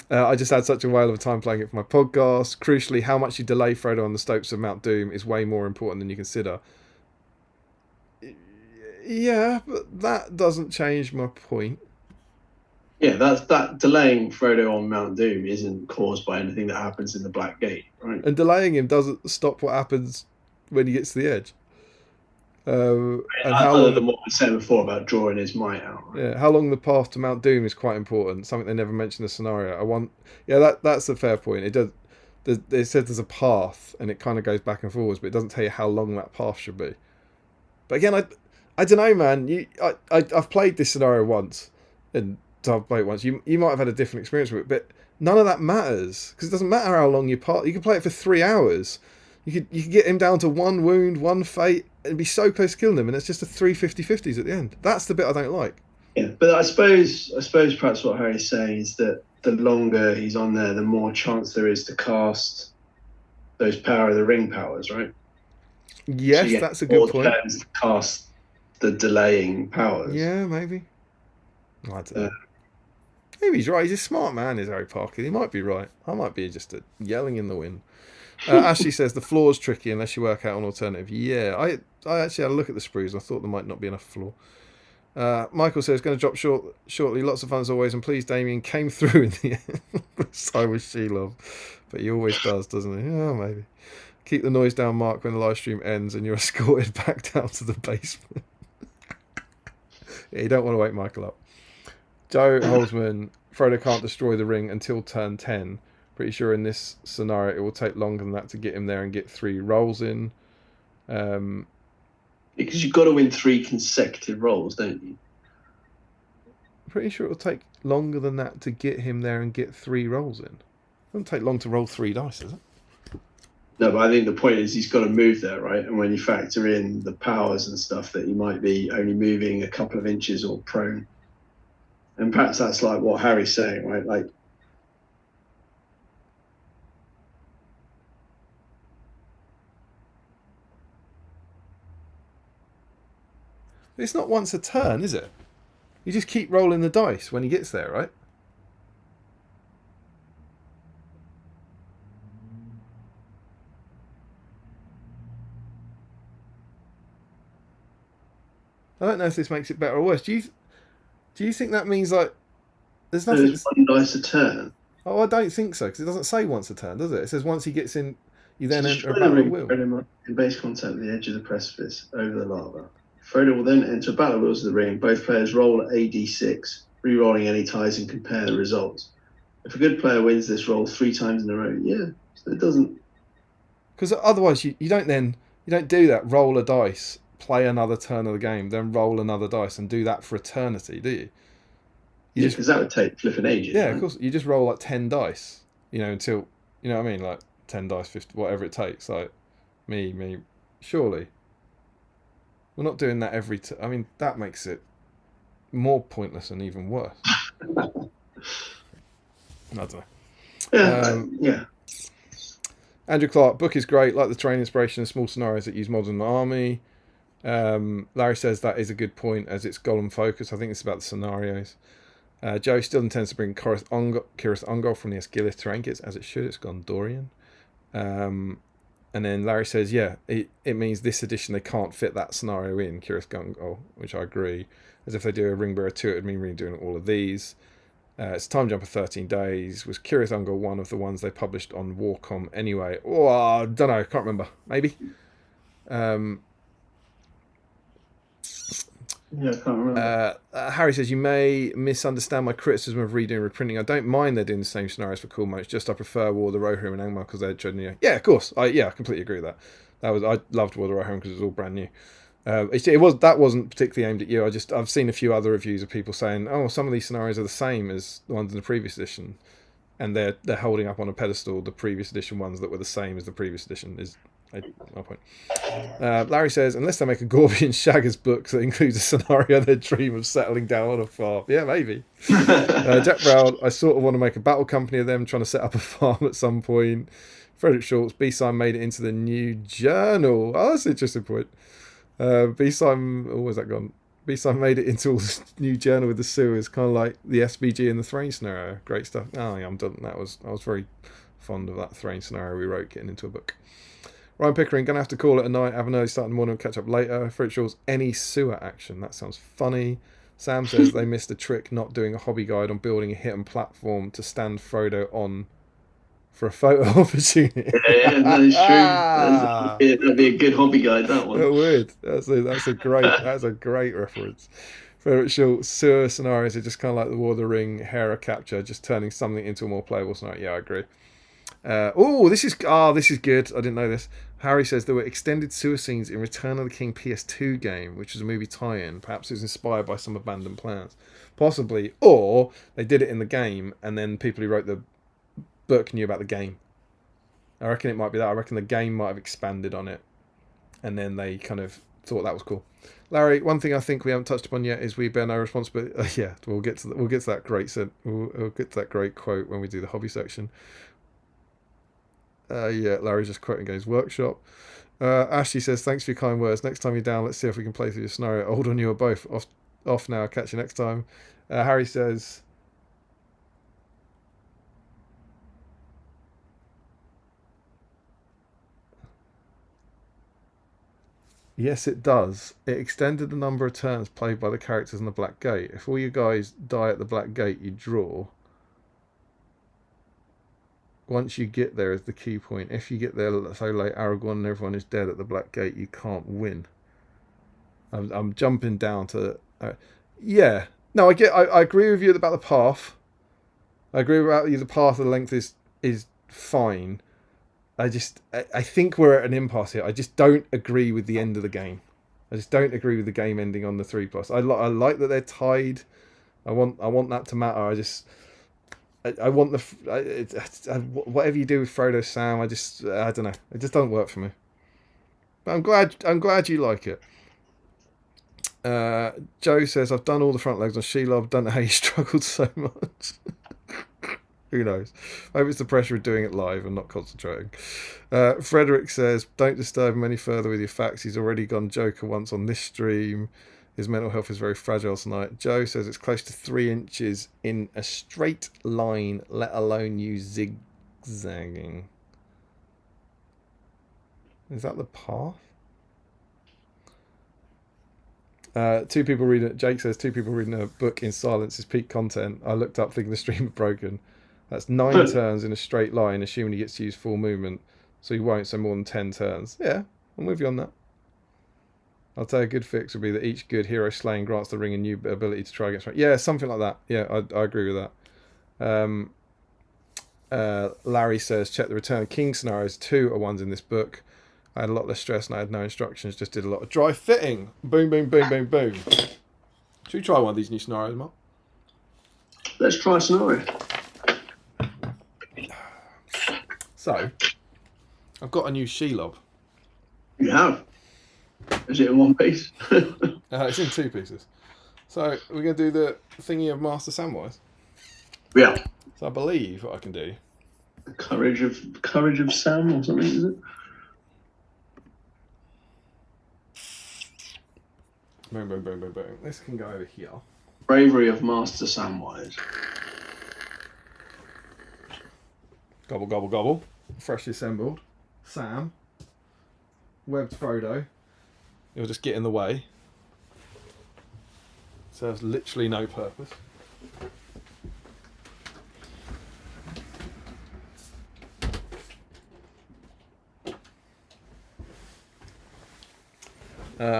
[SPEAKER 1] I just had such a whale of a time playing it for my podcast. Crucially, how much you delay Frodo on the slopes of Mount Doom is way more important than you consider. Yeah, but that doesn't change my point.
[SPEAKER 2] Yeah, that delaying Frodo on Mount Doom isn't caused by anything that happens in the Black Gate, right?
[SPEAKER 1] And delaying him doesn't stop what happens when he gets to the edge. And
[SPEAKER 2] other than what we said before about drawing his might out. Right?
[SPEAKER 1] Yeah, how long the path to Mount Doom is quite important. Something they never mentioned in the scenario. That's a fair point. It does. It said there's a path, and it kind of goes back and forwards, but it doesn't tell you how long that path should be. But again, I don't know, man. I've played this scenario once, and I've played it once. You might have had a different experience with it, but none of that matters because it doesn't matter how long you path. You can play it for 3 hours. You could get him down to 1 wound, 1 fate, and be so close to killing him, and it's just a 3 50/50s at the end. That's the bit I don't like.
[SPEAKER 2] Yeah, but I suppose perhaps what Harry's saying is that the longer he's on there, the more chance there is to cast those Power of the Ring powers, right?
[SPEAKER 1] Yes, so that's a good point.
[SPEAKER 2] To cast the delaying powers.
[SPEAKER 1] Yeah, maybe. I don't know. Maybe he's right. He's a smart man, is Harry Parker. He might be right. I might be just yelling in the wind. Ashley says the floor's tricky unless you work out an alternative. Yeah, I actually had a look at the sprues. I thought there might not be enough floor. Michael says going to drop shortly. Lots of fun as always. And please, Damien came through in the end. So was Shelob. But he always does, doesn't he? Oh, maybe. Keep the noise down, Mark, when the live stream ends and you're escorted back down to the basement. Yeah, you don't want to wake Michael up. Joe Holzman, Frodo can't destroy the ring until turn 10. Pretty sure in this scenario it will take longer than that to get him there and get 3 rolls in.
[SPEAKER 2] Because you've got to win 3 consecutive rolls, don't you?
[SPEAKER 1] Pretty sure it'll take longer than that to get him there and get 3 rolls in. It doesn't take long to roll 3 dice, does it?
[SPEAKER 2] No, but I think the point is he's got to move there, right? And when you factor in the powers and stuff, that he might be only moving a couple of inches or prone. And perhaps that's like what Harry's saying, right? Like,
[SPEAKER 1] It's not once a turn, is it? You just keep rolling the dice when he gets there, right? I don't know if this makes it better or worse. Do you think that means like there's nothing?
[SPEAKER 2] there's 1 dice a turn.
[SPEAKER 1] Oh, I don't think so because it doesn't say once a turn, does it? It says once he gets in, you then enter a
[SPEAKER 2] Destroy the
[SPEAKER 1] battle at
[SPEAKER 2] ring,
[SPEAKER 1] will.
[SPEAKER 2] throw him in base contact with the edge of the precipice over the lava. Frodo will then enter a battle wheels of the ring. Both players roll a d6, re-rolling any ties and compare the results. If a good player wins this roll 3 times in a row, yeah, so it doesn't.
[SPEAKER 1] Because otherwise you don't do that. Roll a dice, play another turn of the game, then roll another dice and do that for eternity, do you?
[SPEAKER 2] Yeah, because that would take flipping ages.
[SPEAKER 1] Yeah,
[SPEAKER 2] right?
[SPEAKER 1] of course. You just roll like 10 dice, until, you know what I mean? Like 10 dice, 50, whatever it takes. Like, me. Surely. We're not doing that every I mean, that makes it more pointless and even worse. I don't know.
[SPEAKER 2] Yeah, yeah.
[SPEAKER 1] Andrew Clark, book is great. Like the training inspiration and small scenarios that use modern army. Larry says that is a good point as it's Gollum focus. I think it's about the scenarios. Joe still intends to bring Cirith Ungol from the Esgilith to Ankits, as it should. It's Gondorian. And then Larry says, yeah, it means this edition they can't fit that scenario in, Cirith Ungol, which I agree. As if they do a Ringbearer 2, it would mean really doing all of these. It's a time jump of 13 days. Was Cirith Ungol one of the ones they published on Warcom anyway? Oh, I don't know. Can't remember. Maybe.
[SPEAKER 2] Yeah, I can't remember.
[SPEAKER 1] Harry says, you may misunderstand my criticism of redoing and reprinting. I don't mind they're doing the same scenarios for cool modes, just I prefer War of the Rohirrim and Angmar because they're treading. Yeah, of course. I completely agree with that. I loved War of the Rohirrim because it was all brand new. That wasn't particularly aimed at you. I've seen a few other reviews of people saying, oh, some of these scenarios are the same as the ones in the previous edition, and they're holding up on a pedestal the previous edition ones that were the same as the previous edition. Is my point. Larry says, unless they make a Gorbian Shaggers book that includes a scenario they dream of settling down on a farm. Yeah, maybe. Jack Brown, I sort of want to make a battle company of them trying to set up a farm at some point. Frederick Schultz, BSIME made it into the new journal. Oh, that's an interesting point. BSIME, where's that gone? BSIME made it into the new journal with the sewers, kind of like the SBG and the Thrain scenario. Great stuff. Oh, yeah, I'm done. I was very fond of that Thrain scenario we wrote, getting into a book. Ryan Pickering, gonna have to call it a night, have an early start in the morning, catch up later. Frederick Schultz, any sewer action? That sounds funny. Sam says they missed a trick not doing a hobby guide on building a hidden platform to stand Frodo on for a photo opportunity.
[SPEAKER 2] Yeah, that is true. That'd be a good hobby guide, that one.
[SPEAKER 1] It would. That's a great reference. Frederick Schultz, sewer scenarios are just kind of like the War of the Ring, Hera capture, just turning something into a more playable scenario. Yeah, I agree. This is good. I didn't know this. Harry says there were extended sewer scenes in Return of the King PS2 game, which was a movie tie-in. Perhaps it was inspired by some abandoned plans. Possibly. Or they did it in the game, and then people who wrote the book knew about the game. I reckon it might be that. I reckon the game might have expanded on it, and then they kind of thought that was cool. Larry, one thing I think we haven't touched upon yet is we bear no responsibility. We'll get to that great quote when we do the hobby section. Larry's just quoting Games Workshop. Ashley says, thanks for your kind words. Next time you're down, let's see if we can play through your scenario. Old on you or both. Off now. Catch you next time. Harry says, yes, it does. It extended the number of turns played by the characters in the Black Gate. If all you guys die at the Black Gate, you draw. Once you get there is the key point. If you get there so late, Aragorn and everyone is dead at the Black Gate, you can't win. I'm jumping down to... yeah. No, I agree with you about the path. I agree with you the path, the length is fine. I think we're at an impasse here. I just don't agree with the end of the game. I just don't agree with the game ending on the 3+. I like that they're tied. I want that to matter. I want whatever you do with Frodo Sam. I don't know. It just doesn't work for me. But I'm glad you like it. Joe says, I've done all the front legs on Shelob. Don't know how you struggled so much. Who knows? Maybe it's the pressure of doing it live and not concentrating. Frederick says, don't disturb him any further with your facts. He's already gone Joker once on this stream. His mental health is very fragile tonight. Joe says it's close to 3 inches in a straight line, let alone you zigzagging. Is that the path? Two people reading it. Jake says 2 people reading a book in silence is peak content. I looked up thinking the stream had broken. That's 9 turns in a straight line, assuming he gets to use full movement. So he won't, so more than 10 turns. Yeah, I'm with you on that. I'll tell you a good fix would be that each good hero slaying grants the ring a new ability to try against. Yeah, something like that. Yeah, I agree with that. Larry says, check the Return of King scenarios. 2 are ones in this book. I had a lot less stress and I had no instructions, just did a lot of dry fitting. Boom, boom, boom, boom, boom. Should we try one of these new scenarios, Mark?
[SPEAKER 2] Let's try a scenario.
[SPEAKER 1] So, I've got a new Shelob.
[SPEAKER 2] You have. Is it in one piece?
[SPEAKER 1] It's in 2 pieces. So, we're going to do the thingy of Master Samwise.
[SPEAKER 2] Yeah.
[SPEAKER 1] So I believe what I can do.
[SPEAKER 2] Courage of Sam or something, is it?
[SPEAKER 1] Boom, boom, boom, boom, boom. This can go over here.
[SPEAKER 2] Bravery of Master Samwise.
[SPEAKER 1] Gobble, gobble, gobble. Freshly assembled. Sam. Webbed Frodo. He'll just get in the way. Serves literally no purpose.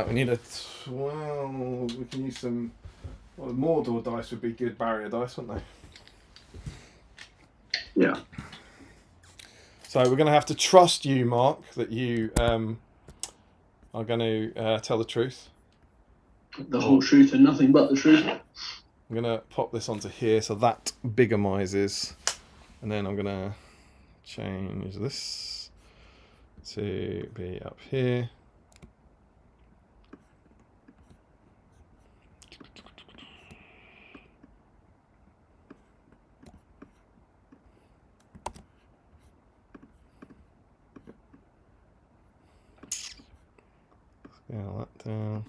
[SPEAKER 1] We need a 12. We can use some. Well, Mordor dice would be good barrier dice, wouldn't they?
[SPEAKER 2] Yeah.
[SPEAKER 1] So we're going to have to trust you, Mark, that you are going to tell the truth.
[SPEAKER 2] The whole truth and nothing but the truth.
[SPEAKER 1] I'm going to pop this onto here so that bigamises. And then I'm going to change this to be up here. Scale that down.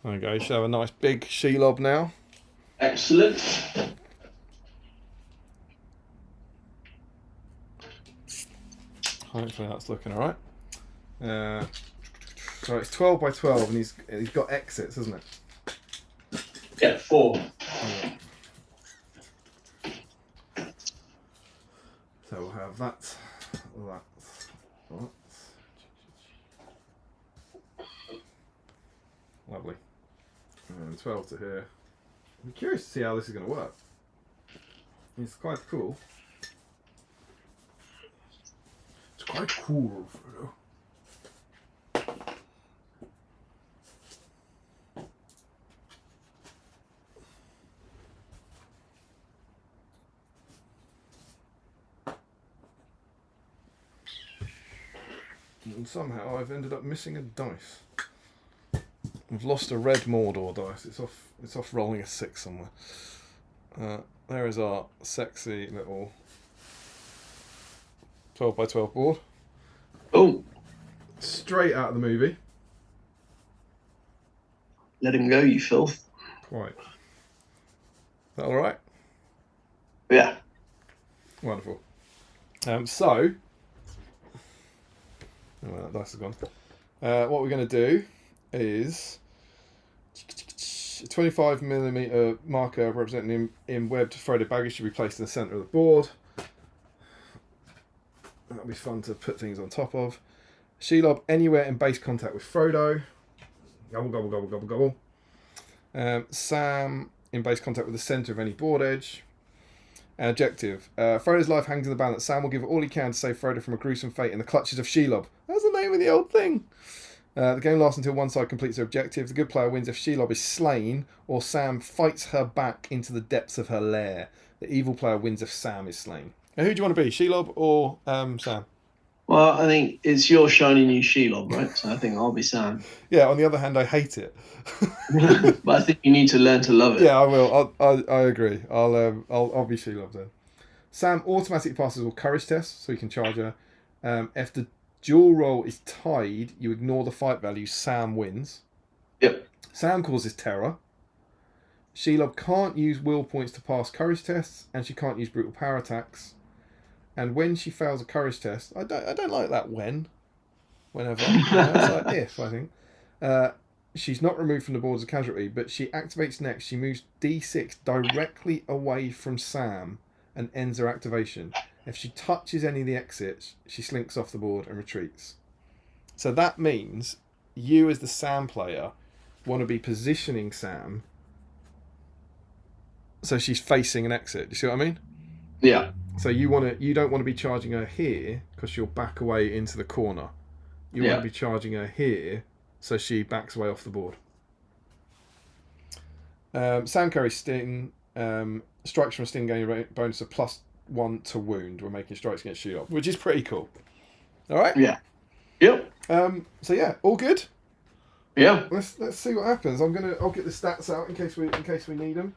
[SPEAKER 1] There we go, you should have a nice big Shelob now.
[SPEAKER 2] Excellent.
[SPEAKER 1] Hopefully that's looking alright. So it's 12 by 12 and he's got exits, isn't it?
[SPEAKER 2] Yeah, 4.
[SPEAKER 1] So we'll have that. Lovely. And 12 to here. I'm curious to see how this is going to work. It's quite cool. It's quite cool, Frodo. And somehow I've ended up missing a dice. I've lost a red Mordor dice. It's off rolling a 6 somewhere. There is our sexy little 12 by 12 board.
[SPEAKER 2] Oh,
[SPEAKER 1] Straight out of the movie.
[SPEAKER 2] let him go, you filth.
[SPEAKER 1] Quite. Is that alright?
[SPEAKER 2] Yeah.
[SPEAKER 1] Wonderful. So, oh, that dice is gone. What we're going to do is a 25mm marker representing in webbed Frodo baggage should be placed in the centre of the board. That'll be fun to put things on top of. Shelob anywhere in base contact with Frodo. Gobble, gobble, gobble, gobble, gobble. Sam in base contact with the centre of any board edge. Objective. Frodo's life hangs in the balance. Sam will give all he can to save Frodo from a gruesome fate in the clutches of Shelob. That's the name of the old thing. The game lasts until one side completes their objective. The good player wins if Shelob is slain or Sam fights her back into the depths of her lair. The evil player wins if Sam is slain. Now, who do you want to be, Shelob or Sam?
[SPEAKER 2] Well, I think it's your shiny new Shelob, right? So I think I'll be Sam.
[SPEAKER 1] Yeah, on the other hand, I hate it.
[SPEAKER 2] But I think you need to learn to love it.
[SPEAKER 1] Yeah, I will. I agree. I'll be Shelob then. Sam automatically passes all courage tests, so he can charge her. If the duel roll is tied, you ignore the fight value. Sam wins.
[SPEAKER 2] Yep.
[SPEAKER 1] Sam causes terror. Shelob can't use will points to pass courage tests, and she can't use brutal power attacks. And when she fails a courage test, I don't like that whenever. It's like if, I think. She's not removed from the board as a casualty, but she activates next. She moves D6 directly away from Sam and ends her activation. If she touches any of the exits, she slinks off the board and retreats. So that means you, as the Sam player, want to be positioning Sam so she's facing an exit. Do you see what I mean?
[SPEAKER 2] Yeah.
[SPEAKER 1] So you don't want to be charging her here because she'll back away into the corner. You want to be charging her here so she backs away off the board. Sam carries sting. Strikes from a sting gain bonus of +1 to wound when making strikes against Shelob, which is pretty cool. All right.
[SPEAKER 2] Yeah. Yep.
[SPEAKER 1] So yeah, all good.
[SPEAKER 2] Yeah.
[SPEAKER 1] Let's see what happens. I'll get the stats out in case we need them.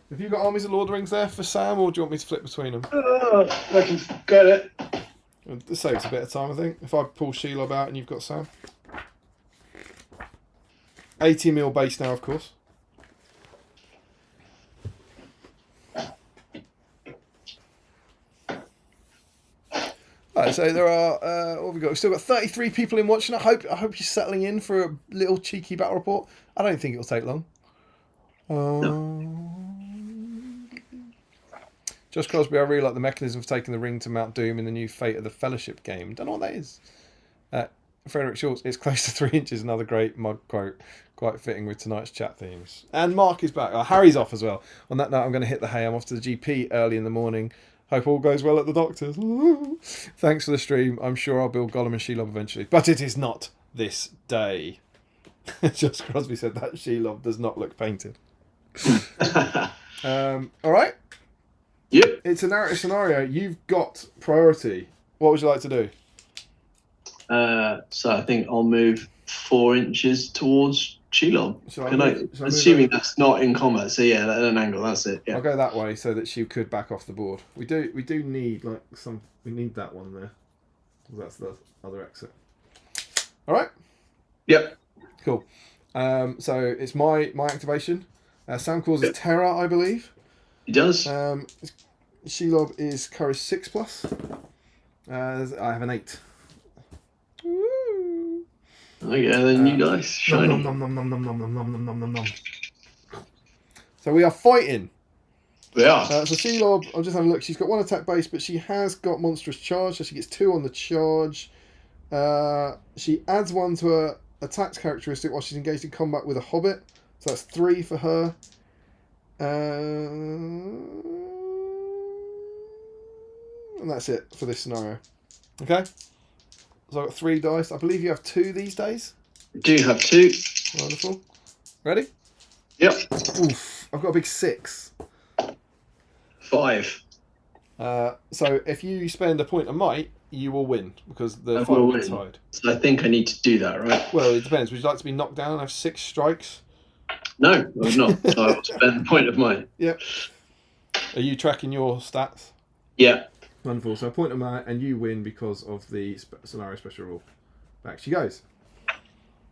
[SPEAKER 1] Have you got Armies of Lord of the Rings there for Sam, or do you want me to flip between them?
[SPEAKER 2] I can get it.
[SPEAKER 1] This saves a bit of time, I think. If I pull Shelob out and you've got Sam. 80 mil base now, of course. Right, so there are what have we got? We've still got 33 people in watching. I hope you're settling in for a little cheeky battle report. I don't think it'll take long. Josh Crosby, I really like the mechanism for taking the ring to Mount Doom in the new Fate of the Fellowship game. Don't know what that is. Frederick Schultz, it's close to 3 inches. Another great mug quote, quite fitting with tonight's chat themes. And Mark is back. Harry's off as well. On that note, I'm going to hit the hay. I'm off to the GP early in the morning. Hope all goes well at the doctor's. Thanks for the stream. I'm sure I'll build Gollum and Shelob eventually. But it is not this day. Josh Crosby said that Shelob does not look painted. All right.
[SPEAKER 2] Yep.
[SPEAKER 1] It's a narrative scenario. You've got priority. What would you like to do?
[SPEAKER 2] So I think I'll move 4 inches towards Shelob. Assuming that's not in combat. So yeah, at an angle. That's it. Yeah.
[SPEAKER 1] I'll go that way so that she could back off the board. We do need we need that one there. That's the other exit. All right.
[SPEAKER 2] Yep.
[SPEAKER 1] Cool. So it's my activation. Sam causes terror, I believe.
[SPEAKER 2] He does.
[SPEAKER 1] Shelob is courage 6+. I have an 8. Woo.
[SPEAKER 2] Okay, then you guys shiny.
[SPEAKER 1] So we are fighting.
[SPEAKER 2] We are.
[SPEAKER 1] So Shelob, I'm just having a look. She's got 1 attack base, but she has got monstrous charge, so she gets 2 on the charge. She adds 1 to her attacks characteristic while she's engaged in combat with a hobbit. So that's 3 for her. And that's it for this scenario. Okay? So I've got 3 dice. I believe you have 2 these days.
[SPEAKER 2] I do have 2.
[SPEAKER 1] Wonderful. Ready?
[SPEAKER 2] Yep.
[SPEAKER 1] Oof. I've got a big 6.
[SPEAKER 2] 5.
[SPEAKER 1] So if you spend a point of might, you will win because the
[SPEAKER 2] I
[SPEAKER 1] fight
[SPEAKER 2] will
[SPEAKER 1] will be
[SPEAKER 2] win.
[SPEAKER 1] tied.
[SPEAKER 2] So I think I need to do that, right?
[SPEAKER 1] Well, it depends. Would you like to be knocked down and have 6 strikes?
[SPEAKER 2] No, I would not. So I will spend a point of mine.
[SPEAKER 1] Yep. Are you tracking your stats?
[SPEAKER 2] Yeah.
[SPEAKER 1] Wonderful. So a point of might, and you win because of the scenario special rule. Back she goes.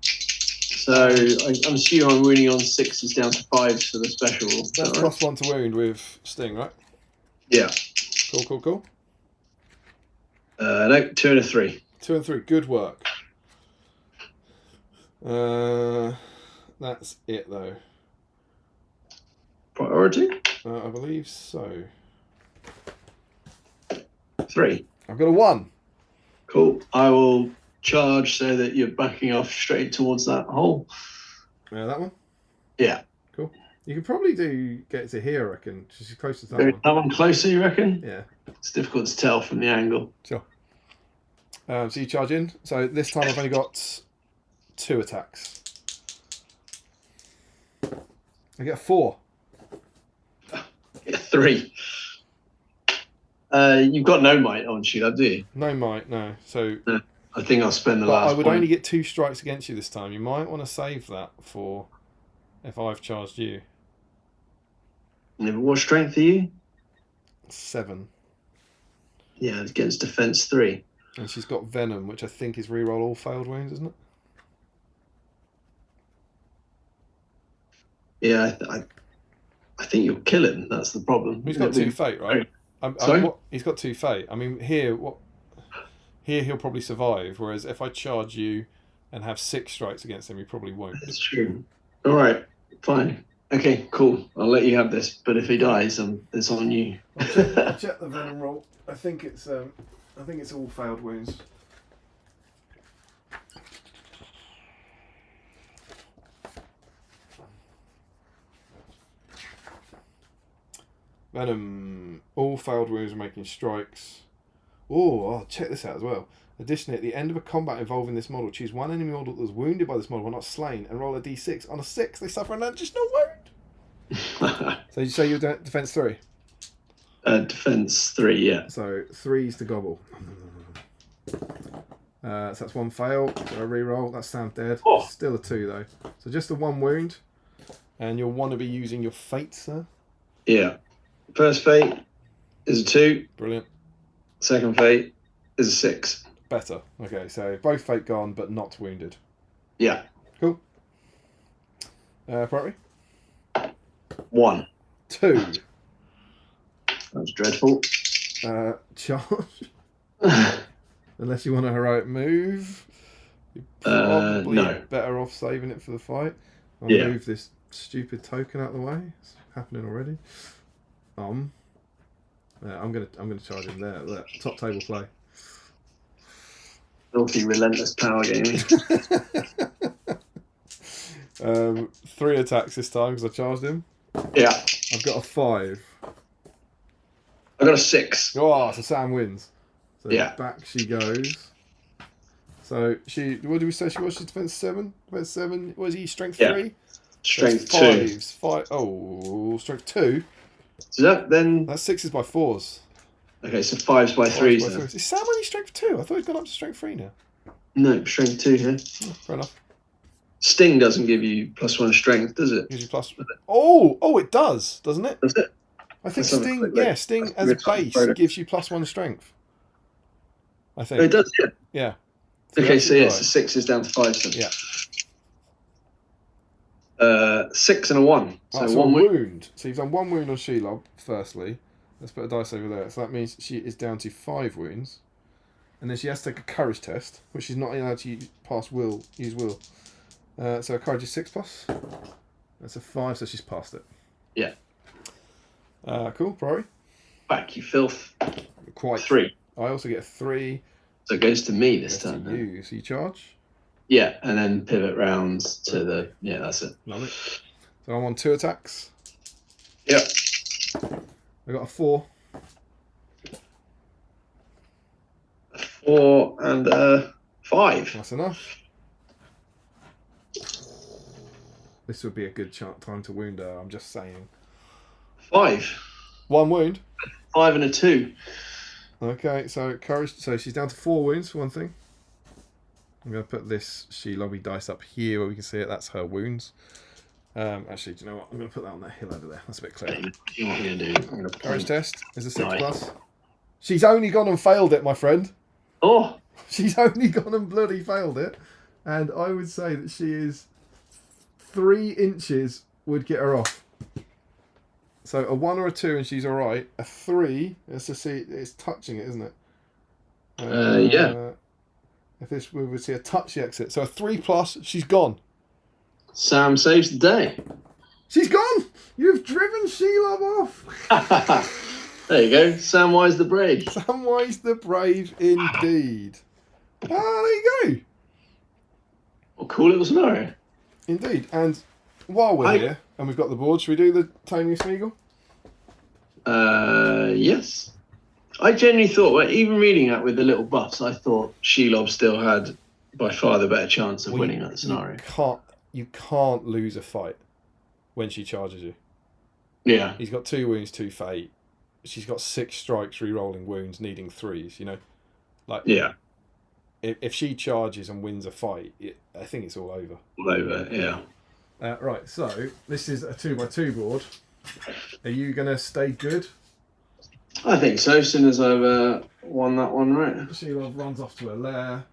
[SPEAKER 2] So I'm assuming I'm winning on 6s down to 5s for the special rule.
[SPEAKER 1] That's +1 to wound with Sting, right?
[SPEAKER 2] Yeah.
[SPEAKER 1] Cool.
[SPEAKER 2] No, 2 and a 3.
[SPEAKER 1] 2 and 3. Good work. That's it, though.
[SPEAKER 2] Priority?
[SPEAKER 1] I believe so.
[SPEAKER 2] 3.
[SPEAKER 1] I've got a 1.
[SPEAKER 2] Cool. I will charge so that you're backing off straight towards that hole.
[SPEAKER 1] That one?
[SPEAKER 2] Yeah.
[SPEAKER 1] Cool. You could probably get to here, I reckon. She's close to that
[SPEAKER 2] Go
[SPEAKER 1] one.
[SPEAKER 2] that one closer, you reckon?
[SPEAKER 1] Yeah.
[SPEAKER 2] It's difficult to tell from the angle.
[SPEAKER 1] Sure. So you charge in. So this time I've only got 2 attacks. I get a 4.
[SPEAKER 2] Yeah, 3. You've got no might on Sheila, do you?
[SPEAKER 1] No might, no. So,
[SPEAKER 2] I think I'll spend the
[SPEAKER 1] but
[SPEAKER 2] last
[SPEAKER 1] I would
[SPEAKER 2] point.
[SPEAKER 1] only get 2 strikes against you this time. You might want to save that for if I've charged you.
[SPEAKER 2] Yeah, but what strength are you?
[SPEAKER 1] 7.
[SPEAKER 2] Yeah, against defense 3.
[SPEAKER 1] And she's got Venom, which I think is reroll all failed wounds, isn't it?
[SPEAKER 2] Yeah, I think you'll kill him. That's the problem.
[SPEAKER 1] He's got 2 fate, right?
[SPEAKER 2] Sorry?
[SPEAKER 1] He's got 2 fate. I mean, here he'll probably survive, whereas if I charge you and have 6 strikes against him, you probably won't.
[SPEAKER 2] That's true. All right, fine. Okay, cool. I'll let you have this. But if he dies, it's on you.
[SPEAKER 1] I'll check the Venom roll. I think it's all failed wounds. Venom. All failed wounds making strikes. Oh, check this out as well. Additionally, at the end of a combat involving this model, choose one enemy model that was wounded by this model but not slain and roll a d6. On a 6, they suffer an additional wound. So you say you're defense 3?
[SPEAKER 2] Defense 3, yeah.
[SPEAKER 1] So 3's to gobble. So that's 1 fail. So I reroll. That's Sam dead.
[SPEAKER 2] Oh.
[SPEAKER 1] Still a 2 though. So just the 1 wound. And you'll want to be using your fate, sir.
[SPEAKER 2] Yeah. First fate is a 2.
[SPEAKER 1] Brilliant.
[SPEAKER 2] Second fate is a 6.
[SPEAKER 1] Better. Okay, so both fate gone, but not wounded.
[SPEAKER 2] Yeah.
[SPEAKER 1] Cool. Priority?
[SPEAKER 2] 1.
[SPEAKER 1] 2.
[SPEAKER 2] That's dreadful.
[SPEAKER 1] Charge. Unless you want a heroic move. You're probably
[SPEAKER 2] no.
[SPEAKER 1] better off saving it for the fight. I'll
[SPEAKER 2] Yeah.
[SPEAKER 1] move this stupid token out of the way. It's happening already. I'm gonna charge him there. Look, top table play.
[SPEAKER 2] Filthy, relentless power gaming.
[SPEAKER 1] 3 attacks this time because I charged him.
[SPEAKER 2] Yeah.
[SPEAKER 1] I've got a 5.
[SPEAKER 2] I got a 6.
[SPEAKER 1] Oh, so Sam wins. So
[SPEAKER 2] Yeah.
[SPEAKER 1] back she goes. So what did we say she was? She's defense 7? Defense 7. Was he strength
[SPEAKER 2] Yeah.
[SPEAKER 1] 3?
[SPEAKER 2] Strength
[SPEAKER 1] So
[SPEAKER 2] 2.
[SPEAKER 1] it's 5. Oh, strength 2.
[SPEAKER 2] So that then.
[SPEAKER 1] That's 6s by 4s.
[SPEAKER 2] Okay, so 5s by 3s then.
[SPEAKER 1] Is Sam only strength 2? I thought he'd gone up to strength 3 now.
[SPEAKER 2] No, strength 2 here.
[SPEAKER 1] Oh, fair enough.
[SPEAKER 2] Sting doesn't give you +1 strength, does it?
[SPEAKER 1] Gives you plus. Oh, it does, doesn't it?
[SPEAKER 2] Does it?
[SPEAKER 1] I think
[SPEAKER 2] Let's have a
[SPEAKER 1] Sting.
[SPEAKER 2] quick look.
[SPEAKER 1] Yeah, Sting
[SPEAKER 2] Let's
[SPEAKER 1] as a
[SPEAKER 2] give it a
[SPEAKER 1] base
[SPEAKER 2] photo.
[SPEAKER 1] gives you +1 strength. I
[SPEAKER 2] Oh,
[SPEAKER 1] think.
[SPEAKER 2] it does, yeah.
[SPEAKER 1] Yeah.
[SPEAKER 2] Okay,
[SPEAKER 1] that's
[SPEAKER 2] so yeah,
[SPEAKER 1] right.
[SPEAKER 2] so 6 is down to 5 then.
[SPEAKER 1] Yeah.
[SPEAKER 2] 6 and a 1. So
[SPEAKER 1] That's
[SPEAKER 2] 1
[SPEAKER 1] a
[SPEAKER 2] wound.
[SPEAKER 1] wound. So you've done 1 wound on Shelob, firstly. Let's put a dice over there. So that means she is down to 5 wounds. And then she has to take a courage test, which she's not allowed to use will. So her courage is 6+. That's a 5, so she's passed it.
[SPEAKER 2] Yeah.
[SPEAKER 1] Cool, priority.
[SPEAKER 2] Back, you filth.
[SPEAKER 1] Quite.
[SPEAKER 2] 3.
[SPEAKER 1] I also get a 3.
[SPEAKER 2] So it goes to me this
[SPEAKER 1] Goes
[SPEAKER 2] time
[SPEAKER 1] to
[SPEAKER 2] then.
[SPEAKER 1] you. So you charge.
[SPEAKER 2] Yeah, and then pivot rounds to the. Yeah, that's it.
[SPEAKER 1] Love it. So I'm on 2 attacks.
[SPEAKER 2] Yep.
[SPEAKER 1] I got a 4.
[SPEAKER 2] 4 and 5.
[SPEAKER 1] That's enough. This would be a good time to wound her, I'm just saying.
[SPEAKER 2] 5.
[SPEAKER 1] 1 wound.
[SPEAKER 2] 5 and a 2.
[SPEAKER 1] Okay, so courage. So she's down to 4 wounds for one thing. I'm going to put this She-Lobby dice up here where we can see it. That's her wounds. Actually, do you know what? I'm going to put that on that hill over there. That's a bit clearer.
[SPEAKER 2] What am I going to do? I'm going to
[SPEAKER 1] Courage test is a 6+.
[SPEAKER 2] Nice.
[SPEAKER 1] She's only gone and failed it, my friend.
[SPEAKER 2] Oh!
[SPEAKER 1] She's only gone and bloody failed it. And I would say that she is 3 inches would get her off. So a 1 or a 2 and she's alright. A 3, let's just see, it's touching it, isn't it?
[SPEAKER 2] Yeah.
[SPEAKER 1] If this we would see a touch the exit. So a 3+, she's gone.
[SPEAKER 2] Sam saves the day.
[SPEAKER 1] She's gone! You've driven Shelob off!
[SPEAKER 2] There you go. Samwise the Brave.
[SPEAKER 1] Samwise the Brave, indeed. Ah, there you go.
[SPEAKER 2] What a cool little scenario.
[SPEAKER 1] Indeed. And while we're here and we've got the board, should we do the Taming of Smeagol?
[SPEAKER 2] Yes. I genuinely thought, well, even reading that with the little buffs, I thought Shelob still had by far the better chance of winning that scenario.
[SPEAKER 1] You can't lose a fight when she charges you.
[SPEAKER 2] Yeah.
[SPEAKER 1] He's got 2 wounds, 2 fate. She's got 6 strikes, re-rolling wounds, needing 3s. You know, like
[SPEAKER 2] Yeah.
[SPEAKER 1] If she charges and wins a fight, I think it's all over.
[SPEAKER 2] All over. Yeah.
[SPEAKER 1] Right. So this is a 2x2 board. Are you gonna stay good?
[SPEAKER 2] I think so. As soon as I've won that one, right?
[SPEAKER 1] Shelob runs off to her lair.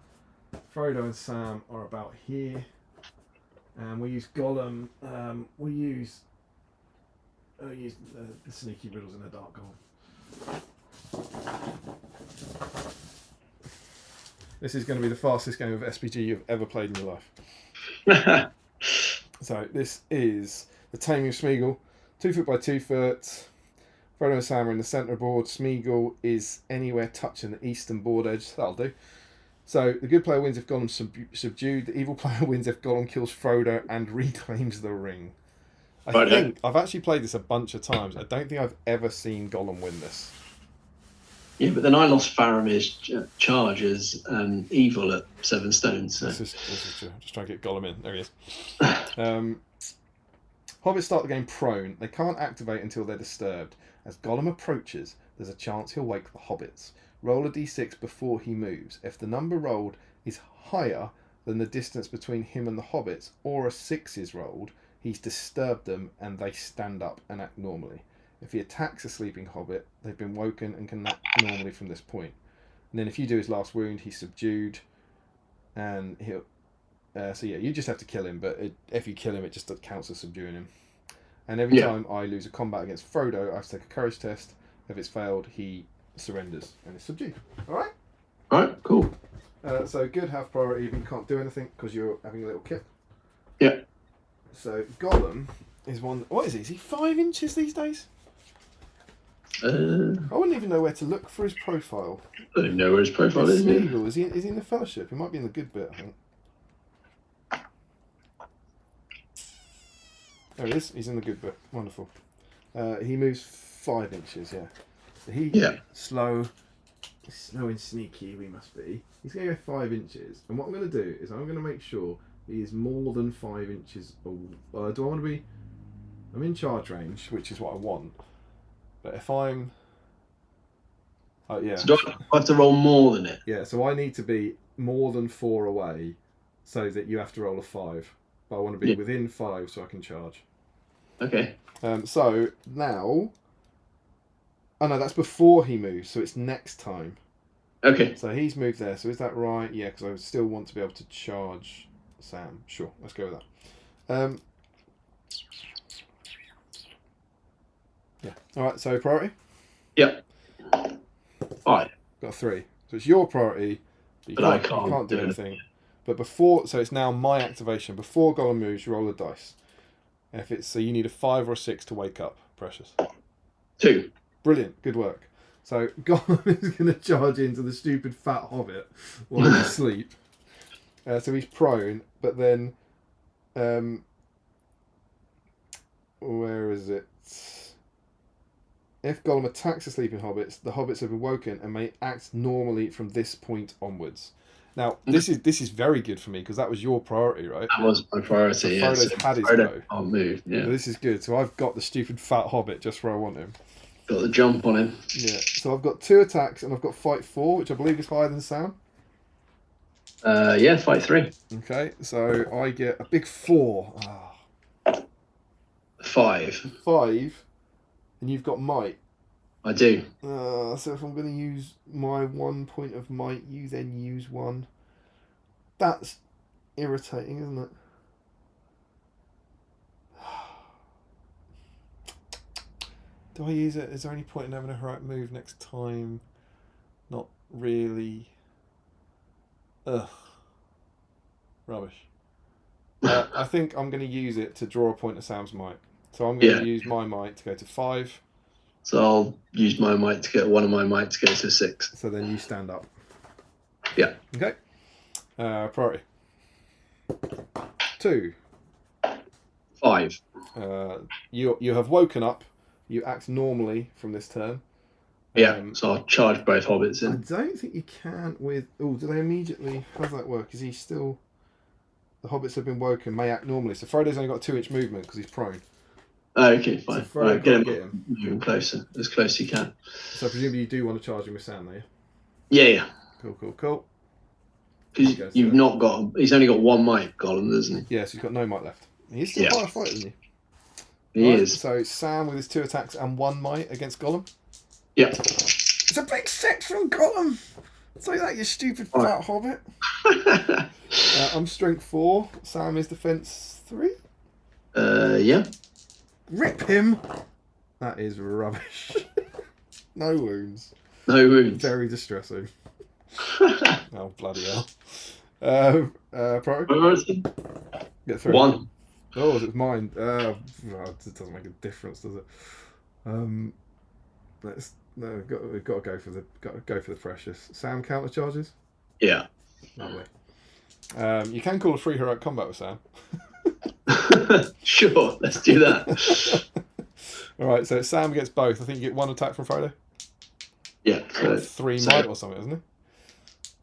[SPEAKER 1] Frodo and Sam are about here. And we use Gollum. We use the sneaky riddles in the dark Gollum. This is going to be the fastest game of SBG you've ever played in your life. So this is the Taming of Smeagol. 2 foot by 2 foot. Frodo and Sam are in the centre board. Smeagol is anywhere touching the eastern board edge. That'll do. So the good player wins if Gollum's subdued. The evil player wins if Gollum kills Frodo and reclaims the ring. I think I've actually played this a bunch of times. I don't think I've ever seen Gollum win this.
[SPEAKER 2] Yeah, but then I lost Faramir's charge as evil at 7 stones. So.
[SPEAKER 1] This is true. Just trying to get Gollum in. There he is. Hobbits start the game prone. They can't activate until they're disturbed. As Gollum approaches, there's a chance he'll wake the Hobbits. Roll a d6 before he moves. If the number rolled is higher than the distance between him and the Hobbits, or a 6 is rolled, he's disturbed them and they stand up and act normally. If he attacks a sleeping Hobbit, they've been woken and can act normally from this point. And then if you do his last wound, he's subdued, and he'll... so yeah, you just have to kill him, but if you kill him, it just counts as subduing him. And every time I lose a combat against Frodo, I have to take a courage test. If it's failed, he surrenders and is subdued. Alright?
[SPEAKER 2] Alright, cool.
[SPEAKER 1] So good have priority, but you can't do anything because you're having a little kip.
[SPEAKER 2] Yeah.
[SPEAKER 1] So Gollum is one... What is he? Is he 5 inches these days? I wouldn't even know where to look for his profile.
[SPEAKER 2] I don't know where his profile is.
[SPEAKER 1] Smeagol, is he in the Fellowship? He might be in the good bit, I think. There he is. He's in the good bit. Wonderful. He moves 5 inches, yeah. So slow and sneaky we must be. He's going to go 5 inches. And what I'm going to do is I'm going to make sure he is more than 5 inches. Do I want to be... I'm in charge range, which is what I want. But if I'm... Oh, yeah.
[SPEAKER 2] So do I have to roll more than it?
[SPEAKER 1] Yeah, so I need to be more than 4 away so that you have to roll a 5. But I want to be within 5 so I can charge.
[SPEAKER 2] Okay.
[SPEAKER 1] So now... Oh no, that's before he moves, so it's next time.
[SPEAKER 2] Okay.
[SPEAKER 1] So he's moved there, so is that right? Yeah, because I still want to be able to charge Sam. Sure, let's go with that. Yeah. Alright, so priority?
[SPEAKER 2] Yep. 5.
[SPEAKER 1] Got a 3. So it's your priority, but
[SPEAKER 2] I
[SPEAKER 1] you
[SPEAKER 2] can't
[SPEAKER 1] can't do
[SPEAKER 2] do
[SPEAKER 1] anything. But before, so it's now my activation. Before Gollum moves, you roll a dice. If it's so, you need a 5 or a 6 to wake up. Precious.
[SPEAKER 2] 2.
[SPEAKER 1] Brilliant, good work. So Gollum is going to charge into the stupid fat hobbit while he's asleep. So he's prone, but then, where is it? If Gollum attacks the sleeping hobbits, the hobbits have been woken and may act normally from this point onwards. Now, this is very good for me because that was your priority, right?
[SPEAKER 2] That was my priority, yeah.
[SPEAKER 1] Frodo's had his
[SPEAKER 2] Frodo
[SPEAKER 1] go.
[SPEAKER 2] can't move, yeah.
[SPEAKER 1] So this is good. So I've got the stupid fat hobbit just where I want him.
[SPEAKER 2] Got the jump on him.
[SPEAKER 1] Yeah. So I've got 2 attacks and I've got fight 4, which I believe is higher than Sam.
[SPEAKER 2] Yeah, fight 3.
[SPEAKER 1] Okay. So I get a big 4.
[SPEAKER 2] 5.
[SPEAKER 1] 5, and you've got might.
[SPEAKER 2] I do.
[SPEAKER 1] So if I'm going to use my 1 point of might, you then use 1. That's irritating, isn't it? Do I use it? Is there any point in having a heroic move next time? Not really. Ugh. Rubbish. I think I'm going to use it to draw a point of Sam's might. So I'm going to use my might to go to 5.
[SPEAKER 2] So I'll use my might to get one of my might to go to 6.
[SPEAKER 1] So then you stand up.
[SPEAKER 2] Yeah.
[SPEAKER 1] Okay. Priority. 2.
[SPEAKER 2] 5.
[SPEAKER 1] You have woken up. You act normally from this turn.
[SPEAKER 2] Yeah. So I'll charge both hobbits
[SPEAKER 1] I
[SPEAKER 2] in.
[SPEAKER 1] don't think you can with... Oh, do they immediately... How does that work? Is he still... The hobbits have been woken, may act normally. So Frodo's only got 2-inch movement because he's prone.
[SPEAKER 2] Oh, okay, fine.
[SPEAKER 1] So
[SPEAKER 2] Right,
[SPEAKER 1] Frodo
[SPEAKER 2] get
[SPEAKER 1] him.
[SPEAKER 2] moving closer, as close as you can.
[SPEAKER 1] So presumably you do want to charge him with Sam, though,
[SPEAKER 2] Yeah, yeah.
[SPEAKER 1] Cool.
[SPEAKER 2] Because you've not got... He's only got 1 might, Gollum, doesn't he?
[SPEAKER 1] Yes, he's got no might left. He's still quite a fighter, isn't he?
[SPEAKER 2] He
[SPEAKER 1] Right,
[SPEAKER 2] is.
[SPEAKER 1] So Sam with his 2 attacks and 1 might against Gollum.
[SPEAKER 2] Yeah.
[SPEAKER 1] It's a big 6 from Gollum! Say that, you stupid fat hobbit. I'm strength 4. Sam is defense 3.
[SPEAKER 2] Yeah.
[SPEAKER 1] Rip him! That is rubbish. No wounds.
[SPEAKER 2] No wounds.
[SPEAKER 1] Very distressing. Oh, bloody hell. Priority? Get 3.
[SPEAKER 2] 1.
[SPEAKER 1] Oh, it's mine. It doesn't make a difference, does it? We've got to go for the precious. Sam counter charges.
[SPEAKER 2] Yeah.
[SPEAKER 1] Lovely. You can call a free heroic combat with Sam.
[SPEAKER 2] Sure, let's do that.
[SPEAKER 1] All right, so Sam gets both. I think you get 1 attack from Frodo.
[SPEAKER 2] Yeah. So,
[SPEAKER 1] 3 might or something, isn't it?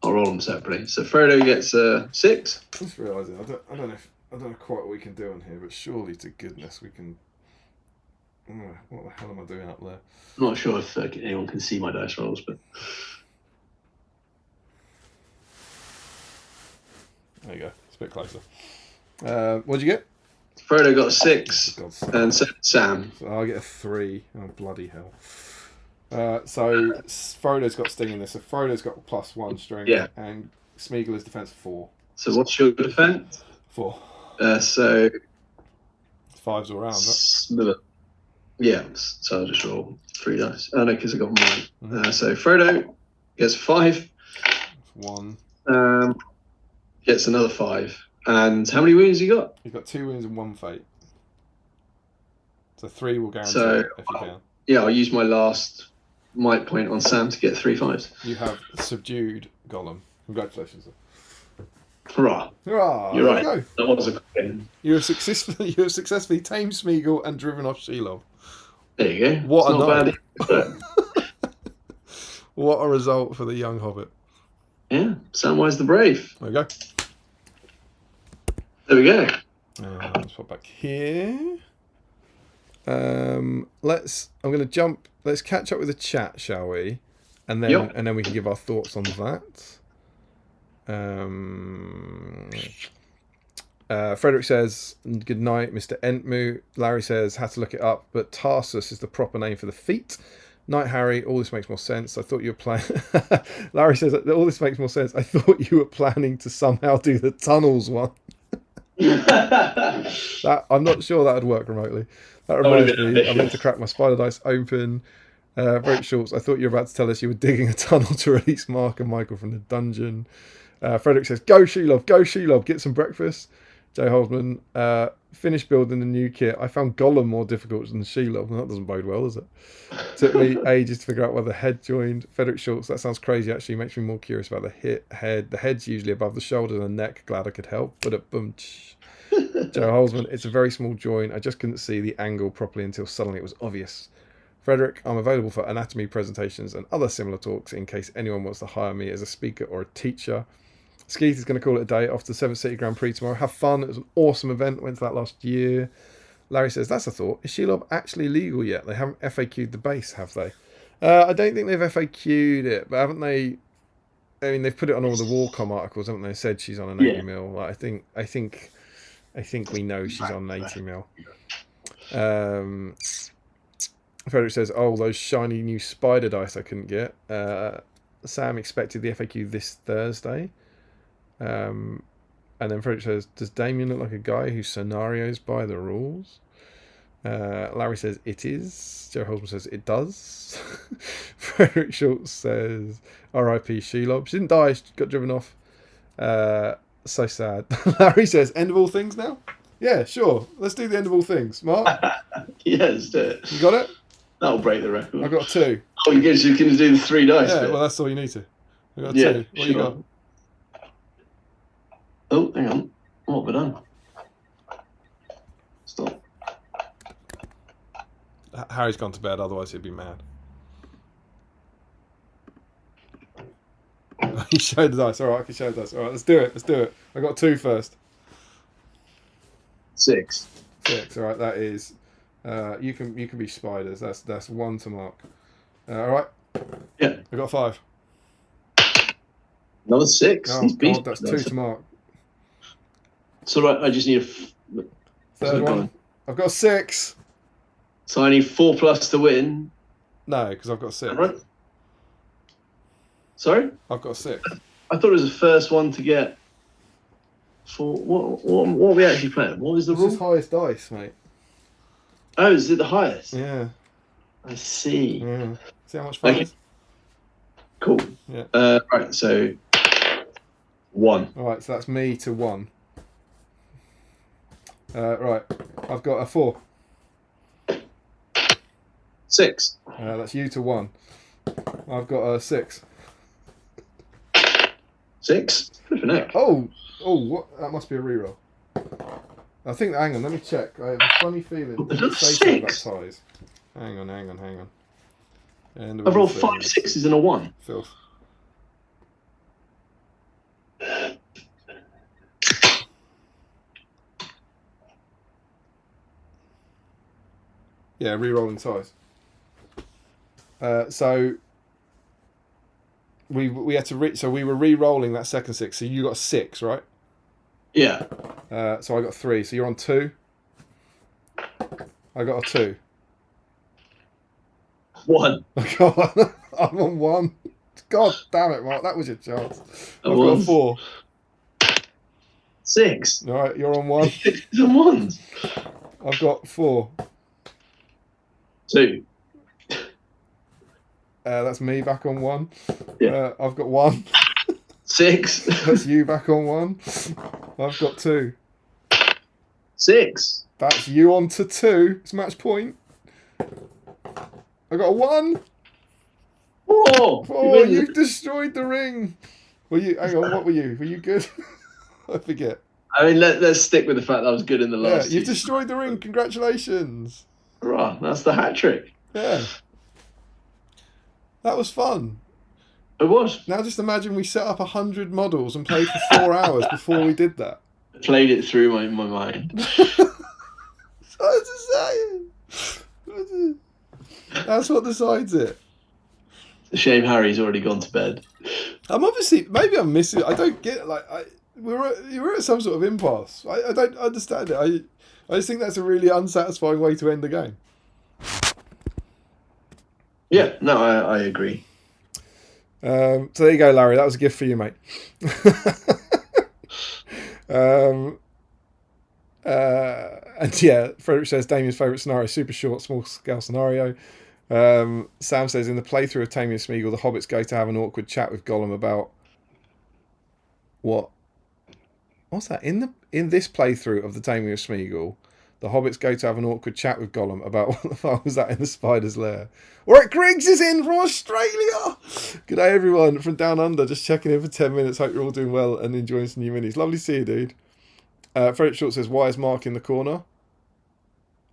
[SPEAKER 2] I'll roll them separately. So Frodo gets 6.
[SPEAKER 1] Just realising, I don't know quite what we can do on here, but surely to goodness we can. What the hell am I doing up there?
[SPEAKER 2] I'm not sure if anyone can see my dice rolls, but
[SPEAKER 1] There you go. It's a bit closer. What'd you get?
[SPEAKER 2] Frodo got 6,
[SPEAKER 1] For God's sake.
[SPEAKER 2] and so did Sam.
[SPEAKER 1] So I get a 3. Oh, bloody hell. So Frodo's got sting in this. So Frodo's got +1 strength.
[SPEAKER 2] Yeah.
[SPEAKER 1] And Smeagol is defense 4.
[SPEAKER 2] So what's your defense?
[SPEAKER 1] 4.
[SPEAKER 2] So
[SPEAKER 1] 5's all round, right?
[SPEAKER 2] Smith. Yeah. So I'll just roll 3 dice. Oh no, because I got mine.
[SPEAKER 1] Mhm.
[SPEAKER 2] So Frodo gets 5.
[SPEAKER 1] 1.
[SPEAKER 2] Gets another 5. And how many wounds you got?
[SPEAKER 1] You've got 2 wounds and 1 fate. So 3 will guarantee
[SPEAKER 2] So-
[SPEAKER 1] it if you can.
[SPEAKER 2] Yeah, I'll use my last might point on Sam to get 3 5s.
[SPEAKER 1] You have subdued Gollum. Congratulations.
[SPEAKER 2] Hurrah!
[SPEAKER 1] Hurrah!
[SPEAKER 2] You're
[SPEAKER 1] there
[SPEAKER 2] right.
[SPEAKER 1] you go.
[SPEAKER 2] That was a good win.
[SPEAKER 1] You have successfully tamed Smeagol and driven off Shelob.
[SPEAKER 2] There you go.
[SPEAKER 1] What
[SPEAKER 2] It's
[SPEAKER 1] a
[SPEAKER 2] not
[SPEAKER 1] night.
[SPEAKER 2] bad.
[SPEAKER 1] What a result for the young hobbit.
[SPEAKER 2] Yeah, Samwise the Brave.
[SPEAKER 1] There we go.
[SPEAKER 2] There we go.
[SPEAKER 1] Let's pop back here. I'm going to jump. Let's catch up with the chat, shall we? And then
[SPEAKER 2] Yep.
[SPEAKER 1] and then we can give our thoughts on that. Frederick says, "Good night, Mr. Entmu." Larry says, "Had to look it up, but Tarsus is the proper name for the feet." Night, Harry. All this makes more sense. I thought you were planning. Larry says, "All this makes more sense. I thought you were planning to somehow do the tunnels one." That I'm not sure that would work remotely. That reminds
[SPEAKER 2] would've been
[SPEAKER 1] me, I meant
[SPEAKER 2] ambitious.
[SPEAKER 1] to crack my spider dice open. Break Schultz, I thought you were about to tell us you were digging a tunnel to release Mark and Michael from the dungeon. Frederick says, "Go Shelob, get some breakfast." Joe Holzman, finish building the new kit. I found Gollum more difficult than Shelob. Well, that doesn't bode well, does it? Took me ages to figure out where the head joined. Frederick Schultz, that sounds crazy. Actually, makes me more curious about the head. The head's usually above the shoulders and neck. Glad I could help. But Joe Holzman, it's a very small joint. I just couldn't see the angle properly until suddenly it was obvious. Frederick, I'm available for anatomy presentations and other similar talks in case anyone wants to hire me as a speaker or a teacher. Skeeth is going to call it a day off to the 7th City Grand Prix tomorrow. Have fun. It was an awesome event. Went to that last year. Larry says, that's a thought. Is Shelob actually legal yet? They haven't FAQ'd the base, have they? I don't think they've FAQ'd it, but haven't they? I mean, they've put it on all the Warcom articles, haven't they? Said she's on an 80 mil. Like, I think we know she's on an 80 mil. Frederick says, "Oh, those shiny new spider dice I couldn't get." Sam expected the FAQ this Thursday. And then Frederick says, "Does Damien look like a guy who scenarios by the rules?" Larry says, "It is." Joe Holzman says, "It does." Frederick Schultz says, "R.I.P. Shelob." She didn't die, she got driven off. So sad. Larry says, "End of all things now?" Yeah, sure. Let's do the end of all things. Mark,
[SPEAKER 2] Yes, do it.
[SPEAKER 1] you got it?
[SPEAKER 2] That'll break the record.
[SPEAKER 1] I got a 2.
[SPEAKER 2] Oh, you're going to do the 3 dice
[SPEAKER 1] Yeah,
[SPEAKER 2] bit?
[SPEAKER 1] well, that's all you need to. I got a
[SPEAKER 2] Yeah,
[SPEAKER 1] 2. What
[SPEAKER 2] sure.
[SPEAKER 1] you got?
[SPEAKER 2] Oh, hang on. What have I done? Stop.
[SPEAKER 1] Harry's gone to bed, otherwise he'd be mad. He showed the dice. All right, I can show the dice. All right, let's do it. I got 2 first.
[SPEAKER 2] 6.
[SPEAKER 1] 6. All right, that is. You can be spiders. That's 1 to mark. All right.
[SPEAKER 2] Yeah.
[SPEAKER 1] I got 5.
[SPEAKER 2] Another 6.
[SPEAKER 1] Oh
[SPEAKER 2] These beast
[SPEAKER 1] God, that's 2 to mark.
[SPEAKER 2] So right, I just need a.
[SPEAKER 1] Third one. I've got 6.
[SPEAKER 2] So I need 4 plus to win.
[SPEAKER 1] No, because I've got 6.
[SPEAKER 2] Right. Sorry?
[SPEAKER 1] I've got 6.
[SPEAKER 2] I thought it was the first one to get 4. What are we actually playing? What is the
[SPEAKER 1] This
[SPEAKER 2] rule?
[SPEAKER 1] is highest dice, mate.
[SPEAKER 2] Oh, is it the highest?
[SPEAKER 1] Yeah.
[SPEAKER 2] I see.
[SPEAKER 1] Yeah. See how much fun it is?
[SPEAKER 2] Cool.
[SPEAKER 1] Yeah.
[SPEAKER 2] Right, so 1.
[SPEAKER 1] All right, so that's me to 1. Right, I've got a 4.
[SPEAKER 2] 6.
[SPEAKER 1] That's you to 1. I've got a 6.
[SPEAKER 2] 6? Flipping heck.
[SPEAKER 1] Oh, what? That must be a reroll. I think. Hang on, let me check. I have a funny feeling.
[SPEAKER 2] What,
[SPEAKER 1] Did
[SPEAKER 2] another
[SPEAKER 1] it say something about
[SPEAKER 2] 6?
[SPEAKER 1] ties? Hang on. And
[SPEAKER 2] I've rolled 5 6s and a 1.
[SPEAKER 1] Filth. Yeah, re-rolling ties. So we had to so we were re-rolling that second 6. So you got 6, right?
[SPEAKER 2] Yeah.
[SPEAKER 1] So I got 3. So you're on 2. I got a 2.
[SPEAKER 2] 1.
[SPEAKER 1] God, I'm on 1. God damn it, Mark! That was your chance.
[SPEAKER 2] A
[SPEAKER 1] I've got a
[SPEAKER 2] 1.
[SPEAKER 1] 4.
[SPEAKER 2] 6.
[SPEAKER 1] All right, you're on 1.
[SPEAKER 2] 6s and 1s.
[SPEAKER 1] I've got 4.
[SPEAKER 2] 2.
[SPEAKER 1] That's me back on 1.
[SPEAKER 2] Yeah.
[SPEAKER 1] I've got 1.
[SPEAKER 2] 6.
[SPEAKER 1] That's you back on 1. I've got 2.
[SPEAKER 2] 6.
[SPEAKER 1] That's you on to 2. It's match point. I got a 1.
[SPEAKER 2] 4.
[SPEAKER 1] Oh, you destroyed the ring. Were you? Hang on, what were you? Were you good? I forget.
[SPEAKER 2] I mean, let's stick with the fact that I was good in the
[SPEAKER 1] Yeah,
[SPEAKER 2] last.
[SPEAKER 1] you've destroyed the ring. Congratulations.
[SPEAKER 2] Right, that's the hat trick.
[SPEAKER 1] Yeah. That was fun.
[SPEAKER 2] It was.
[SPEAKER 1] Now just imagine we set up 100 models and played for 4 hours before we did that.
[SPEAKER 2] Played it through my mind.
[SPEAKER 1] What's it saying? That's what decides it.
[SPEAKER 2] It's a shame Harry's already gone to bed.
[SPEAKER 1] I'm obviously, maybe I'm missing. I don't get you were at some sort of impasse. I don't understand it. I just think that's a really unsatisfying way to end the game.
[SPEAKER 2] Yeah, no, I agree.
[SPEAKER 1] So there you go, Larry. That was a gift for you, mate. And yeah, Frederick says Damien's favourite scenario, super short, small scale scenario. Sam says in the playthrough of Taming of Smeagol, the hobbits go to have an awkward chat with Gollum about what's that? In this playthrough of the Taming of Smeagol, the hobbits go to have an awkward chat with Gollum about what the fuck was that in the spider's lair. Alright, Griggs is in from Australia! Good day everyone from down under, just checking in for 10 minutes. Hope you're all doing well and enjoying some new minis. Lovely to see you, dude. Frederick Short says, why is Mark in the corner?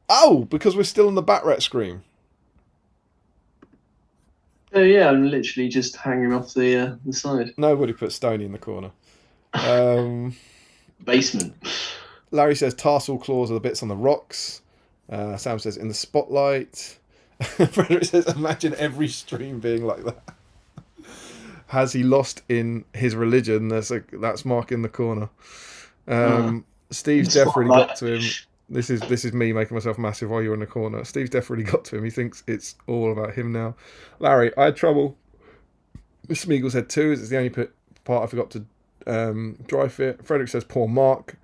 [SPEAKER 1] Oh, because we're still on the bat rat scream.
[SPEAKER 2] Oh yeah, I'm literally just hanging off the side.
[SPEAKER 1] Nobody put Stoney in the corner.
[SPEAKER 2] Basement.
[SPEAKER 1] Larry says tarsal claws are the bits on the rocks. Sam says in the spotlight. Frederick says imagine every stream being like that. Has he lost in his religion? That's Mark in the corner. Steve's definitely got to him. This is me making myself massive while you're in the corner. Steve's definitely got to him. He thinks it's all about him now. Larry, I had trouble with Smeagol's Head 2. It's the only part I forgot to dry fit. Frederick says poor Mark.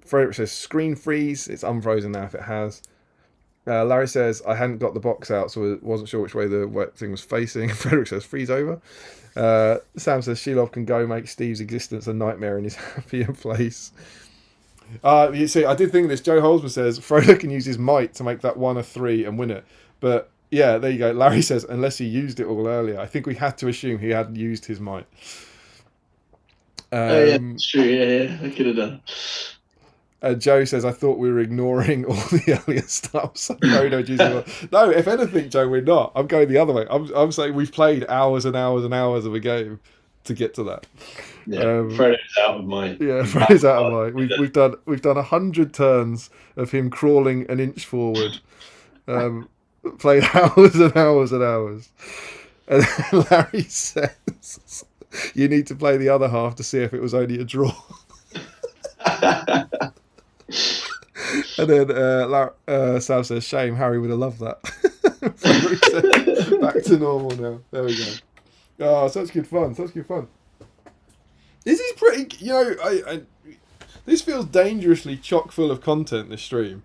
[SPEAKER 1] Frederick says screen freeze. It's unfrozen now if it has. Larry says I hadn't got the box out, so I wasn't sure which way the wet thing was facing. Frederick says freeze over. Sam says Shelob can go make Steve's existence a nightmare in his happier place. You see, I did think this. Joe Holzman says Frodo can use his might to make that 1 a 3 and win it, but Yeah, there you go. Larry says, unless he used it all earlier. I think we had to assume he hadn't used his might.
[SPEAKER 2] Oh yeah, true. Yeah, I could have done.
[SPEAKER 1] Joe says, I thought we were ignoring all the earlier stuff. So no, if anything, Joe, we're not. I'm going the other way. I'm saying we've played hours and hours and hours of a game to get to that.
[SPEAKER 2] Yeah, Frodo's out of mind.
[SPEAKER 1] Yeah, Frodo's out of mind. We've done 100 turns of him crawling an inch forward. Played hours and hours and hours. And Larry says, you need to play the other half to see if it was only a draw. And then Sam says, shame, Harry would have loved that. Back to normal now. There we go. Oh, such good fun. This is pretty, this feels dangerously chock full of content, this stream.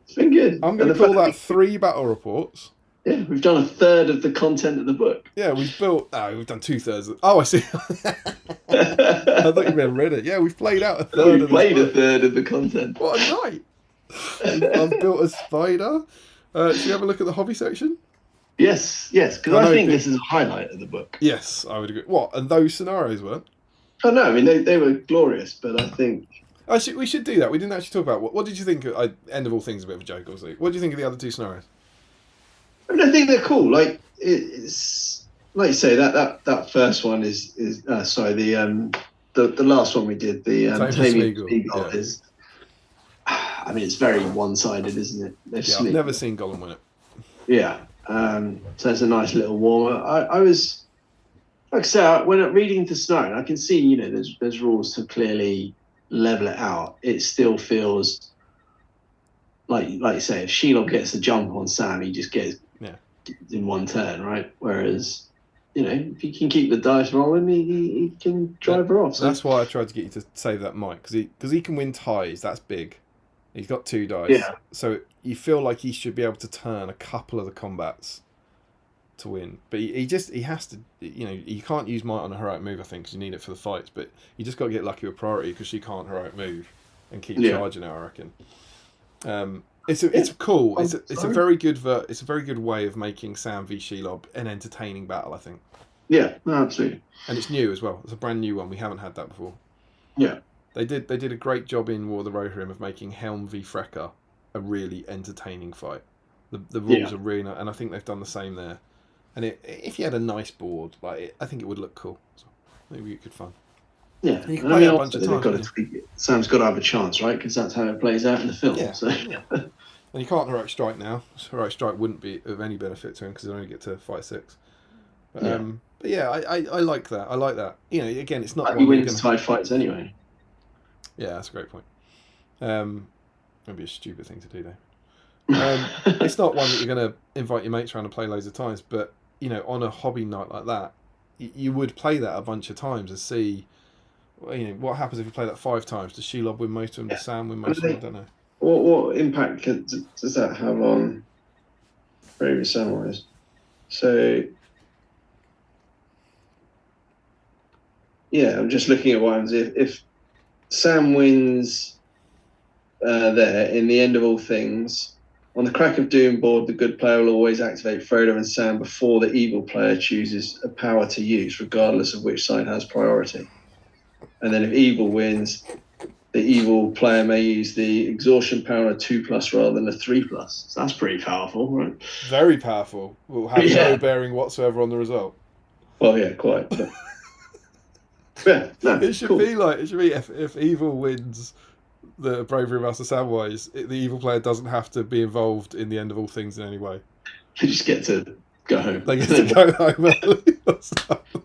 [SPEAKER 2] It's been good.
[SPEAKER 1] I'm going to call that 3 battle reports.
[SPEAKER 2] Yeah, we've done a third of the content of the book.
[SPEAKER 1] Yeah, we've done 2/3. Oh, I see. I thought you meant read it. Yeah, we've played out a third.
[SPEAKER 2] We've played a third of the content.
[SPEAKER 1] What a night! I've built a spider. Should we have a look at the hobby section?
[SPEAKER 2] Yes, because I think this is a highlight of the book.
[SPEAKER 1] Yes, I would agree. What? And those scenarios weren't?
[SPEAKER 2] Oh no, I mean they were glorious, but I think
[SPEAKER 1] we should do that. We didn't actually talk about what did you think? End of all things, a bit of a joke, obviously. What do you think of the other 2 scenarios?
[SPEAKER 2] I mean, I think they're cool. Like it's like you say that first one is sorry, the last one we did, the Taming Smeagol is. I mean, it's very one-sided, isn't it?
[SPEAKER 1] I've never seen Gollum win it.
[SPEAKER 2] Yeah, so it's a nice little warmer. I was, like I say, when reading the scenario, I can see there's rules to clearly level it out. It still feels like you say, if Shelob gets the jump on Sam, he just gets in one turn, right? Whereas, if he can keep the dice rolling, he can drive her off. So.
[SPEAKER 1] That's why I tried to get you to save that mic, because he can win ties. That's big. He's got 2 dice.
[SPEAKER 2] Yeah.
[SPEAKER 1] So you feel like he should be able to turn a couple of the combats to win. But he has to, you can't use might on a heroic move, I think, because you need it for the fights. But you just got to get lucky with priority, because she can't heroic move and keep charging her, I reckon. It's cool. It's a very good way of making Sam v Shelob an entertaining battle, I think.
[SPEAKER 2] Yeah, no, absolutely.
[SPEAKER 1] And it's new as well. It's a brand new one. We haven't had that before.
[SPEAKER 2] Yeah.
[SPEAKER 1] They did a great job in War of the Rohirrim of making Helm v Frecker a really entertaining fight. The rules are really nice, and I think they've done the same there. And if you had a nice board, I think it would look cool. So maybe it could fun.
[SPEAKER 2] Yeah,
[SPEAKER 1] you can play it a bunch of times.
[SPEAKER 2] Got to tweak it. Sam's got to have a chance, right? Because that's how it plays out in the film.
[SPEAKER 1] Yeah.
[SPEAKER 2] So.
[SPEAKER 1] Yeah. And you can't heroic strike now. Heroic strike wouldn't be of any benefit to him because they only get to fight 6. But yeah, I like that. I like that. Again, it's not.
[SPEAKER 2] He wins tie fights anyway.
[SPEAKER 1] Yeah, that's a great point. That'd be a stupid thing to do, though. It's not one that you're going to invite your mates around and play loads of times, but on a hobby night like that, you would play that a bunch of times and see, what happens if you play that 5 times. Does Shelob win most of them? Does Sam win most of them? I don't know.
[SPEAKER 2] What impact does that have on Brave Samurais? So, yeah, I'm just looking at what happens if Sam wins there in the end of all things. On the Crack of Doom board, the good player will always activate Frodo and Sam before the evil player chooses a power to use, regardless of which side has priority. And then if evil wins, the evil player may use the exhaustion power of 2+ rather than a 3+. So that's pretty powerful, right?
[SPEAKER 1] Very powerful. Will have no bearing whatsoever on the result.
[SPEAKER 2] Well, yeah, quite. But... yeah, no,
[SPEAKER 1] it should be if evil wins the Bravery Master Samwise, the evil player doesn't have to be involved in the end of all things in any way.
[SPEAKER 2] They just get to go home.
[SPEAKER 1] They get to go home early or something.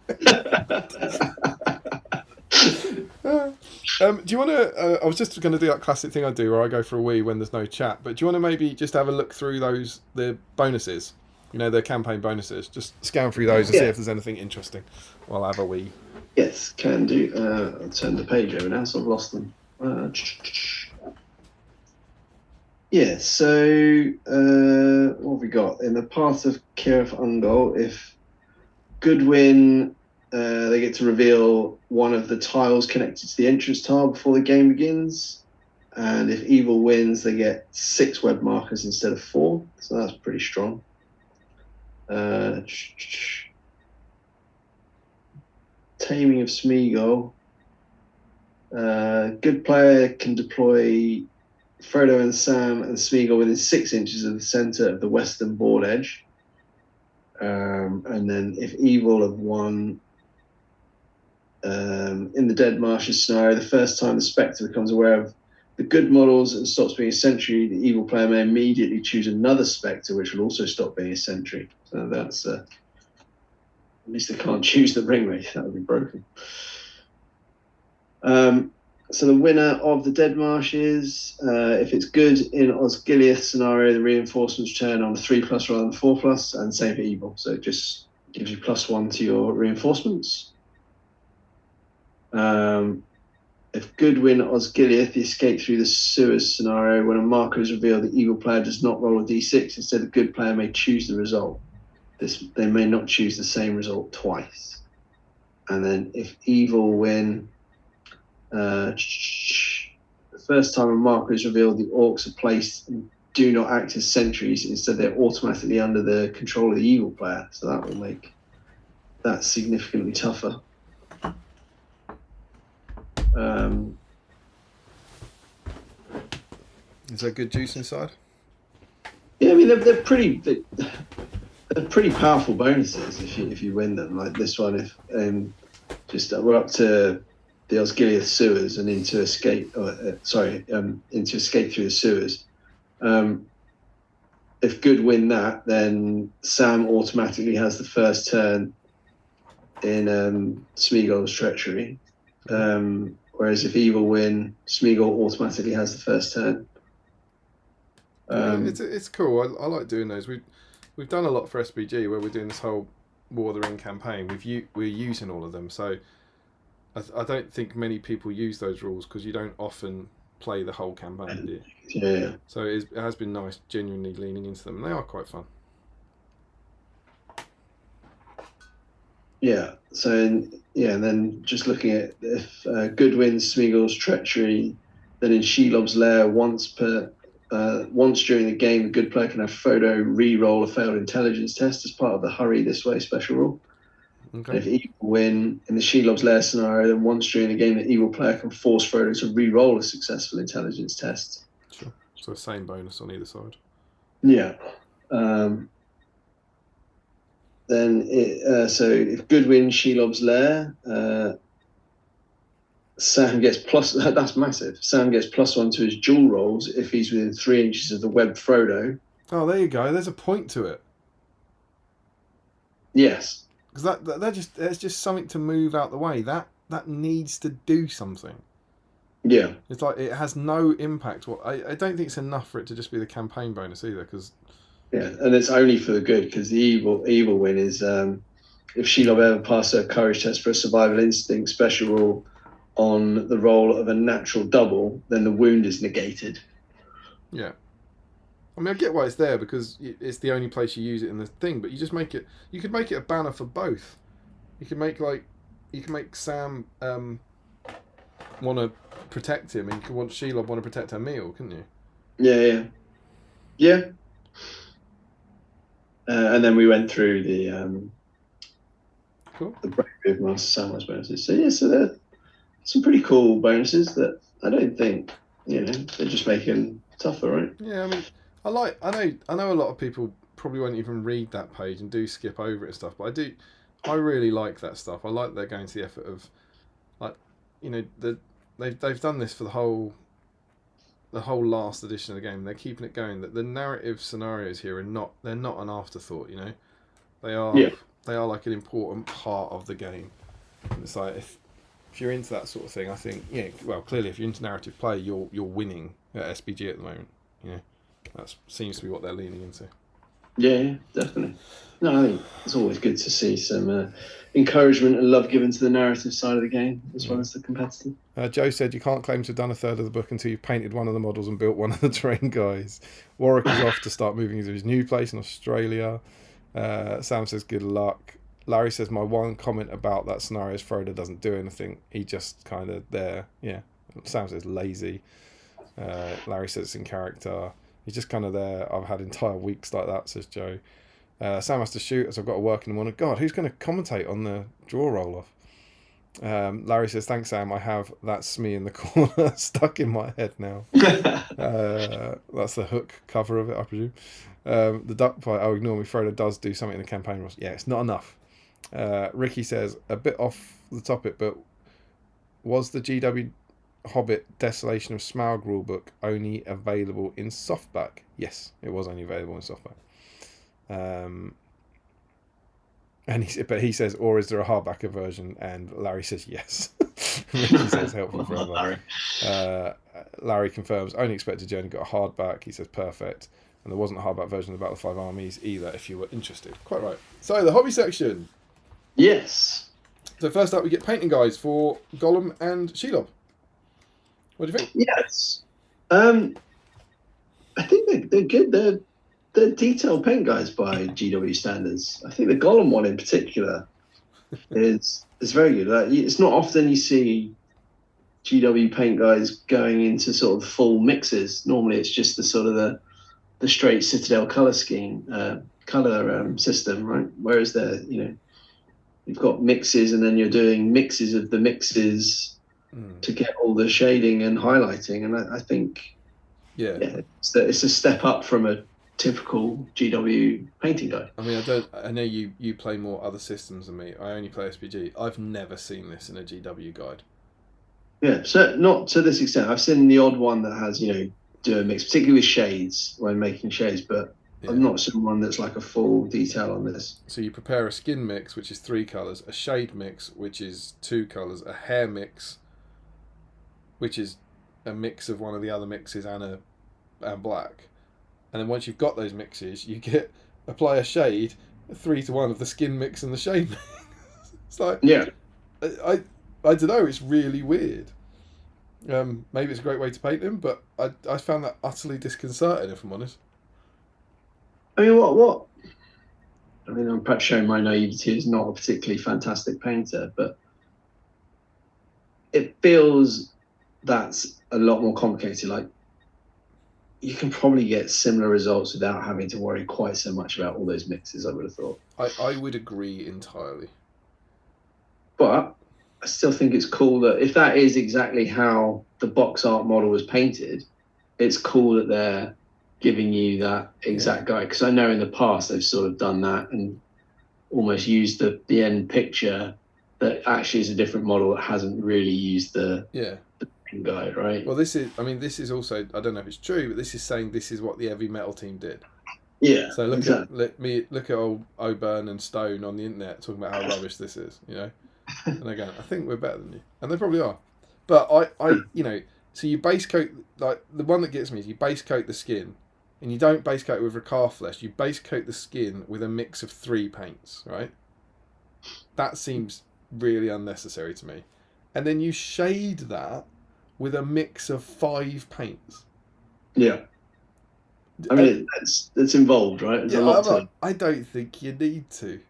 [SPEAKER 1] Do you want to? I was just going to do that classic thing I do where I go for a wee when there's no chat. But do you want to maybe just have a look through the bonuses? The campaign bonuses. Just scan through those and see if there's anything interesting. I'll have a wee.
[SPEAKER 2] Yes, can do. I'll turn the page over now, so I've lost them. Yeah, so what have we got? In the Path of Kirith Ungol, if Goodwin, they get to reveal one of the tiles connected to the entrance tile before the game begins. And if Evil wins, they get 6 web markers instead of 4. So that's pretty strong. Taming of Smeagol. Good player can deploy Frodo and Sam and Smeagol within 6 inches of the center of the western board edge. And then if evil have won in the Dead Marshes scenario, the first time the Spectre becomes aware of the good models and stops being a sentry, the evil player may immediately choose another Spectre, which will also stop being a sentry. So that's at least they can't choose the ring wraith. That would be broken. So the winner of the Dead Marshes, if it's good in Osgiliath scenario, the reinforcements turn on a 3+ rather than 4+, and same for evil. So it just gives you +1 to your reinforcements. If good win Osgiliath, the escape through the sewers scenario, when a marker is revealed, the evil player does not roll a d6. Instead, the good player may choose the result. They may not choose the same result twice. And then if evil win, the first time a marker is revealed, the orcs are placed and do not act as sentries. Instead, they're automatically under the control of the evil player. So that will make that significantly tougher.
[SPEAKER 1] Is there good juice inside?
[SPEAKER 2] Yeah, I mean they're pretty powerful bonuses if you win them. Like this one, if we're up to the Osgiliath sewers and into escape. Into escape through the sewers. If good win that, then Sam automatically has the first turn in Smeagol's Treachery. Whereas if evil win, Smeagol automatically has the first turn.
[SPEAKER 1] It's cool. I like doing those. We've done a lot for SBG where we're doing this whole War of the Ring campaign. We're using all of them. So I don't think many people use those rules because you don't often play the whole campaign, do you?
[SPEAKER 2] Yeah.
[SPEAKER 1] So it has been nice, genuinely leaning into them. And they are quite fun.
[SPEAKER 2] Yeah. So and then just looking at if good wins Smeagol's Treachery, then in Shelob's Lair once during the game, the good player can have Frodo re-roll a failed intelligence test as part of the Hurry This Way special rule.
[SPEAKER 1] Okay.
[SPEAKER 2] And if evil win in the Shelob's Lair scenario, then once during the game, the evil player can force Frodo to re-roll a successful intelligence test.
[SPEAKER 1] Sure. So the same bonus on either side.
[SPEAKER 2] Yeah. So if good win Shelob's Lair, Sam gets that's massive. Sam gets +1 to his dual rolls if he's within 3 inches of the webbed Frodo.
[SPEAKER 1] Oh, there you go. There's a point to it.
[SPEAKER 2] Yes.
[SPEAKER 1] Because there's just something to move out the way. That needs to do something.
[SPEAKER 2] Yeah.
[SPEAKER 1] It's like it has no impact. I don't think it's enough for it to just be the campaign bonus either. Because
[SPEAKER 2] and it's only for the good because the evil win is if Shelob ever passes her courage test for a survival instinct special rule on the roll of a natural double, then the wound is negated.
[SPEAKER 1] Yeah. I mean, I get why it's there because it's the only place you use it in the thing. But you just make it. You could make it a banner for both. You could make Sam want to protect him, and you could want Shelob want to protect her meal, couldn't you?
[SPEAKER 2] Yeah. And then we went through the
[SPEAKER 1] Cool.
[SPEAKER 2] the Bravery of Master Samwise bonuses. So they're some pretty cool bonuses that I don't think they're just making tougher, right?
[SPEAKER 1] Yeah, I mean, I know a lot of people probably won't even read that page and do skip over it and stuff, but I really like that stuff. I like they're going to the effort of, they've done this for the whole last edition of the game. They're keeping it going. That the narrative scenarios here they're not an afterthought. They are like an important part of the game. And it's like if you're into that sort of thing, I think clearly if you're into narrative play, you're winning at SBG at the moment. That seems to be what they're leaning into.
[SPEAKER 2] Yeah, definitely. No, I think it's always good to see some encouragement and love given to the narrative side of the game as well as the competitive.
[SPEAKER 1] Joe said you can't claim to have done a third of the book until you've painted one of the models and built one of the terrain guys. Warwick is off to start moving into his new place in Australia. Sam says good luck. Larry says my one comment about that scenario is Frodo doesn't do anything. He just kind of there. Yeah. Sam says lazy. Larry says it's in character. He's just kind of there. I've had entire weeks like that, says Joe. Sam has to shoot as I've got to work in the morning. God, who's going to commentate on the draw roll-off? Larry says, thanks, Sam. I have that Smee in the corner stuck in my head now. That's the Hook cover of it, I presume. The duck fight, oh, ignore me. Frodo does do something in the campaign rules. Yeah, it's not enough. Ricky says, a bit off the topic, but was the GW Hobbit Desolation of Smaug rulebook only available in softback? Yes, it was only available in softback. But he says, or is there a hardbacker version? And Larry says yes. Ricky says helpful for everyone. Larry confirms only expected Journey got a hardback. He says perfect, and there wasn't a hardback version of the Battle of Five Armies either. If you were interested, quite right. So the hobby section.
[SPEAKER 2] Yes.
[SPEAKER 1] So first up, we get painting guides for Gollum and Shelob. What do you think?
[SPEAKER 2] Yes. I think they're good. They're detailed paint guides by GW standards. I think the Gollum one in particular is very good. It's not often you see GW paint guides going into sort of full mixes. Normally, it's just the sort of the straight Citadel color scheme, color system, right? Whereas you've got mixes, and then you're doing mixes of the mixes to get all the shading and highlighting. And I think, it's a step up from a typical GW painting guide.
[SPEAKER 1] I mean, I know you play more other systems than me. I only play SBG. I've never seen this in a GW guide.
[SPEAKER 2] Yeah, so not to this extent. I've seen the odd one that has, do a mix, particularly with shades when making shades, but I've not seen one that's like a full detail on this.
[SPEAKER 1] So you prepare a skin mix, which is 3 colours, a shade mix, which is 2 colours, a hair mix, which is a mix of one of the other mixes and black. And then once you've got those mixes, you apply a shade, 3-to-1 of the skin mix and the shade mix. It's like, I don't know, it's really weird. Maybe it's a great way to paint them, but I found that utterly disconcerting, if I'm honest.
[SPEAKER 2] I mean, what? I mean, I'm perhaps showing my naivety as not a particularly fantastic painter, but it feels that's a lot more complicated. Like, you can probably get similar results without having to worry quite so much about all those mixes, I would have thought.
[SPEAKER 1] I would agree entirely.
[SPEAKER 2] But I still think it's cool that if that is exactly how the box art model was painted, it's cool that they're giving you that exact guide. Because I know in the past they've sort of done that and almost used the end picture that actually is a different model that hasn't really used the guide, right?
[SPEAKER 1] Well, this is also, I don't know if it's true, but this is saying this is what the heavy metal team did.
[SPEAKER 2] Yeah.
[SPEAKER 1] So look at old O'Byrne and Stone on the internet talking about how rubbish this is, And they're going, I think we're better than you, and they probably are. But I so you base coat, like the one that gets me is you base coat the skin, and you don't base coat it with Racar flesh. You base coat the skin with a mix of 3 paints, right? That seems really unnecessary to me. And then you shade that with a mix of 5 paints.
[SPEAKER 2] Yeah. I mean, it's involved, right? There's a lot
[SPEAKER 1] I don't think you need to.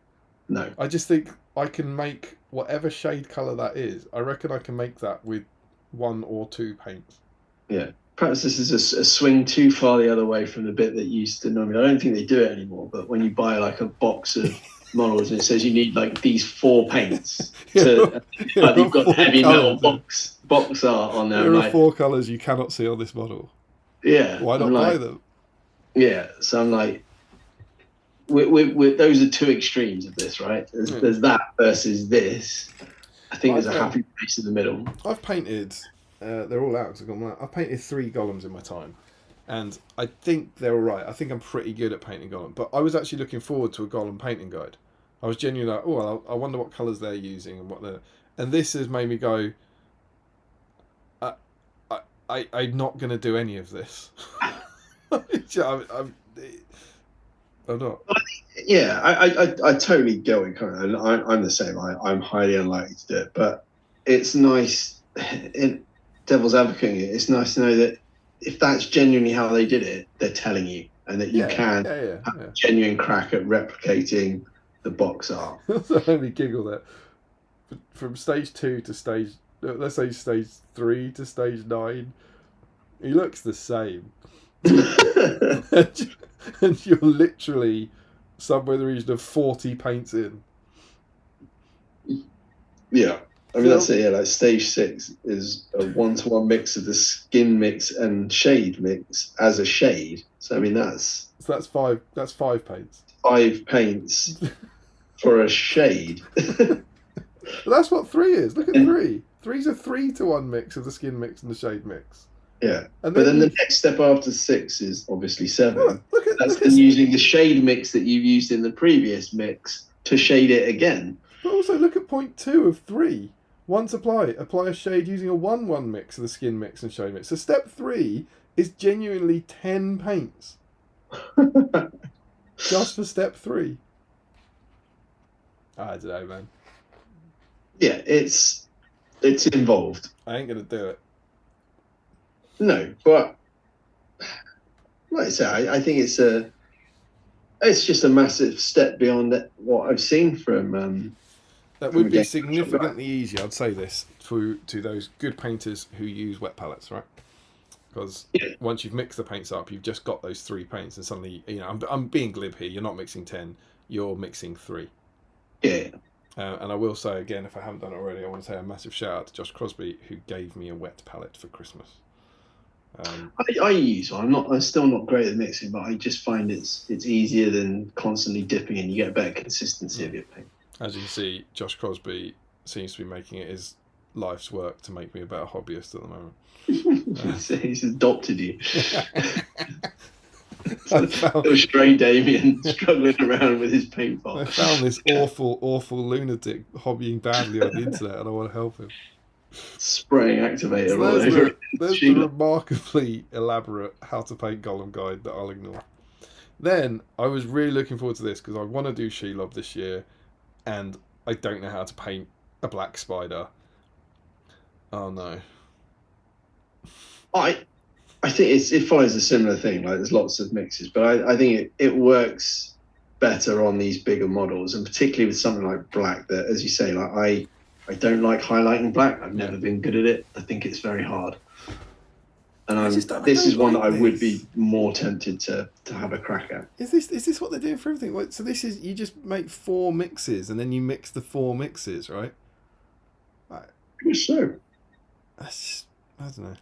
[SPEAKER 2] No.
[SPEAKER 1] I just think I can make whatever shade colour that is. I reckon I can make that with 1 or 2 paints.
[SPEAKER 2] Yeah. Perhaps this is a swing too far the other way from the bit that used to normally. I don't think they do it anymore, but when you buy like a box of models and it says you need like these 4 paints to like you've got heavy metal box art on there.
[SPEAKER 1] There are 4 colours you cannot see on this model.
[SPEAKER 2] Yeah.
[SPEAKER 1] Why not buy them?
[SPEAKER 2] Yeah. So I'm like, those are 2 extremes of this, right? There's that versus this. I think there's a happy place in the middle.
[SPEAKER 1] I've painted, they're all out because I've got them out. I've painted 3 Gollums in my time, and I think they're all right. I think I'm pretty good at painting Gollum, but I was actually looking forward to a Gollum painting guide. I was genuinely like, oh, I wonder what colours they're using and this has made me go, I'm not going to do any of this. I'm not.
[SPEAKER 2] Yeah, I totally get what you're coming. I'm the same. I'm highly unlikely to do it, but it's nice. In devil's advocate, it's nice to know that if that's genuinely how they did it, they're telling you, and that you can have a genuine crack at replicating the box art.
[SPEAKER 1] That made me giggle. That from stage 2 to stage, let's say stage 3 to stage 9, he looks the same, and you're literally somewhere in the region of 40 paints in.
[SPEAKER 2] Yeah. I mean,
[SPEAKER 1] So-
[SPEAKER 2] that's it. Yeah, like stage 6 is a 1-to-1 mix of the skin mix and shade mix as a shade. So I mean, that's
[SPEAKER 1] So that's five. That's 5 paints.
[SPEAKER 2] 5 paints for a shade.
[SPEAKER 1] But that's what 3 is. Look at 3. 3's a 3-to-1 mix of the skin mix and the shade mix.
[SPEAKER 2] Yeah.
[SPEAKER 1] And
[SPEAKER 2] But then the
[SPEAKER 1] you-
[SPEAKER 2] next step after 6 is obviously 7.
[SPEAKER 1] look at
[SPEAKER 2] That's
[SPEAKER 1] look at-
[SPEAKER 2] then using the shade mix that you've used in the previous mix to shade it again.
[SPEAKER 1] But also look at point 2 of 3. Once apply a shade using a 1-1 mix of the skin mix and shade mix. So step 3 is genuinely 10 paints. Just for step 3. I don't know, man.
[SPEAKER 2] Yeah, it's involved.
[SPEAKER 1] I ain't gonna do it.
[SPEAKER 2] No, but like I say, I think it's just a massive step beyond what I've seen from.
[SPEAKER 1] That
[SPEAKER 2] From
[SPEAKER 1] would
[SPEAKER 2] a
[SPEAKER 1] be
[SPEAKER 2] game
[SPEAKER 1] significantly easier, I'd say this, to those good painters who use wet palettes, right? Because
[SPEAKER 2] Yeah.
[SPEAKER 1] once you've mixed the paints up, you've just got those 3 paints, and suddenly, I'm being glib here. You're not mixing 10, you're mixing 3.
[SPEAKER 2] Yeah,
[SPEAKER 1] And I will say again, if I haven't done it already, I want to say a massive shout out to Josh Crosby, who gave me a wet palette for Christmas.
[SPEAKER 2] I use one. I'm still not great at mixing, but I just find it's easier than constantly dipping, and you get a better consistency of your paint.
[SPEAKER 1] As you can see, Josh Crosby seems to be making it his life's work to make me a better hobbyist at the moment.
[SPEAKER 2] He's adopted you.
[SPEAKER 1] I found,
[SPEAKER 2] Little stray Damien struggling around with his paint
[SPEAKER 1] I
[SPEAKER 2] pot.
[SPEAKER 1] found this awful lunatic hobbying badly on the internet, and I want to help him.
[SPEAKER 2] Spraying activator
[SPEAKER 1] So
[SPEAKER 2] all
[SPEAKER 1] there's
[SPEAKER 2] over.
[SPEAKER 1] the
[SPEAKER 2] Sheila.
[SPEAKER 1] remarkably elaborate how to paint Gollum guide that I'll ignore. Then I was really looking forward to this because I want to do Shelob this year, and I don't know how to paint a black spider. Oh no.
[SPEAKER 2] I think it follows a similar thing. Like there's lots of mixes, but I think it works better on these bigger models, and particularly with something like black. That, as you say, like I don't like highlighting black. I've never been good at it. I think it's very hard. And this is one that I would be more tempted to have a crack at.
[SPEAKER 1] Is this what they're doing for everything? Like, so this is, you just make 4 mixes and then you mix the 4 mixes, right?
[SPEAKER 2] So
[SPEAKER 1] That's just, I don't know.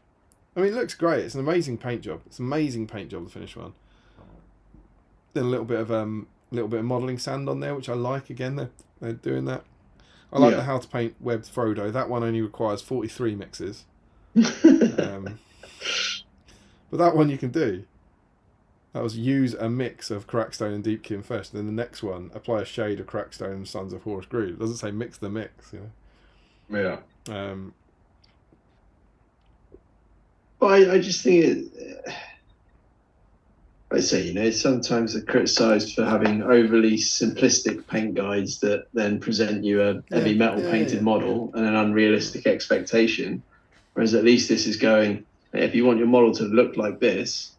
[SPEAKER 1] I mean, it looks great. It's an amazing paint job. It's an amazing paint job, the finished one. Then a little bit of modelling sand on there, which I like. Again, they're doing that. I like the How to Paint Webbed Frodo. That one only requires 43 mixes. But that one you can do. That was use a mix of Crackstone and Deepkin first. Then the next one, apply a shade of Crackstone and Sons of Horus Groove. It doesn't say mix the mix, you know.
[SPEAKER 2] yeah. But I just think I say, sometimes they're criticised for having overly simplistic paint guides that then present you a heavy metal painted model and an unrealistic expectation. Whereas at least this is going, hey, if you want your model to look like this,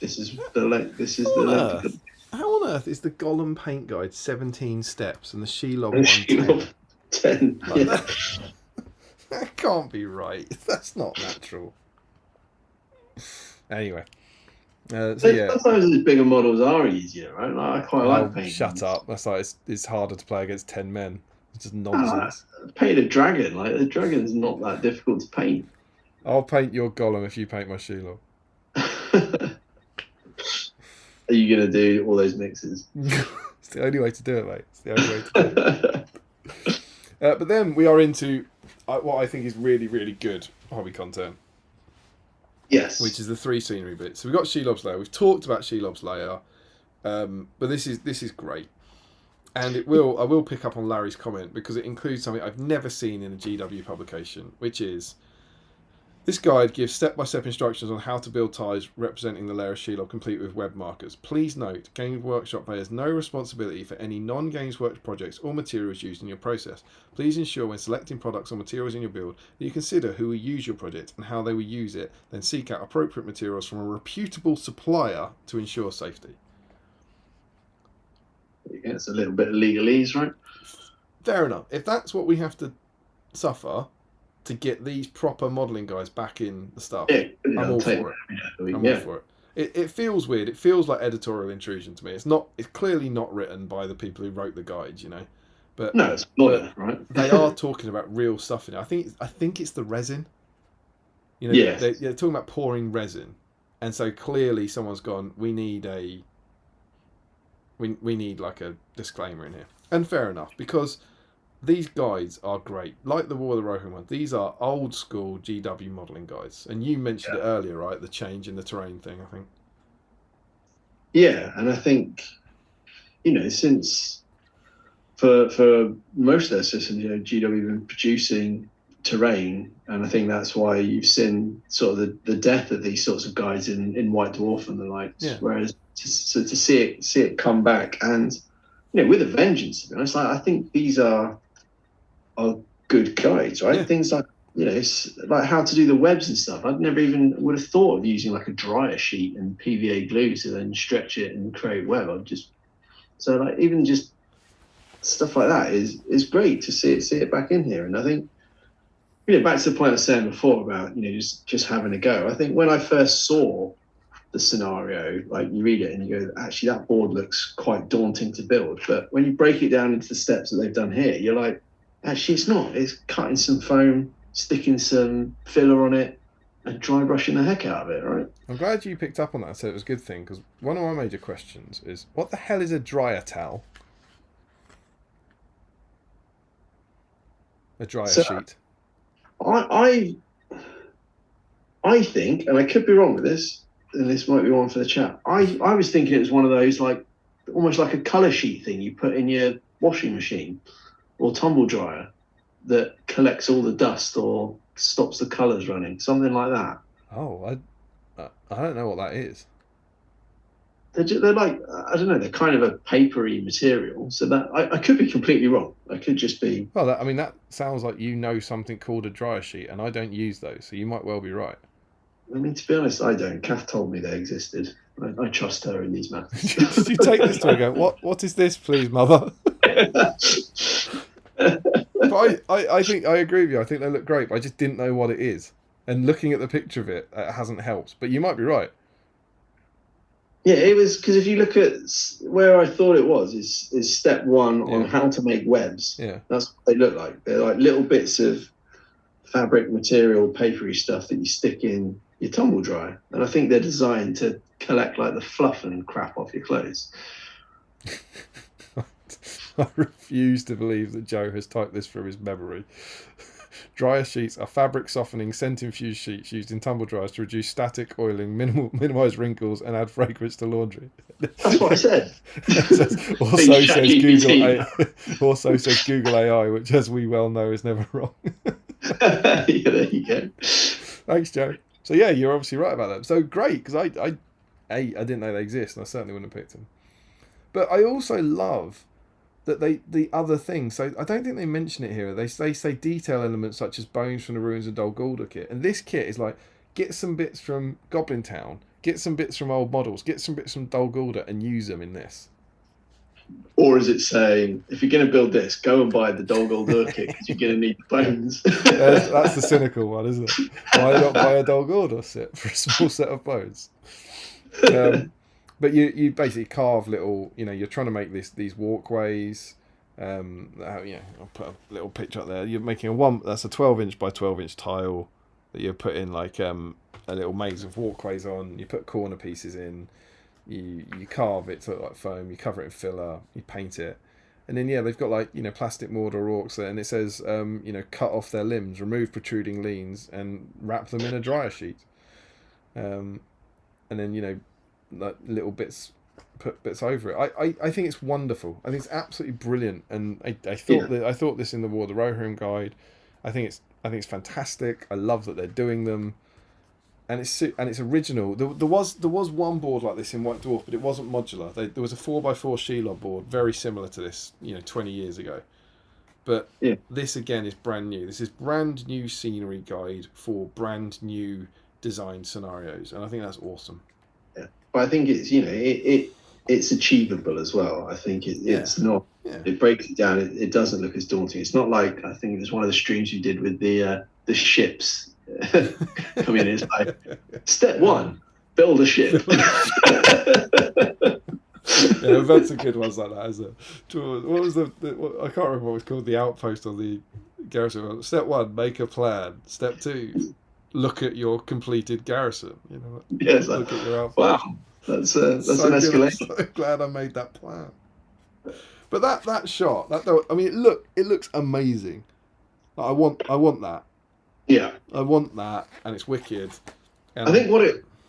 [SPEAKER 2] this is the length. This is the length.
[SPEAKER 1] How on earth is the Gollum paint guide 17 steps and the Shelob
[SPEAKER 2] And
[SPEAKER 1] one 10?
[SPEAKER 2] 10.
[SPEAKER 1] Like
[SPEAKER 2] Yeah.
[SPEAKER 1] That can't be right. That's not natural. Anyway. So yeah.
[SPEAKER 2] Sometimes these bigger models are easier, right? Like, I quite like painting.
[SPEAKER 1] Shut up. That's like it's harder to play against 10 men. It's just nonsense.
[SPEAKER 2] Paint a dragon. Like the dragon's not that difficult to paint.
[SPEAKER 1] I'll paint your Gollum if you paint my Shelob.
[SPEAKER 2] Are you gonna do all those mixes?
[SPEAKER 1] It's the only way to do it, mate. It's the only way to do it. But then we are into what I think is really, really good hobby content,
[SPEAKER 2] Yes.
[SPEAKER 1] which is the 3 scenery bits. So we've got Shelob's layer. We've talked about Shelob's layer, but this is great. And I will pick up on Larry's comment because it includes something I've never seen in a GW publication, which is this guide gives step-by-step instructions on how to build ties representing the layer of Shelob complete with web markers. Please note, Games Workshop bears no responsibility for any non-Games Workshop projects or materials used in your process. Please ensure when selecting products or materials in your build that you consider who will use your project and how they will use it, then seek out appropriate materials from a reputable supplier to ensure safety.
[SPEAKER 2] Yeah, it's a little bit of legalese, right?
[SPEAKER 1] Fair enough. If that's what we have to suffer to get these proper modelling guys back in the stuff,
[SPEAKER 2] Yeah,
[SPEAKER 1] I'm all for it. I'm all
[SPEAKER 2] yeah.
[SPEAKER 1] for it. It feels weird. It feels like editorial intrusion to me. It's not. It's clearly not written by the people who wrote the guides, you know. But
[SPEAKER 2] No, it's not, right?
[SPEAKER 1] they are talking about real stuff in it. I think it's the resin. You know,
[SPEAKER 2] Yeah.
[SPEAKER 1] they're talking about pouring resin, and so clearly someone's gone. We need like a disclaimer in here, and fair enough, because these guides are great. Like the War of the Rohirrim one, these are old school GW modelling guides, and you mentioned it earlier, right? The change in the terrain thing, I think.
[SPEAKER 2] Yeah, and I think, you know, since for most of their systems, you know, GW have been producing terrain, and I think that's why you've seen sort of the death of these sorts of guides in White Dwarf and the like.
[SPEAKER 1] Yeah.
[SPEAKER 2] Whereas to see it come back, and you know, with a vengeance, to be honest, like, I think these are good guides, right?
[SPEAKER 1] Yeah.
[SPEAKER 2] Things like, you know, it's like how to do the webs and stuff. I'd never even would have thought of using like a dryer sheet and PVA glue to then stretch it and create web. So like even just stuff like that is great to see it back in here. And I think, you know, back to the point I was saying before about, you know, just having a go. I think when I first saw the scenario, like you read it and you go, actually that board looks quite daunting to build. But when you break it down into the steps that they've done here, you're like, actually it's not. It's cutting some foam, sticking some filler on it, and dry brushing the heck out of it, right?
[SPEAKER 1] I'm glad you picked up on that, so it was a good thing, because one of my major questions is, what the hell is a dryer towel? A dryer sheet.
[SPEAKER 2] I think, and I could be wrong with this, and this might be one for the chat. I was thinking it was one of those, like, almost like a colour sheet thing you put in your washing machine or tumble dryer that collects all the dust or stops the colours running, something like that.
[SPEAKER 1] Oh, I don't know what that is.
[SPEAKER 2] They're like, I don't know, they're kind of a papery material. So that I could be completely wrong. I could just be.
[SPEAKER 1] Well, that sounds like you know something called a dryer sheet, and I don't use those, so you might well be right.
[SPEAKER 2] I mean, to be honest, I don't. Kath told me they existed. I trust her in these matters.
[SPEAKER 1] Did you take this to her and go, what is this, please, mother? But I think I agree with you. I think they look great, but I just didn't know what it is. And looking at the picture of it, hasn't helped. But you might be right.
[SPEAKER 2] Yeah, it was, because if you look at where I thought it was, is step one on how to make webs.
[SPEAKER 1] Yeah.
[SPEAKER 2] That's what they look like. They're like little bits of fabric material, papery stuff that you stick in your tumble dryer. And I think they're designed to collect like the fluff and crap off your clothes.
[SPEAKER 1] I refuse to believe that Joe has typed this from his memory. Dryer sheets are fabric softening scent infused sheets used in tumble dryers to reduce static oiling, minimize wrinkles, and add fragrance to laundry.
[SPEAKER 2] That's what I said.
[SPEAKER 1] Also says Google AI, which, as we well know, is never wrong.
[SPEAKER 2] Yeah, there you go.
[SPEAKER 1] Thanks, Joe. So yeah, you're obviously right about that. So great, because I didn't know they exist, and I certainly wouldn't have picked them. But I also love that the other thing, so I don't think they mention it here. They say detail elements such as bones from the ruins of Dol Guldur kit, and this kit is like, get some bits from Goblin Town, get some bits from old models, get some bits from Dol Guldur, and use them in this.
[SPEAKER 2] Or is it saying, if you're going to build this, go and buy the Dol Guldur kit because you're going to need the bones?
[SPEAKER 1] That's the cynical one, isn't it? Why not buy a Dol Guldur set for a small set of bones? But you basically carve little, you know, you're trying to make these walkways. I'll put a little picture up there. You're making that's a 12-inch by 12-inch tile that you put in like a little maze of walkways on. You put corner pieces in. You carve it to look like foam. You cover it in filler. You paint it, and then they've got like, you know, plastic mortar or orcs there, and it says you know, cut off their limbs, remove protruding leans, and wrap them in a dryer sheet. And then, you know, like little bits, put bits over it. I think it's wonderful. I think it's absolutely brilliant. And I thought this in the War of the Rohirrim guide. I think it's fantastic. I love that they're doing them, and it's original. There was one board like this in White Dwarf, but it wasn't modular. There was a 4x4 Shelob board very similar to this, you know, 20 years ago. But this again is brand new. This is brand new scenery guide for brand new designed scenarios, and I think that's awesome.
[SPEAKER 2] But I think it's, you know, it's achievable as well. I think it's not. Yeah. It breaks it down. It doesn't look as daunting. It's not like, I think it was one of the streams you did with the ships coming in. It's like step one, build a ship.
[SPEAKER 1] Yeah, we've had some good ones like that, isn't it? What was I can't remember what it was called, the outpost on the garrison. Step 1, make a plan. Step 2, look at your completed garrison. You know,
[SPEAKER 2] Yeah, it's like,
[SPEAKER 1] look at your outpost.
[SPEAKER 2] wow, that's an
[SPEAKER 1] So good, I'm
[SPEAKER 2] escalation.
[SPEAKER 1] so glad I made that plan. But that shot, I mean, it looks amazing. Like, I want that.
[SPEAKER 2] Yeah,
[SPEAKER 1] I want that, and it's wicked. And
[SPEAKER 2] I think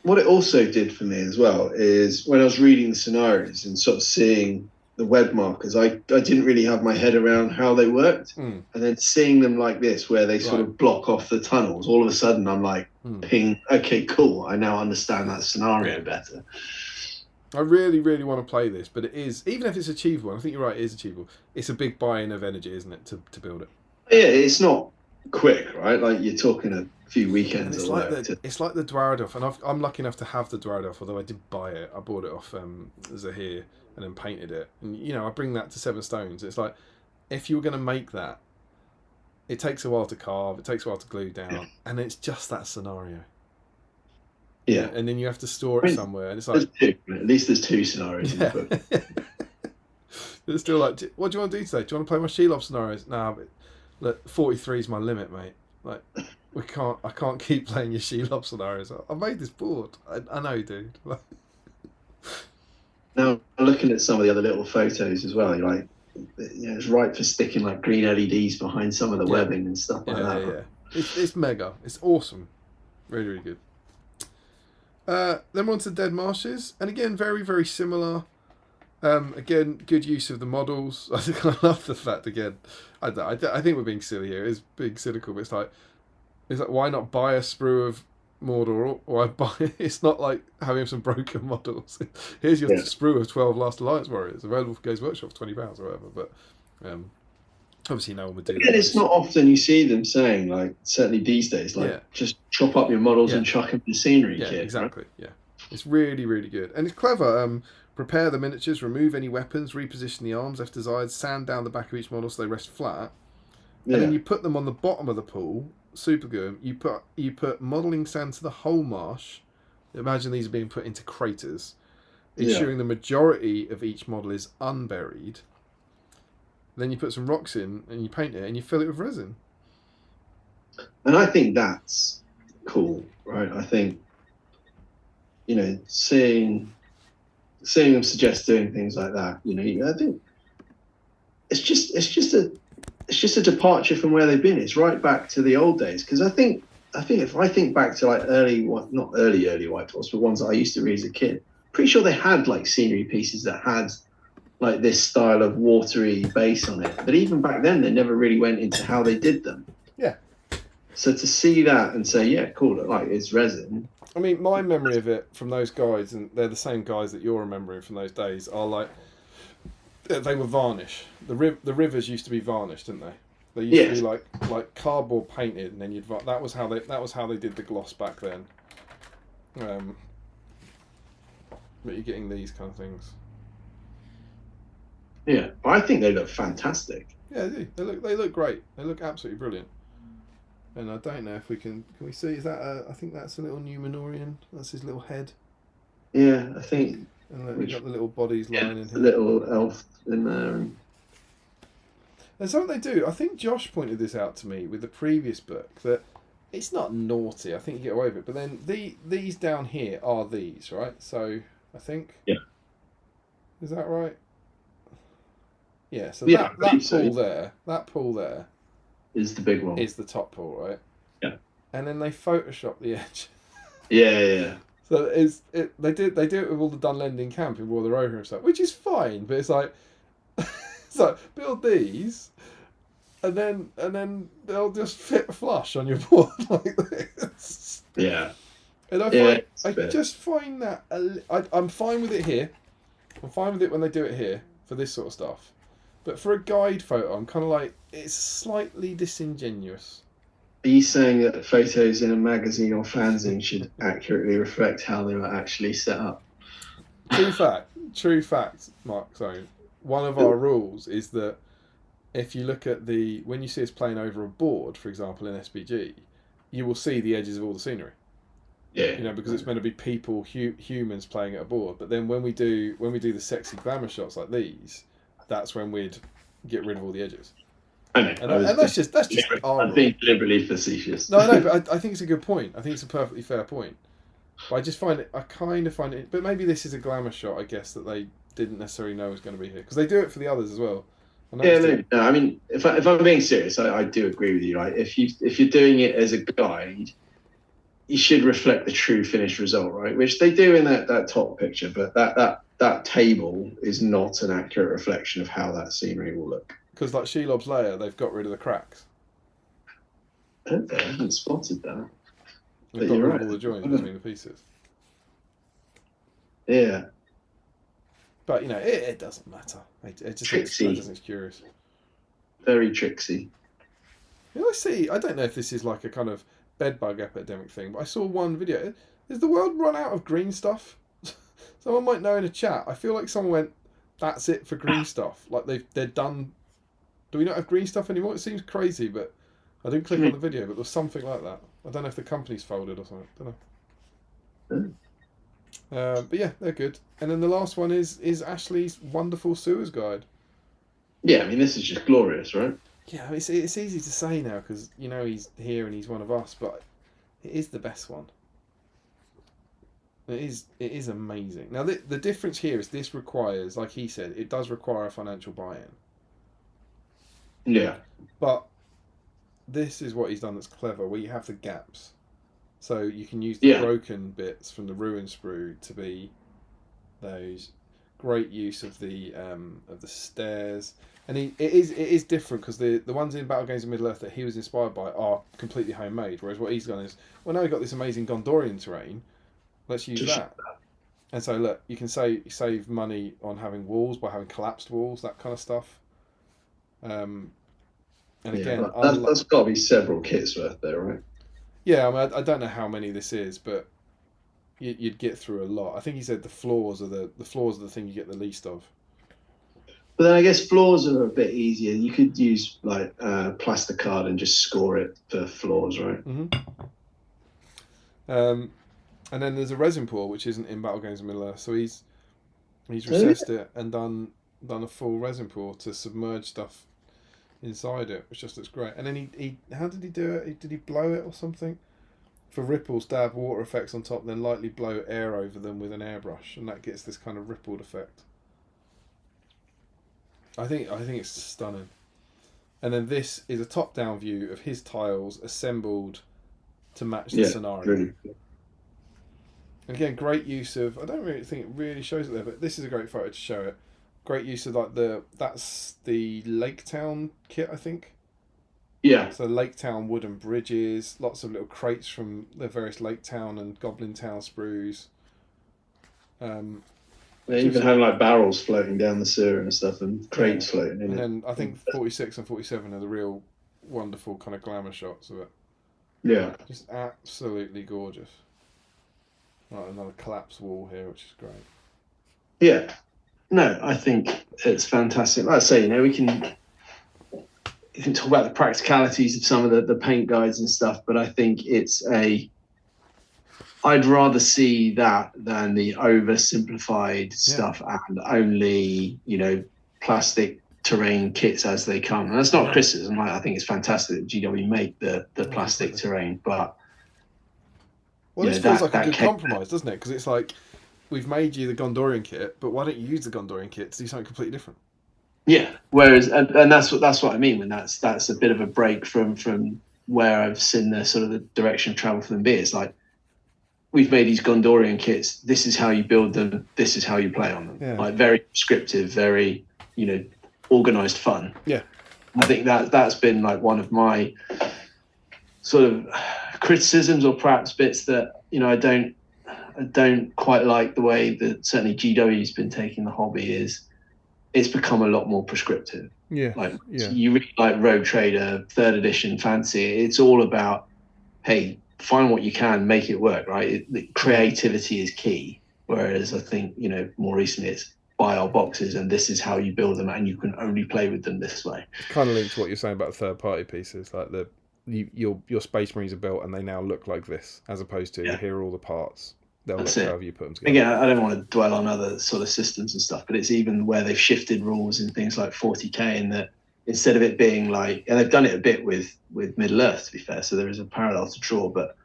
[SPEAKER 2] what it also did for me as well is when I was reading the scenarios and sort of seeing the web markers, I didn't really have my head around how they worked. And then seeing them like this, where they sort of block off the tunnels, all of a sudden I'm like, ping, okay, cool, I now understand that scenario better.
[SPEAKER 1] I really, really want to play this, but it is, even if it's achievable, I think you're right, it is achievable, it's a big buy-in of energy, isn't it, to build it?
[SPEAKER 2] Yeah, it's not quick, right? Like, you're talking a few weekends.
[SPEAKER 1] It's like the Dwaradov, and I'm lucky enough to have the Dwaradov, although I did buy it. I bought it off Zahir and then painted it. And, you know, I bring that to 7 stones. It's like, if you were going to make that, it takes a while to carve, it takes a while to glue down, and it's just that scenario.
[SPEAKER 2] Yeah.
[SPEAKER 1] And then you have to store it somewhere, and it's like...
[SPEAKER 2] At least there's 2 scenarios in the book.
[SPEAKER 1] It's still like, what do you want to do today? Do you want to play my Shelob scenarios? Nah, but look, 43 is my limit, mate. Like, I can't keep playing your Shelob scenarios. I made this board. I know, dude.
[SPEAKER 2] Now, looking at some of the other little photos as well, you're like, you know, it's right for sticking like green LEDs behind some of the webbing and stuff like that.
[SPEAKER 1] Yeah. It's mega. It's awesome. Really, really good. Then we're on to Dead Marshes, and again, very, very similar. Again, good use of the models. I love the fact, again, I think we're being silly here. It's being cynical, but it's like why not buy a sprue of Mordor, or I buy it's not like having some broken models. Here's your sprue of 12 Last Alliance warriors available for Games Workshop for £20 or whatever. But obviously no one would do that.
[SPEAKER 2] And it's not often you see them saying, like, certainly these days, like, just chop up your models and chuck them in the scenery kit.
[SPEAKER 1] Exactly. Right? Yeah, it's really, really good, and it's clever. Prepare the miniatures, remove any weapons, reposition the arms left desired, sand down the back of each model so they rest flat, and then you put them on the bottom of the pool. Super good. You put modelling sand to the whole marsh. Imagine these are being put into craters, ensuring the majority of each model is unburied. Then you put some rocks in and you paint it and you fill it with resin.
[SPEAKER 2] And I think that's cool, right? I think, you know, seeing them suggest doing things like that, you know, I think it's just a departure from where they've been. It's right back to the old days, because I think if I think back to like not early White Dwarfs, but ones that I used to read as a kid, pretty sure they had like scenery pieces that had like this style of watery base on it. But even back then, they never really went into how they did them.
[SPEAKER 1] Yeah.
[SPEAKER 2] So to see that and say, yeah, cool, like it's resin.
[SPEAKER 1] I mean, my memory of it from those guys, and they're the same guys that you're remembering from those days, are like they were varnish. The rivers used to be varnished, didn't they? They used to be like cardboard painted, and then that was how they did the gloss back then. But you're getting these kind of things.
[SPEAKER 2] Yeah, but I think they look fantastic.
[SPEAKER 1] Yeah, they do. They look great. They look absolutely brilliant. And I don't know if we can we see, is that I think that's a little Numenorian. That's his little head.
[SPEAKER 2] Yeah, I think.
[SPEAKER 1] And look, we've got the little bodies lying in here.
[SPEAKER 2] The little elf in there.
[SPEAKER 1] And something they do, I think Josh pointed this out to me with the previous book, that it's not naughty, I think you get away with it, but then these down here are these, right? So, I think...
[SPEAKER 2] Yeah.
[SPEAKER 1] Is that right? Yeah, so
[SPEAKER 2] yeah,
[SPEAKER 1] that pool there...
[SPEAKER 2] is the big one.
[SPEAKER 1] Is the top pool, right?
[SPEAKER 2] Yeah.
[SPEAKER 1] And then they Photoshop the edge.
[SPEAKER 2] Yeah.
[SPEAKER 1] So they do it with all the Dunlending camp in War of the Rover and stuff, which is fine, but it's like... So build these, and then they'll just fit flush on your board like this.
[SPEAKER 2] Yeah.
[SPEAKER 1] And I just find that I'm fine with it here. I'm fine with it when they do it here for this sort of stuff. But for a guide photo, I'm kind of like, it's slightly disingenuous.
[SPEAKER 2] Are you saying that photos in a magazine or fanzine should accurately reflect how they were actually set up? True fact, Mark. Sorry. One of our rules is that if you look at when you see us playing over a board, for example, in SBG, you will see the edges of all the scenery. Yeah.
[SPEAKER 1] You know, because it's meant to be people, humans playing at a board. But then when we do the sexy glamour shots like these, that's when we'd get rid of all the edges.
[SPEAKER 2] I know.
[SPEAKER 1] And that's just our
[SPEAKER 2] I'm
[SPEAKER 1] rule.
[SPEAKER 2] being deliberately facetious.
[SPEAKER 1] No, I know, but I think it's a good point. I think it's a perfectly fair point. But I just kind of find it. But maybe this is a glamour shot, I guess, that they didn't necessarily know was going to be here, because they do it for the others as well.
[SPEAKER 2] Yeah, no. I mean, if I'm being serious, I do agree with you. Right, if you're doing it as a guide, you should reflect the true finished result, right? Which they do in that top picture, but that table is not an accurate reflection of how that scenery will look.
[SPEAKER 1] Because like Shelob's layer, they've got rid of the cracks.
[SPEAKER 2] I haven't spotted that.
[SPEAKER 1] They've got rid of all the joins between the pieces.
[SPEAKER 2] Yeah.
[SPEAKER 1] But, you know, it doesn't matter. It just
[SPEAKER 2] Tricksy.
[SPEAKER 1] it's curious.
[SPEAKER 2] Very tricksy.
[SPEAKER 1] You know, I don't know if this is like a kind of bedbug epidemic thing, but I saw one video. Has the world run out of green stuff? Someone might know in a chat. I feel like someone went, that's it for green stuff. Like they're done. Do we not have green stuff anymore? It seems crazy, but I didn't click on the video, but there was something like that. I don't know if the company's folded or something. I don't know. But yeah, they're good. And then the last one is Ashley's wonderful sewers guide.
[SPEAKER 2] Yeah, I mean, this is just glorious, right?
[SPEAKER 1] Yeah, it's easy to say now because, you know, he's here and he's one of us, but it is the best one. It is amazing. Now, the difference here is this requires, like he said, it does require a financial buy-in.
[SPEAKER 2] Yeah.
[SPEAKER 1] But this is what he's done that's clever, where you have the gaps. So you can use the broken bits from the ruin sprue to be those. Great use of the stairs. And it is different because the ones in Battle Games of Middle-earth that he was inspired by are completely homemade, whereas what he's done is, well, now we've got this amazing Gondorian terrain, let's use that. And so look, you can save money on having walls by having collapsed walls, that kind of stuff. And again,
[SPEAKER 2] that's got to be several kits worth there, right?
[SPEAKER 1] Yeah, I mean, I don't know how many this is, but you'd get through a lot. I think he said the floors are the thing you get the least of.
[SPEAKER 2] But then I guess floors are a bit easier. You could use like plasticard and just score it for floors, right?
[SPEAKER 1] Mm-hmm. And then there's a resin pour, which isn't in Battle Games of Middle-earth, so he's recessed it and done a full resin pour to submerge stuff inside it, which just looks great. And then he how did he do it? Did he blow it or something? For ripples, dab water effects on top, then lightly blow air over them with an airbrush, and that gets this kind of rippled effect. I think it's stunning. And then this is a top-down view of his tiles assembled to match the scenario.
[SPEAKER 2] Really.
[SPEAKER 1] And again, great use of. I don't really think it really shows it there, but this is a great photo to show it. Great use of that's the Lake Town kit, I think.
[SPEAKER 2] Yeah.
[SPEAKER 1] So Lake Town wooden bridges, lots of little crates from the various Lake Town and Goblin Town sprues.
[SPEAKER 2] They even have like barrels floating down the sewer and stuff, and crates floating in
[SPEAKER 1] and
[SPEAKER 2] it.
[SPEAKER 1] then I think 46 and 47 are the real wonderful kind of glamour shots of it.
[SPEAKER 2] Yeah.
[SPEAKER 1] Just absolutely gorgeous. Right, another collapsed wall here, which is great.
[SPEAKER 2] Yeah. No, I think it's fantastic. Like I say, we can talk about the practicalities of some of the paint guides and stuff, but I think I'd rather see that than the oversimplified stuff and only, plastic terrain kits as they come. And that's not criticism. I think it's fantastic that GW make the plastic terrain, but
[SPEAKER 1] this feels like a good compromise, doesn't it? Because it's like, we've made you the Gondorian kit, but why don't you use the Gondorian kit to do something completely different?
[SPEAKER 2] Yeah. Whereas, and that's what I mean when that's a bit of a break from where I've seen the sort of the direction of travel for them be. It's like, we've made these Gondorian kits. This is how you build them. This is how you play on them.
[SPEAKER 1] Yeah.
[SPEAKER 2] Like very prescriptive, very organized fun.
[SPEAKER 1] Yeah.
[SPEAKER 2] I think that's been like one of my sort of criticisms, or perhaps bits that I don't quite like the way that certainly GW's been taking the hobby. Is it's become a lot more prescriptive.
[SPEAKER 1] Yeah.
[SPEAKER 2] You read like Rogue Trader, 3rd edition, Fancy. It's all about, hey, find what you can, make it work, right? Creativity is key. Whereas I think, more recently it's buy our boxes and this is how you build them and you can only play with them this way.
[SPEAKER 1] Kind of linked to what you're saying about third-party pieces, like the your Space Marines are built and they now look like this, as opposed to here are all the parts. They'll
[SPEAKER 2] That's
[SPEAKER 1] look
[SPEAKER 2] it.
[SPEAKER 1] however you put them together.
[SPEAKER 2] Again, I don't want to dwell on other sort of systems and stuff, but it's even where they've shifted rules in things like 40k, in that instead of it being like, and they've done it a bit with Middle Earth, to be fair, so there is a parallel to draw, but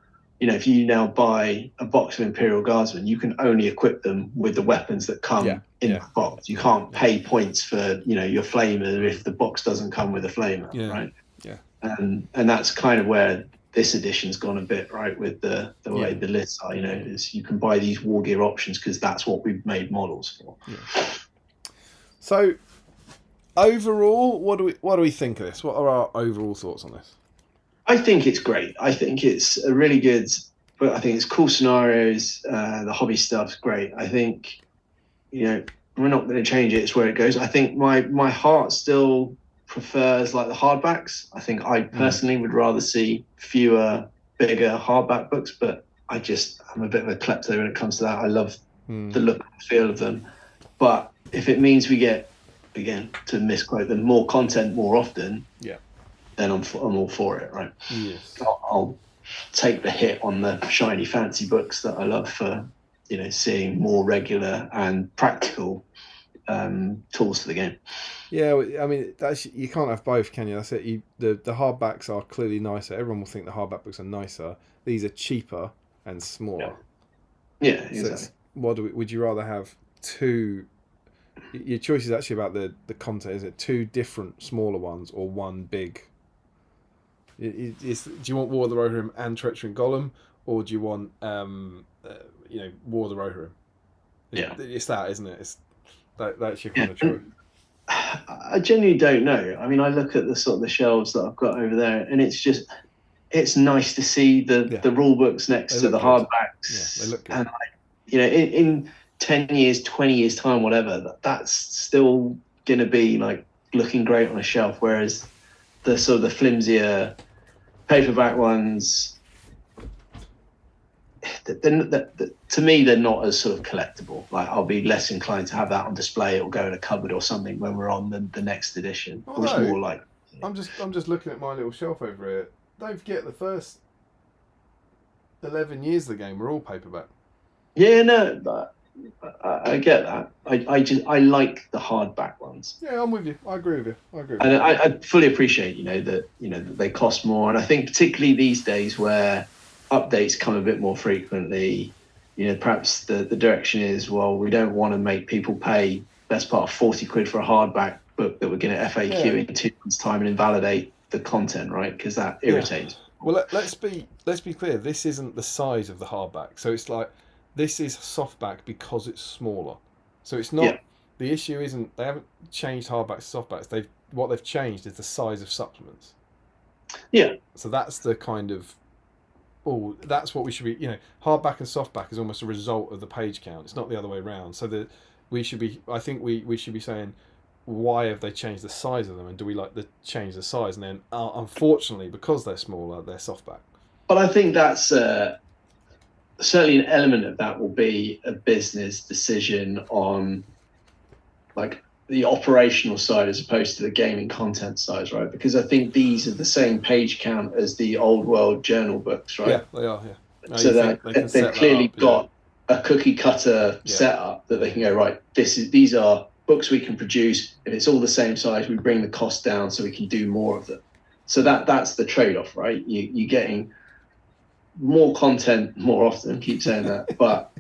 [SPEAKER 2] if you now buy a box of Imperial Guardsmen, you can only equip them with the weapons that come in the box. You can't pay points for your flamer if the box doesn't come with a flamer, right?
[SPEAKER 1] Yeah.
[SPEAKER 2] And that's kind of where this edition's gone a bit, right, with the way the lists are. Is you can buy these war gear options because that's what we've made models for.
[SPEAKER 1] Yeah. So overall, what do we think of this? What are our overall thoughts on this?
[SPEAKER 2] I think it's great. I think it's a really good, but I think it's cool scenarios. The hobby stuff's great. I think, we're not going to change it. It's where it goes. I think my heart still prefers like the hardbacks. I think I personally would rather see fewer, bigger hardback books, but I'm a bit of a klepto when it comes to that. I love the look and feel of them. But if it means we get, again, to misquote them, more content more often, then I'm all for it, right?
[SPEAKER 1] Yes.
[SPEAKER 2] I'll take the hit on the shiny fancy books that I love for, seeing more regular and practical tools to the game.
[SPEAKER 1] Yeah, I mean, you can't have both, can you? That's it. The hardbacks are clearly nicer. Everyone will think the hardback books are nicer. These are cheaper and smaller.
[SPEAKER 2] Yeah, exactly.
[SPEAKER 1] So would you rather have two? Your choice is actually about the content. Is it two different smaller ones or one big? Do you want War of the Rohirrim and Treachery and Gollum, or do you want War of the Rohirrim? It's that, isn't it? That's your kind of choice.
[SPEAKER 2] I genuinely don't know. I mean, I look at the sort of the shelves that I've got over there, and it's nice to see the rule books next to the hardbacks.
[SPEAKER 1] Yeah, they look good.
[SPEAKER 2] And in 10 years, 20 years time, whatever, that's still going to be like looking great on a shelf. Whereas the sort of the flimsier paperback ones, to me, they're not as sort of collectible. Like, I'll be less inclined to have that on display or go in a cupboard or something when we're on the next edition.
[SPEAKER 1] Although,
[SPEAKER 2] more like,
[SPEAKER 1] I'm just looking at my little shelf over here. Don't forget the first 11 years of the game were all paperback.
[SPEAKER 2] Yeah, no, but I get that. I like the hardback ones.
[SPEAKER 1] Yeah, I'm with you. I agree with you.
[SPEAKER 2] And I fully appreciate, that they cost more, and I think particularly these days where updates come a bit more frequently, perhaps the direction is, well, we don't want to make people pay best part of 40 quid for a hardback book that we're going to FAQ in 2 months' time and invalidate the content, right? Because that irritates.
[SPEAKER 1] Well, let's be clear. This isn't the size of the hardback, so it's like this is softback because it's smaller. So it's not the issue. Isn't they haven't changed hardbacks to softbacks? What they've changed is the size of supplements.
[SPEAKER 2] Yeah.
[SPEAKER 1] So that's the kind of that's what we should be. Hardback and softback is almost a result of the page count. It's not the other way around. So I think we should be saying, why have they changed the size of them, and do we like to change the size? And then, unfortunately, because they're smaller, they're softback.
[SPEAKER 2] But I think that's certainly an element of that will be a business decision on, like, the operational side as opposed to the gaming content side, right? Because I think these are the same page count as the old world journal books, right?
[SPEAKER 1] Yeah, they are. Yeah. No,
[SPEAKER 2] so they've clearly got a cookie cutter setup that they can go, right, these are books we can produce. If it's all the same size, we bring the cost down so we can do more of them. So that's the trade-off, right? You're getting more content more often, keep saying that, but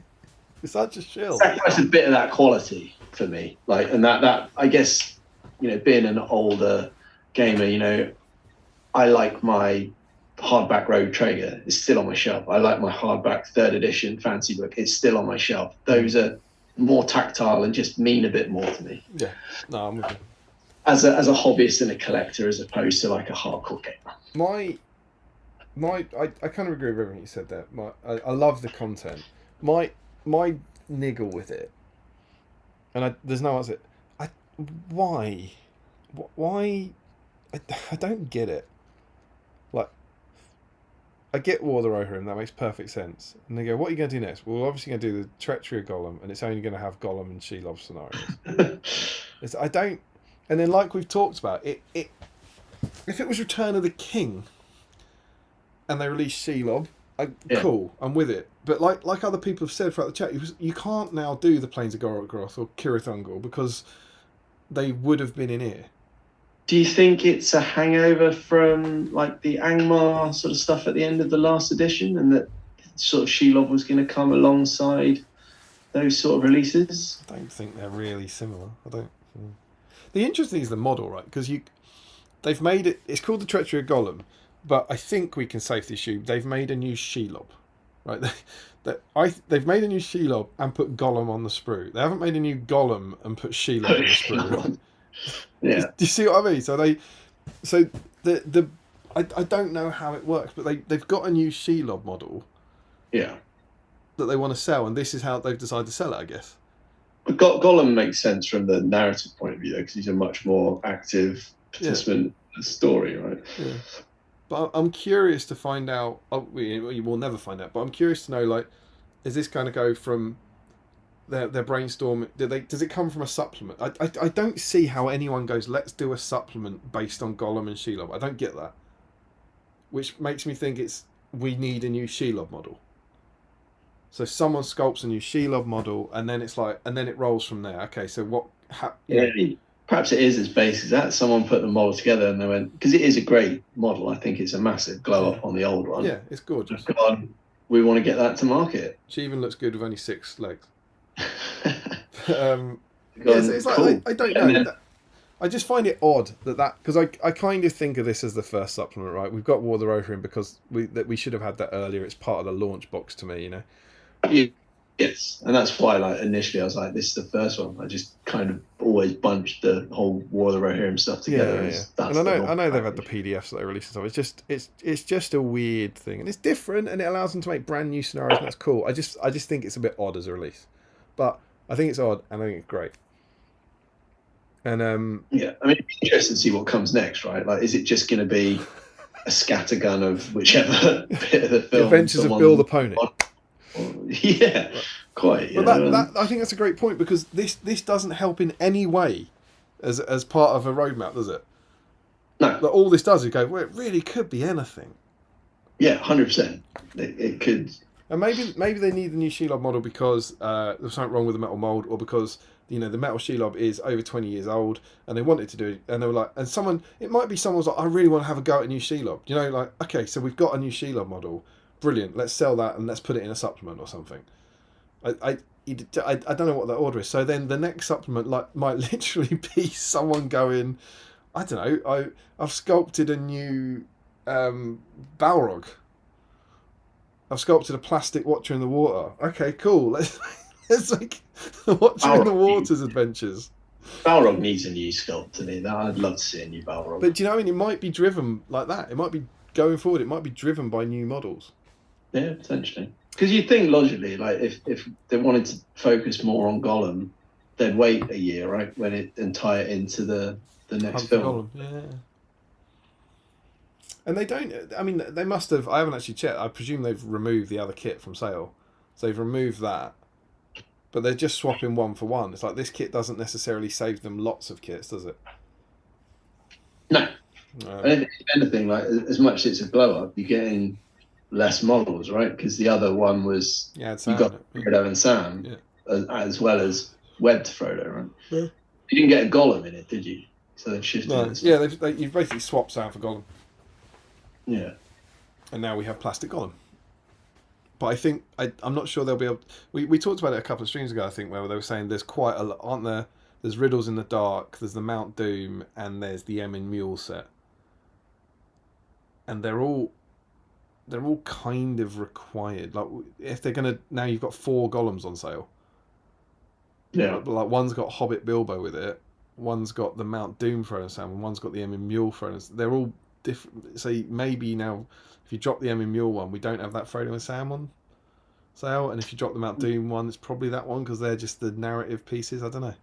[SPEAKER 1] it's such a shill.
[SPEAKER 2] Sacrifice a bit of that quality for me. Like, and that I guess, being an older gamer, I like my hardback Rogue Traeger. It's still on my shelf. I like my hardback 3rd edition fancy book. It's still on my shelf. Those are more tactile and just mean a bit more to me.
[SPEAKER 1] Yeah, no, I'm with you.
[SPEAKER 2] As a hobbyist and a collector, as opposed to like a hardcore gamer.
[SPEAKER 1] I kind of agree with everything you said there. I love the content. My niggle with it, and there's no answer. Why? I don't get it. Like, I get War of the Rohirrim, that makes perfect sense. And they go, what are you going to do next? Well, we're obviously going to do the Treachery of Gollum, and it's only going to have Gollum and Shelob scenarios. I don't... And then, like we've talked about, if it was Return of the King, and they release Shelob,
[SPEAKER 2] Yeah.
[SPEAKER 1] cool, I'm with it. But like other people have said throughout the chat, you can't now do the Plains of Gororoth or Cirith Ungol because they would have been in here.
[SPEAKER 2] Do you think it's a hangover from like the Angmar sort of stuff at the end of the last edition, and that sort of Shelob was going to come alongside those sort of releases?
[SPEAKER 1] I don't think they're really similar. I don't. The interesting is the model, right? Because they've made it. It's called the Treachery of Gollum, but I think we can safely assume they've made a new Shelob, right? They've made a new Shelob and put Gollum on the sprue. They haven't made a new Gollum and put Shelob on the sprue. Right?
[SPEAKER 2] Yeah.
[SPEAKER 1] Do you see what I mean? I don't know how it works, but they've got a new Shelob model.
[SPEAKER 2] Yeah.
[SPEAKER 1] That they want to sell, and this is how they've decided to sell it, I guess.
[SPEAKER 2] But Gollum makes sense from the narrative point of view, though, because he's a much more active participant in the story, right?
[SPEAKER 1] Yeah. But I'm curious to find out. We will never find out, but I'm curious to know, like, is this going to go from their brainstorm? Does it come from a supplement? I don't see how anyone goes, let's do a supplement based on Gollum and Shelob. I don't get that. Which makes me think we need a new Shelob model. So someone sculpts a new Shelob model, and then it rolls from there. Okay, so what?
[SPEAKER 2] Perhaps it is as basic as that. Someone put the model together and they went, because it is a great model. I think it's a massive glow up on the old one.
[SPEAKER 1] Yeah, it's gorgeous.
[SPEAKER 2] We want to get that to market.
[SPEAKER 1] She even looks good with only 6 legs.
[SPEAKER 2] It's
[SPEAKER 1] like
[SPEAKER 2] cool.
[SPEAKER 1] I don't know. I just find it odd that because I kind of think of this as the first supplement, right? We've got War of the Rohirrim because we should have had that earlier. It's part of the launch box to me, you know.
[SPEAKER 2] Yes, and that's why, like, initially I was like, this is the first one. I just kind of always bunched the whole War of the Rohirrim stuff together.
[SPEAKER 1] Yeah. And I know they've had the PDFs that they released and stuff. It's just a weird thing, and it's different, and it allows them to make brand new scenarios, and that's cool. I just think it's a bit odd as a release, but I think it's odd, and I think it's great. And
[SPEAKER 2] yeah, I mean, it's interesting to see what comes next, right? Like, is it just going to be a scattergun of whichever bit of the film?
[SPEAKER 1] The Adventures of Bill the Pony.
[SPEAKER 2] Yeah, quite.
[SPEAKER 1] But that I think that's a great point, because this doesn't help in any way as part of a roadmap, does it?
[SPEAKER 2] No.
[SPEAKER 1] Like, all this does is go, well, it really could be anything.
[SPEAKER 2] Yeah, 100%. It could.
[SPEAKER 1] And maybe they need the new Shelob model because there's something wrong with the metal mold, or because the metal Shelob is over 20 years old and they wanted to do it, and they were like, and it might be someone's like, I really want to have a go at a new Shelob. Like, okay, so we've got a new Shelob model. Brilliant, let's sell that and let's put it in a supplement or something. I don't know what that order is. So then the next supplement might literally be someone going, I don't know, I've sculpted a new Balrog. I've sculpted a plastic Watcher in the Water. Okay, cool. Let's like the Watcher in the Water's adventures.
[SPEAKER 2] Balrog needs a new sculpt, and I'd love to see a new Balrog.
[SPEAKER 1] But do you know what I mean? It might be driven like that. It might be going forward. It might be driven by new models.
[SPEAKER 2] Yeah, potentially. Because you think logically, like if they wanted to focus more on Gollum, they'd wait a year, right, and tie it into the next film.
[SPEAKER 1] Gollum. Yeah. And they don't. I mean, they must have. I haven't actually checked. I presume they've removed the other kit from sale, so they've removed that. But they're just swapping one for one. It's like this kit doesn't necessarily save them lots of kits, does it?
[SPEAKER 2] No. And if anything, like, as much as it's a blow up, you're getting less models, right? Because the other one was you got Frodo and Sam, as well as webbed Frodo, right? Yeah. You didn't get a Gollum in it, did you? So they've shifted.
[SPEAKER 1] No. Yeah, you've basically swapped Sam for Gollum.
[SPEAKER 2] Yeah.
[SPEAKER 1] And now we have plastic Gollum. But I think I'm not sure they'll be able. We talked about it a couple of streams ago, I think, where they were saying there's quite a lot, aren't there? There's Riddles in the Dark, there's the Mount Doom, and there's the Emin Mule set. And they're all kind of required. Like, if they're gonna, now you've got 4 Gollums on sale.
[SPEAKER 2] Yeah.
[SPEAKER 1] Like one's got Hobbit Bilbo with it, one's got the Mount Doom Frodo and Sam, and one's got the Emin Mule Frodo and Sam. They're all different. So maybe now, if you drop the Emin Mule one, we don't have that Frodo and Sam on sale, and if you drop the Mount Doom one, it's probably that one because they're just the narrative pieces. I don't know.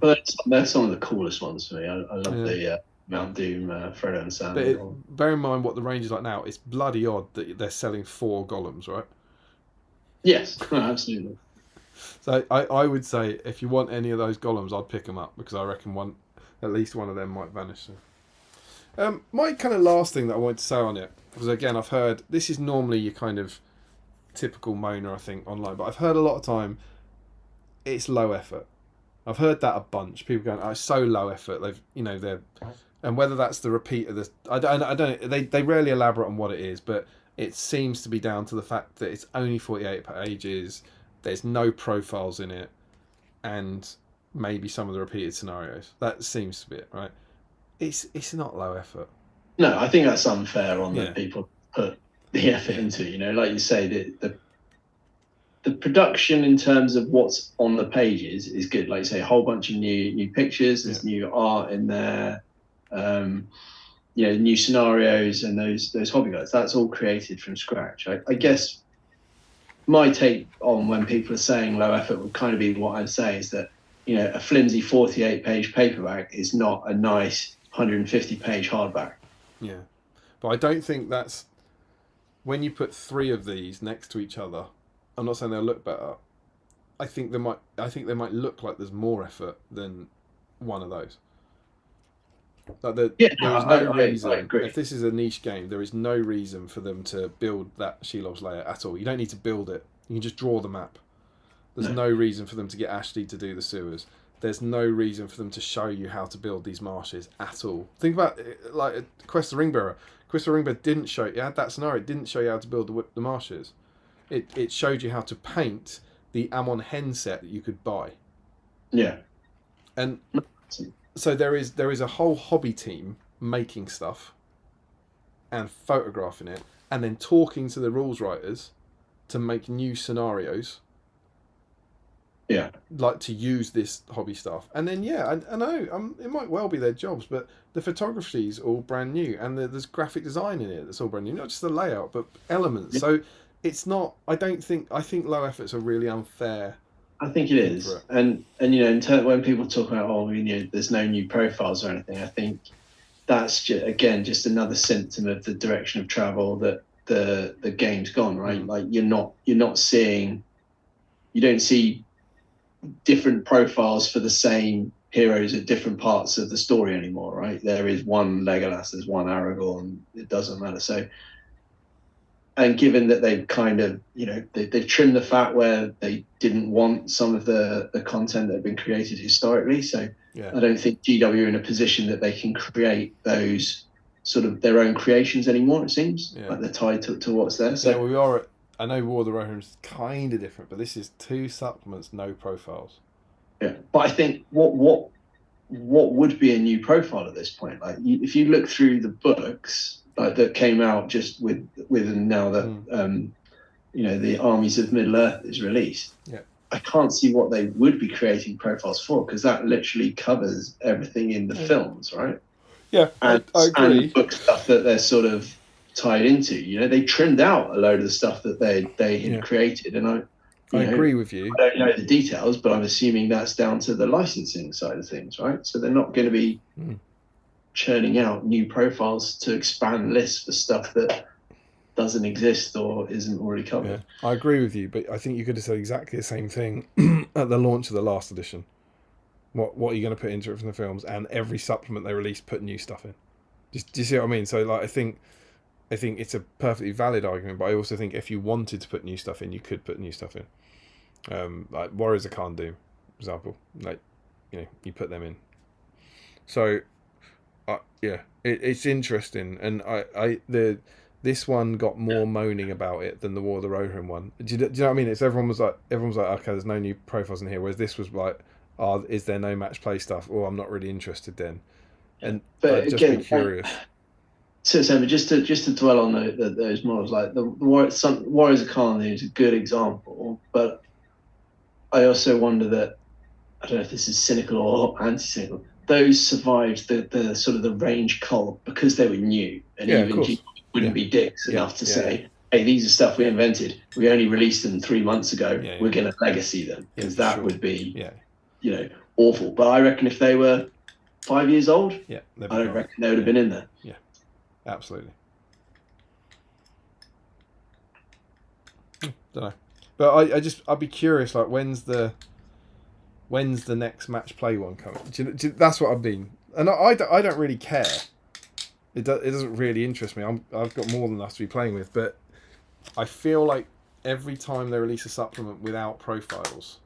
[SPEAKER 2] But they're some of the coolest ones for me. I love the Mount Doom Frodo and Sam.
[SPEAKER 1] But bear in mind what the range is like now. It's bloody odd that they're selling 4 Gollums, right?
[SPEAKER 2] Yes, absolutely.
[SPEAKER 1] So I would say if you want any of those Gollums, I'd pick them up because I reckon at least one of them might vanish. So. My kind of last thing that I wanted to say on it was, again, I've heard this is normally your kind of typical moaner, I think, online, but I've heard a lot of time it's low effort. I've heard that a bunch. People going, "Oh, it's so low effort." They're, and whether that's the repeat of this, I don't. They rarely elaborate on what it is, but it seems to be down to the fact that it's only 48 pages. There's no profiles in it, and maybe some of the repeated scenarios. That seems to be it, right? It's not low effort.
[SPEAKER 2] No, I think that's unfair on that people put the effort into. Like you say, the production in terms of what's on the pages is good. Like you say, a whole bunch of new pictures. There's new art in there. New scenarios and those hobby guides. That's all created from scratch. I guess my take on when people are saying low effort would kind of be what I'd say is that a flimsy 48-page paperback is not a nice 150-page hardback.
[SPEAKER 1] Yeah, but I don't think that's when you put 3 of these next to each other. I'm not saying they'll look better. I think they might look like there's more effort than one of those. Like there is no reason.
[SPEAKER 2] I agree.
[SPEAKER 1] If this is a niche game, there is no reason for them to build that Shelob's layer at all. You don't need to build it. You can just draw the map. There's no reason for them to get Ashley to do the sewers. There's no reason for them to show you how to build these marshes at all. Think about it, like Quest of the Ringbearer. Quest of the Ringbearer didn't show you had that scenario. It didn't show you how to build the marshes. It showed you how to paint the Ammon hen set that you could buy.
[SPEAKER 2] Yeah.
[SPEAKER 1] And so there is a whole hobby team making stuff and photographing it and then talking to the rules writers to make new scenarios.
[SPEAKER 2] Yeah.
[SPEAKER 1] Like to use this hobby stuff. And then, I know it might well be their jobs, but the photography is all brand new and there's graphic design in it that's all brand new. Not just the layout, but elements. Yeah. So it's not, I think low effort's a really unfair.
[SPEAKER 2] I think it is. And when people talk about, there's no new profiles or anything, I think that's just another symptom of the direction of travel that the game's gone, right? Like you don't see different profiles for the same heroes at different parts of the story anymore, right? There is one Legolas, there's one Aragorn, it doesn't matter. So, and given that they've kind of, they've trimmed the fat where they didn't want some of the content that had been created historically. So I don't think GW are in a position that they can create those sort of their own creations anymore, it seems. Like they're tied to what's there. So
[SPEAKER 1] we are I know War of the Rohirrim's kind of different, but this is 2 supplements, no profiles.
[SPEAKER 2] Yeah, but I think what would be a new profile at this point? Like if you look through the books that came out just with now that the Armies of Middle Earth is released. Yeah, I can't see what they would be creating profiles for because that literally covers everything in the films, right?
[SPEAKER 1] Yeah,
[SPEAKER 2] and,
[SPEAKER 1] I agree.
[SPEAKER 2] And book stuff that they're sort of tied into. They trimmed out a load of the stuff that they had created, and I
[SPEAKER 1] agree with you.
[SPEAKER 2] I don't know the details, but I'm assuming that's down to the licensing side of things, right? So they're not going to be churning out new profiles to expand lists for stuff that doesn't exist or isn't already covered.
[SPEAKER 1] Yeah, I agree with you, but I think you could have said exactly the same thing at the launch of the last edition. What are you going to put into it from the films? And every supplement they release put new stuff in. Do you see what I mean? So I think it's a perfectly valid argument, but I also think if you wanted to put new stuff in, you could put new stuff in. Like Warriors of Khan'Dûm, for example. Like, you put them in. So, it's interesting, and this one got more moaning about it than the War of the Rohirrim one. Do you know what I mean? Everyone was like, okay, there's no new profiles in here, whereas this was like, is there no match play stuff? Oh, I'm not really interested then. And
[SPEAKER 2] but
[SPEAKER 1] I'd just
[SPEAKER 2] again,
[SPEAKER 1] be curious.
[SPEAKER 2] So just to dwell on those models, like the Warriors of Khan'Dûm is a good example, but I also wonder that, I don't know if this is cynical or anti-cynical, those survived the sort of the range cull because they were new, and even G wouldn't be dicks enough to say, hey, these are stuff we invented, we only released them 3 months ago, we're going to legacy them, because that would be awful. But I reckon if they were 5 years old, I don't reckon they would have been in there.
[SPEAKER 1] Yeah, absolutely. Don't know, but I'd be curious. Like, when's the next match play one coming? That's what I've been, and I don't really care. It doesn't really interest me. I've got more than enough to be playing with, but I feel like every time they release a supplement without profiles,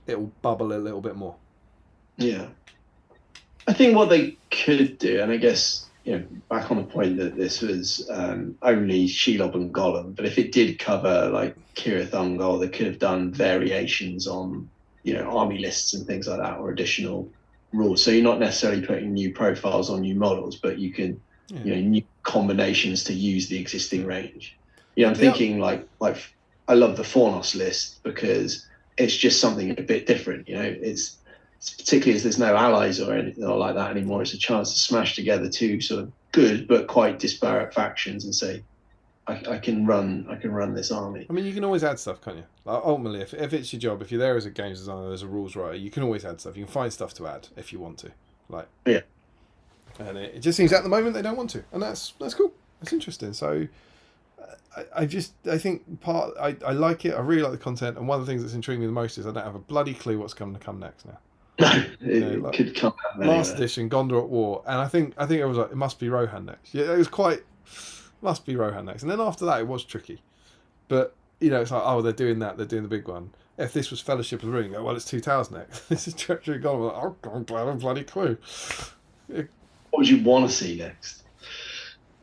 [SPEAKER 1] it will bubble a little bit more.
[SPEAKER 2] Yeah. I think what they could do, and I guess, back on the point that this was only Shelob and Gollum, but if it did cover like Kirith Ungol, they could have done variations on, army lists and things like that, or additional rules. So you're not necessarily putting new profiles on new models, but you can, new combinations to use the existing range. I'm thinking like I love the Fornos list because it's just something a bit different. It's particularly as there's no allies or anything like that anymore. It's a chance to smash together two sort of good but quite disparate factions and say, I can run this army.
[SPEAKER 1] I mean, you can always add stuff, can't you? Like, ultimately, if it's your job, if you're there as a games designer, as a rules writer, you can always add stuff. You can find stuff to add if you want to.
[SPEAKER 2] Yeah.
[SPEAKER 1] And it just seems at the moment they don't want to, and that's cool. That's interesting. So I think I like it. I really like the content, and one of the things that's intriguing me the most is I don't have a bloody clue what's going to come next now.
[SPEAKER 2] No, it could come out
[SPEAKER 1] last edition, Gondor at War, and I think it was like, it must be Rohan next. Yeah, it was quite must be Rohan next, and then after that it was tricky. But it's like, oh, they're doing that, they're doing the big one. If this was Fellowship of the Ring, well, it's 2 Towers next. This is Treachery Gollum. Oh, I'm glad I have a bloody clue.
[SPEAKER 2] What would you want to see next?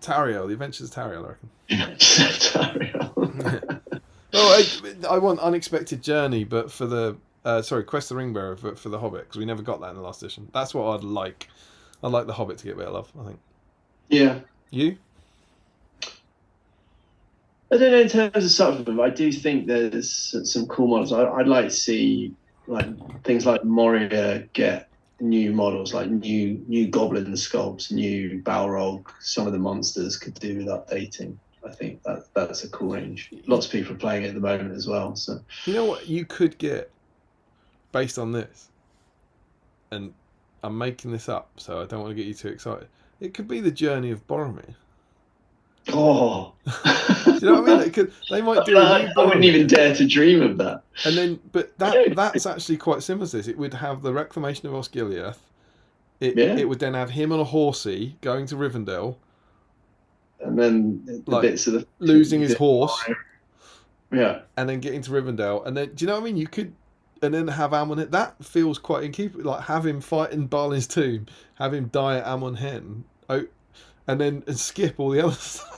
[SPEAKER 1] Tariel, the Adventures of Tariel, I reckon.
[SPEAKER 2] Tariel.
[SPEAKER 1] Well, I want Unexpected Journey, but for the Quest of the Ringbearer, but for the Hobbit, because we never got that in the last edition. That's what I'd like. I'd like the Hobbit to get a bit of love, I think.
[SPEAKER 2] Yeah.
[SPEAKER 1] You?
[SPEAKER 2] I don't know in terms of supplement. I do think there's some cool models. I'd like to see things like Moria get new models, like new Goblin sculpts, new Balrog. Some of the monsters could do with updating. I think that's a cool range. Lots of people are playing it at the moment as well. So
[SPEAKER 1] you know what you could get based on this, and I'm making this up, so I don't want to get you too excited. It could be the Journey of Boromir.
[SPEAKER 2] Oh,
[SPEAKER 1] do you know what I mean? They might do. I
[SPEAKER 2] wouldn't even dare to dream of that.
[SPEAKER 1] And then, but that's actually quite similar to this. It would have the reclamation of Osgiliath. It would then have him on a horsey going to Rivendell,
[SPEAKER 2] and then the bits of the
[SPEAKER 1] losing his horse.
[SPEAKER 2] Yeah,
[SPEAKER 1] and then getting to Rivendell, and then do you know what I mean? You could, and then have Amon. That feels quite in keeping. Like have him fight in Balin's tomb, have him die at Amon Hen, and then skip all the other stuff.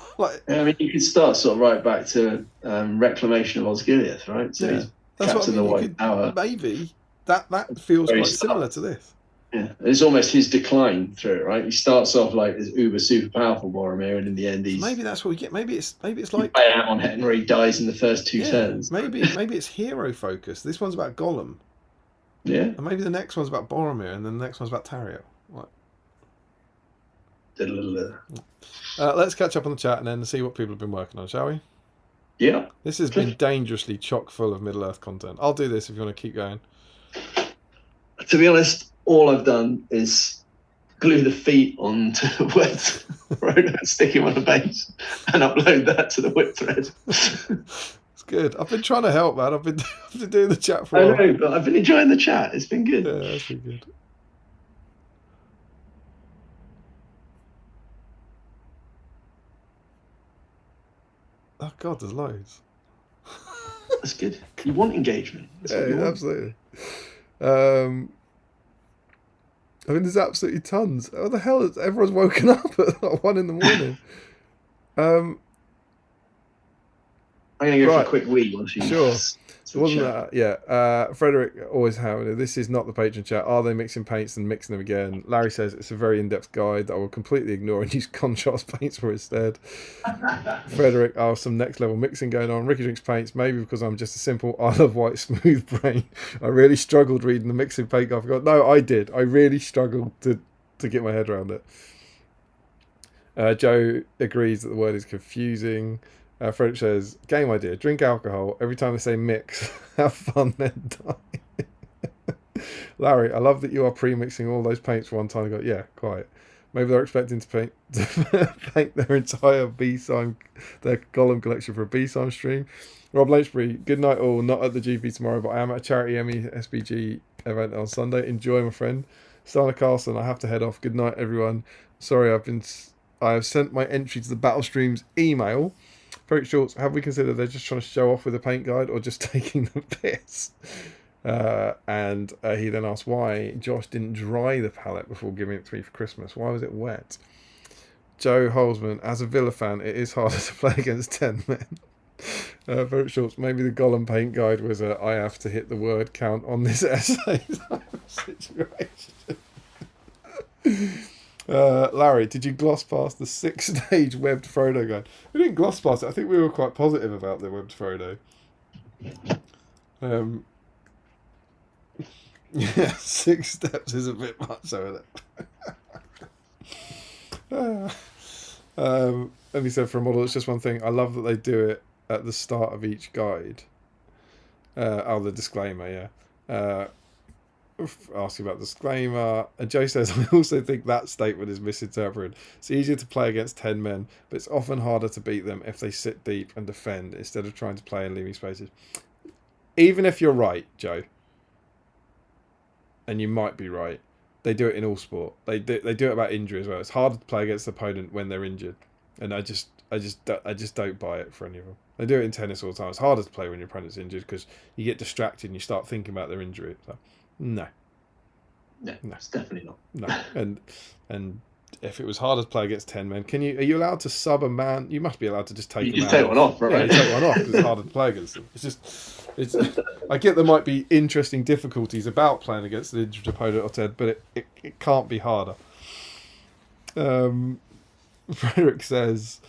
[SPEAKER 2] I mean, you could start sort of right back to Reclamation of Osgiliath, right? So he's
[SPEAKER 1] that's
[SPEAKER 2] trapped
[SPEAKER 1] what I mean.
[SPEAKER 2] in the White Tower.
[SPEAKER 1] Maybe that feels quite similar to this.
[SPEAKER 2] Yeah, it's almost his decline through it, right? He starts off like this super powerful Boromir, and in the end,
[SPEAKER 1] maybe that's what we get. Maybe it's like
[SPEAKER 2] on Henry dies in the first two turns.
[SPEAKER 1] Maybe it's hero focused. This one's about Gollum.
[SPEAKER 2] Yeah,
[SPEAKER 1] and maybe the next one's about Boromir, and then the next one's about Tariel. Let's catch up on the chat and then see what people have been working on, shall we?
[SPEAKER 2] Yeah.
[SPEAKER 1] This has been dangerously chock full of Middle-earth content. I'll do this if you want to keep going.
[SPEAKER 2] To be honest, all I've done is glue the feet onto the wet road, stick him on a base, and upload that to the whip thread.
[SPEAKER 1] It's good. I've been trying to help, man. I've been doing the chat for a while.
[SPEAKER 2] I know, but I've been enjoying the chat. It's been good.
[SPEAKER 1] Yeah, it's been good. Oh God, there's loads.
[SPEAKER 2] That's good. You want engagement.
[SPEAKER 1] Yeah, absolutely. I mean, there's absolutely tons. What the hell? Everyone's woken up at 1 a.m.
[SPEAKER 2] I'm going to go for a quick wee once you...
[SPEAKER 1] Sure. It wasn't that, yeah. Frederick always having it. This is not the patron chat. Are they mixing paints and mixing them again? Larry says it's a very in-depth guide that I will completely ignore and use contrast paints for instead. Frederick, some next level mixing going on. Ricky drinks paints, maybe because I'm just a simple Isle of Wight smooth brain. I really struggled reading the mixing paint guide. No, I did. I really struggled to get my head around it. Joe agrees that the word is confusing. Frederick says, game idea, drink alcohol. Every time they say mix, have fun, then die. Larry, I love that you are pre-mixing all those paints for one time ago. Yeah, quite. Maybe they're expecting to paint their entire BSIME, their Gollum collection for a BSIME stream. Rob Lynchbury, good night all. Not at the GP tomorrow, but I am at a charity SBG event on Sunday. Enjoy, my friend. Stana Carlson, I have to head off. Good night, everyone. Sorry, I have sent my entry to the Battle Streams email. Very short. Have we considered they're just trying to show off with a paint guide or just taking the piss? And he then asked why Josh didn't dry the palette before giving it to me for Christmas. Why was it wet? Joe Holzman, as a Villa fan, it is harder to play against 10 men. Very short. Maybe the Gollum paint guide was I have to hit the word count on this essay situation. Larry, did you gloss past the 6-stage webbed Frodo guide? We didn't gloss past it. I think we were quite positive about the webbed Frodo. Yeah, 6 steps is a bit much, isn't it? And he said for a model, it's just one thing. I love that they do it at the start of each guide. The disclaimer, yeah. Asking about the disclaimer. And Joe says, I also think that statement is misinterpreted. It's easier to play against 10 men, but it's often harder to beat them if they sit deep and defend instead of trying to play and leaving spaces. Even if you're right, Joe, and you might be right, they do it in all sport. They do it about injury as well. It's harder to play against the opponent when they're injured, and I just don't buy it for any of them. They do it in tennis all the time. It's harder to play when your opponent's injured because you get distracted and you start thinking about their injury. So, no,
[SPEAKER 2] it's definitely not.
[SPEAKER 1] No, and if it was harder to play against 10 men, are you allowed to sub a man? You must be allowed to just take.
[SPEAKER 2] You just take one off, right?
[SPEAKER 1] Yeah, you take one off because it's harder to play against them. It's. I get there might be interesting difficulties about playing against an injured opponent or 10, but it can't be harder. Frederick says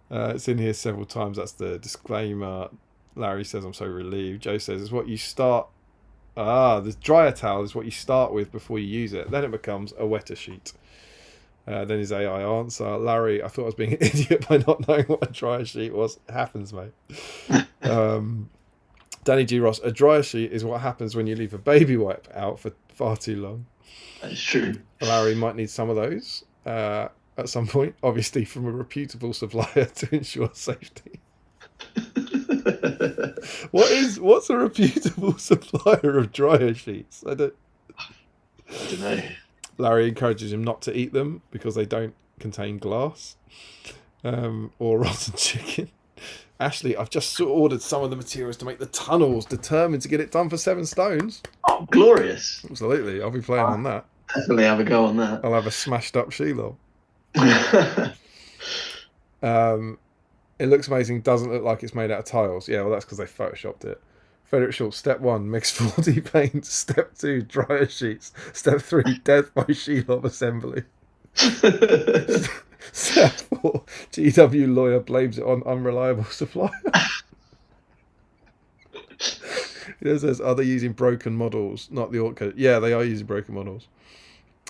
[SPEAKER 1] it's in here several times. That's the disclaimer. Larry says I'm so relieved. Joe says it's what you start. The dryer towel is what you start with before you use it. Then it becomes a wetter sheet. Then his AI answer. Larry, I thought I was being an idiot by not knowing what a dryer sheet was. It happens, mate. Danny G. Ross, a dryer sheet is what happens when you leave a baby wipe out for far too long.
[SPEAKER 2] That's true.
[SPEAKER 1] Larry might need some of those at some point, obviously from a reputable supplier to ensure safety. What's a reputable supplier of dryer sheets? I don't
[SPEAKER 2] know.
[SPEAKER 1] Larry encourages him not to eat them because they don't contain glass or rotten chicken. Ashley, I've just ordered some of the materials to make the tunnels, determined to get it done for 7 stones.
[SPEAKER 2] Oh, glorious.
[SPEAKER 1] Absolutely. I'll be playing on that.
[SPEAKER 2] Definitely have a go on that.
[SPEAKER 1] I'll have a smashed up Shelob. It looks amazing. Doesn't look like it's made out of tiles. Yeah, well, that's because they photoshopped it. Frederick Schultz, step 1, mix 40 paints. Step 2, dryer sheets. Step 3, death by Shelob assembly. Step 4, GW lawyer blames it on unreliable supplier. He says, are they using broken models, not the Orca? Yeah, they are using broken models.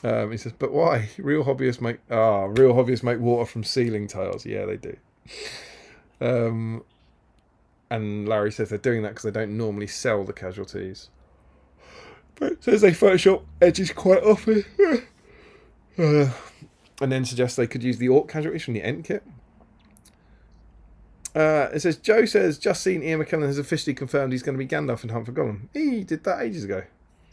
[SPEAKER 1] He says, but why? Real hobbyists make water from ceiling tiles. Yeah, they do. And Larry says they're doing that because they don't normally sell the casualties. But it says they Photoshop edges quite often. And then suggests they could use the Orc casualties from the Ent kit. It says, Joe says, just seen Ian McKellen has officially confirmed he's going to be Gandalf in Hunt for Gollum. He did that ages ago.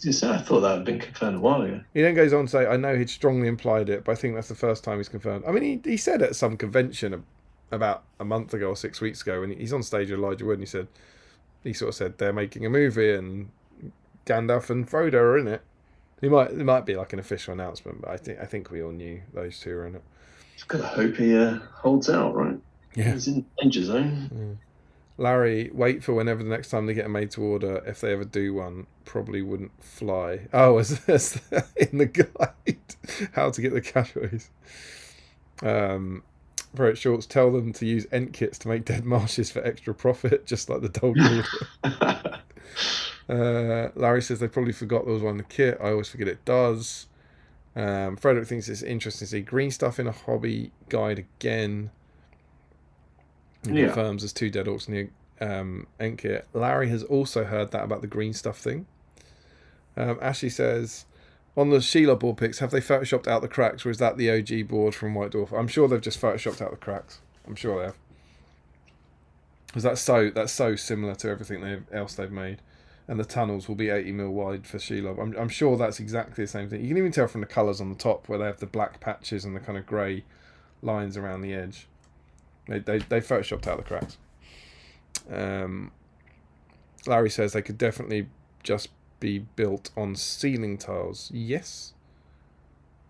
[SPEAKER 2] I thought that had been confirmed a while ago.
[SPEAKER 1] He then goes on to say, I know he'd strongly implied it, but I think that's the first time he's confirmed. I mean, he said at some convention about a month ago or 6 weeks ago, when he's on stage with Elijah Wood, and he sort of said they're making a movie and Gandalf and Frodo are in it. It might be like an official announcement, but I think we all knew those two were in it.
[SPEAKER 2] Just gotta hope he holds out, right?
[SPEAKER 1] Yeah.
[SPEAKER 2] He's in danger zone.
[SPEAKER 1] Yeah. Larry, wait for whenever the next time they get a made to order. If they ever do one, probably wouldn't fly. Oh, as in the guide, how to get the casualties. Very shorts, tell them to use Ent kits to make dead marshes for extra profit, just like the dog order. Larry says they probably forgot there was one in the kit. I always forget it does. Frederick thinks it's interesting to see green stuff in a hobby guide again. He confirms there's 2 dead orcs in the Ent kit. Larry has also heard that about the green stuff thing. Ashley says, on the Sheila board pics, have they photoshopped out the cracks, or is that the OG board from White Dwarf? I'm sure they've just photoshopped out the cracks. I'm sure they have. Because that's so similar to everything else they've made. and the tunnels will be 80mm wide for Shelob. I'm sure that's exactly the same thing. You can even tell from the colours on the top where they have the black patches and the kind of grey lines around the edge. They photoshopped out the cracks. Larry says they could definitely just be built on ceiling tiles. Yes.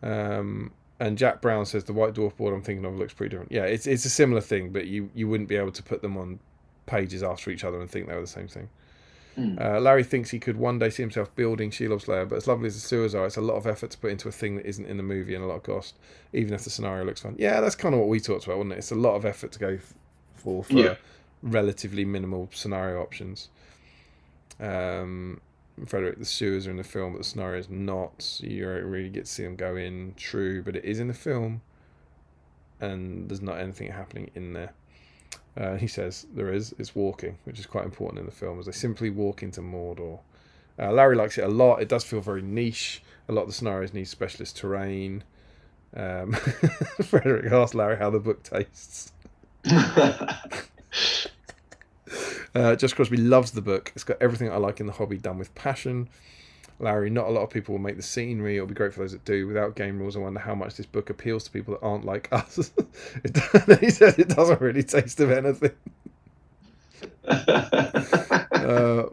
[SPEAKER 1] And Jack Brown says the White Dwarf board I'm thinking of looks pretty different. Yeah, it's a similar thing, but you wouldn't be able to put them on pages after each other and think they were the same thing. Larry thinks he could one day see himself building Shelob's lair, but as lovely as the sewers are, it's a lot of effort to put into a thing that isn't in the movie and a lot of cost, even if the scenario looks fun. Yeah, that's kind of what we talked about, wasn't it? It's a lot of effort to go for relatively minimal scenario options. Frederick, the sewers are in the film, but the scenario is not. So you don't really get to see them go in. True, but it is in the film, and there's not anything happening in there. He says there is. It's walking, which is quite important in the film, as they simply walk into Mordor. Larry likes it a lot. It does feel very niche. A lot of the scenarios need specialist terrain. Frederick asked Larry how the book tastes. Just Crosby loves the book. It's got everything I like in the hobby done with passion. Larry, not a lot of people will make the scenery. It'll be great for those that do. Without game rules, I wonder how much this book appeals to people that aren't like us. He says it doesn't really taste of anything.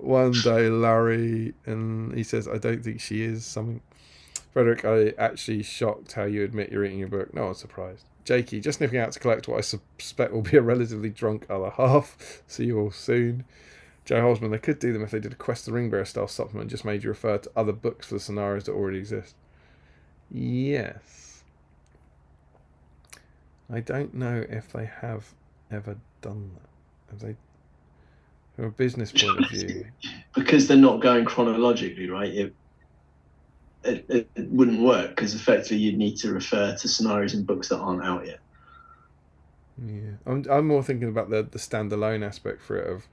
[SPEAKER 1] One day, Larry, and he says, I don't think she is something. Frederick, I actually shocked how you admit you're eating your book. No one's surprised. Jakey, just sniffing out to collect what I suspect will be a relatively drunk other half. See you all soon. Joe Holzman, they could do them if they did a Quest of the Ringbearer style supplement, just made you refer to other books for the scenarios that already exist. Yes. I don't know if they have ever done that. Have they? From a business point of view.
[SPEAKER 2] Because they're not going chronologically, right? It wouldn't work, because effectively you'd need to refer to scenarios in books that aren't out yet.
[SPEAKER 1] Yeah, I'm more thinking about the standalone aspect for it of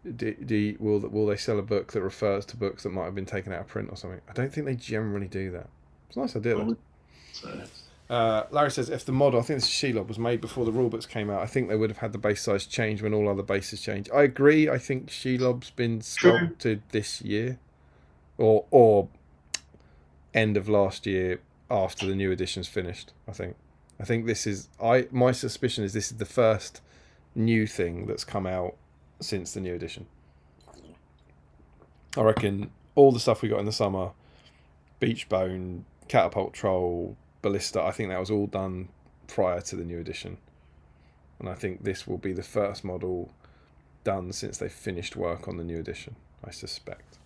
[SPEAKER 1] will they sell a book that refers to books that might have been taken out of print or something. I don't think they generally do that. It's a nice idea though. Larry says if the model, I think this is Shelob, was made before the rulebooks came out, I think they would have had the base size change when all other bases change. I agree. I think Shelob's been sculpted this year or end of last year after the new edition's finished. I think this is my suspicion is this is the first new thing that's come out since the new edition. I reckon all the stuff we got in the summer, Beachbone, Catapult Troll, Ballista, I think that was all done prior to the new edition. And I think this will be the first model done since they finished work on the new edition, I suspect.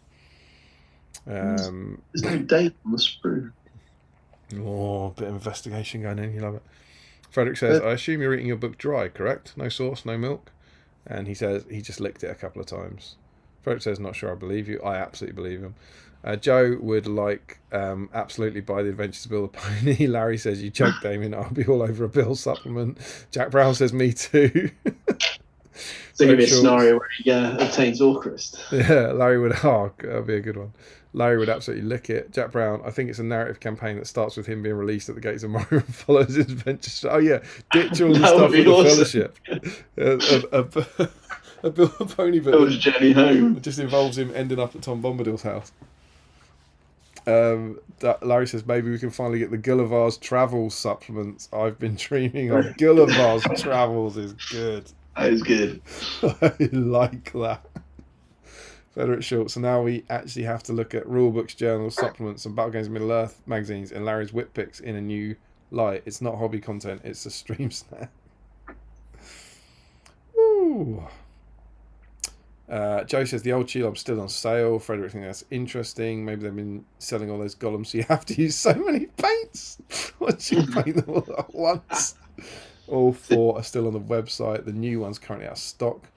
[SPEAKER 2] There's no date on the sprue.
[SPEAKER 1] Oh, bit of investigation going in, you love it. Frederick says, I assume you're eating your book dry, correct? No sauce, no milk? And he says he just licked it a couple of times. Frederick says, not sure I believe you. I absolutely believe him. Joe would like absolutely buy the Adventures of Bill the Pony. Larry says, you joke, Damien. I'll be all over a Bill supplement. Jack Brown says, me too.
[SPEAKER 2] So give me a scenario where he obtains Orcrist.
[SPEAKER 1] Yeah, Larry would. Oh, that'd be a good one. Larry would absolutely lick it. Jack Brown, I think it's a narrative campaign that starts with him being released at the gates of Moria and follows his adventures. Oh yeah, ditch all the stuff with the Fellowship. A Bill the Pony book.
[SPEAKER 2] Bill's journey home.
[SPEAKER 1] It just involves him ending up at Tom Bombadil's house. Larry says maybe we can finally get the Gulliver's Travels supplements. I've been dreaming of Gulliver's Travels is good.
[SPEAKER 2] That is good.
[SPEAKER 1] I like that. Frederick Schultz. So now we actually have to look at rulebooks, journals, supplements, and Battle Games Middle Earth magazines and Larry's whip picks in a new light. It's not hobby content, it's a stream snack. Woo. Joe says the old Shelob's still on sale. Frederick thinks that's interesting. Maybe they've been selling all those Gollums, so you have to use so many paints. Once you paint them all at once. All 4 are still on the website. The new one's currently out of stock.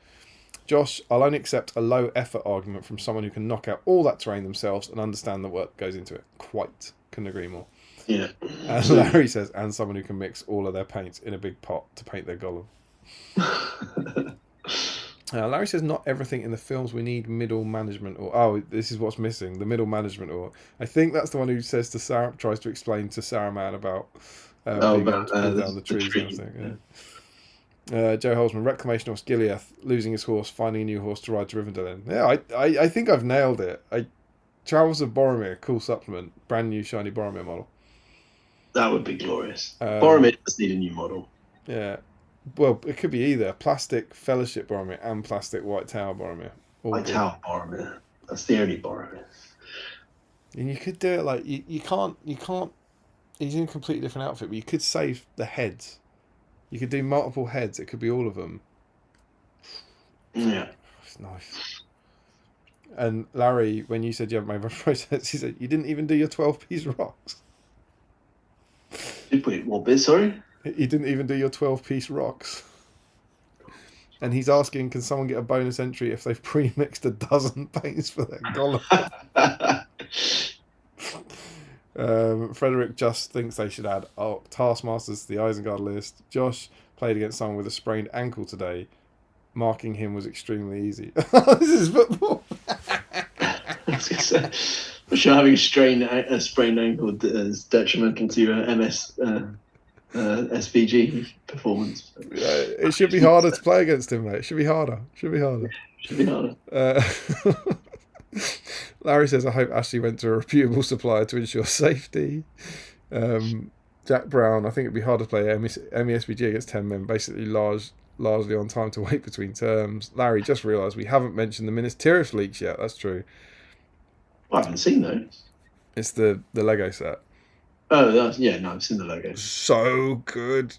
[SPEAKER 1] Josh, I'll only accept a low effort argument from someone who can knock out all that terrain themselves and understand the work goes into it. Quite. Couldn't agree more.
[SPEAKER 2] Yeah.
[SPEAKER 1] And Larry says, and someone who can mix all of their paints in a big pot to paint their Gollum. Larry says, not everything in the films we need middle management or... Oh, this is what's missing. The middle management or... I think that's the one who says to Sarah, tries to explain to Saruman about being able to pull down the trees and everything. Joe Holzman, Reclamation of Skiliath, losing his horse, finding a new horse to ride to Rivendell in. Yeah, I think I've nailed it. Travels of Boromir, cool supplement, brand new shiny Boromir model.
[SPEAKER 2] That would be glorious. Boromir does need a new model.
[SPEAKER 1] Yeah. Well, it could be either plastic Fellowship Boromir and plastic White Tower Boromir.
[SPEAKER 2] White Tower Boromir. That's the only Boromir.
[SPEAKER 1] And you could do it like you can't. He's in a completely different outfit, but you could save the heads. You could do multiple heads. It could be all of them.
[SPEAKER 2] Yeah,
[SPEAKER 1] it's nice. And Larry, when you said you haven't made much process, he said you didn't even do your 12-piece rocks.
[SPEAKER 2] Did we? What bit? Sorry.
[SPEAKER 1] You didn't even do your 12-piece rocks. And he's asking, can someone get a bonus entry if they've pre-mixed a dozen paints for their Gollum? Frederick just thinks they should add Taskmasters to the Isengard list. Josh played against someone with a sprained ankle today. Marking him was extremely easy. This is football.
[SPEAKER 2] I was going to say, for sure, having a sprained ankle is detrimental to your SBG performance.
[SPEAKER 1] It should be harder to play against him, mate. It should be harder.
[SPEAKER 2] Should be harder.
[SPEAKER 1] Larry says, I hope Ashley went to a reputable supplier to ensure safety. Jack Brown, I think it'd be hard to play MESBG against 10 men, basically largely on time to wait between terms. Larry just realised we haven't mentioned the Minas Tirith leaks yet. That's true.
[SPEAKER 2] I haven't seen those.
[SPEAKER 1] It's the Lego set.
[SPEAKER 2] Oh, no, I've seen the logo.
[SPEAKER 1] So good.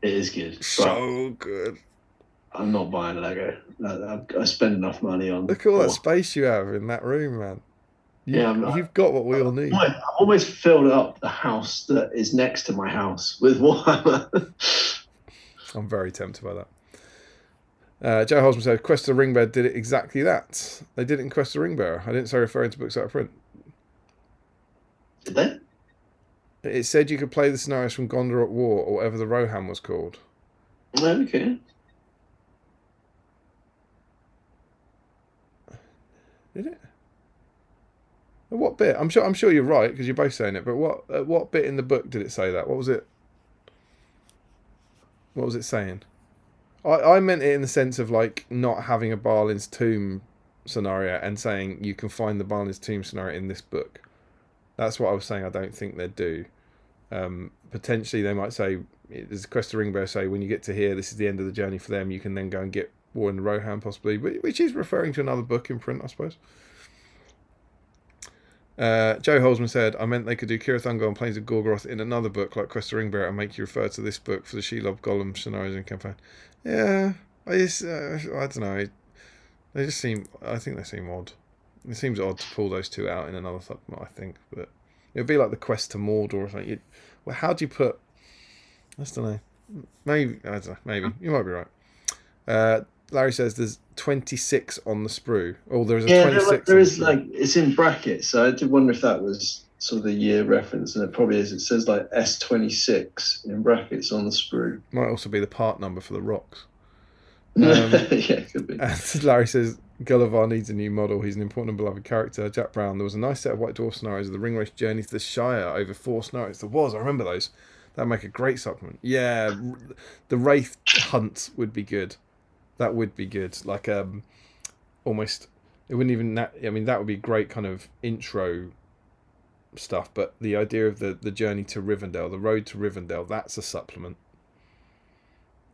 [SPEAKER 2] It is good.
[SPEAKER 1] So good.
[SPEAKER 2] I'm not buying Lego. I spend enough money on.
[SPEAKER 1] Look at all that space you have in that room, man. You've got what we all need.
[SPEAKER 2] I've almost filled up the house that is next to my house with Warhammer.
[SPEAKER 1] I'm very tempted by that. Joe Holzman said, Quest of the Ringbearer did it exactly that. They did it in Quest of the Ringbearer. I didn't say referring to books out of print.
[SPEAKER 2] Did they?
[SPEAKER 1] It said you could play the scenarios from Gondor at War, or whatever the Rohan was called.
[SPEAKER 2] Okay.
[SPEAKER 1] Did it? What bit? I'm sure you're right because you're both saying it. But what bit in the book did it say that? What was it? What was it saying? I meant it in the sense of like not having a Balin's Tomb scenario and saying you can find the Balin's Tomb scenario in this book. That's what I was saying. I don't think they'd do. Potentially, they might say, there's a Quest of Ringbearer say, when you get to here, this is the end of the journey for them. You can then go and get War in the Rohan, possibly, which is referring to another book in print, I suppose. Joe Holzman said, I meant they could do Cirith Ungol and Plains of Gorgoroth in another book like Quest of Ringbearer and make you refer to this book for the Shelob Gollum scenarios and campaign. Yeah, I don't know. They just seem, I think they seem odd. It seems odd to pull those two out in another supplement, I think. But it would be like the Quest to Mordor or something. Well, how do you put, I don't know. Maybe, I don't know, maybe. You might be right. Larry says there's 26 on the sprue. Oh, there's a 26.
[SPEAKER 2] There is like, it's in brackets. So I did wonder if that was sort of the year reference, and it probably is. It says like S26 in brackets on the sprue.
[SPEAKER 1] Might also be the part number for the rocks.
[SPEAKER 2] Yeah, it could be.
[SPEAKER 1] And Larry says Gulliver needs a new model. He's an important and beloved character. Jack Brown, there was a nice set of White Dwarf scenarios of the Ring Race Journey to the Shire over 4 scenarios. There was, I remember those. That'd make a great supplement. Yeah, the Wraith Hunt would be good. That would be good. Like almost, it wouldn't even. I mean, that would be great kind of intro stuff. But the idea of the journey to Rivendell, the road to Rivendell, that's a supplement.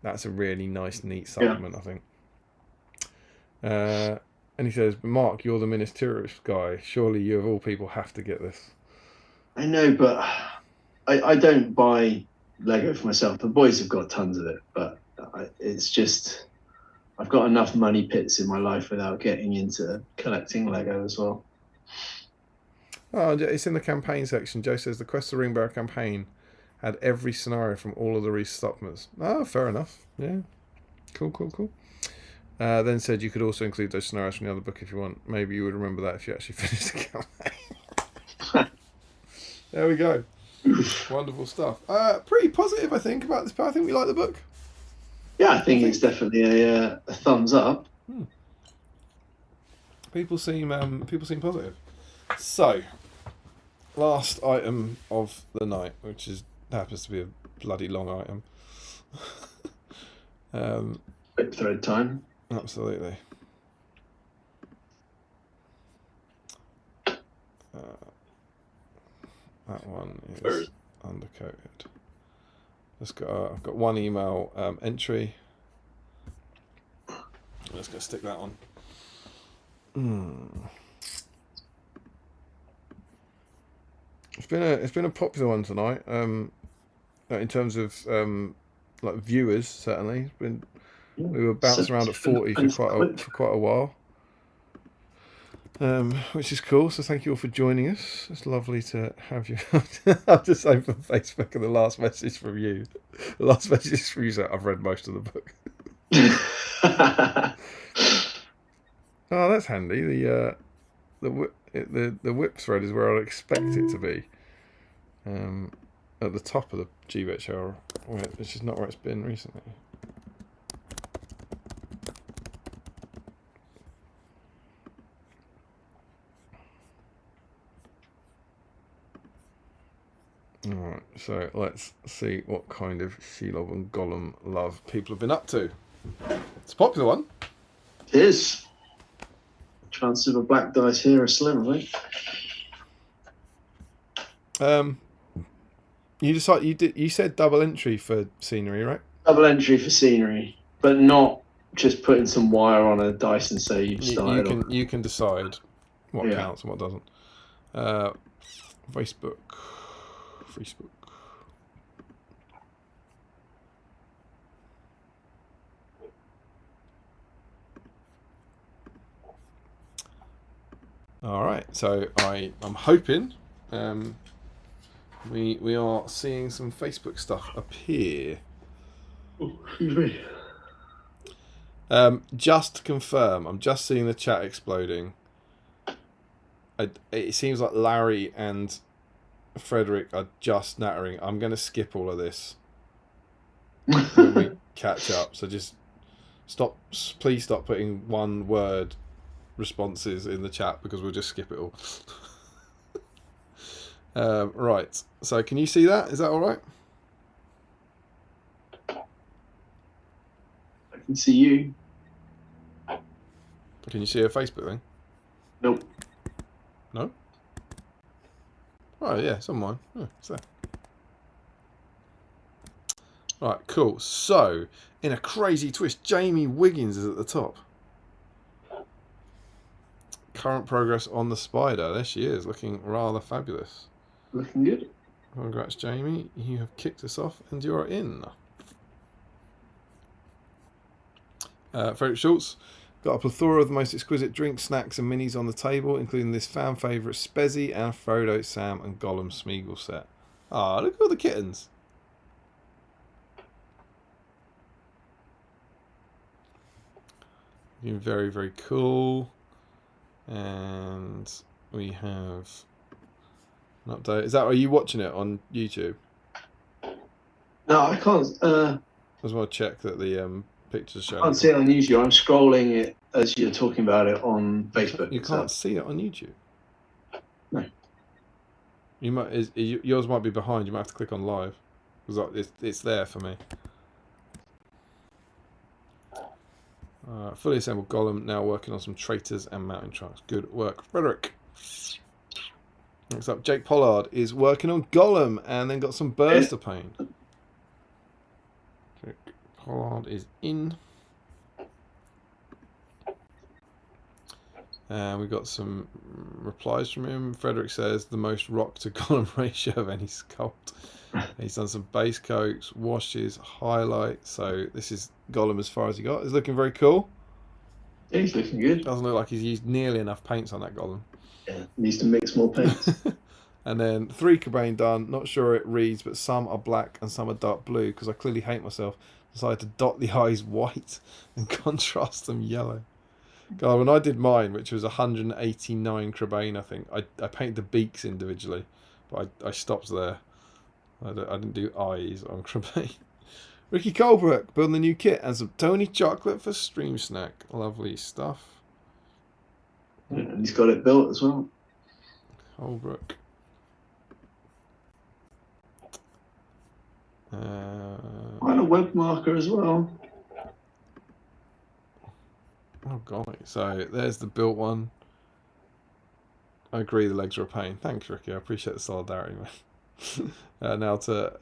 [SPEAKER 1] That's a really nice, neat supplement, I think. And he says, Mark, you're the Minas Tirith guy. Surely you, of all people, have to get this.
[SPEAKER 2] I know, but I don't buy Lego for myself. The boys have got tons of it, but it's just, I've got enough money pits in my life without getting into collecting Lego as well.
[SPEAKER 1] Oh, it's in the campaign section. Joe says the Quest of the Ringbearer campaign had every scenario from all of the Reese supplements. Oh, fair enough. Yeah. Cool. Then said you could also include those scenarios from the other book if you want. Maybe you would remember that if you actually finished the campaign. There we go. Wonderful stuff. Pretty positive, I think, about this. But I think we like the book.
[SPEAKER 2] Yeah, I think it's definitely a thumbs up.
[SPEAKER 1] People seem positive. So, last item of the night, which happens to be a bloody long item.
[SPEAKER 2] Quick thread time.
[SPEAKER 1] Absolutely. That one is undercoated. I've got one email entry. Let's go stick that on. It's been a popular one tonight. In terms of like viewers, certainly. We were bouncing around at 40 for quite a while. Which is cool. So thank you all for joining us. It's lovely to have you. I've just opened Facebook and the last message from you. The last message from you said, "I've read most of the book." Oh, that's handy. The whip thread is where I'd expect it to be. At the top of the GBet show, which is not where it's been recently. Alright, so let's see what kind of Shelob and Gollum love people have been up to. It's a popular one.
[SPEAKER 2] It is. Chances of a black dice here are slim, I think.
[SPEAKER 1] You said double entry for scenery, right?
[SPEAKER 2] Double entry for scenery, but not just putting some wire on a dice and say you've started.
[SPEAKER 1] You can decide what counts and what doesn't. Facebook. All right, so I'm hoping we are seeing some Facebook stuff appear. Just to confirm, I'm just seeing the chat exploding. It seems like Larry and Frederick are just nattering. I'm going to skip all of this when we catch up. So just please stop putting one word responses in the chat because we'll just skip it all. Right. So can you see that? Is that all right?
[SPEAKER 2] I can see you.
[SPEAKER 1] Can you see a Facebook thing?
[SPEAKER 2] Nope.
[SPEAKER 1] No? Oh, yeah, it's on mine. Oh, it's there. Right, cool. So, in a crazy twist, Jamie Wiggins is at the top. Current progress on the spider. There she is, looking rather fabulous.
[SPEAKER 2] Looking good.
[SPEAKER 1] Congrats, Jamie. You have kicked us off and you're in. Frederick Schultz. Got a plethora of the most exquisite drinks, snacks and minis on the table, including this fan favourite Spezzy and Frodo, Sam and Gollum Smeagol set. Ah, look at all the kittens. Looking very, very cool. And we have an update. Is that, are you watching it on YouTube?
[SPEAKER 2] No, I can't.
[SPEAKER 1] I just want to check that the pictures show.
[SPEAKER 2] I can't see it on YouTube. I'm scrolling it as you're talking about it on Facebook.
[SPEAKER 1] You can't see it on YouTube.
[SPEAKER 2] No.
[SPEAKER 1] You might. Yours might be behind. You might have to click on live because it's there for me. Fully assembled Gollum now working on some traitors and mountain trucks. Good work, Frederick. Next up, Jake Pollard is working on Gollum and then got some burst of paint. Jake Pollard is in. And we got some replies from him. Frederick says the most rock to Gollum ratio of any sculpt. He's done some base coats, washes, highlights. So this is Gollum as far as he got. It's looking very cool.
[SPEAKER 2] Yeah, he's looking good.
[SPEAKER 1] Doesn't look like he's used nearly enough paints on that Gollum.
[SPEAKER 2] Yeah, needs to mix more paints.
[SPEAKER 1] And then 3 Cobain done. Not sure it reads, but some are black and some are dark blue because I clearly hate myself. Decided to dot the eyes white and contrast them yellow. God, when I did mine, which was 189 Cobain, I think, I painted the beaks individually, but I stopped there. I didn't do eyes on Cobain. Ricky Colebrook building the new kit and some Tony chocolate for stream snack. Lovely stuff.
[SPEAKER 2] Yeah, and he's got it built as well.
[SPEAKER 1] Colebrook.
[SPEAKER 2] And a web marker as well.
[SPEAKER 1] golly. So there's the built one. I agree the legs are a pain. Thanks, Ricky. I appreciate the solidarity, man. Now to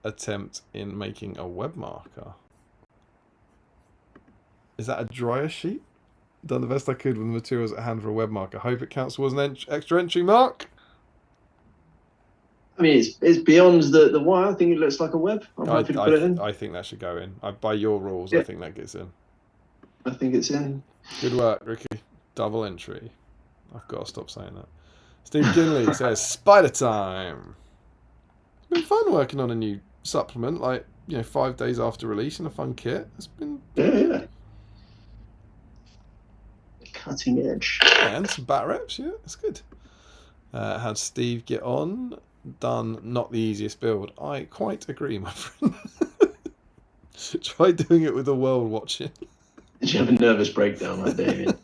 [SPEAKER 1] attempt in making a web marker. Is that a dryer sheet? Done the best I could with the materials at hand for a web marker. Hope it counts towards an extra entry mark.
[SPEAKER 2] I mean, it's beyond the wire. I think it looks like a web. I'm happy to put it in.
[SPEAKER 1] I think that should go in. By your rules,
[SPEAKER 2] Yeah.
[SPEAKER 1] I think that gets in.
[SPEAKER 2] I think it's in.
[SPEAKER 1] Good work, Ricky. Double entry. I've got to stop saying that. Steve Kinley says, Spider time. It's been fun working on a new supplement, 5 days after release in a fun kit. It's been
[SPEAKER 2] Yeah. Cutting edge.
[SPEAKER 1] and some bat reps, yeah, it's good. How'd Steve get on? Done, not the easiest build. I quite agree, my friend. Try doing it with the world watching.
[SPEAKER 2] Did you have a nervous breakdown like Damien?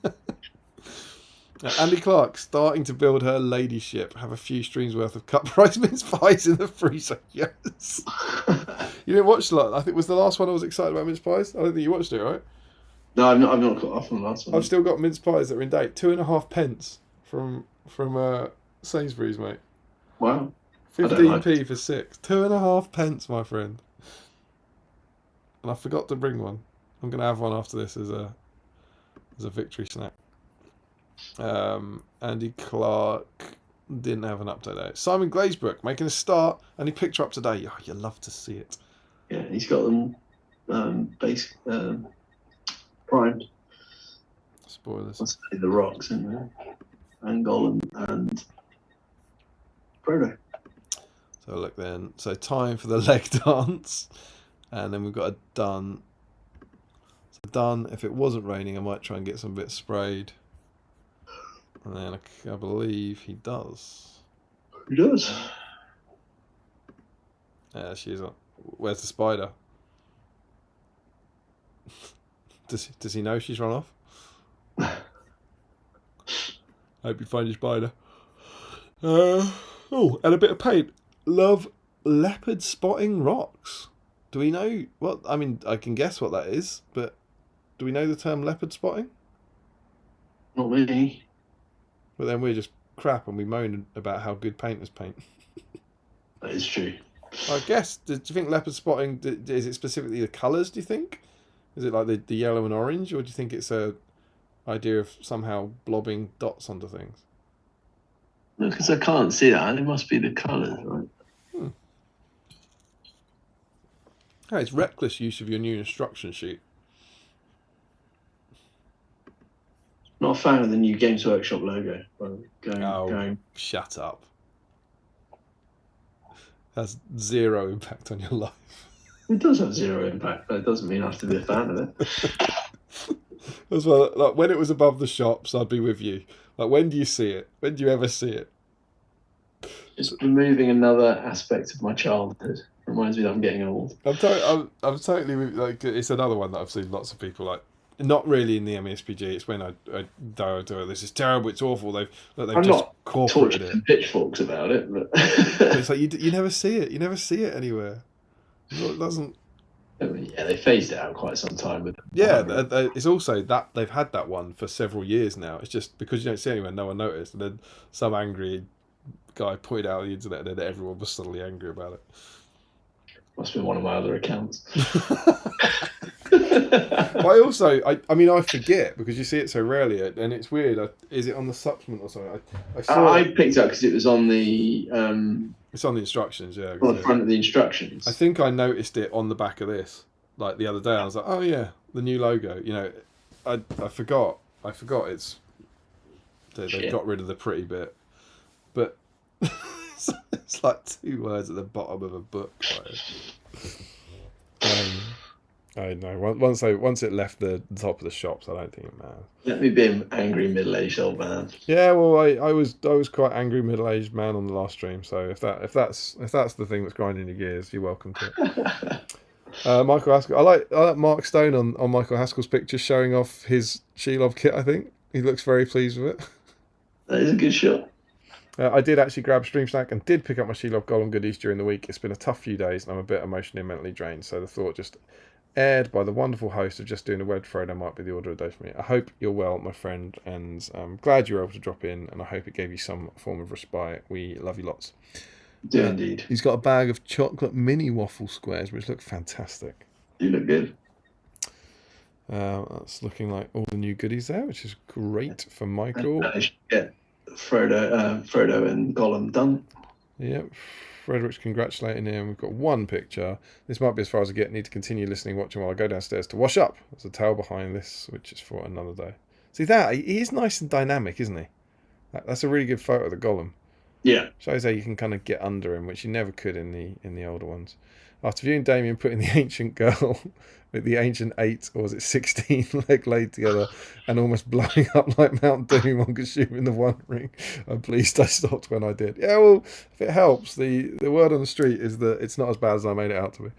[SPEAKER 1] Andy Clark starting to build her ladyship. Have a few streams worth of cut price mince pies in the freezer. Yes. You didn't watch a lot. I think it was the last one I was excited about mince pies. I don't think you watched it, right?
[SPEAKER 2] No, I've not caught off on the last one.
[SPEAKER 1] I've still got mince pies that are in date. 2.5 pence from Sainsbury's, mate.
[SPEAKER 2] Wow.
[SPEAKER 1] 15p for 6. 2.5 pence, my friend. And I forgot to bring one. I'm going to have one after this as a victory snack. Andy Clark didn't have an update there. Simon Glazebrook making a start, and he picked her up today. Oh, you love to see it.
[SPEAKER 2] Yeah, he's got them primed.
[SPEAKER 1] Spoilers.
[SPEAKER 2] Let's say the rocks and Gollum and Frodo.
[SPEAKER 1] So look then. So time for the leg dance, and then we've got a done. So done. If it wasn't raining, I might try and get some bits sprayed. And then I believe he does.
[SPEAKER 2] He does.
[SPEAKER 1] Yeah, she's on. Where's the spider? Does he know she's run off? Hope you find your spider. Oh, and a bit of paint. Love leopard spotting rocks. Do we know what? I mean, I can guess what that is, but do we know the term leopard spotting?
[SPEAKER 2] Not me.
[SPEAKER 1] But then we're just crap and we moan about how good painters paint.
[SPEAKER 2] That is true.
[SPEAKER 1] I guess. Do you think leopard spotting? Is it specifically the colours? Do you think? Is it like the yellow and orange, or do you think it's a idea of somehow blobbing dots onto things?
[SPEAKER 2] No, because I can't see that. It must be the colours, right?
[SPEAKER 1] Oh, it's reckless use of your new instruction sheet.
[SPEAKER 2] Not a fan of the new Games Workshop logo. Going.
[SPEAKER 1] Shut up. Has zero impact on your life.
[SPEAKER 2] It does have zero impact, but it doesn't mean I have to be a fan of it.
[SPEAKER 1] As well, like when it was above the shops, I'd be with you. Like, when do you see it? When do you ever see it?
[SPEAKER 2] Just removing another aspect of my childhood. Reminds me that I'm getting old.
[SPEAKER 1] I'm totally with, like, it's another one that I've seen lots of people like. Not really in the MSPG. It's when I do it. This is terrible. It's awful. They've
[SPEAKER 2] I'm
[SPEAKER 1] just
[SPEAKER 2] not
[SPEAKER 1] corporated
[SPEAKER 2] torching
[SPEAKER 1] it.
[SPEAKER 2] pitchforks about it, but
[SPEAKER 1] But it's like you never see it. You never see it anywhere. It doesn't.
[SPEAKER 2] yeah, they phased it out quite some time with.
[SPEAKER 1] Yeah, it's also that they've had that one for several years now. It's just because you don't see it anywhere, no one noticed, and then some angry guy pointed out on the internet, and then everyone was suddenly angry about it.
[SPEAKER 2] Must be one of my other accounts.
[SPEAKER 1] But I mean, I forget because you see it so rarely, and it's weird. Is it on the supplement or something?
[SPEAKER 2] I picked it up because it was on the.
[SPEAKER 1] It's on the instructions, yeah.
[SPEAKER 2] On the front of the instructions.
[SPEAKER 1] I think I noticed it on the back of this, like the other day. I was like, oh yeah, the new logo. You know, I forgot. It's they got rid of the pretty bit, but it's like 2 words at the bottom of a book. I know. Once it left the top of the shops, I don't think it matters.
[SPEAKER 2] Let me be an angry middle-aged old man.
[SPEAKER 1] Yeah, well, I was quite angry middle-aged man on the last stream. So if that's the thing that's grinding your gears, you're welcome to it. Michael Haskell, I like Mark Stone on Michael Haskell's picture showing off his Sheilov kit. I think he looks very pleased with it.
[SPEAKER 2] That is a good shot.
[SPEAKER 1] I did actually grab Stream Snack and did pick up my Sheilov Gollum goodies during the week. It's been a tough few days and I'm a bit emotionally and mentally drained. So the thought just aired by the wonderful host of Just Doing a Web Frodo might be the order of the day for me. I hope you're well, my friend, and I'm glad you were able to drop in, and I hope it gave you some form of respite. We love you lots.
[SPEAKER 2] Do indeed.
[SPEAKER 1] He's got a bag of chocolate mini waffle squares, which look fantastic.
[SPEAKER 2] You look good.
[SPEAKER 1] That's looking like all the new goodies there, which is great for Michael.
[SPEAKER 2] Managed to get Frodo and Gollum done.
[SPEAKER 1] Yep. Frederick's congratulating him. We've got one picture. This might be as far as I get. Need to continue listening, watching while I go downstairs to wash up. There's a towel behind this, which is for another day. See that? He is nice and dynamic, isn't he? That's a really good photo of the Gollum.
[SPEAKER 2] Yeah.
[SPEAKER 1] Shows how you can kind of get under him, which you never could in the older ones. After viewing Damien putting the ancient girl with the ancient 8, or was it 16 leg laid together and almost blowing up like Mount Doom on consuming the One Ring, I'm pleased I stopped when I did. Yeah, well, if it helps, the word on the street is that it's not as bad as I made it out to be.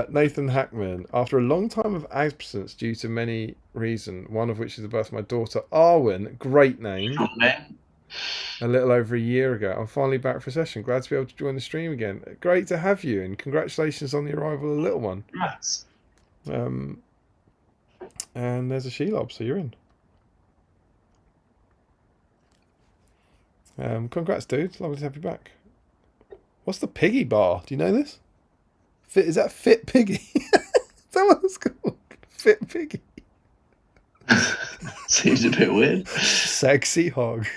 [SPEAKER 1] Nathan Hackman, after a long time of absence due to many reasons, one of which is the birth of my daughter Arwen, great name, a little over a year ago, I'm finally back for a session. Glad to be able to join the stream again. Great to have you, and congratulations on the arrival of the little one.
[SPEAKER 2] Congrats.
[SPEAKER 1] And there's a Shelob, so you're in. Congrats, dude. Lovely to have you back. What's the piggy bar? Do you know this? Is that Fit Piggy? Is that what it's called? Fit Piggy.
[SPEAKER 2] Seems a bit weird.
[SPEAKER 1] Sexy hog.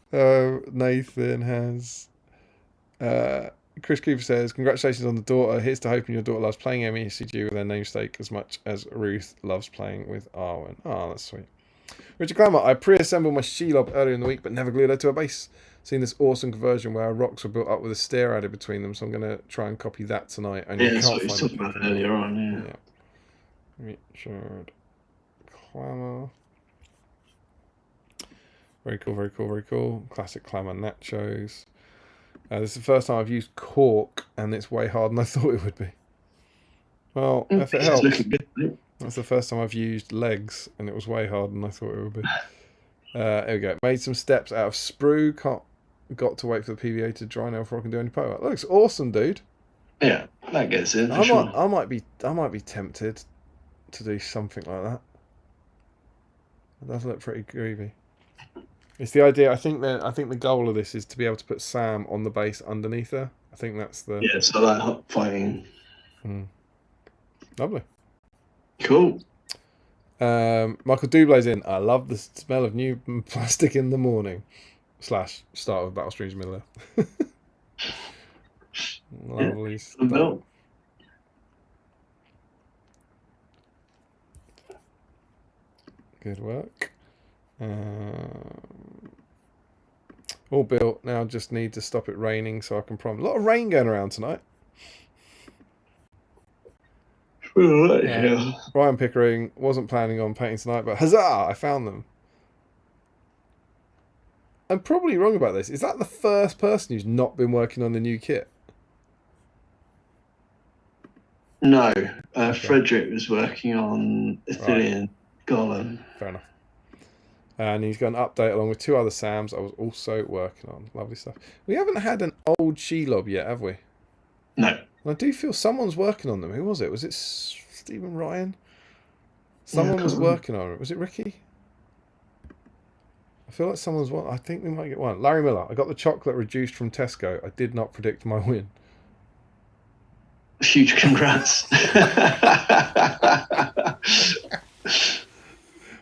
[SPEAKER 1] Nathan has Chris Cooper says, congratulations on the daughter. Here's to hoping your daughter loves playing MECG with her namesake as much as Ruth loves playing with Arwen. Oh, that's sweet. Richard Clammer, I pre-assembled my Shelob earlier in the week but never glued her to a base. Seen this awesome conversion where our rocks were built up with a stair added between them, so I'm going to try and copy that tonight.
[SPEAKER 2] Yeah, that's what you was talking about earlier on, yeah.
[SPEAKER 1] Richard Clammer. Very cool, very cool, very cool. Classic Clammer nachos. This is the first time I've used cork, and it's way harder than I thought it would be. Well, if it helps, that's the first time I've used legs, and it was way harder than I thought it would be. Here we go. Made some steps out of sprue. Got to wait for the PVA to dry now before I can do any power. That looks awesome, dude.
[SPEAKER 2] Yeah, that gets in.
[SPEAKER 1] I might be tempted to do something like that. It does look pretty groovy. It's the idea. I think the goal of this is to be able to put Sam on the base underneath her. I think that's the.
[SPEAKER 2] Yeah, so that hot fighting.
[SPEAKER 1] Lovely.
[SPEAKER 2] Cool.
[SPEAKER 1] Michael Dublay's in. I love the smell of new plastic in the morning. / start of Battle Streams Middle Earth. Lovely stuff. Good work. All built. Now just need to stop it raining so I can prime. A lot of rain going around tonight. Brian Pickering wasn't planning on painting tonight, but huzzah! I found them. I'm probably wrong about this. Is that the first person who's not been working on the new kit?
[SPEAKER 2] No, Frederick was working on Athenian Gollum.
[SPEAKER 1] Fair enough. And he's got an update along with 2 other Sams I was also working on. Lovely stuff. We haven't had an old Shelob yet, have we?
[SPEAKER 2] No.
[SPEAKER 1] And I do feel someone's working on them. Who was it? Was it Stephen Ryan? Someone was working on it. Was it Ricky? I feel like someone's one. I think we might get one. Larry Miller. I got the chocolate reduced from Tesco. I did not predict my win.
[SPEAKER 2] Huge congrats.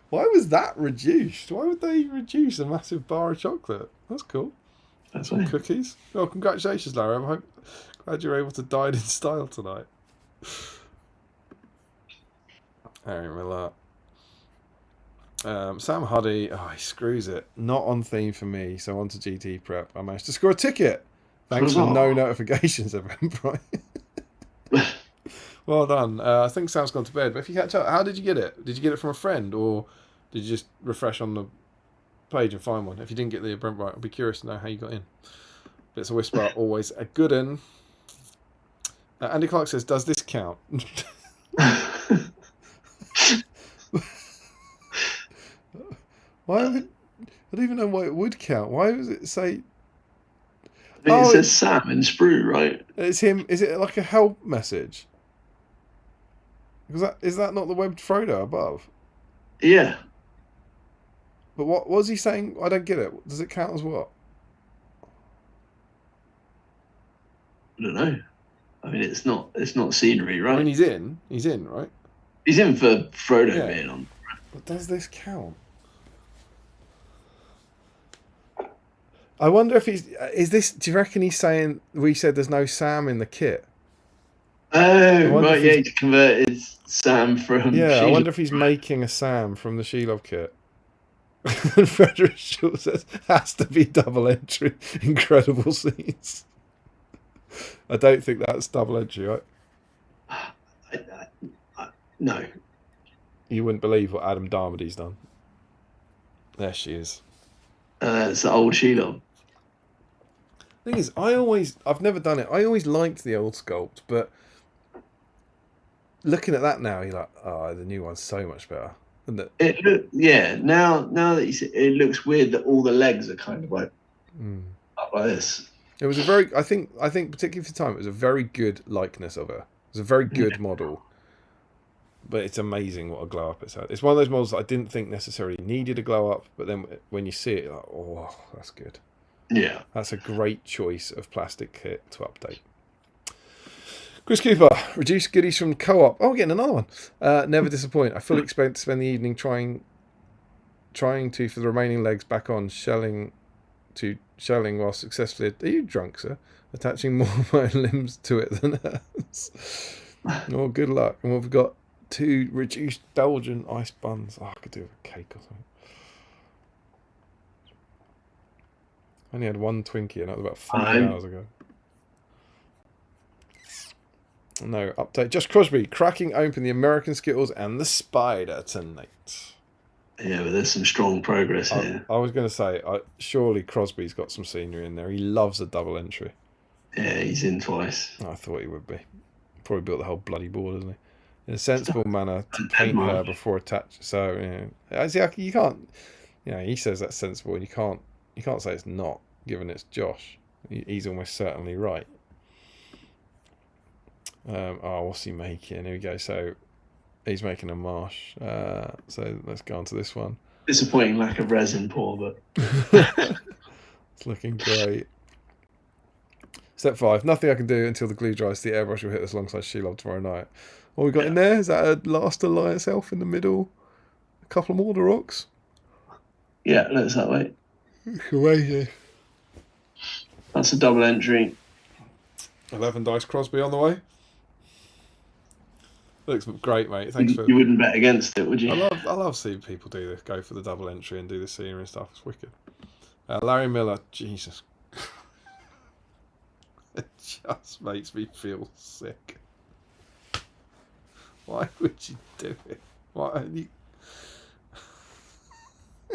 [SPEAKER 1] Why was that reduced? Why would they reduce a massive bar of chocolate? That's cool.
[SPEAKER 2] That's
[SPEAKER 1] some
[SPEAKER 2] fine.
[SPEAKER 1] Cookies. Well, congratulations, Larry. I'm glad you're able to dine in style tonight. Harry Miller. Sam Huddy. Oh, he screws it. Not on theme for me, so on to GT prep. I managed to score a ticket. Thanks for no notifications, everyone, Brian. Well done. I think Sam's gone to bed, but if you catch up, how did you get it? Did you get it from a friend, or did you just refresh on the page and find one? If you didn't get the Brent right, I'd be curious to know how you got in. Bits of Whisper, always a good one. Andy Clark says, does this count? Why would, I don't even know why it would count. Why does it say...
[SPEAKER 2] I mean,
[SPEAKER 1] Oh,
[SPEAKER 2] it says Sam and Sprue, right?
[SPEAKER 1] it's him. Is it like a help message? Is that not the webbed Frodo above?
[SPEAKER 2] Yeah.
[SPEAKER 1] But what was he saying? I don't get it. Does it count as what?
[SPEAKER 2] I don't know. I mean, it's not scenery, right?
[SPEAKER 1] I mean, he's in. He's in, right?
[SPEAKER 2] He's in for Frodo
[SPEAKER 1] Yeah.
[SPEAKER 2] being on.
[SPEAKER 1] But does this count? I wonder if is this? Do you reckon he's saying we said there's no Sam in the kit?
[SPEAKER 2] Oh,
[SPEAKER 1] wonder
[SPEAKER 2] right,
[SPEAKER 1] if
[SPEAKER 2] yeah,
[SPEAKER 1] he's-
[SPEAKER 2] he converted Sam from.
[SPEAKER 1] Yeah, I
[SPEAKER 2] Sheila.
[SPEAKER 1] wonder if he's making a Sam from the Shelob kit. And Frederick Shaw says has to be double entry. Incredible scenes. I don't think that's double entry, right?
[SPEAKER 2] No.
[SPEAKER 1] You wouldn't believe what Adam Darmody's done. There she is.
[SPEAKER 2] It's the old Sheila.
[SPEAKER 1] Thing is, I've never done it. I always liked the old sculpt, but looking at that now, you're like, oh, the new one's so much better, isn't it?
[SPEAKER 2] Now that you see, it looks weird that all the legs are kind of like up like this.
[SPEAKER 1] It was I think particularly for the time, it was a very good likeness of her. It was a very good model. But it's amazing what a glow up it's had. It's one of those models that I didn't think necessarily needed a glow up, but then when you see it, you're like, oh, that's good.
[SPEAKER 2] Yeah.
[SPEAKER 1] That's a great choice of plastic kit to update. Chris Cooper, reduced goodies from Co-op. Oh, getting another one. Never disappoint. I fully expect to spend the evening trying to, for the remaining legs back on, shelling while successfully... Are you drunk, sir? Attaching more of my limbs to it than hers. Oh, good luck. And we've got 2 reduced Belgian ice buns. Oh, I could do with a cake or something. I only had 1 Twinkie and that was about 5 hours ago. No, update. Just Crosby, cracking open the American Skittles and the Spider tonight.
[SPEAKER 2] Yeah, but there's some strong progress here.
[SPEAKER 1] I was going to say, surely Crosby's got some scenery in there. He loves a double entry.
[SPEAKER 2] Yeah, he's in twice.
[SPEAKER 1] I thought he would be. Probably built the whole bloody board, hasn't he? In a sensible manner to paint her before attach. So, yeah. See, you can't... he says that's sensible, and you can't say it's not, given it's Josh. He's almost certainly right. What's he making? Here we go. So he's making a marsh. So let's go on to this one.
[SPEAKER 2] Disappointing lack of resin pour, but
[SPEAKER 1] It's looking great. Step 5. Nothing I can do until the glue dries. The airbrush will hit us alongside Shelob tomorrow night. What we got in there? Is that a last Alliance elf in the middle? A couple more rocks.
[SPEAKER 2] yeah, looks that way.
[SPEAKER 1] Crazy.
[SPEAKER 2] That's a double entry.
[SPEAKER 1] 11 dice Crosby on the way. Looks great, mate. Thanks for.
[SPEAKER 2] You wouldn't bet against it, would you?
[SPEAKER 1] I love seeing people do this, go for the double entry and do the scenery and stuff. It's wicked. Larry Miller, Jesus, it just makes me feel sick. Why would you do it? Why?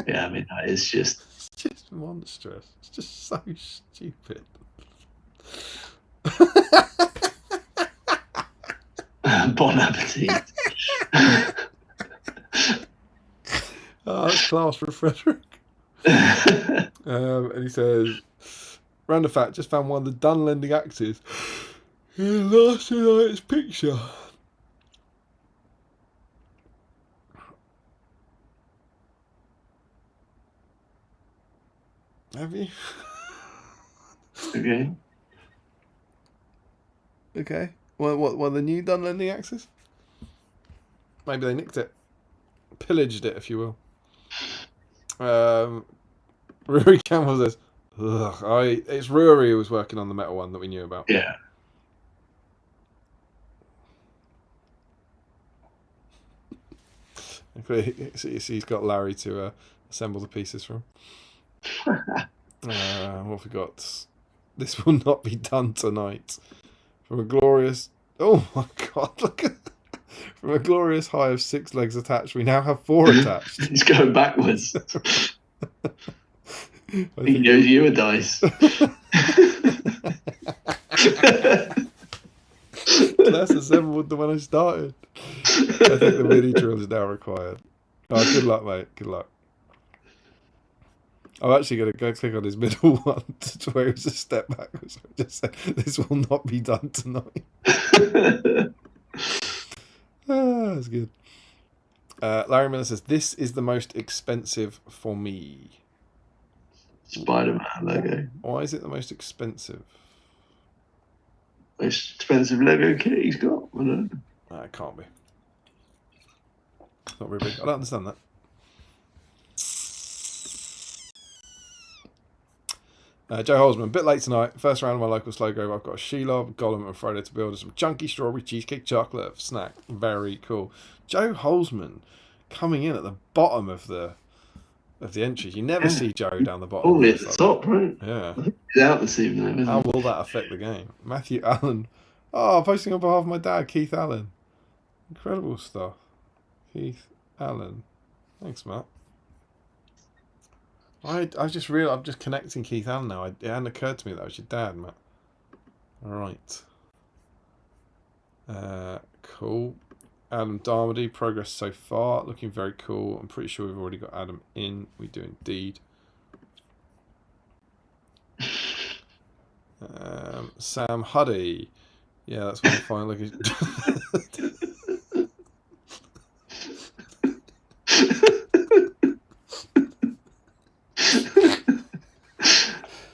[SPEAKER 2] Yeah, I mean that is just.
[SPEAKER 1] It's just monstrous. It's just so stupid.
[SPEAKER 2] Bon appetit.
[SPEAKER 1] Oh, that's class for Frederick. And he says, random fact, just found one of the done lending axes in last night's picture. Have you?
[SPEAKER 2] Okay.
[SPEAKER 1] Okay. What the new done lending axes? Maybe they nicked it. Pillaged it, if you will. Rory Campbell says, it's Rory who was working on the metal one that we knew about.
[SPEAKER 2] Yeah.
[SPEAKER 1] He's got Larry to assemble the pieces from. What have we got? This will not be done tonight. From a glorious... Oh my god, look at... From a glorious high of 6 legs attached, we now have 4 attached.
[SPEAKER 2] He's going backwards. He knows you a dice.
[SPEAKER 1] Less assembled than when I started. I think the mini drill is now required. Oh, good luck, mate. Good luck. I'm actually going to go click on his middle one to where it was a step backwards. I just said, this will not be done tonight. That's good. Larry Miller says, this is the most expensive for me.
[SPEAKER 2] Spider-Man logo.
[SPEAKER 1] Why is it the most expensive?
[SPEAKER 2] Most expensive Lego kit he's got. I don't know.
[SPEAKER 1] It can't be. It's not very big. I don't understand that. Joe Holzman, a bit late tonight. First round of my local slow go. I've got a Shelob, Gollum, and Frodo to build, and some chunky strawberry cheesecake chocolate snack. Very cool. Joe Holzman coming in at the bottom of the entries. You never see Joe down the bottom.
[SPEAKER 2] Oh, it's the top, right?
[SPEAKER 1] Yeah.
[SPEAKER 2] He's out this evening, isn't
[SPEAKER 1] How
[SPEAKER 2] he?
[SPEAKER 1] will that affect the game? Matthew Allen. Oh, posting on behalf of my dad, Keith Allen. Incredible stuff. Keith Allen. Thanks, Matt. I just realised I'm just connecting Keith Allen now. It hadn't occurred to me that was your dad, Matt. All right. Cool. Adam Darmody, progress so far. Looking very cool. I'm pretty sure we've already got Adam in. We do indeed. Sam Huddy. Yeah, that's what I'm finally looking.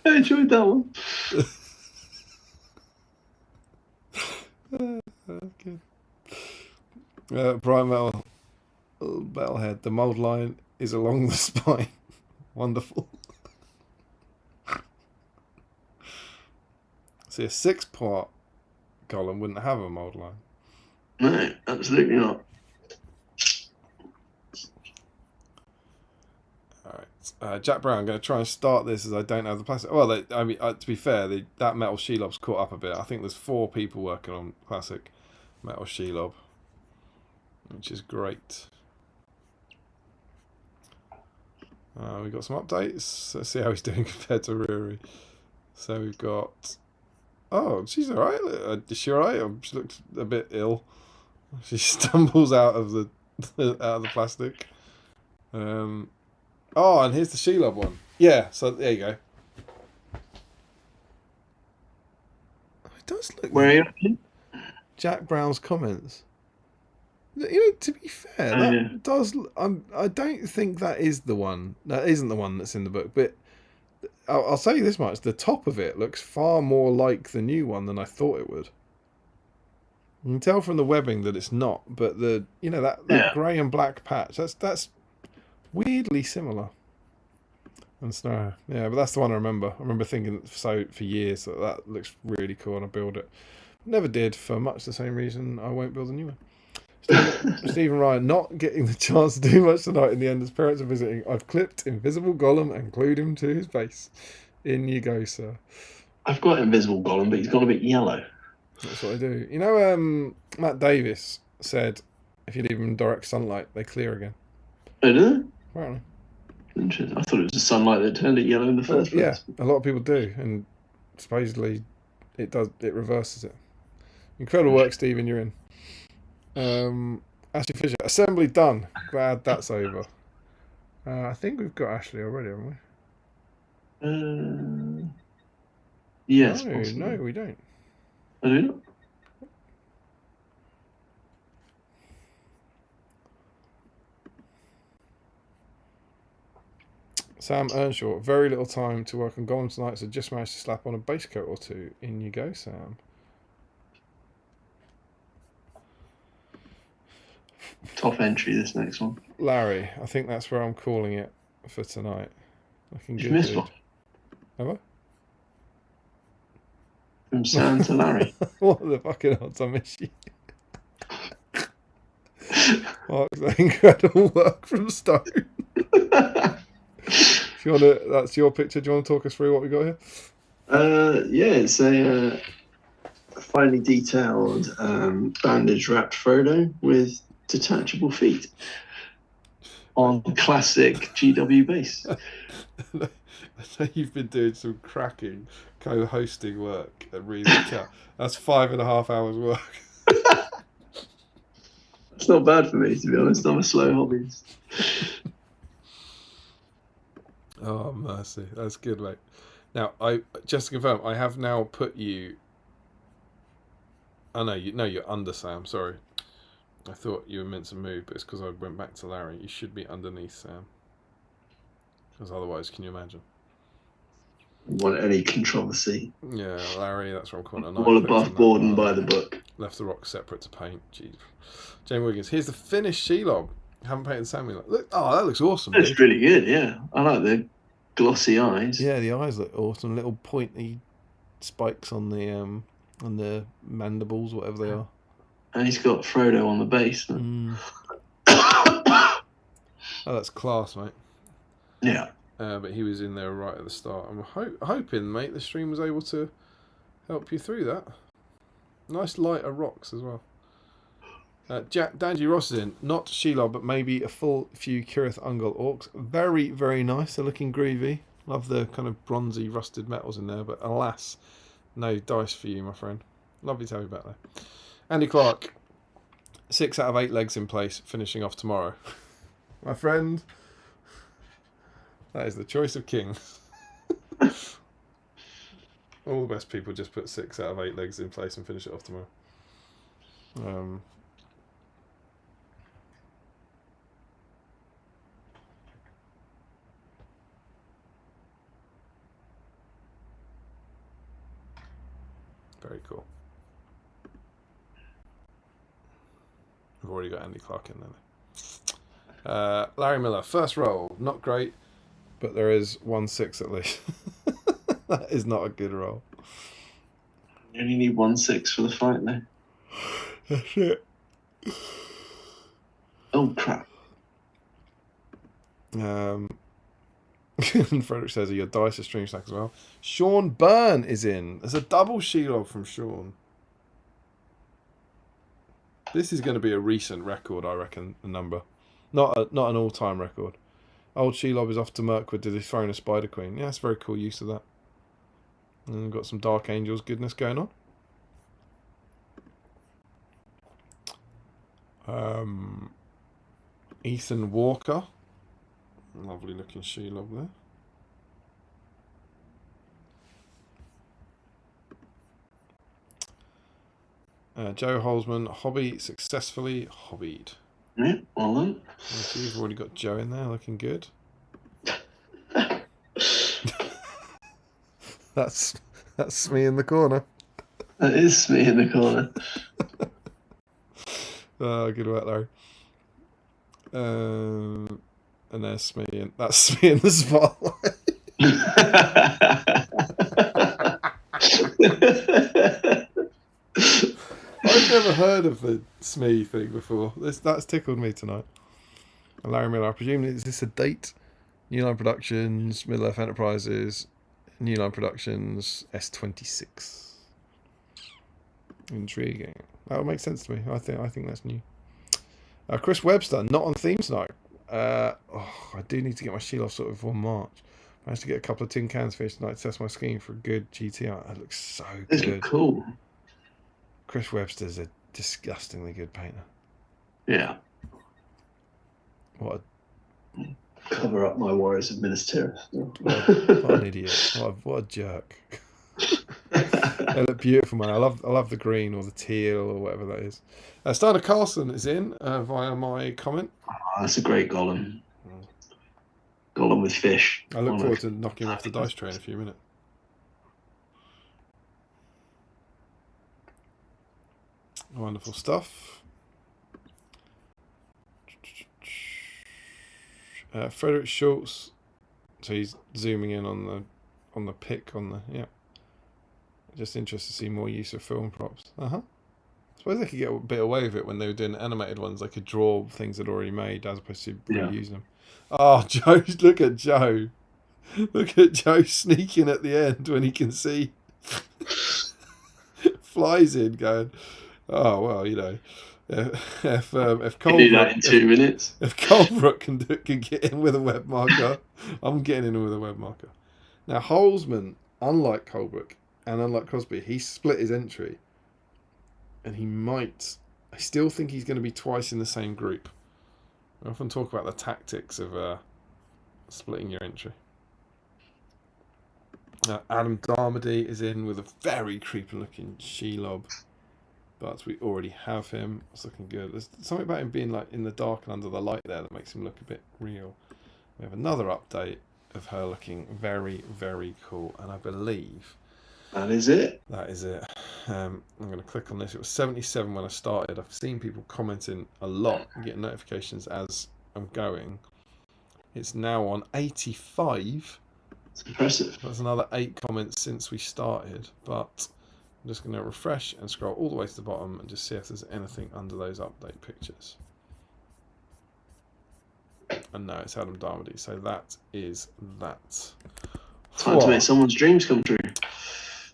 [SPEAKER 2] I enjoyed that one.
[SPEAKER 1] Good. Brian Metalhead. The mould line is along the spine. Wonderful. See, a 6-part Gollum wouldn't have a mould line.
[SPEAKER 2] No, absolutely not.
[SPEAKER 1] Alright. Jack Brown, I'm going to try and start this as I don't have the plastic. Well, to be fair, that metal Shelob's caught up a bit. I think there's 4 people working on classic metal Shelob, which is great. We've got some updates. Let's see how he's doing compared to Riri. So we've got... Oh, she's alright. Is she alright? She looks a bit ill. She stumbles out of the plastic. Oh, and here's the Shelob one. Yeah, so there you go. It does look...
[SPEAKER 2] Where are you?
[SPEAKER 1] Jack Brown's comments. You know, to be fair, that does... I don't think that is the one. That isn't the one that's in the book, but I'll say this much. The top of it looks far more like the new one than I thought it would. You can tell from the webbing that it's not, but that grey and black patch, that's weirdly similar. And snow. Yeah, but that's the one I remember. I remember thinking for years that looks really cool and I build it. Never did, for much the same reason I won't build a new one. Stephen Ryan, not getting the chance to do much tonight in the end as parents are visiting. I've clipped Invisible Gollum and glued him to his base. In you go, sir.
[SPEAKER 2] I've got Invisible Gollum, but he's gone a bit yellow.
[SPEAKER 1] That's what I do. You know, Matt Davis said if you leave them in direct sunlight, they clear again.
[SPEAKER 2] Oh, do they?
[SPEAKER 1] Apparently.
[SPEAKER 2] Interesting. I thought it was the sunlight that turned it yellow in the first place.
[SPEAKER 1] Yeah, a lot of people do, and supposedly it reverses it. Incredible work, Stephen, you're in. Ashley Fisher, assembly done. Glad that's over. I think we've got Ashley already, haven't we?
[SPEAKER 2] Yes.
[SPEAKER 1] No, we don't.
[SPEAKER 2] I do not.
[SPEAKER 1] Sam Earnshaw, very little time to work on Gollum tonight, so just managed to slap on a base coat or 2. In you go, Sam.
[SPEAKER 2] Top entry, this next one.
[SPEAKER 1] Larry, I think that's where I'm calling it for tonight. Looking
[SPEAKER 2] You've
[SPEAKER 1] good,
[SPEAKER 2] missed
[SPEAKER 1] dude.
[SPEAKER 2] one.
[SPEAKER 1] Have I?
[SPEAKER 2] From Sam to Larry.
[SPEAKER 1] What the fucking odds I miss you? Mark's incredible work from Stone. If you want to, that's your picture. Do you want to talk us through what we got here?
[SPEAKER 2] Yeah, it's a finely detailed bandage wrapped Frodo with detachable feet on classic GW base.
[SPEAKER 1] I know you've been doing some cracking co-hosting work and reading the chat. That's 5.5 hours work.
[SPEAKER 2] It's not bad for me, to be honest. I'm a slow hobbyist.
[SPEAKER 1] Oh, mercy. That's good, mate. Now, just to confirm, I have now put you... Oh, no, you're under Sam. Sorry. I thought you were meant to move, but it's because I went back to Larry. You should be underneath Sam. Because otherwise, can you imagine?
[SPEAKER 2] Want any controversy?
[SPEAKER 1] Yeah, Larry, that's where I'm calling a knife.
[SPEAKER 2] All above board and by the book.
[SPEAKER 1] Left the rock separate to paint. Jeez. Jamie Wiggins. Here's the finished Shelob. Haven't painted Samuel. Look, that looks awesome.
[SPEAKER 2] That's
[SPEAKER 1] dude.
[SPEAKER 2] really good, yeah. I like the glossy eyes.
[SPEAKER 1] Yeah, the eyes look awesome. Little pointy spikes on the mandibles, whatever they are.
[SPEAKER 2] And he's got Frodo on the base.
[SPEAKER 1] Oh, that's class, mate.
[SPEAKER 2] Yeah.
[SPEAKER 1] But he was in there right at the start. I'm hoping, mate, the stream was able to help you through that. Nice lighter rocks as well. Danji Ross is in. Not Shelob, but maybe a full few Kirith Ungol orcs. Very, very nice. They're looking groovy. Love the kind of bronzy, rusted metals in there. But alas, no dice for you, my friend. Lovely to have you back there. Andy Clark. 6 out of 8 legs in place, finishing off tomorrow. My friend, that is the choice of kings. All the best people just put 6 out of 8 legs in place and finish it off tomorrow. Very cool. We've already got Andy Clark in there. Larry Miller, first roll, not great, but there is 1/6 at least. That is not a good roll.
[SPEAKER 2] You only need 1/6 for the fight, though.
[SPEAKER 1] That's it.
[SPEAKER 2] Oh, crap.
[SPEAKER 1] And Frederick says, are your dice a stream stack as well? Sean Byrne is in. There's a double Shelob from Sean. This is going to be a recent record, I reckon, the number. Not an all-time record. Old Shelob is off to Mirkwood to dethrone a Spider Queen. Yeah, that's a very cool use of that. And we've got some Dark Angels goodness going on. Ethan Walker. Lovely looking Shelob there. Joe Holzman, hobby successfully hobbied.
[SPEAKER 2] Yeah, well done.
[SPEAKER 1] Thank you. You've already got Joe in there, looking good. That's me in the corner.
[SPEAKER 2] That is me in the corner.
[SPEAKER 1] Oh, good work, Larry. And there's Smee, and that's Smee in the spotlight. I've never heard of the Smee thing before. That's tickled me tonight. And Larry Miller, I presume, is this a date? New Line Productions, Middle Earth Enterprises, New Line Productions, S26. Intriguing. That would make sense to me. I think that's new. Chris Webster, not on theme tonight. I do need to get my shield off sort of before March. I managed to get a couple of tin cans finished tonight to test my scheme for a good GTR. That looks so
[SPEAKER 2] Those
[SPEAKER 1] good.
[SPEAKER 2] are cool.
[SPEAKER 1] Chris Webster's a disgustingly good painter.
[SPEAKER 2] Yeah.
[SPEAKER 1] What
[SPEAKER 2] Cover up my worries of Minas Tirith.
[SPEAKER 1] what an idiot. What a jerk. They look beautiful, man. I love the green or the teal or whatever that is. Steiner Carlson is in via my comment.
[SPEAKER 2] Oh, that's a great Gollum. Gollum with fish.
[SPEAKER 1] I look forward to knocking him off the dice tray in a few minutes. Wonderful stuff. Frederick Schultz. So he's zooming in on the pick on the Just interested to see more use of film props. I suppose they could get a bit away with it when they were doing animated ones. They could draw things they'd already made as opposed to reusing them. Oh, Joe! Look at Joe! Look at Joe sneaking at the end when he can see. Flies in, going, oh well, you know. If
[SPEAKER 2] do that in 2 minutes.
[SPEAKER 1] If Colebrook can get in with a web marker, I'm getting in with a web marker. Now Holzman, unlike Colebrook and unlike Crosby, he split his entry, and he might. I still think he's going to be twice in the same group. I often talk about the tactics of splitting your entry. Adam Darmody is in with a very creepy looking Shelob, but we already have him. It's looking good. There's something about him being like in the dark and under the light there that makes him look a bit real. We have another update of her looking very, very cool, and I believe
[SPEAKER 2] That is it.
[SPEAKER 1] that is it. I'm going to click on this. It was 77 when I started. I've seen people commenting a lot, getting notifications as I'm going. It's now on 85.
[SPEAKER 2] It's impressive.
[SPEAKER 1] There's another 8 comments since we started, but I'm just going to refresh and scroll all the way to the bottom and just see if there's anything under those update pictures. And no, it's Adam Darmody, so that is that.
[SPEAKER 2] Time to make someone's dreams come true.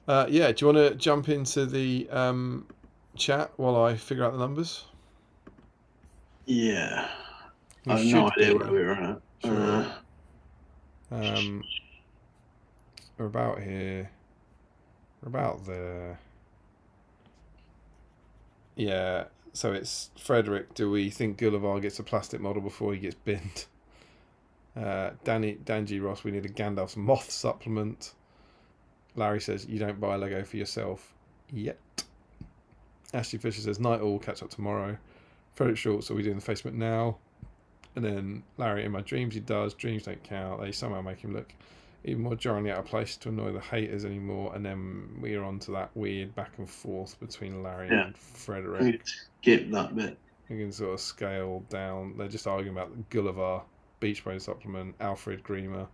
[SPEAKER 1] Yeah, do you want to jump into the chat while I figure out the numbers?
[SPEAKER 2] Yeah.
[SPEAKER 1] We
[SPEAKER 2] I have
[SPEAKER 1] should
[SPEAKER 2] no idea
[SPEAKER 1] be.
[SPEAKER 2] where we're at.
[SPEAKER 1] Sure. We're about here. We're about there. Yeah, so it's Frederick. Do we think Gulliver gets a plastic model before he gets binned? Danji Ross, we need a Gandalf's moth supplement. Larry says, you don't buy a Lego for yourself yet. Ashley Fisher says, night all, catch up tomorrow. Frederick Schultz, are we doing the Facebook now? And then Larry, in my dreams he does. Dreams don't count. They somehow make him look even more jarringly out of place to annoy the haters anymore. And then we are on to that weird back and forth between Larry and Frederick.
[SPEAKER 2] Skip that bit.
[SPEAKER 1] You can sort of scale down. They're just arguing about Gulliver, Beach Bone supplement, Alfred Griemer.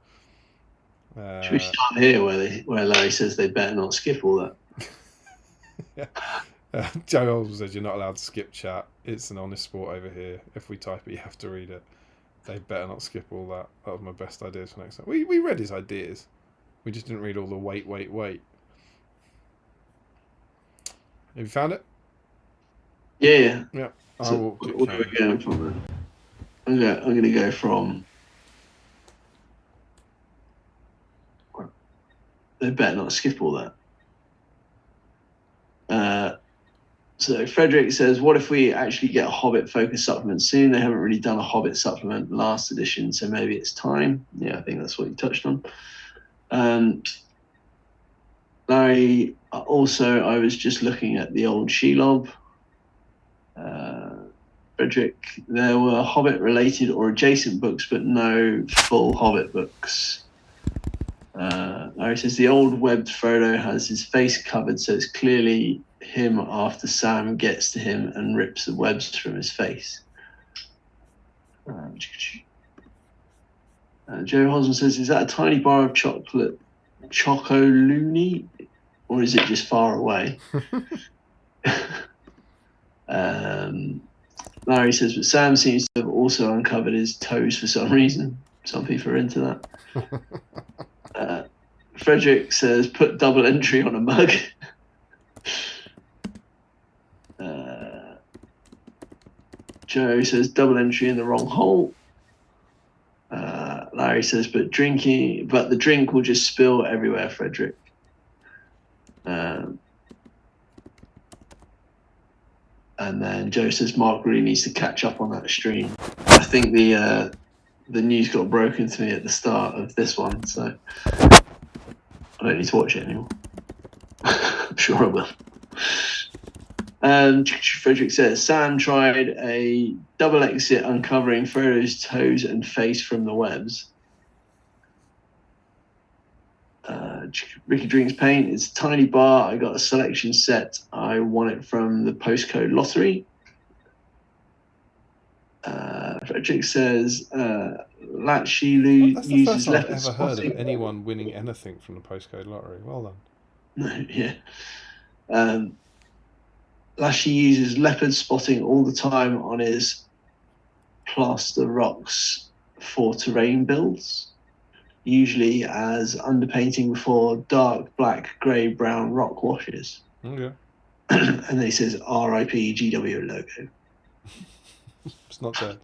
[SPEAKER 2] Should we start here where Larry says they better not skip all that?
[SPEAKER 1] Yeah. Joe Olds says you're not allowed to skip chat. It's an honest sport over here. If we type it, you have to read it. They better not skip all that. That was my best ideas for next time. We read his ideas. We just didn't read all the wait. Have you found it?
[SPEAKER 2] Yeah.
[SPEAKER 1] Yeah.
[SPEAKER 2] So what are we going from then? I'm going to go from... They better not skip all that. So Frederick says, what if we actually get a Hobbit focus supplement soon? They haven't really done a Hobbit supplement last edition, so maybe it's time. Yeah, I think that's what you touched on. Larry, also, I was just looking at the old Shelob. Frederick, there were Hobbit-related or adjacent books, but no full Hobbit books. Larry says, the old webbed Frodo has his face covered, so it's clearly him after Sam gets to him and rips the webs from his face. Joe Hosman says, is that a tiny bar of chocolate Choco-Looney, or is it just far away? Larry says, but Sam seems to have also uncovered his toes for some reason. Some people are into that. Frederick says, put double entry on a mug. Joe says, double entry in the wrong hole. Larry says, but the drink will just spill everywhere, Frederick. And then Joe says, Mark really needs to catch up on that stream. I think the news got broken to me at the start of this one, so I don't need to watch it anymore. I'm sure I will. Frederick says, Sam tried a double exit uncovering Frodo's toes and face from the webs. Ricky Drinks Paint, it's a tiny bar. I got a selection set. I won it from the postcode lottery. Frederick says, Latchilu
[SPEAKER 1] That's the
[SPEAKER 2] uses
[SPEAKER 1] first time I've
[SPEAKER 2] leopard
[SPEAKER 1] ever heard of
[SPEAKER 2] spotting.
[SPEAKER 1] anyone winning anything from the postcode lottery. Well done.
[SPEAKER 2] Yeah. Lashy uses leopard spotting all the time on his plaster rocks for terrain builds, usually as underpainting before dark black, grey, brown rock washes.
[SPEAKER 1] Okay.
[SPEAKER 2] And then he says, RIP GW logo.
[SPEAKER 1] It's not dead.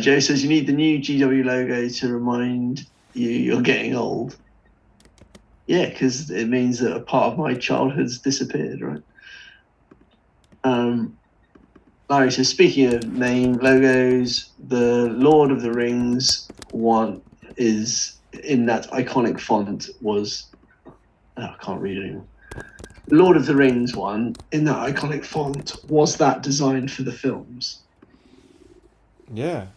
[SPEAKER 2] Joe says, you need the new GW logo to remind you you're getting old. Yeah, because it means that a part of my childhood's disappeared, right? Larry says, speaking of name logos, the Lord of the Rings one is in that iconic font was, I can't read anymore. Lord of the Rings one in that iconic font, was that designed for the films?
[SPEAKER 1] Yeah.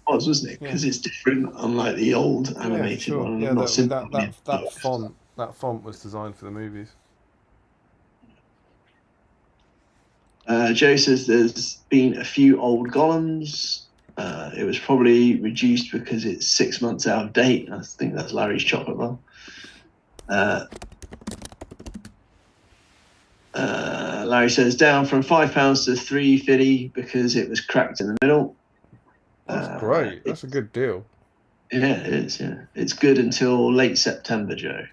[SPEAKER 2] Wasn't it? Because it's different, unlike the old animated
[SPEAKER 1] sure.
[SPEAKER 2] one.
[SPEAKER 1] Yeah,
[SPEAKER 2] Not
[SPEAKER 1] that font was designed for the movies.
[SPEAKER 2] Joe says there's been a few old Gollums. It was probably reduced because it's 6 months out of date. I think that's Larry's chocolate bar. Larry says down from £5 to £3.50 because it was cracked in the middle.
[SPEAKER 1] That's great. That's a good deal.
[SPEAKER 2] Yeah, it is. Yeah, it's good until late September, Joe.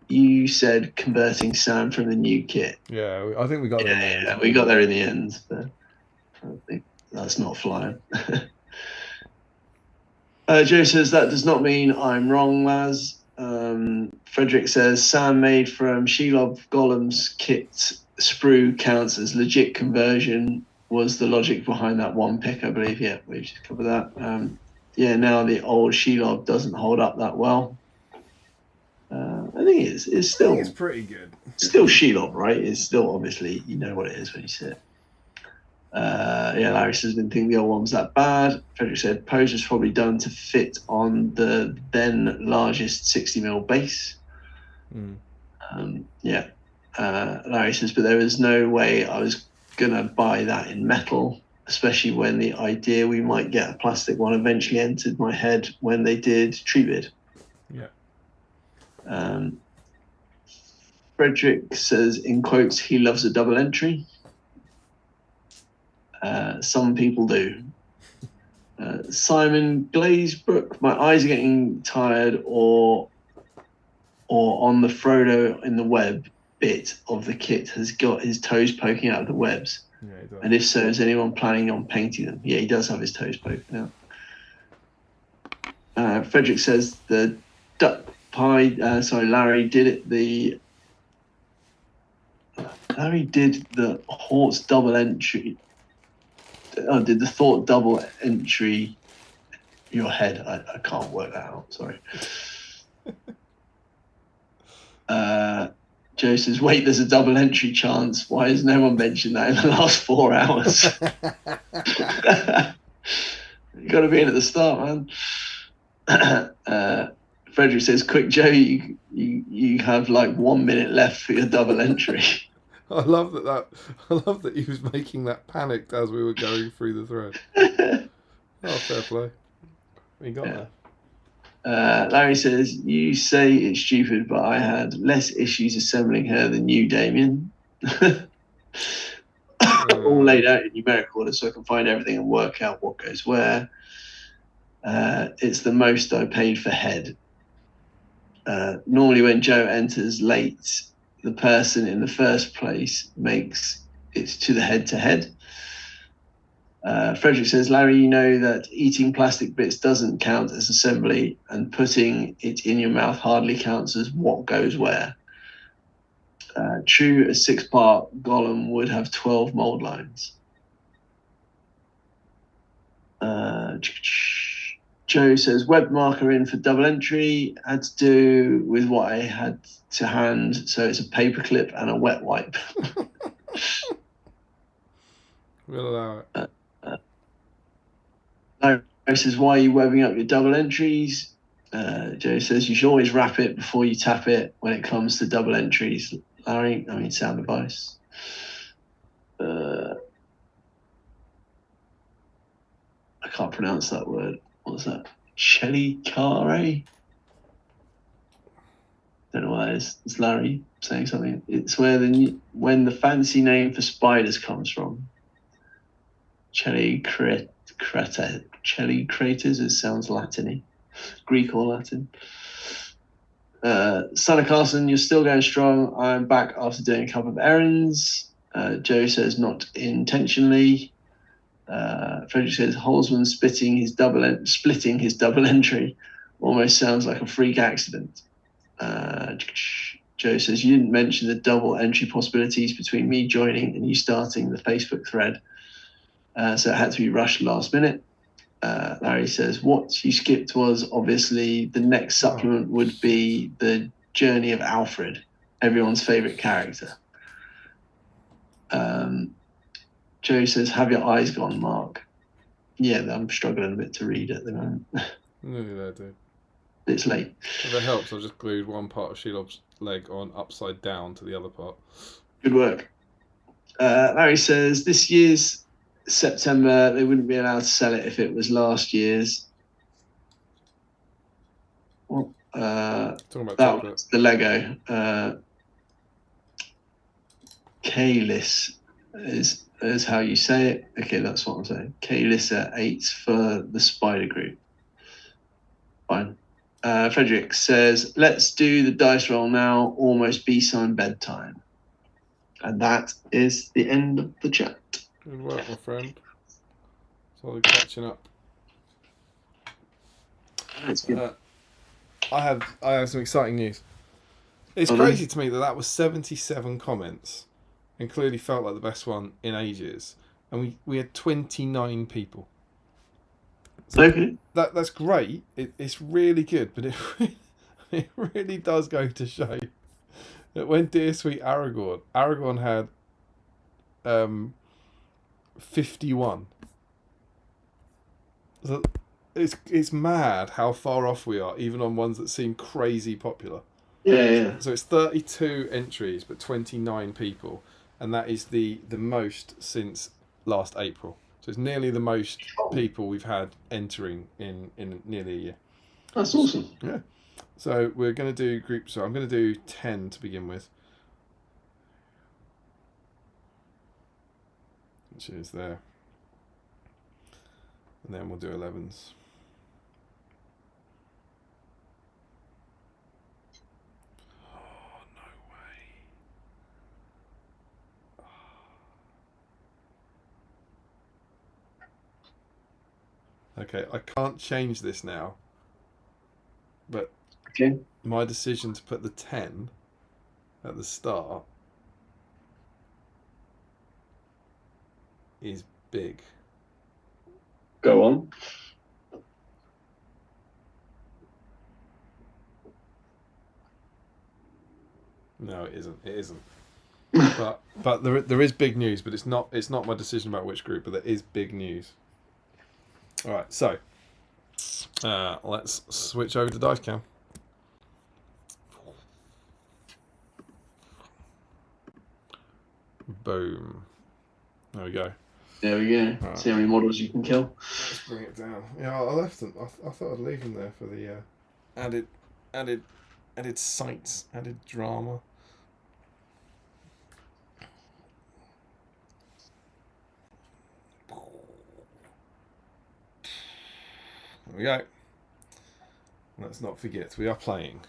[SPEAKER 2] You said converting Sam from the new kit.
[SPEAKER 1] Yeah, I think we got there in the end.
[SPEAKER 2] Yeah, we got there in the end. But I think that's not flying. Joe says that does not mean I'm wrong, Laz. Frederick says Sam made from Shelob Gollum's kit sprue counts as legit conversion. Was the logic behind that one pick, I believe. Yeah, we just covered that. Now the old Shelob doesn't hold up that well. I think it's still.
[SPEAKER 1] It's pretty good.
[SPEAKER 2] Still Shelob, right? It's still obviously you know what it is when you see it. Larry says didn't think the old one was that bad. Frederick said pose was probably done to fit on the then largest 60mm base. Larry says, but there was no way I was gonna buy that in metal, especially when the idea we might get a plastic one eventually entered my head when they did Treachery. Yeah. Frederick says in quotes he loves a double entry. Some people do. Simon Glazebrook, my eyes are getting tired, or on the Frodo in the web bit of the kit has got his toes poking out of the webs. Yeah, he does. And if so, is anyone planning on painting them? Yeah, he does have his toes poking out. Frederick says the duck pie. Larry did it. Larry did the Hort's double entry. Did the thought double entry your head? I can't work that out, sorry. Joe says, wait, there's a double entry chance. Why has no one mentioned that in the last 4 hours? You got to be in at the start, man. Frederick says, quick, Joe, you have like 1 minute left for your double entry.
[SPEAKER 1] I love that he was making that panicked as we were going through the thread. Oh, fair play. We got there.
[SPEAKER 2] Larry says, you say it's stupid, but I had less issues assembling her than you, Damien. All laid out in numeric order so I can find everything and work out what goes where. It's the most I paid for head. Normally when Joe enters late, the person in the first place makes it to the head-to-head. Frederick says, Larry, you know that eating plastic bits doesn't count as assembly and putting it in your mouth hardly counts as what goes where. True, a 6-part Gollum would have 12 mold lines. Joe says, web marker in for double entry. Had to do with what I had to hand, so it's a paper clip and a wet wipe.
[SPEAKER 1] We'll allow it.
[SPEAKER 2] Larry says, why are you webbing up your double entries? Joe says, you should always wrap it before you tap it when it comes to double entries. Larry, sound advice. I can't pronounce that word. What's that? Chelicare? Don't know what that is. It's Larry saying something. It's when the fancy name for spiders comes from. Chelicraters. It sounds Latin-y. Greek or Latin. Son of Carson, you're still going strong. I'm back after doing a couple of errands. Joe says not intentionally. Frederick says Holzman splitting his double entry almost sounds like a freak accident. Joe says you didn't mention the double entry possibilities between me joining and you starting the Facebook thread, so it had to be rushed last minute. Larry says, what you skipped was obviously the next supplement would be the journey of Alfred, everyone's favourite character. Joe says, have your eyes gone, Mark? Yeah, I'm struggling a bit to read at the moment.
[SPEAKER 1] Nearly there, dude.
[SPEAKER 2] It's late.
[SPEAKER 1] If it helps, I've just glued one part of Shelob's leg on upside down to the other part.
[SPEAKER 2] Good work. Larry says, this year's September, they wouldn't be allowed to sell it if it was last year's.
[SPEAKER 1] Talking about
[SPEAKER 2] That
[SPEAKER 1] chocolate.
[SPEAKER 2] was the Lego. Kalis is how you say it. Okay, that's what I'm saying. Kalis at 8 for the Spider Group. Fine. Frederick says, let's do the dice roll now. Almost BSIME bedtime. And that is the end of the chat.
[SPEAKER 1] Good work, my friend. Slowly catching up.
[SPEAKER 2] That's good.
[SPEAKER 1] I have some exciting news. It's
[SPEAKER 2] Oh,
[SPEAKER 1] crazy to me that was 77 comments, and clearly felt like the best one in ages. And we had 29 people. So
[SPEAKER 2] Okay.
[SPEAKER 1] that's great. It's really good, but it really does go to show that when Dear Sweet Aragorn had 51. So it's mad how far off we are, even on ones that seem crazy popular.
[SPEAKER 2] Yeah.
[SPEAKER 1] So it's 32 entries, but 29 people, and that is the most since last April. So it's nearly the most people we've had entering in nearly a year.
[SPEAKER 2] That's awesome.
[SPEAKER 1] Yeah. So we're going to do groups. So I'm going to do 10 to begin with, which is there, and then we'll do 11s. Okay, I can't change this now, but
[SPEAKER 2] Okay.
[SPEAKER 1] my decision to put the 10 at the start is big.
[SPEAKER 2] Go on.
[SPEAKER 1] No, it isn't. It isn't. but there is big news, but it's not my decision about which group, but there is big news. All right, so let's switch over to dice cam. Boom. There we go.
[SPEAKER 2] There we go.
[SPEAKER 1] Right.
[SPEAKER 2] See how many models you can kill.
[SPEAKER 1] Let's bring it down. Yeah, I left them. I thought I'd leave them there for the added sights, added drama. There we go. Let's not forget, we are playing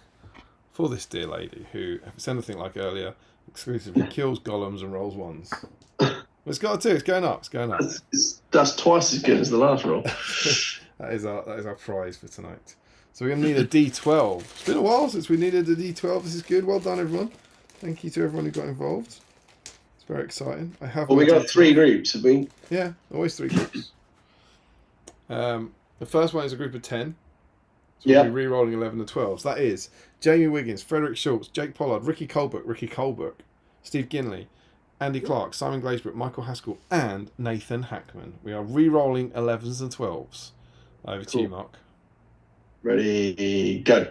[SPEAKER 1] for this dear lady who, if it's anything like earlier, exclusively kills golems and rolls ones. It's got to. It's going up. It's going up.
[SPEAKER 2] That's twice as good as the last roll.
[SPEAKER 1] That is our prize for tonight. So we're going to need a D12. It's been a while since we needed a D12. This is good. Well done, everyone. Thank you to everyone who got involved. It's very exciting.
[SPEAKER 2] Well, we got 3 groups, have we?
[SPEAKER 1] Yeah, always 3 groups. The first one is a group of 10. So we'll be re-rolling 11 and 12s. That is Jamie Wiggins, Frederick Schultz, Jake Pollard, Ricky Colbert, Steve Ginley, Andy Clark, Simon Glazebrook, Michael Haskell, and Nathan Hackman. We are re-rolling 11s and 12s. Over to you, Mark.
[SPEAKER 2] Ready, go.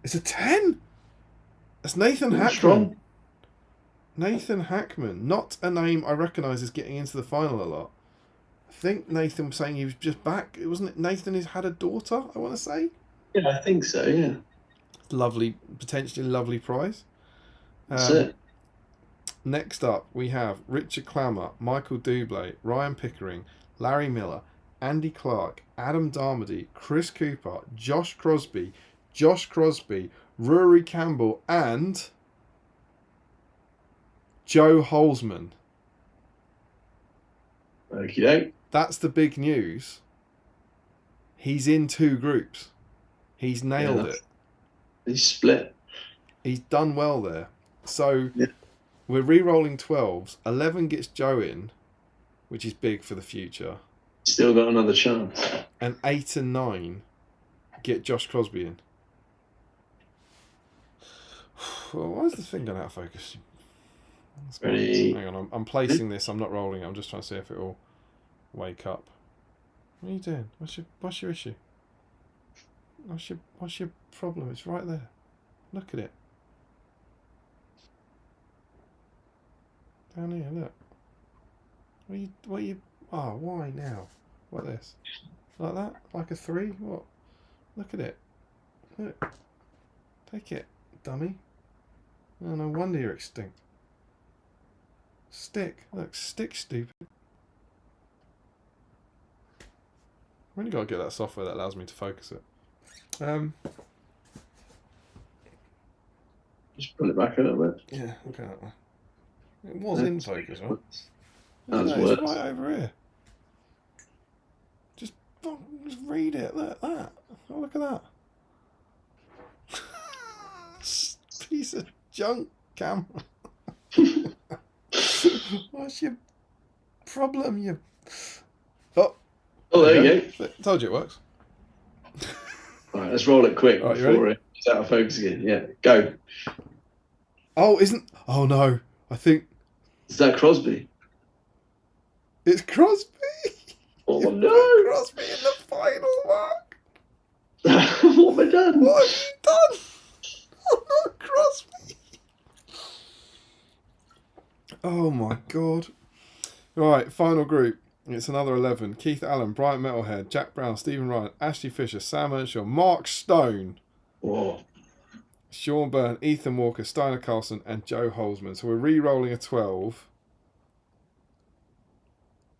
[SPEAKER 1] It's a 10! That's Nathan Hackman.
[SPEAKER 2] Strong.
[SPEAKER 1] Nathan Hackman. Not a name I recognise as getting into the final a lot. I think Nathan was saying he was just back. It wasn't it Nathan who's had a daughter, I want to say?
[SPEAKER 2] Yeah, I think so, yeah.
[SPEAKER 1] Lovely, potentially lovely prize.
[SPEAKER 2] That's it.
[SPEAKER 1] Next up, we have Richard Clammer, Michael Dublé, Ryan Pickering, Larry Miller, Andy Clark, Adam Darmody, Chris Cooper, Josh Crosby, Rory Campbell, and Joe Holzman.
[SPEAKER 2] Okie doke.
[SPEAKER 1] That's the big news. He's in 2 groups. He's nailed it.
[SPEAKER 2] He's split.
[SPEAKER 1] He's done well there. So
[SPEAKER 2] Yeah.
[SPEAKER 1] we're re-rolling 12s. 11 gets Joe in, which is big for the future.
[SPEAKER 2] Still got another chance.
[SPEAKER 1] And 8 and 9 get Josh Crosby in. Well, why is this thing going out of focus?
[SPEAKER 2] Ready?
[SPEAKER 1] Hang on, I'm placing this. I'm not rolling it. I'm just trying to see if it will wake up. What are you doing? What's your issue? What's your problem? It's right there. Look at it. Down here, look. What are you? Oh, why now? Like this? Like that? Like a 3? What? Look at it. Look. Take it, dummy. Oh, no wonder you're extinct. Stick. Look, stick, stupid. I've really got to get that software that allows me to focus it.
[SPEAKER 2] Just pull it back a little bit.
[SPEAKER 1] Yeah, okay, that way. It was in focus, right?
[SPEAKER 2] That's
[SPEAKER 1] No,
[SPEAKER 2] worse.
[SPEAKER 1] it's right over here. Just read it. Look at that. Oh, look at that. Piece of junk camera. What's your problem? You.
[SPEAKER 2] Oh, there you go.
[SPEAKER 1] Told you it works.
[SPEAKER 2] Alright, let's roll it quick
[SPEAKER 1] Alright, you
[SPEAKER 2] before
[SPEAKER 1] ready?
[SPEAKER 2] it's out of focus again. Yeah, go.
[SPEAKER 1] Oh, isn't. Oh no. I think
[SPEAKER 2] Is that Crosby?
[SPEAKER 1] it's Crosby.
[SPEAKER 2] Oh
[SPEAKER 1] You
[SPEAKER 2] no!
[SPEAKER 1] put Crosby in the final, Mark.
[SPEAKER 2] What have I done?
[SPEAKER 1] What have you done? Oh no, Crosby. Oh my god. Right, final group. It's another 11. Keith Allen, Brian Metalhead, Jack Brown, Stephen Ryan, Ashley Fisher, Sam Earnshaw, Mark Stone,
[SPEAKER 2] Whoa.
[SPEAKER 1] Sean Byrne, Ethan Walker, Steiner Carlson, and Joe Holzman. So we're re-rolling a 12.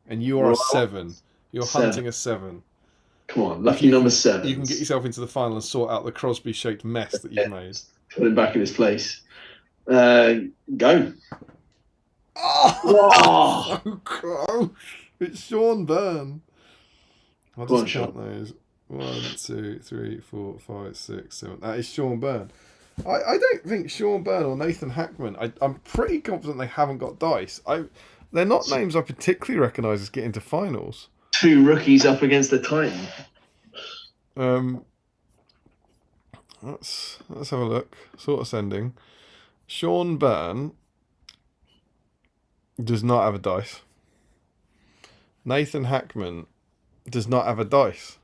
[SPEAKER 1] And you are a 7. You're
[SPEAKER 2] 7.
[SPEAKER 1] hunting a 7.
[SPEAKER 2] Come on, lucky number 7.
[SPEAKER 1] You can get yourself into the final and sort out the Crosby-shaped mess that you've made.
[SPEAKER 2] Put him back in his place. Go.
[SPEAKER 1] Oh, so close. It's Sean Byrne. I'll
[SPEAKER 2] Go
[SPEAKER 1] just
[SPEAKER 2] on,
[SPEAKER 1] count those. 1, 2, 3, 4, 5, 6, 7. That is Sean Byrne. I don't think Sean Byrne or Nathan Hackman. I'm pretty confident they haven't got dice. They're not names I particularly recognise as getting to finals.
[SPEAKER 2] 2 rookies up against the Titan.
[SPEAKER 1] Let's have a look. Sort of sending. Sean Byrne does not have a dice. Nathan Hackman does not have a dice.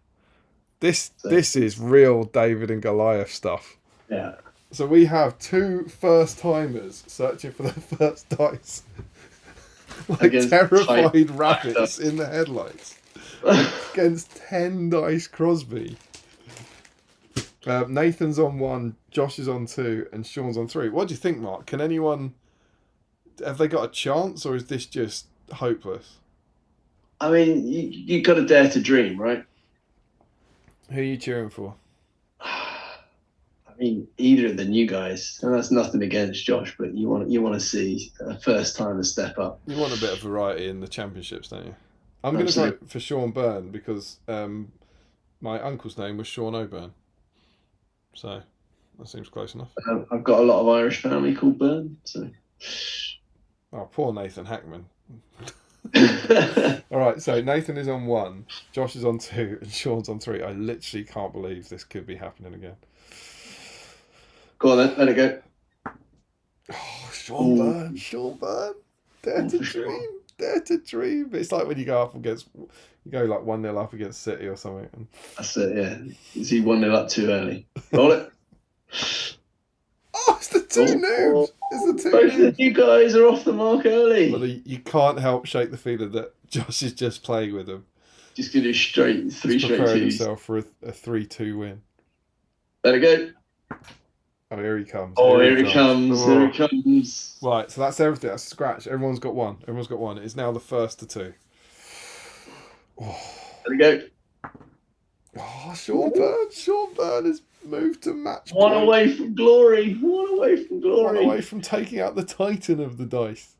[SPEAKER 1] This is real David and Goliath stuff.
[SPEAKER 2] Yeah.
[SPEAKER 1] So we have 2 first-timers searching for their first dice. Like
[SPEAKER 2] Against
[SPEAKER 1] terrified
[SPEAKER 2] Titan.
[SPEAKER 1] rabbits in the headlights. Against 10 dice Crosby. Nathan's on 1, Josh is on 2, and Sean's on 3. What do you think, Mark? Can anyone... Have they got a chance, or is this just hopeless?
[SPEAKER 2] I mean, you got to dare to dream, right?
[SPEAKER 1] Who are you cheering for?
[SPEAKER 2] I mean, either of the new guys, and that's nothing against Josh, but you want to see a first timer step up.
[SPEAKER 1] You want a bit of variety in the championships, don't you? I'm going to
[SPEAKER 2] Absolutely.
[SPEAKER 1] vote for Sean Byrne because my uncle's name was Sean O'Byrne. So that seems close enough.
[SPEAKER 2] I've got a lot of Irish family called Byrne, so.
[SPEAKER 1] Oh, poor Nathan Hackman. All right, so Nathan is on 1, Josh is on 2, and Sean's on 3. I literally can't believe this could be happening again.
[SPEAKER 2] Go on then, let it go.
[SPEAKER 1] Oh, Sean Byrne, Sean Byrne. Dare to dream, dare to dream. It's like when you go up against, you go like 1-0 up against City or something. And...
[SPEAKER 2] That's it, yeah. Is he 1-0 up too early? Roll it.
[SPEAKER 1] Oh, it's the 2 noobs. It's the 2
[SPEAKER 2] Both
[SPEAKER 1] noobs.
[SPEAKER 2] of you guys are off the mark early.
[SPEAKER 1] Well, you can't help shake the feeling that Josh is just playing with them.
[SPEAKER 2] Just going to do three
[SPEAKER 1] He's
[SPEAKER 2] straight
[SPEAKER 1] preparing
[SPEAKER 2] twos.
[SPEAKER 1] himself for a 3-2 win.
[SPEAKER 2] Let it go.
[SPEAKER 1] Oh, here he comes.
[SPEAKER 2] Oh, here he comes.
[SPEAKER 1] Oh.
[SPEAKER 2] Here he comes.
[SPEAKER 1] Right, so that's everything. That's scratch. Everyone's got 1. Everyone's got 1. It's now the first to 2. Oh,
[SPEAKER 2] Let it go.
[SPEAKER 1] Sean Byrne. Sean Byrne has moved to match
[SPEAKER 2] One
[SPEAKER 1] point.
[SPEAKER 2] away from glory. One away from glory.
[SPEAKER 1] One away from taking out the Titan of the dice.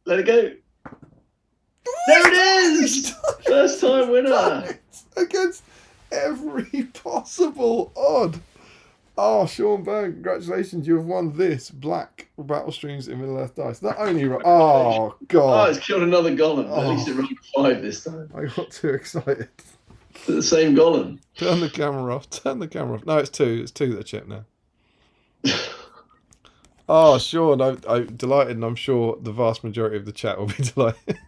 [SPEAKER 2] Let it go. There it is! First time winner.
[SPEAKER 1] Against every possible odd. Oh, Sean Byrne, congratulations! You have won this black Battle Streams in Middle Earth dice. Not only, oh
[SPEAKER 2] Oh,
[SPEAKER 1] god,
[SPEAKER 2] it's killed another Gollum. At
[SPEAKER 1] Oh.
[SPEAKER 2] least it rolled a 5 this time.
[SPEAKER 1] I got too excited.
[SPEAKER 2] The same Gollum.
[SPEAKER 1] Turn the camera off. Turn the camera off. No, it's two. It's two that are chipped now. Oh, Sean, I'm delighted, and I'm sure the vast majority of the chat will be delighted.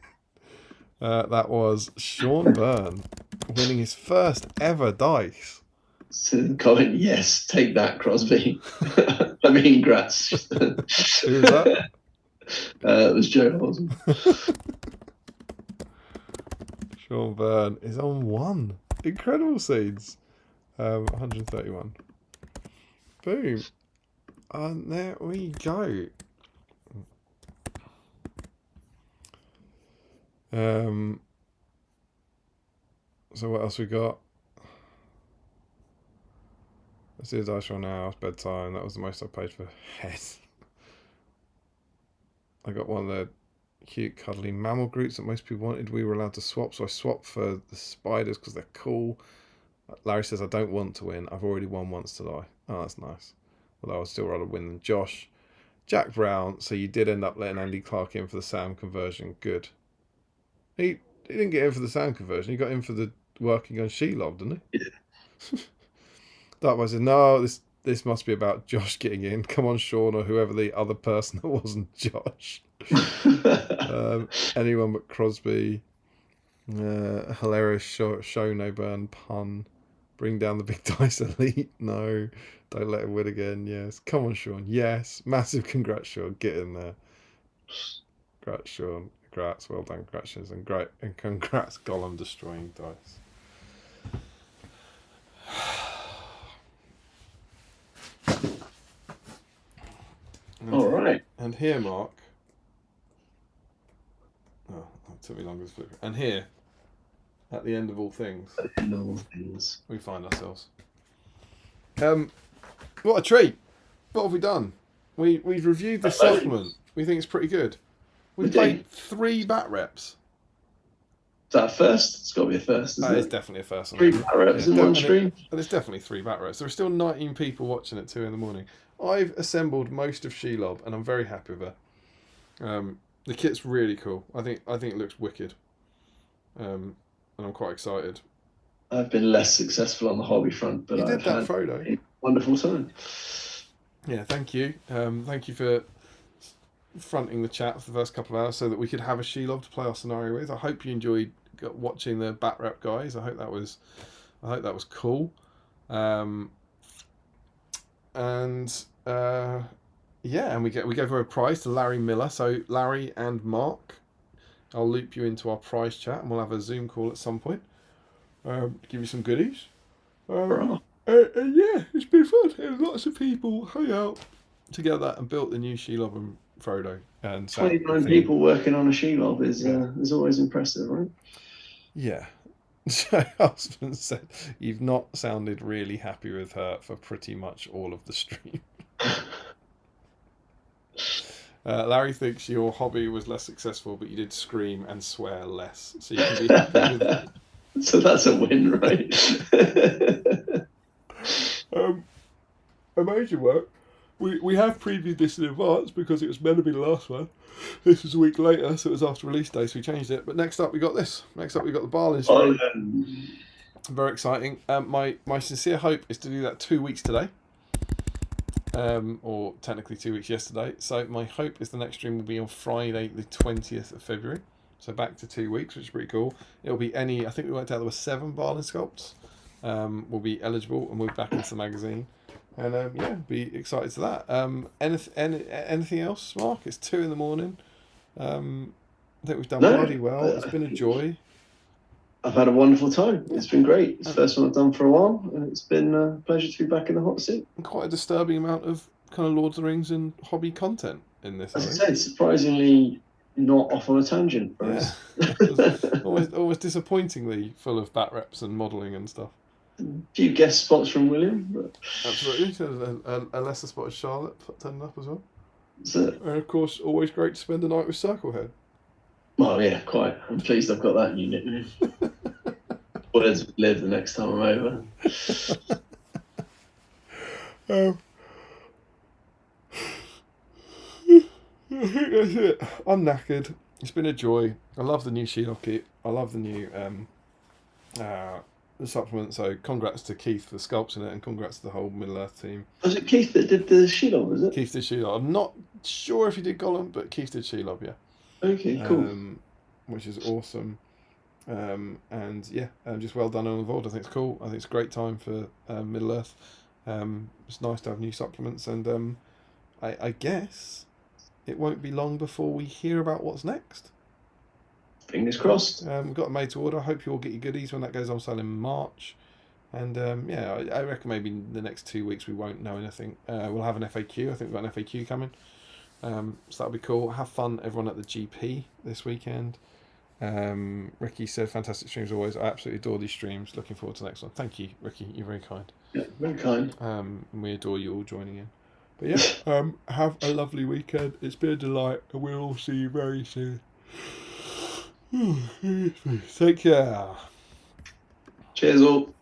[SPEAKER 1] That was Sean Byrne winning his first ever dice.
[SPEAKER 2] So Colin, yes, take that, Crosby. I mean, Gratz.
[SPEAKER 1] Who was that?
[SPEAKER 2] It was Joe Holden.
[SPEAKER 1] Sean Byrne is on 1. Incredible seeds. 131. Boom. And there we go. So what else we got? Let's do the dice roll now. It's bedtime. That was the most I paid for head. I got one of the cute cuddly mammal groups that most people wanted. We were allowed to swap, so I swapped for the spiders because they're cool. Larry says I don't want to win. I've already won once today. Oh, that's nice. Although I'd still rather win than Josh. Jack Brown, so you did end up letting Andy Clark in for the sound conversion. Good. He didn't get in for the sound conversion. He got in for the working on Shelob, didn't he?
[SPEAKER 2] Yeah.
[SPEAKER 1] Dark said, no, this must be about Josh getting in. Come on, Sean, or whoever the other person that wasn't Josh. Anyone but Crosby. Hilarious show no burn pun. Bring down the big dice elite. No. Don't let him win again. Yes. Come on, Sean. Yes. Massive congrats, Sean. Get in there. Congrats, Sean. Congrats. Well done. Congratulations. And great. And congrats, Gollum destroying dice.
[SPEAKER 2] All right.
[SPEAKER 1] And here, Mark. Oh, that took me longer to flip. And here, at the end of all things, we find ourselves. What a treat! What have we done? We've reviewed the supplement. We think it's pretty good. We've played 3 bat reps.
[SPEAKER 2] Is that a first? It's got to be a first, isn't it?
[SPEAKER 1] It's definitely a first.
[SPEAKER 2] 3 bat reps in one stream.
[SPEAKER 1] And it's definitely 3 bat reps. There are still 19 people watching at 2 in the morning. I've assembled most of Shelob, and I'm very happy with her. The kit's really cool. I think it looks wicked. And I'm quite excited.
[SPEAKER 2] I've been less successful on the hobby front, but
[SPEAKER 1] You did
[SPEAKER 2] I've
[SPEAKER 1] that,
[SPEAKER 2] had
[SPEAKER 1] Frodo.
[SPEAKER 2] a wonderful time.
[SPEAKER 1] Yeah, thank you. Thank you for fronting the chat for the first couple of hours so that we could have a Shelob to play our scenario with. I hope you enjoyed watching the bat rep guys. I hope that was cool. Yeah, and we gave away a prize to Larry Miller. So Larry and Mark, I'll loop you into our prize chat, and we'll have a Zoom call at some point. Give you some goodies. Yeah, it's been fun. And lots of people hung out together and built the new Shelob and Frodo. And
[SPEAKER 2] 29 people working on a Shelob is always impressive, right?
[SPEAKER 1] Yeah. So husband said, you've not sounded really happy with her for pretty much all of the stream. Larry thinks your hobby was less successful, but you did scream and swear less. So you can be happy with that.
[SPEAKER 2] So that's a win, right?
[SPEAKER 1] Amazing work. We have previewed this in advance because it was meant to be the last one. This was a week later, so it was after release day, so we changed it. But next up, we got this. Next up, we got the Barlin story. Very exciting. My sincere hope is to do that 2 weeks today. Or technically 2 weeks yesterday. So my hope is the next stream will be on Friday, the 20th of February. So back to 2 weeks, which is pretty cool. It'll be I think we worked out there were 7 Barlin sculpts. Will be eligible and move back into the magazine. And yeah, be excited to that. Anything else, Mark? It's 2 in the morning. I think we've done bloody well. It's been a joy.
[SPEAKER 2] I've had a wonderful time. It's been great. It's the first one I've done for a while, and it's been a pleasure to be back in the hot seat.
[SPEAKER 1] And quite a disturbing amount of kind of Lord of the Rings and hobby content in this.
[SPEAKER 2] As I said, surprisingly not off on a tangent.
[SPEAKER 1] Yeah. always disappointingly full of bat reps and modelling and stuff.
[SPEAKER 2] A few guest spots from William. But...
[SPEAKER 1] Absolutely. A lesser spotted Charlotte turned up as well.
[SPEAKER 2] So,
[SPEAKER 1] and of course, always great to spend a night with Circlehead.
[SPEAKER 2] Well, yeah, quite. I'm pleased I've got that new nickname. Words live the next time I'm over.
[SPEAKER 1] I think that's it. I'm knackered. It's been a joy. I love the new Shelock kit. I love the new the supplement. So congrats to Keith for sculpting it, and congrats to the whole Middle Earth team.
[SPEAKER 2] Was it Keith that did the Shelob, was it?
[SPEAKER 1] Keith did Shelob. I'm not sure if he did Gollum, but Keith did Shelob, yeah.
[SPEAKER 2] Okay, cool.
[SPEAKER 1] Which is awesome. And yeah, just well done on the board. I think it's cool. I think it's a great time for Middle Earth. It's nice to have new supplements, and I guess it won't be long before we hear about what's next.
[SPEAKER 2] Fingers crossed.
[SPEAKER 1] We've got a made to order. I hope you all get your goodies when that goes on sale in March. And yeah, I reckon maybe in the next 2 weeks we won't know anything. We'll have an FAQ. I think we've got an FAQ coming. So that'll be cool. Have fun, everyone, at the GP this weekend. Ricky said, fantastic streams always. I absolutely adore these streams. Looking forward to the next one. Thank you, Ricky. You're very kind.
[SPEAKER 2] Yeah, very kind.
[SPEAKER 1] And we adore you all joining in. But yeah, have a lovely weekend. It's been a delight, and we'll all see you very soon. Take care.
[SPEAKER 2] Cheers all.